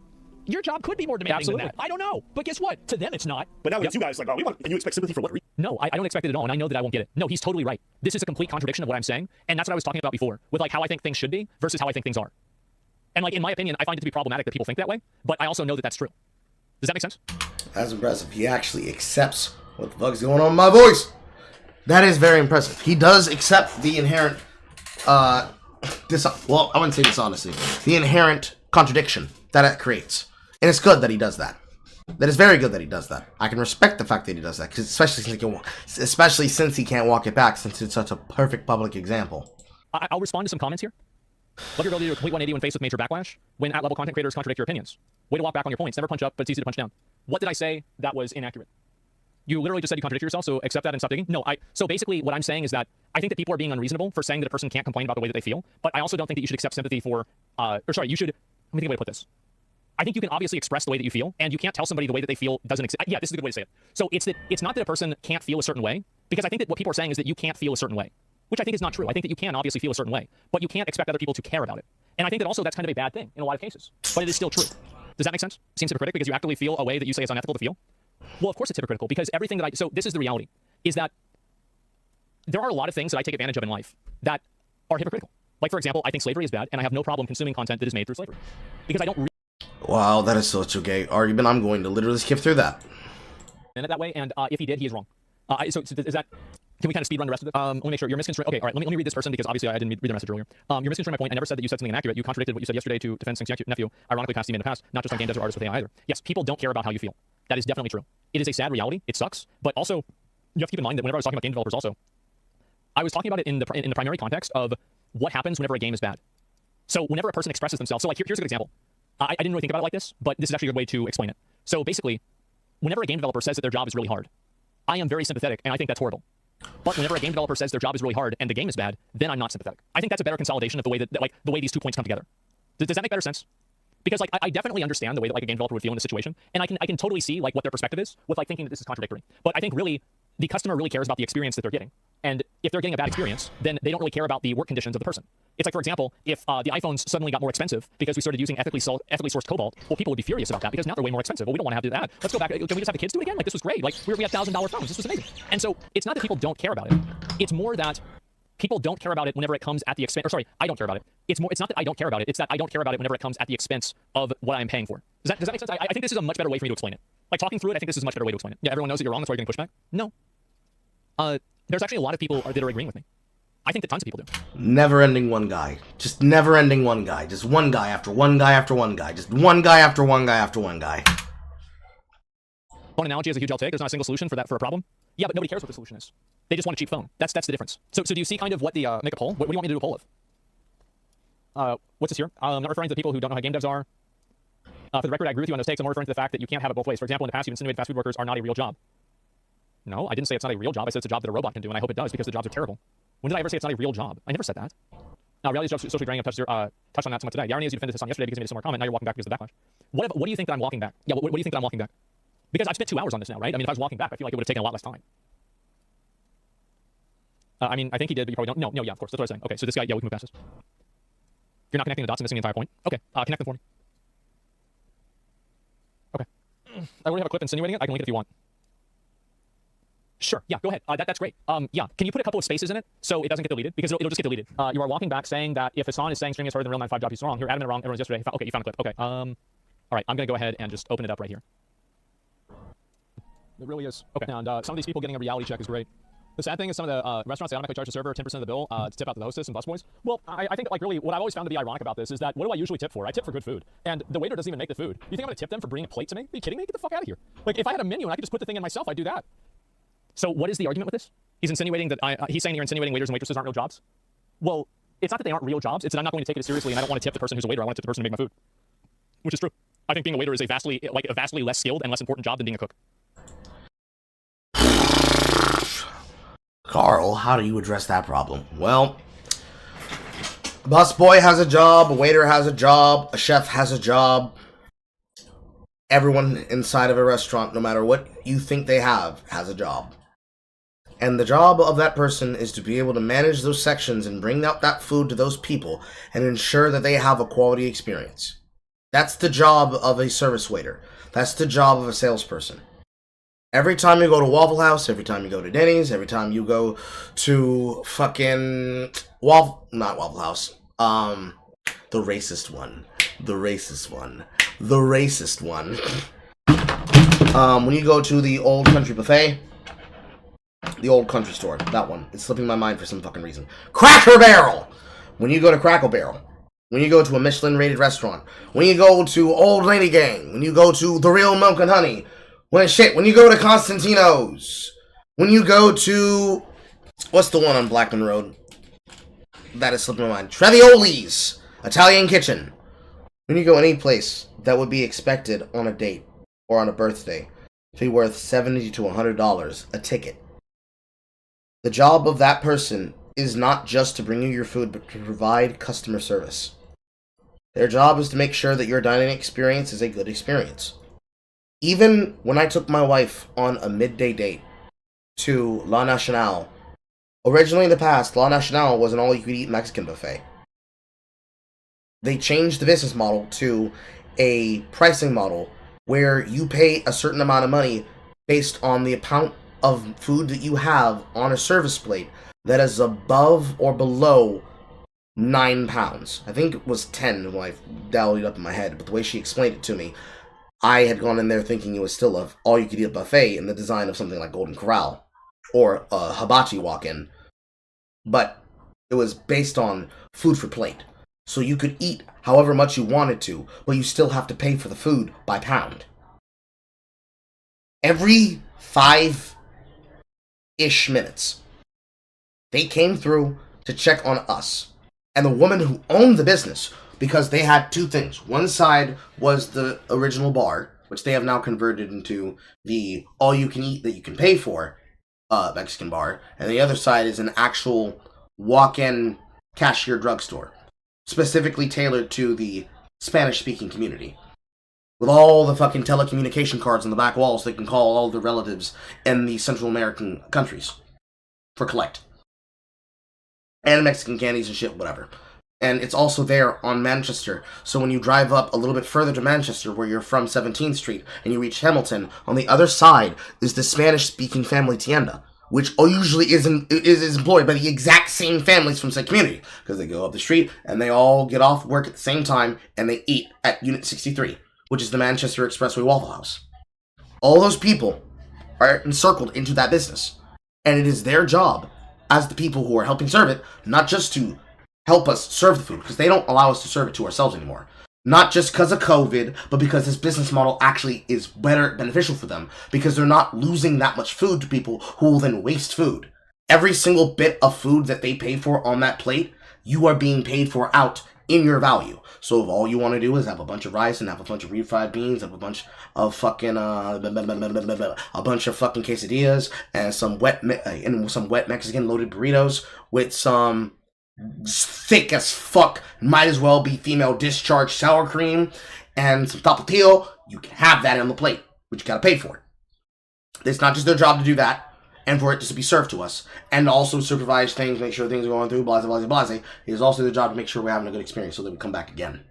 Your job could be more demanding than that. I don't know. But guess what? To them, it's not. But now it's you guys like, oh, and you expect sympathy for what reason? No, I don't expect it at all, and I know that I won't get it. No, he's totally right. This is a complete contradiction of what I'm saying, and that's what I was talking about before, with like how I think things should be versus how I think things are. And like in my opinion, I find it to be problematic that people think that way, but I also know that that's true. Does that make sense? That's impressive. He actually accepts what the fuck's going on with my voice. That is very impressive. He does accept the inherent, I wouldn't say dishonesty, the inherent contradiction that it creates. And it's good that he does that. That is very good that he does that. I can respect the fact that he does that, because especially since he can't walk it back, since it's such a perfect public example. I'll respond to some comments here. Love your ability to do a complete 180 when faced with major backlash. When at-level content creators contradict your opinions. Way to walk back on your points. Never punch up, but it's easy to punch down. What did I say that was inaccurate? You literally just said you contradicted yourself, so accept that and stop digging? No, so basically what I'm saying is that I think that people are being unreasonable for saying that a person can't complain about the way that they feel, but I also don't think that you should accept sympathy for, let me think of a way to put this. I think you can obviously express the way that you feel, and you can't tell somebody the way that they feel doesn't exist. Yeah, this is a good way to say it. So it's not that a person can't feel a certain way, because I think that what people are saying is that you can't feel a certain way, which I think is not true. I think that you can obviously feel a certain way, but you can't expect other people to care about it. And I think that also that's kind of a bad thing in a lot of cases, but it is still true. Does that make sense? It seems hypocritical because you actively feel a way that you say is unethical to feel? Well, of course it's hypocritical, because everything that so this is the reality, is that there are a lot of things that I take advantage of in life that are hypocritical. Like, for example, I think slavery is bad, and I have no problem consuming content that is made through slavery. Because I don't Wow, that is such a gay argument. I'm going to literally skip through that. it that way, and if he did, he is wrong. So is that... Can we kind of speed run the rest of it? Let me make sure you're misconstruing. Okay, all right. Let me read this person because obviously I didn't read their message earlier. You're misconstruing my point. I never said that you said something inaccurate. You contradicted what you said yesterday to defend Sing's nephew. Ironically, past team in the past, not just on game devs or artists with AI either. Yes, people don't care about how you feel. That is definitely true. It is a sad reality. It sucks. But also, you have to keep in mind that whenever I was talking about game developers, also, I was talking about it in the primary context of what happens whenever a game is bad. So whenever a person expresses themselves, so like here's a good example. I didn't really think about it like this, but this is actually a good way to explain it. So basically, whenever a game developer says that their job is really hard, I am very sympathetic, and I think that's horrible. But whenever a game developer says their job is really hard and the game is bad, then I'm not sympathetic. I think that's a better consolidation of the way that like the way these 2 points come together. Does that make better sense? Because like I definitely understand the way that like a game developer would feel in this situation, and I can totally see like what their perspective is with like thinking that this is contradictory. But I think really the customer really cares about the experience that they're getting, and if they're getting a bad experience, then they don't really care about the work conditions of the person. It's like, for example, if the iPhones suddenly got more expensive because we started using ethically sourced cobalt, well, people would be furious about that because now they're way more expensive. Well, we don't want to have to do that. Let's go back. Can we just have the kids do it again? Like, this was great. Like, we had $1,000 phones. This was amazing. And so it's not that people don't care about it. It's more that people don't care about it whenever it comes at the expense. Or sorry, I don't care about it. It's not that I don't care about it. It's that I don't care about it whenever it comes at the expense of what I'm paying for. Does that make sense? I think this is a much better way for me to explain it. Like, talking through it, I think this is a much better way to explain it. Yeah, everyone knows that you're wrong. That's why you're getting pushback. No. There's actually a lot of people that are agreeing with me. I think that tons of people do. Never-ending one guy. Just never-ending one guy. Just one guy after one guy after one guy. Just one guy after one guy after one guy. Phone analogy is a huge I'll take. There's not a single solution for a problem. Yeah, but nobody cares what the solution is. They just want a cheap phone. That's the difference. So do you see kind of what the make a poll? What do you want me to do a poll of? What's this here? I'm not referring to the people who don't know how game devs are. For the record, I agree with you on those takes. I'm more referring to the fact that you can't have it both ways. For example, in the past, you've insinuated fast food workers are not a real job. No, I didn't say it's not a real job. I said it's a job that a robot can do, and I hope it does because the jobs are terrible. When did I ever say it's not a real job? I never said that. Now, reality is socially draining. I've touched on that somewhat today. The irony is you defended Hasan yesterday because he made a similar comment. Now you're walking back because of the backlash. What do you think that I'm walking back? Yeah, what do you think that I'm walking back? Because I've spent 2 hours on this now, right? I mean, if I was walking back, I feel like it would have taken a lot less time. I mean, I think he did, but you probably don't. No, yeah, of course. That's what I was saying. Okay, so this guy, yeah, we can move past this. You're not connecting the dots and missing the entire point. Okay, connect them for me. Okay. I already have a clip insinuating it. I can link it if you want. Sure. Yeah, go ahead. That's great. Yeah. Can you put a couple of spaces in it so it doesn't get deleted? Because it'll just get deleted. You are walking back saying that if Hasan is saying streaming is harder than real 9 to 5 job, he's wrong. You're adamant wrong. Everyone's yesterday. Okay, you found a clip. Okay. All right. I'm gonna go ahead and just open it up right here. It really is. Okay. And some of these people getting a reality check is great. The sad thing is some of the restaurants, they automatically charge the server 10% of the bill to tip out to the hostess and busboys. Well, I think like really what I've always found to be ironic about this is that what do I usually tip for? I tip for good food. And the waiter doesn't even make the food. You think I'm gonna tip them for bringing a plate to me? Are you kidding me? Get the fuck out of here. Like if I had a menu and I could just put the thing in myself, I'd do that. So what is the argument with this? He's insinuating that he's saying you're insinuating waiters and waitresses aren't real jobs. Well, it's not that they aren't real jobs. It's that I'm not going to take it as seriously, and I don't want to tip the person who's a waiter. I want to tip the person who makes my food, which is true. I think being a waiter is a vastly less skilled and less important job than being a cook. Carl, how do you address that problem? Well, a busboy has a job, a waiter has a job, a chef has a job. Everyone inside of a restaurant, no matter what you think they have, has a job. And the job of that person is to be able to manage those sections and bring out that food to those people and ensure that they have a quality experience. That's the job of a service waiter. That's the job of a salesperson. Every time you go to Waffle House, every time you go to Denny's, every time you go to fucking not Waffle House, the racist one. When you go to the Old Country Buffet, the Old Country Store, that one. It's slipping my mind for some fucking reason. Cracker Barrel! When you go to Crackle Barrel, when you go to a Michelin-rated restaurant, when you go to Old Lady Gang, when you go to The Real Milk and Honey, when you go to Constantino's, when you go to, what's the one on Blackman Road? That is slipping my mind. Trevioli's Italian Kitchen. When you go any place that would be expected on a date or on a birthday to be worth $70 to $100 a ticket. The job of that person is not just to bring you your food, but to provide customer service. Their job is to make sure that your dining experience is a good experience. Even when I took my wife on a midday date to La Nacional, originally in the past, La Nacional was an all-you-could-eat Mexican buffet. They changed the business model to a pricing model where you pay a certain amount of money based on the amount of food that you have on a service plate that is above or below 9 pounds. I think it was 10 when I dialed it up in my head, but the way she explained it to me, I had gone in there thinking it was still a all-you-could-eat buffet in the design of something like Golden Corral or a hibachi walk-in, but it was based on food for plate. So you could eat however much you wanted to, but you still have to pay for the food by pound. Every 5-ish minutes, they came through to check on us. And the woman who owned the business, because they had two things. One side was the original bar, which they have now converted into the all-you-can-eat that you can pay for Mexican bar. And the other side is an actual walk-in cashier drugstore, specifically tailored to the Spanish-speaking community. With all the fucking telecommunication cards on the back walls, they can call all the relatives in the Central American countries for collect. And Mexican candies and shit, whatever. And it's also there on Manchester. So when you drive up a little bit further to Manchester, where you're from 17th Street, and you reach Hamilton, on the other side is the Spanish-speaking family tienda, which usually is employed by the exact same families from said community, because they go up the street, and they all get off work at the same time, and they eat at Unit 63, which is the Manchester Expressway Waffle House. All those people are encircled into that business, and it is their job, as the people who are helping serve it, not just to help us serve the food, because they don't allow us to serve it to ourselves anymore. Not just because of COVID, but because this business model actually is beneficial for them, because they're not losing that much food to people who will then waste food. Every single bit of food that they pay for on that plate, you are being paid for out in your value. So if all you want to do is have a bunch of rice and have a bunch of refried beans, have a bunch of fucking a bunch of fucking quesadillas and some wet Mexican loaded burritos with some thick as fuck, might as well be female discharge sour cream and some tapatio, you can have that on the plate, but you gotta pay for it. It's not just their job to do that and for it just to be served to us and also supervise things, make sure things are going through, blah. It is also their job to make sure we're having a good experience so that we come back again.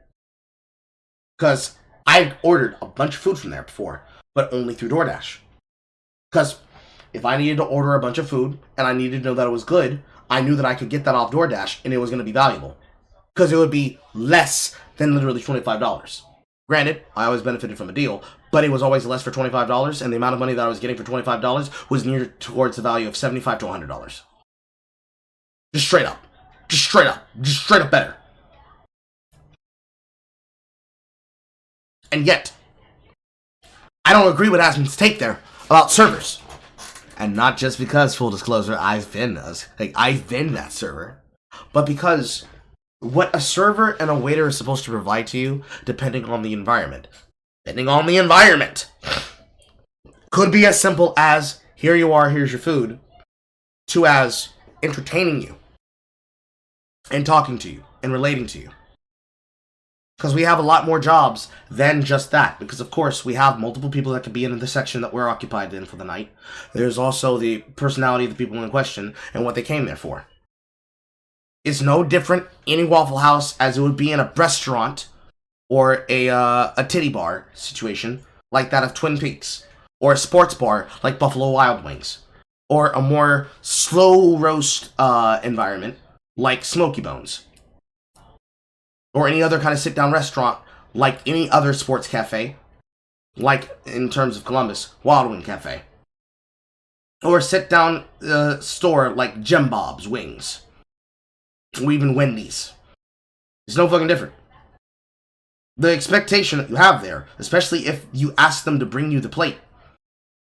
Because I've ordered a bunch of food from there before, but only through DoorDash. Because if I needed to order a bunch of food and I needed to know that it was good, I knew that I could get that off DoorDash and it was going to be valuable. Because it would be less than literally $25. Granted, I always benefited from a deal, but it was always less for $25, and the amount of money that I was getting for $25 was near towards the value of $75 to $100. Just straight up. Just straight up better. And yet, I don't agree with Asmon's take there about servers. And not just because, full disclosure, I've been that server, but because what a server and a waiter is supposed to provide to you, depending on the environment, could be as simple as, here you are, here's your food, to as entertaining you, and talking to you, and relating to you. Because we have a lot more jobs than just that. Because, of course, we have multiple people that could be in the section that we're occupied in for the night. There's also the personality of the people in question and what they came there for. It's no different in a Waffle House as it would be in a restaurant or a titty bar situation like that of Twin Peaks. Or a sports bar like Buffalo Wild Wings. Or a more slow roast environment like Smoky Bones. Or any other kind of sit-down restaurant, like any other sports cafe, like, in terms of Columbus, Wild Wing Cafe. Or a sit-down store like Jim Bob's Wings. Or even Wendy's. It's no fucking different. The expectation that you have there, especially if you ask them to bring you the plate,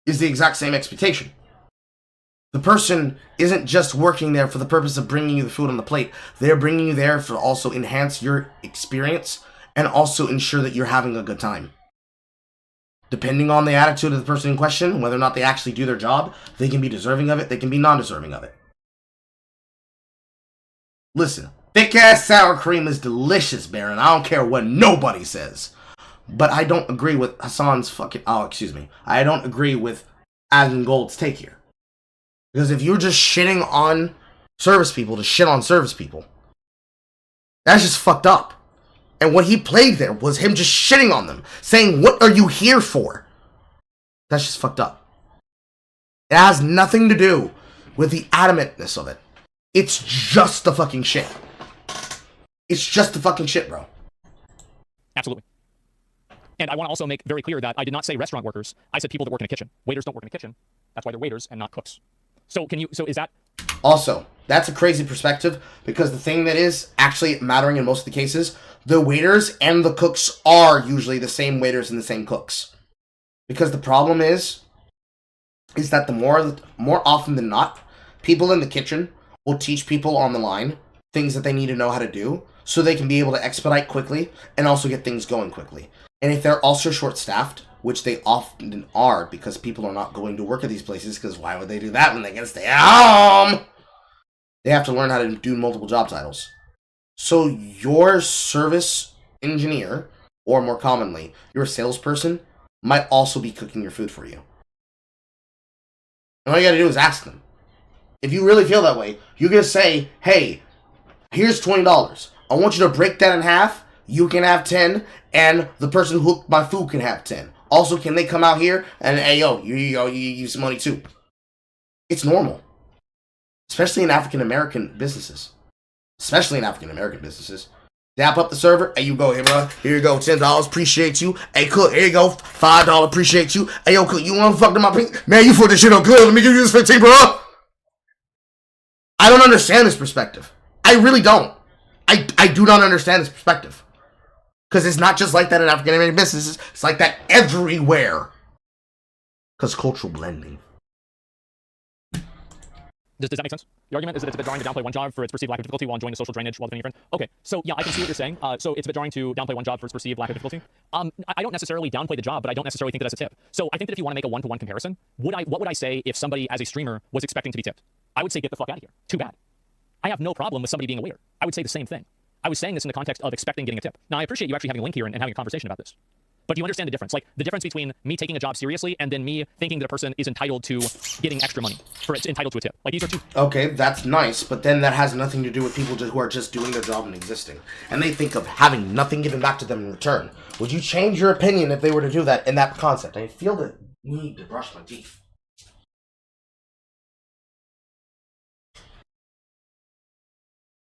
is the exact same expectation. The person isn't just working there for the purpose of bringing you the food on the plate. They're bringing you there to also enhance your experience and also ensure that you're having a good time. Depending on the attitude of the person in question, whether or not they actually do their job, they can be deserving of it, they can be non-deserving of it. Listen, thick-ass sour cream is delicious, Baron. I don't care what nobody says. But I don't agree with Hasan's I don't agree with Asmon Gold's take here. Because if you're just shitting on service people to shit on service people, that's just fucked up. And what he played there was him just shitting on them, saying, what are you here for? That's just fucked up. It has nothing to do with the adamantness of it. It's just the fucking shit. It's just the fucking shit, bro. Absolutely. And I want to also make very clear that I did not say restaurant workers. I said people that work in a kitchen. Waiters don't work in a kitchen. That's why they're waiters and not cooks. So is that... Also, that's a crazy perspective, because the thing that is actually mattering in most of the cases, the waiters and the cooks are usually the same waiters and the same cooks. Because the problem is that the more often than not, people in the kitchen will teach people on the line things that they need to know how to do, so they can be able to expedite quickly and also get things going quickly. And if they're also short-staffed, which they often are, because people are not going to work at these places, because why would they do that when they can stay at home? They have to learn how to do multiple job titles. So your service engineer, or more commonly, your salesperson, might also be cooking your food for you. And all you gotta do is ask them. If you really feel that way, you can say, hey, here's $20. I want you to break that in half. You can have 10, and the person who cooked my food can have 10. Also, can they come out here and, hey, yo, you use some money too? It's normal. Especially in African-American businesses. Dap up the server. Hey, you go here, bro. Here you go, $10. Appreciate you. Hey, cook. Here you go. $5. Appreciate you. Hey, yo, cook. You want to fuck to my pink? Man, you put this shit up good. Let me give you this 15, bro. I don't understand this perspective. I really don't. I do not understand this perspective. Because it's not just like that in African-American businesses. It's like that everywhere. Because cultural blending. Does that make sense? The argument is that it's a bit jarring to downplay one job for its perceived lack of difficulty while enjoying the social drainage while defending your friend. Okay, so yeah, I can see what you're saying. So it's a bit jarring to downplay one job for its perceived lack of difficulty. I don't necessarily downplay the job, but I don't necessarily think that that's a tip. So I think that if you want to make a one-to-one comparison, what would I say if somebody as a streamer was expecting to be tipped? I would say get the fuck out of here. Too bad. I have no problem with somebody being a waiter. I would say the same thing. I was saying this in the context of expecting getting a tip. Now, I appreciate you actually having a link here and having a conversation about this. But do you understand the difference? Like, the difference between me taking a job seriously and then me thinking that a person is entitled to getting extra money, for it's entitled to a tip. Like, these are two... Okay, that's nice, but then that has nothing to do with people who are just doing their job and existing. And they think of having nothing given back to them in return. Would you change your opinion if they were to do that in that concept? I feel the need to brush my teeth.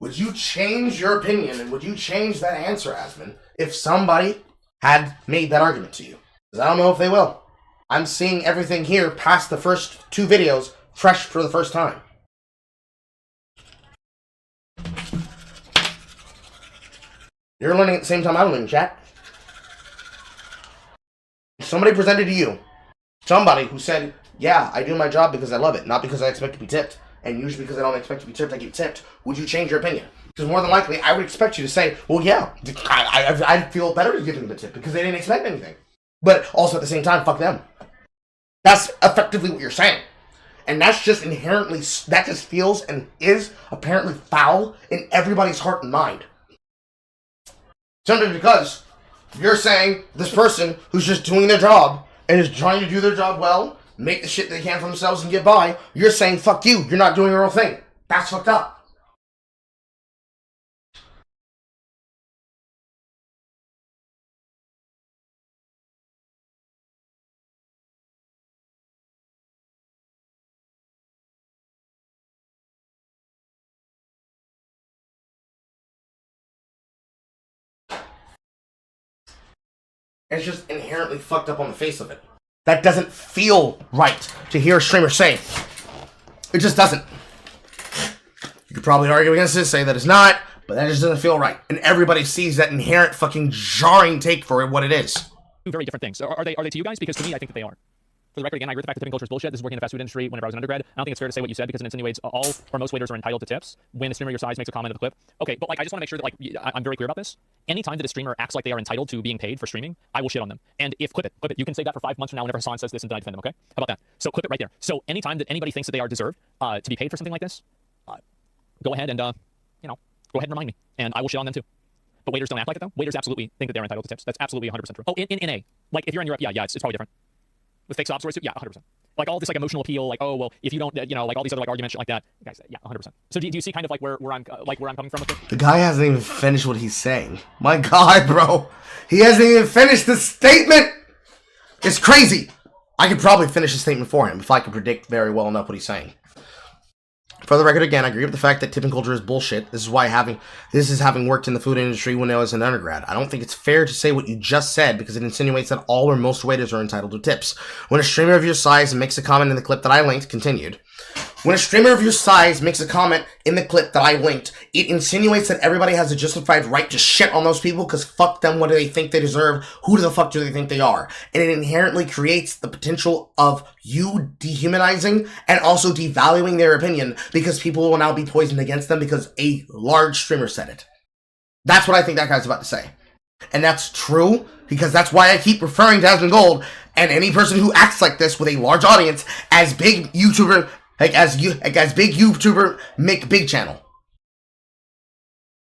Would you change your opinion, and would you change that answer, Asmon, if somebody had made that argument to you? Because I don't know if they will. I'm seeing everything here past the first 2 videos fresh for the first time. You're learning at the same time I'm learning, chat. Somebody presented to you somebody who said, yeah, I do my job because I love it, not because I expect to be tipped. And usually because I don't expect to be tipped, I get tipped. Would you change your opinion? Because more than likely, I would expect you to say, well, yeah, I'd feel better giving them a tip because they didn't expect anything. But also at the same time, fuck them. That's effectively what you're saying. And that's just inherently, that just feels and is apparently foul in everybody's heart and mind. Simply because you're saying this person who's just doing their job and is trying to do their job well, make the shit they can for themselves and get by, you're saying, fuck you, you're not doing your own thing. That's fucked up. It's just inherently fucked up on the face of it. That doesn't feel right to hear a streamer say. It just doesn't. You could probably argue against this, say that it's not, but that just doesn't feel right. And everybody sees that inherent fucking jarring take for what it is. Two very different things. Are they to you guys? Because to me, I think that they are. For the record, again, I agree with the fact that tipping culture is bullshit. This is working in the fast food industry whenever I was an undergrad. I don't think it's fair to say what you said because it insinuates all or most waiters are entitled to tips when a streamer your size makes a comment of the clip. Okay, but like I just want to make sure that like I'm very clear about this. Anytime that a streamer acts like they are entitled to being paid for streaming, I will shit on them. And if clip it. You can say that for 5 months from now whenever Hasan says this and then I defend them, okay? How about that? So clip it right there. So anytime that anybody thinks that they are deserved to be paid for something like this, go ahead and go ahead and remind me. And I will shit on them too. But waiters don't act like it though. Waiters absolutely think that they're entitled to tips. That's absolutely 100% true. Oh, in A. Like if you're in Europe, yeah, it's probably different. With fake sob stories too? Yeah, 100%. Like all this like emotional appeal, like, oh, well, if you don't, like all these other like arguments, shit like that. Guys, yeah, 100%. So do you see kind of like where I'm coming from with it? The guy hasn't even finished what he's saying. My God, bro. He hasn't even finished the statement. It's crazy. I could probably finish the statement for him if I could predict very well enough what he's saying. For the record, again, I agree with the fact that tipping culture is bullshit. This is having worked in the food industry when I was an undergrad. I don't think it's fair to say what you just said because it insinuates that all or most waiters are entitled to tips. When a streamer of your size makes a comment in the clip that I linked, continued. When a streamer of your size makes a comment in the clip that I linked, it insinuates that everybody has a justified right to shit on those people because fuck them, what do they think they deserve, who the fuck do they think they are? And it inherently creates the potential of you dehumanizing and also devaluing their opinion because people will now be poisoned against them because a large streamer said it. That's what I think that guy's about to say. And that's true because that's why I keep referring to Asmon Gold and any person who acts like this with a large audience as big YouTuber, as big YouTuber make big channel.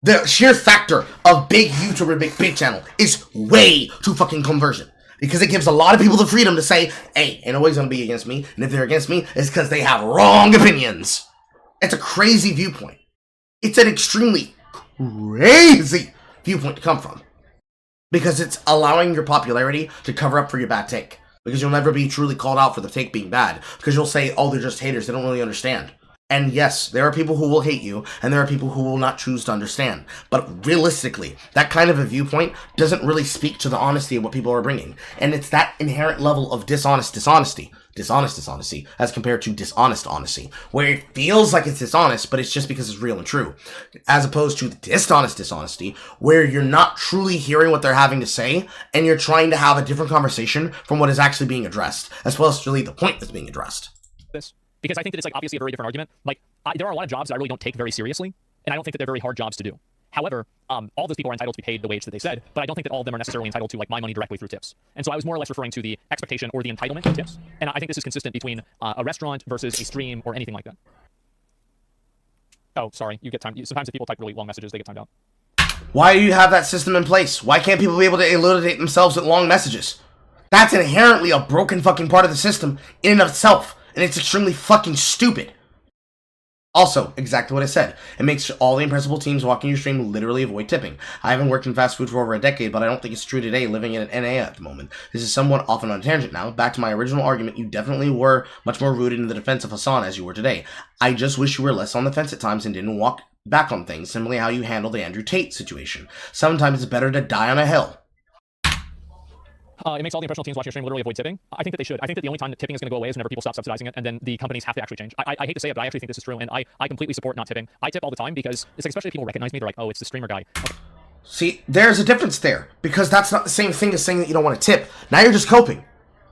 The sheer factor of big YouTuber make big channel is way too fucking conversion. Because it gives a lot of people the freedom to say, hey, ain't always gonna be against me, and if they're against me, it's because they have wrong opinions. It's a crazy viewpoint. It's an extremely crazy viewpoint to come from. Because it's allowing your popularity to cover up for your bad take. Because you'll never be truly called out for the take being bad. Because you'll say, oh, they're just haters, they don't really understand. And yes, there are people who will hate you, and there are people who will not choose to understand. But realistically, that kind of a viewpoint doesn't really speak to the honesty of what people are bringing. And it's that inherent level of dishonest dishonesty, as compared to dishonest honesty, where it feels like it's dishonest, but it's just because it's real and true. As opposed to the dishonest dishonesty, where you're not truly hearing what they're having to say, and you're trying to have a different conversation from what is actually being addressed, as well as really the point that's being addressed. Because I think that it's like obviously a very different argument. Like there are a lot of jobs that I really don't take very seriously, and I don't think that they're very hard jobs to do. However, all those people are entitled to be paid the wage that they said, but I don't think that all of them are necessarily entitled to like my money directly through tips. And so I was more or less referring to the expectation or the entitlement of tips. And I think this is consistent between a restaurant versus a stream or anything like that. Oh, sorry, you get time. Sometimes if people type really long messages, they get timed out. Why do you have that system in place? Why can't people be able to elucidate themselves with long messages? That's inherently a broken fucking part of the system in and of itself. And it's extremely fucking stupid. Also, exactly what I said. It makes all the impressible teams walking your stream literally avoid tipping. I haven't worked in fast food for over a decade, but I don't think it's true today living in an NA at the moment. This is somewhat often on a tangent now. Back to my original argument, you definitely were much more rooted in the defense of Hasan as you were today. I just wish you were less on the fence at times and didn't walk back on things, similarly how you handled the Andrew Tate situation. Sometimes it's better to die on a hill. It makes all the impressionable teams watching your stream literally avoid tipping. I think that they should. I think that the only time that tipping is going to go away is whenever people stop subsidizing it, and then the companies have to actually change. I hate to say it, but I actually think this is true, and I completely support not tipping. I tip all the time because it's like, especially if people recognize me, they're like, oh, it's the streamer guy. Okay. See, there's a difference there, because that's not the same thing as saying that you don't want to tip. Now you're just coping.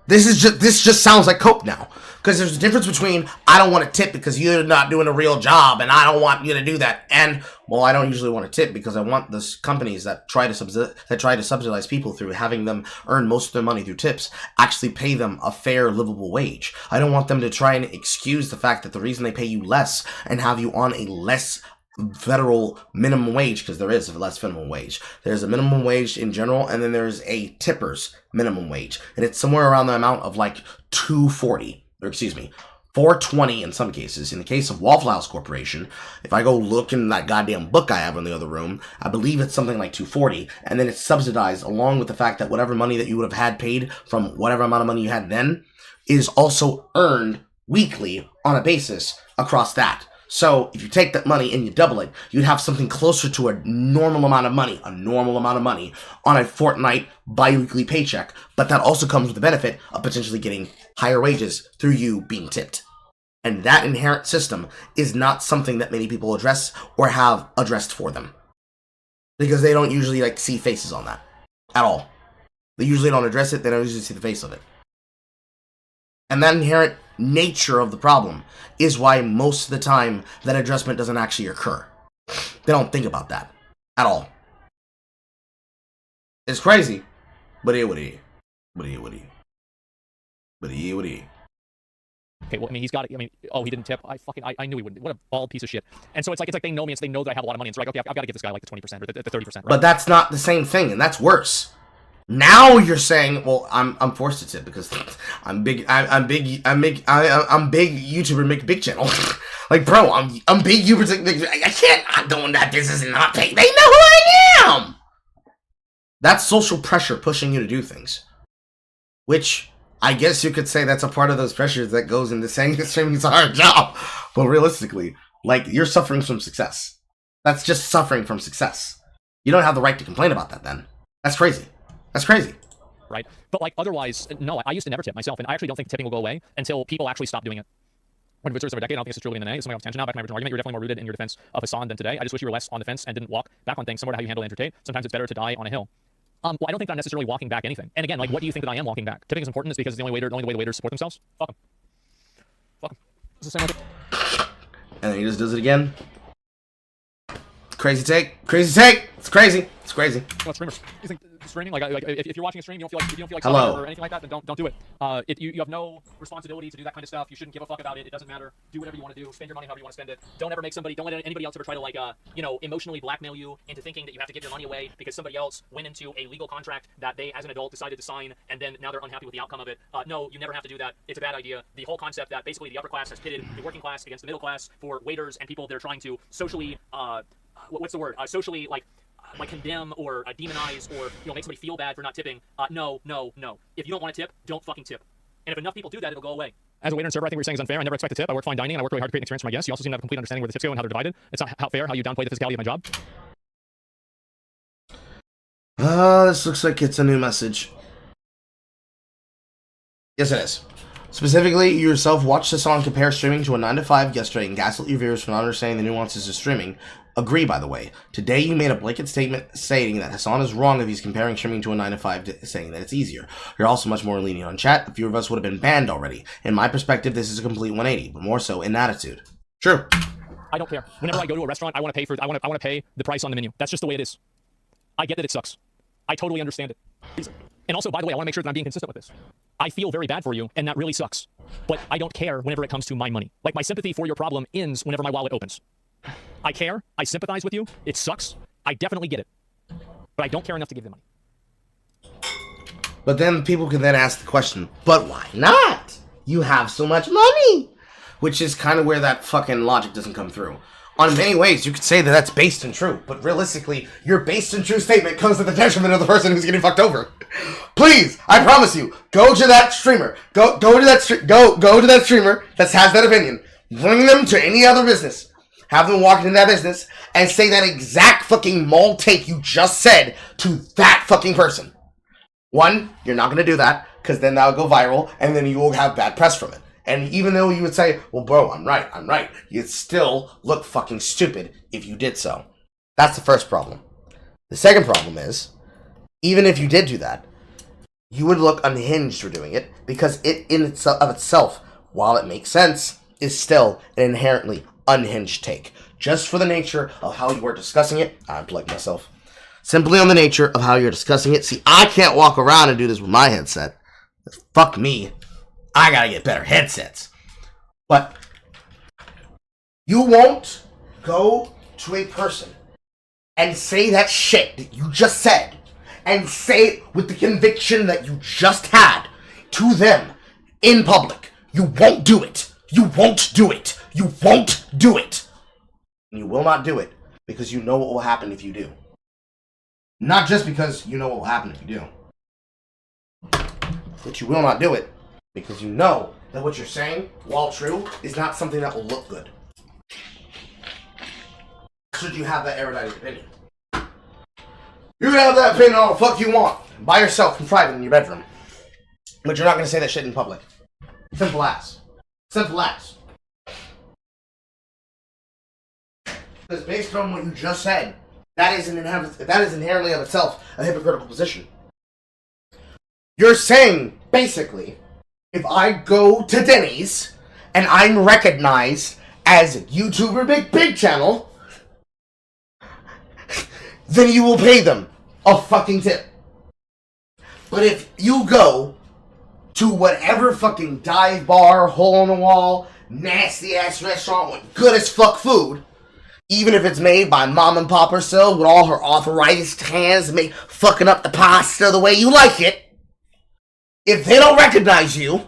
This just sounds like cope now. Because there's a difference between, I don't want to tip because you're not doing a real job, and I don't want you to do that, and, well, I don't usually want to tip because I want the companies that try to subsidize people through having them earn most of their money through tips actually pay them a fair, livable wage. I don't want them to try and excuse the fact that the reason they pay you less and have you on a less federal minimum wage, because there is a less minimum wage. There's a minimum wage in general, and then there's a tipper's minimum wage, and it's somewhere around the amount of like $2.40, or excuse me, $4.20 in some cases. In the case of Waffle House Corporation, if I go look in that goddamn book I have in the other room, I believe it's something like $2.40, and then it's subsidized along with the fact that whatever money that you would have had paid from whatever amount of money you had then is also earned weekly on a basis across that. So, if you take that money and you double it, you'd have something closer to a normal amount of money on a fortnight, bi-weekly paycheck. But that also comes with the benefit of potentially getting higher wages through you being tipped. And that inherent system is not something that many people address or have addressed for them. Because they don't usually like see faces on that at all. They usually don't address it, they don't usually see the face of it. And that inherent nature of the problem is why most of the time that adjustment doesn't actually occur. They don't think about that at all. It's crazy, but it would be. Okay, well, I mean, he's got it. I mean, oh, he didn't tip. I knew he wouldn't. What a bald piece of shit. And so it's like they know me, and so they know that I have a lot of money, and so like, okay, I've got to give this guy like the 20% or the 30%. Right? But that's not the same thing, and that's worse. Now you're saying, well, I'm forced to tip because I'm big YouTuber make big channel. Like, bro, I'm big YouTuber. I can't not go in that business and not pay. They know who I am. That's social pressure pushing you to do things, which I guess you could say that's a part of those pressures that goes into saying that streaming is a hard job. But realistically, Like, you're suffering from success. That's just suffering from success. You don't have the right to complain about that then. That's crazy. That's crazy. Right? But like otherwise, no, I used to never tip myself, and I actually don't think tipping will go away until people actually stop doing it. When visitors over a decade, I don't think this is truly in the nay. Something off tangent now, back to my original argument, you're definitely more rooted in your defense of Hasan than today. I just wish you were less on the fence and didn't walk back on things, similar to how you handle Andrew Tate. Sometimes it's better to die on a hill. Well, I don't think that I'm necessarily walking back anything. And again, like, what do you think that I am walking back? Tipping is important is because it's the only way the waiters support themselves. Fuck them. Fuck them. It's the same way. And then he just does it again. Crazy take. Crazy take. It's crazy. It's crazy. What streamers? You think streaming? Like if you're watching a stream, you don't feel like Hello. subbing or anything like that, then don't do it. You have no responsibility to do that kind of stuff. You shouldn't give a fuck about it. It doesn't matter. Do whatever you want to do. Spend your money however you want to spend it. Don't ever make somebody. Don't let anybody else ever try to like emotionally blackmail you into thinking that you have to give your money away because somebody else went into a legal contract that they as an adult decided to sign and then now they're unhappy with the outcome of it. No, you never have to do that. It's a bad idea. The whole concept that basically the upper class has pitted the working class against the middle class for waiters and people that are trying to socially what's the word? Socially like condemn or demonize or make somebody feel bad for not tipping. No. If you don't want to tip, don't fucking tip. And if enough people do that, it'll go away. As a waiter and server, I think what you're saying is unfair. I never expect to tip. I work fine dining and I work really hard to create an experience for my guests. You also seem to have a complete understanding where the tips go and how they're divided. It's not fair how you downplay the physicality of my job. This looks like it's a new message. Yes, it is. Specifically, you yourself watched this on compare streaming to a 9-to-5 yesterday and gaslit your viewers for not understanding the nuances of streaming. Agree, by the way. Today, you made a blanket statement stating that Hasan is wrong if he's comparing streaming to a 9-to-5, saying that it's easier. You're also much more lenient on chat. A few of us would have been banned already. In my perspective, this is a complete 180, but more so in attitude. True. I don't care. Whenever I go to a restaurant, I want to pay the price on the menu. That's just the way it is. I get that it sucks. I totally understand it. And also, by the way, I want to make sure that I'm being consistent with this. I feel very bad for you, and that really sucks. But I don't care whenever it comes to my money. Like, my sympathy for your problem ends whenever my wallet opens. I care. I sympathize with you. It sucks. I definitely get it. But I don't care enough to give you money. But then people can then ask the question, but why not? You have so much money. Which is kind of where that fucking logic doesn't come through. On many ways, you could say that that's based in true, but realistically, your based in true statement comes to the detriment of the person who's getting fucked over. Please, I promise you, go to that streamer, go to that streamer that has that opinion, bring them to any other business, have them walk into that business, and say that exact fucking mold take you just said to that fucking person. One, you're not gonna do that, because then that'll go viral, and then you will have bad press from it. And even though you would say, well, bro, I'm right, you'd still look fucking stupid if you did so. That's the first problem. The second problem is, even if you did do that, you would look unhinged for doing it, because it in itself, while it makes sense, is still an inherently unhinged take. Just for the nature of how you are discussing it, I unplugged myself. Simply on the nature of how you're discussing it. See, I can't walk around and do this with my headset. Fuck me. I gotta get better headsets. But you won't go to a person and say that shit that you just said and say it with the conviction that you just had to them in public. You won't do it. You won't do it. You won't do it. And you will not do it because you know what will happen if you do. Not just because you know what will happen if you do. But you will not do it because you know that what you're saying, while true, is not something that will look good. Should you have that erudite opinion. You can have that opinion all the fuck you want. By yourself in private in your bedroom. But you're not going to say that shit in public. Simple as. Simple as. Because based on what you just said, that is inherently of itself a hypocritical position. You're saying, basically, if I go to Denny's and I'm recognized as YouTuber Big Channel, then you will pay them a fucking tip. But if you go to whatever fucking dive bar, hole in the wall, nasty ass restaurant with good as fuck food, even if it's made by mom and pop herself with all her authorized hands, fucking up the pasta the way you like it, if they don't recognize you,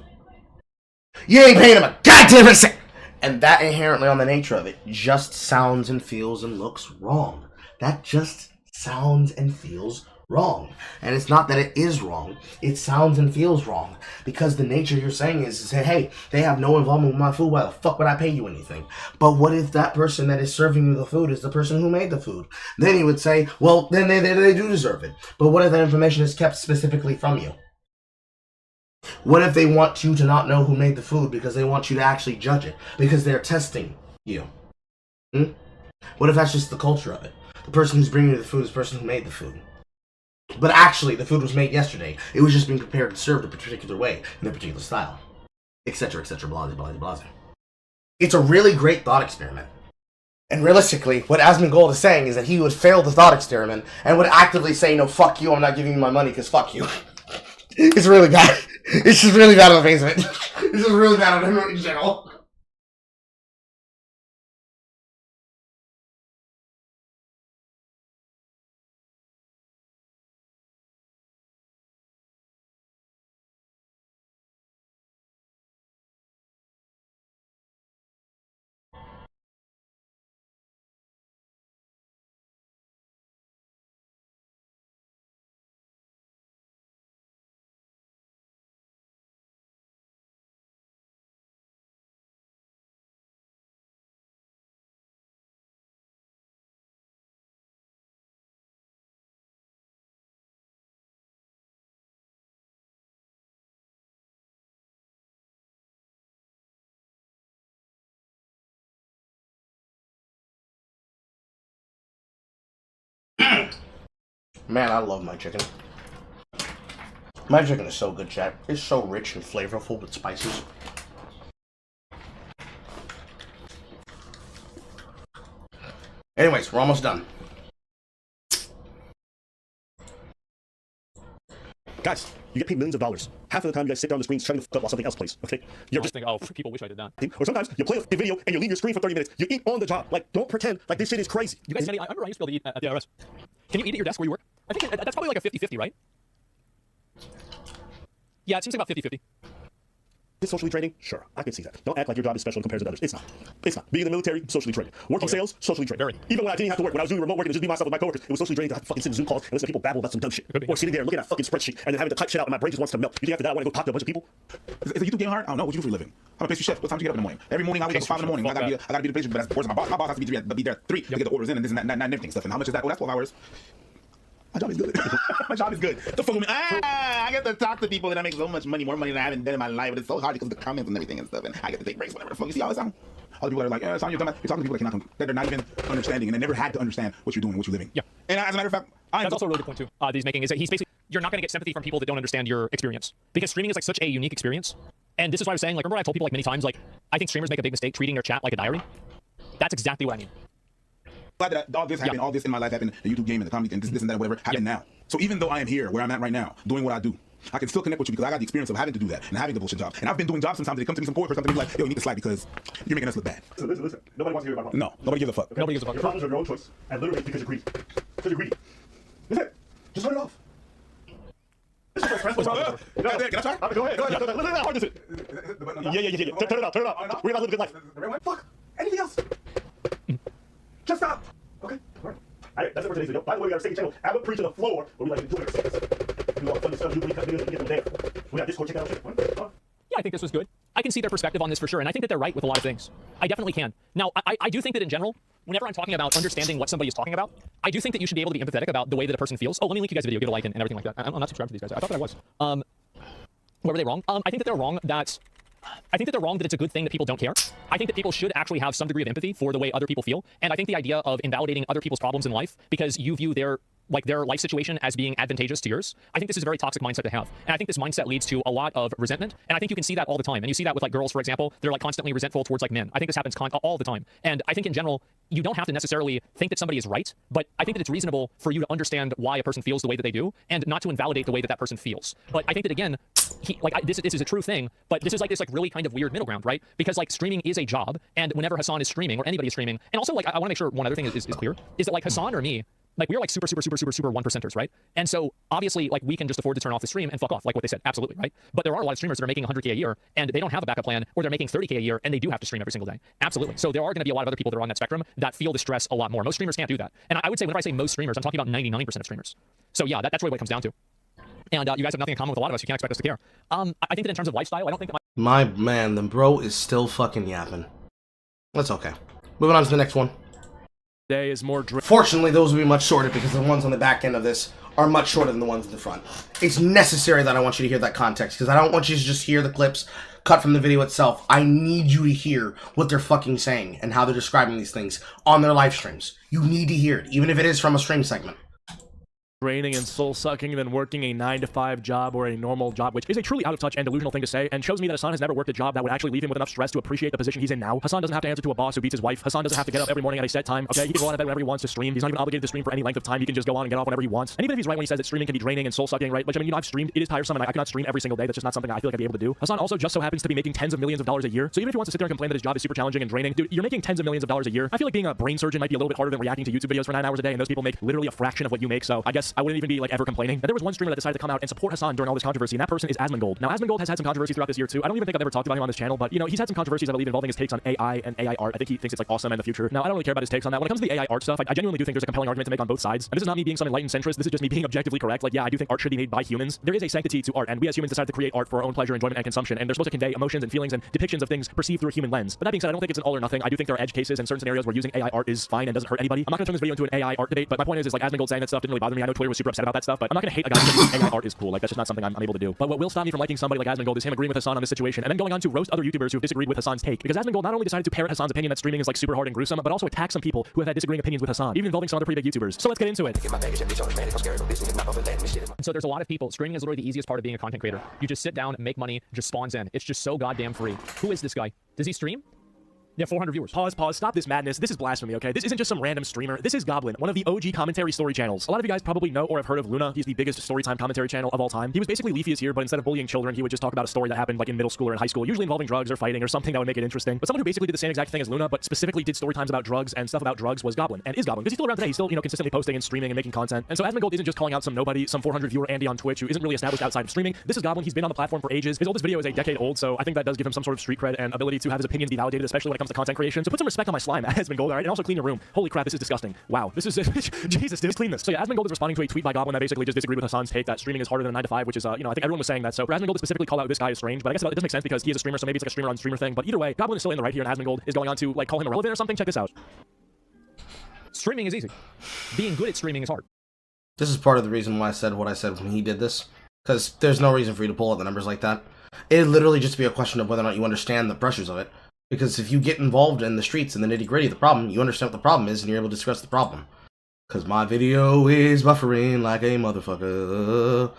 you ain't paying them a goddamn cent. And that inherently on the nature of it just sounds and feels and looks wrong. That just sounds and feels wrong. And it's not that it is wrong. It sounds and feels wrong. Because the nature you're saying is hey, they have no involvement with my food. Why the fuck would I pay you anything? But what if that person that is serving you the food is the person who made the food? Then you would say, well, then they do deserve it. But what if that information is kept specifically from you? What if they want you to not know who made the food because they want you to actually judge it? Because they're testing you. What if that's just the culture of it? The person who's bringing you the food is the person who made the food. But actually, the food was made yesterday. It was just being prepared and served a particular way, in a particular style. Etc., etc., blah, blah, blah, blah. It's a really great thought experiment. And realistically, what Asmon Gold is saying is that he would fail the thought experiment and would actively say, no, fuck you, I'm not giving you my money because fuck you. It's really bad. It's just really bad on the face of it. It's just really bad on him in general. Man, I love my chicken. My chicken is so good, chat. It's so rich and flavorful with spices. Anyways, we're almost done. Guys, you get paid millions of dollars. Half of the time, you guys sit down on the screens trying to fuck up while something else plays. Okay? You're just think, oh, people wish I did that. Or sometimes you play a video and you leave your screen for 30 minutes. You eat on the job. Like, don't pretend like this shit is crazy. You guys, I remember I used to be able to eat at the IRS. Can you eat at your desk where you work? I think that's probably like a 50-50, right? Yeah, it seems like about 50-50. Is socially draining? Sure, I can see that. Don't act like your job is special compared to others. It's not. It's not. Being in the military, socially draining. Working sales, socially draining. Even when I didn't have to work, when I was doing remote work and just be myself with my coworkers, it was socially draining to have to fucking sit in Zoom calls and listen to people babble about some dumb shit. Or sitting there looking at a fucking spreadsheet and then having to type shit out and my brain just wants to melt. You think after that I want to go talk to a bunch of people? Is a YouTube game hard? I don't know. What you do for a living? I'm a pastry chef. What time do you get up in the morning? Every morning I wake up 5 in the morning. I gotta be the pastry, but that's of my boss. My boss has to be there at 3 to get the orders in and this and that and everything stuff. And how much is that? Oh, that's 12 hours. My job is good. My job is good. The fuck with me. I get to talk to people and I make so much money, more money than I haven't done in my life. But it's so hard because of the comments and everything and stuff. And I get to take breaks whenever the fuck. You see how it sounds? All the people that are like, it's on your dumb. You're talking to people that they're not even understanding and they never had to understand what you're doing, what you're living. Yeah. And as a matter of fact, that's also a really good point too. That he's making is that he's basically you're not going to get sympathy from people that don't understand your experience because streaming is like such a unique experience. And this is why I was saying, like, remember I told people like many times, like, I think streamers make a big mistake treating their chat like a diary. That's exactly what I mean. Glad that all this happened, all this in my life happened, the YouTube game and the comedy and this and that, whatever happened now. So even though I am here, where I'm at right now, doing what I do, I can still connect with you because I got the experience of having to do that and having the bullshit job. And I've been doing jobs sometimes. They come to me, some coworkers, something like, yo, you need to slack because you're making us look bad. So listen. Nobody wants to hear about it. No, nobody gives a fuck. Okay. Nobody gives a fuck. Your problems are your own choice, and literally because you're greedy. Because you're greedy. That's it. Just turn it off. This is stressful. Can I try? Go ahead. Look how hard is it? Yeah. Turn it off. We're not living a good life. Fuck. Anything else? Just stop. Okay. All right. That's it for today's video. By the way, we got our second channel, Abba Preach to the Floor, where we like to do ourselves. Do all the funny stuff, Jubilee cut videos, we get them there. We got Discord, check out shit. Yeah, I think this was good. I can see their perspective on this for sure, and I think that they're right with a lot of things. I definitely can. Now, I do think that in general, whenever I'm talking about understanding what somebody is talking about, I do think that you should be able to be empathetic about the way that a person feels. Oh, let me link you guys a video, give a like and everything like that. I'm not subscribed to these guys. I thought that I was. Where were they wrong? I think that they're wrong that it's a good thing that people don't care. I think that people should actually have some degree of empathy for the way other people feel. And I think the idea of invalidating other people's problems in life because you view their life situation as being advantageous to yours, I think this is a very toxic mindset to have. And I think this mindset leads to a lot of resentment. And I think you can see that all the time. And you see that with like girls, for example, they're like constantly resentful towards like men. I think this happens all the time. And I think in general, you don't have to necessarily think that somebody is right, but I think that it's reasonable for you to understand why a person feels the way that they do and not to invalidate the way that that person feels. But I think that again, this is a true thing, but this is like this really kind of weird middle ground, right? Because like streaming is a job, and whenever Hasan is streaming or anybody is streaming, and also like I want to make sure one other thing is clear, is that like Hasan or me, Like we're like super 1%ers, right? And so obviously like we can just afford to turn off the stream and fuck off, like what they said, absolutely, right? But there are a lot of streamers that are making 100K a year and they don't have a backup plan, or they're making 30K a year and they do have to stream every single day. Absolutely. So there are going to be a lot of other people that are on that spectrum that feel the stress a lot more. Most streamers can't do that. And I would say whenever I say most streamers, I'm talking about 99% of streamers. So yeah, that's really what it comes down to. And you guys have nothing in common with a lot of us. You can't expect us to care. I think that in terms of lifestyle, I don't think that My man, the bro is still fucking yapping. That's okay. Moving on to the next one. Day is more Fortunately, those will be much shorter because the ones on the back end of this are much shorter than the ones in the front. It's necessary that I want you to hear that context because I don't want you to just hear the clips cut from the video itself. I need you to hear what they're fucking saying and how they're describing these things on their live streams. You need to hear it, even if it is from a stream segment. draining and soul-sucking than working a 9-to-5 job or a normal job, which is a truly out-of-touch and delusional thing to say, and shows me that Hasan has never worked a job that would actually leave him with enough stress to appreciate the position he's in now. Hasan doesn't have to answer to a boss who beats his wife. Hasan doesn't have to get up every morning at a set time. Okay, he can go on to bed whenever he wants to stream. He's not even obligated to stream for any length of time. He can just go on and get off whenever he wants. And even if he's right when he says that streaming can be draining and soul-sucking, right? Which, I mean, I've streamed. It is tiresome, and I cannot stream every single day. That's just not something I feel like I'd be able to do. Hasan also just so happens to be making tens of millions of dollars a year. So even if he wants to sit there and complain that his job is super challenging and draining, dude, you're making tens of millions of dollars a year. I feel like being a brain surgeon might be a little bit harder than reacting to YouTube videos for 9 hours a day, and those people make literally a fraction of what you make. So I guess I wouldn't even be like ever complaining. But there was one streamer that decided to come out and support Hasan during all this controversy, and that person is Asmongold. Now, Asmongold has had some controversy throughout this year too. I don't even think I've ever talked about him on this channel, but you know, he's had some controversies I believe involving his takes on AI and AI art. I think he thinks it's like awesome in the future. Now, I don't really care about his takes on that. When it comes to the AI art stuff, I genuinely do think there's a compelling argument to make on both sides. And this is not me being some enlightened centrist. This is just me being objectively correct. Like, yeah, I do think art should be made by humans. There is a sanctity to art, and we as humans decide to create art for our own pleasure, enjoyment, and consumption. And they're supposed to convey emotions and feelings and depictions of things perceived through a human lens. But that being said, I don't think it's an all or nothing. I do think there are edge cases and certain scenarios where using AI art is fine and doesn't hurt anybody. I'm not gonna turn this video into an AI art debate, but my point is like Asmongold saying that stuff didn't really bother me. I know Twitter was super upset about that stuff, but I'm not gonna hate a guy who thinks AI art is cool. Like, that's just not something I'm able to do. But what will stop me from liking somebody like Asmongold is him agreeing with Hasan on this situation and then going on to roast other YouTubers who have disagreed with Hasan's take. Because Asmongold not only decided to parrot Hasan's opinion that streaming is like super hard and gruesome, but also attack some people who have had disagreeing opinions with Hasan, even involving some other pretty big YouTubers. So let's get into it. And so there's a lot of people. Streaming is literally the easiest part of being a content creator. You just sit down, make money, just spawns in. It's just so goddamn free. Who is this guy? Does he stream? Yeah, 400 viewers. Pause. Stop this madness. This is blasphemy, okay? This isn't just some random streamer. This is Goblin, one of the OG commentary story channels. A lot of you guys probably know or have heard of Luna. He's the biggest storytime commentary channel of all time. He was basically Leafy is here, but instead of bullying children, he would just talk about a story that happened like in middle school or in high school, usually involving drugs or fighting or something that would make it interesting. But someone who basically did the same exact thing as Luna, but specifically did story times about drugs and stuff about drugs was Goblin. And is Goblin. Because he's still around today. He's still, you know, consistently posting and streaming and making content. And so Asmongold isn't just calling out some nobody, some 400 viewer Andy on Twitch who isn't really established outside of streaming. This is Goblin. He's been on the platform for ages. His oldest video is a decade old, so I think that does give him some sort of street cred and ability to have his opinions be validated, especially when it comes to content creation. So put some respect on my slime, Asmongold, alright? And also clean your room. Holy crap, this is disgusting. Wow, this is Jesus, dude, clean this. So yeah, Asmongold is responding to a tweet by Goblin that basically just disagreed with Hasan's take that streaming is harder than 9 to 5, which is you know, I think everyone was saying that. So for Asmongold to specifically call out this guy is strange, but I guess it doesn't make sense because he is a streamer, so maybe it's like a streamer on streamer thing. But either way, Goblin is still in the right here, and Asmongold is going on to like call him irrelevant or something. Check this out. Streaming is easy. Being good at streaming is hard. This is part of the reason why I said what I said when he did this, because there's no reason for you to pull out the numbers like that. It'd literally just be a question of whether or not you understand the pressures of it. Because if you get involved in the streets and the nitty-gritty of the problem, you understand what the problem is and you're able to discuss the problem. Because my video is buffering like a motherfucker.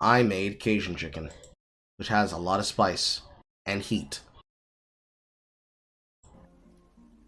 I made Cajun chicken, which has a lot of spice and heat.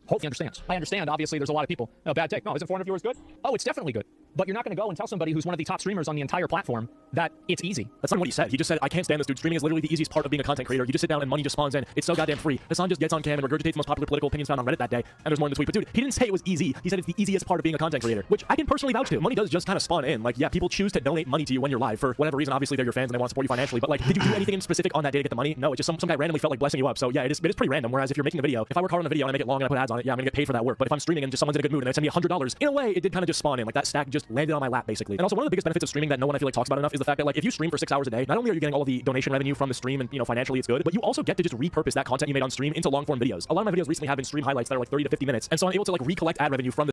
Hopefully understands. I understand, obviously, there's a lot of people. No, bad take. No, isn't 400 viewers good? Oh, it's definitely good. But you're not going to go and tell somebody who's one of the top streamers on the entire platform that it's easy. That's not what he said. He just said, I can't stand this, dude. Streaming is literally the easiest part of being a content creator. You just sit down and money just spawns in. It's so goddamn free. Hasan just gets on cam and regurgitates the most popular political opinions found on Reddit that day. And there's more in the tweet. But dude, he didn't say it was easy. He said it's the easiest part of being a content creator, which I can personally vouch to. Money does just kind of spawn in. Like, yeah, people choose to donate money to you when you're live for whatever reason. Obviously, they're your fans and they want to support you financially. But like, did you do anything in specific on that day to get the money? No, it's just some guy randomly felt like blessing you up. So yeah, it is pretty random. Whereas if you're making a video, if I work hard on a video and I make it long and I put ads on it, yeah, I'm gonna get paid for that work. But if I'm streaming and just someone's in a good mood and they send me $100, in a way, it did kind of just spawn in. Like that stack just landed on my lap basically. And also one of the biggest benefits of streaming that no one I feel like talks about enough is the fact that like if you stream for 6 hours a day, not only are you getting all of the donation revenue from the stream and you know financially it's good, but you also get to just repurpose that content you made on stream into long form videos. A lot of my videos recently have been stream highlights that are like 30 to 50 minutes, and so I'm able to like recollect ad revenue from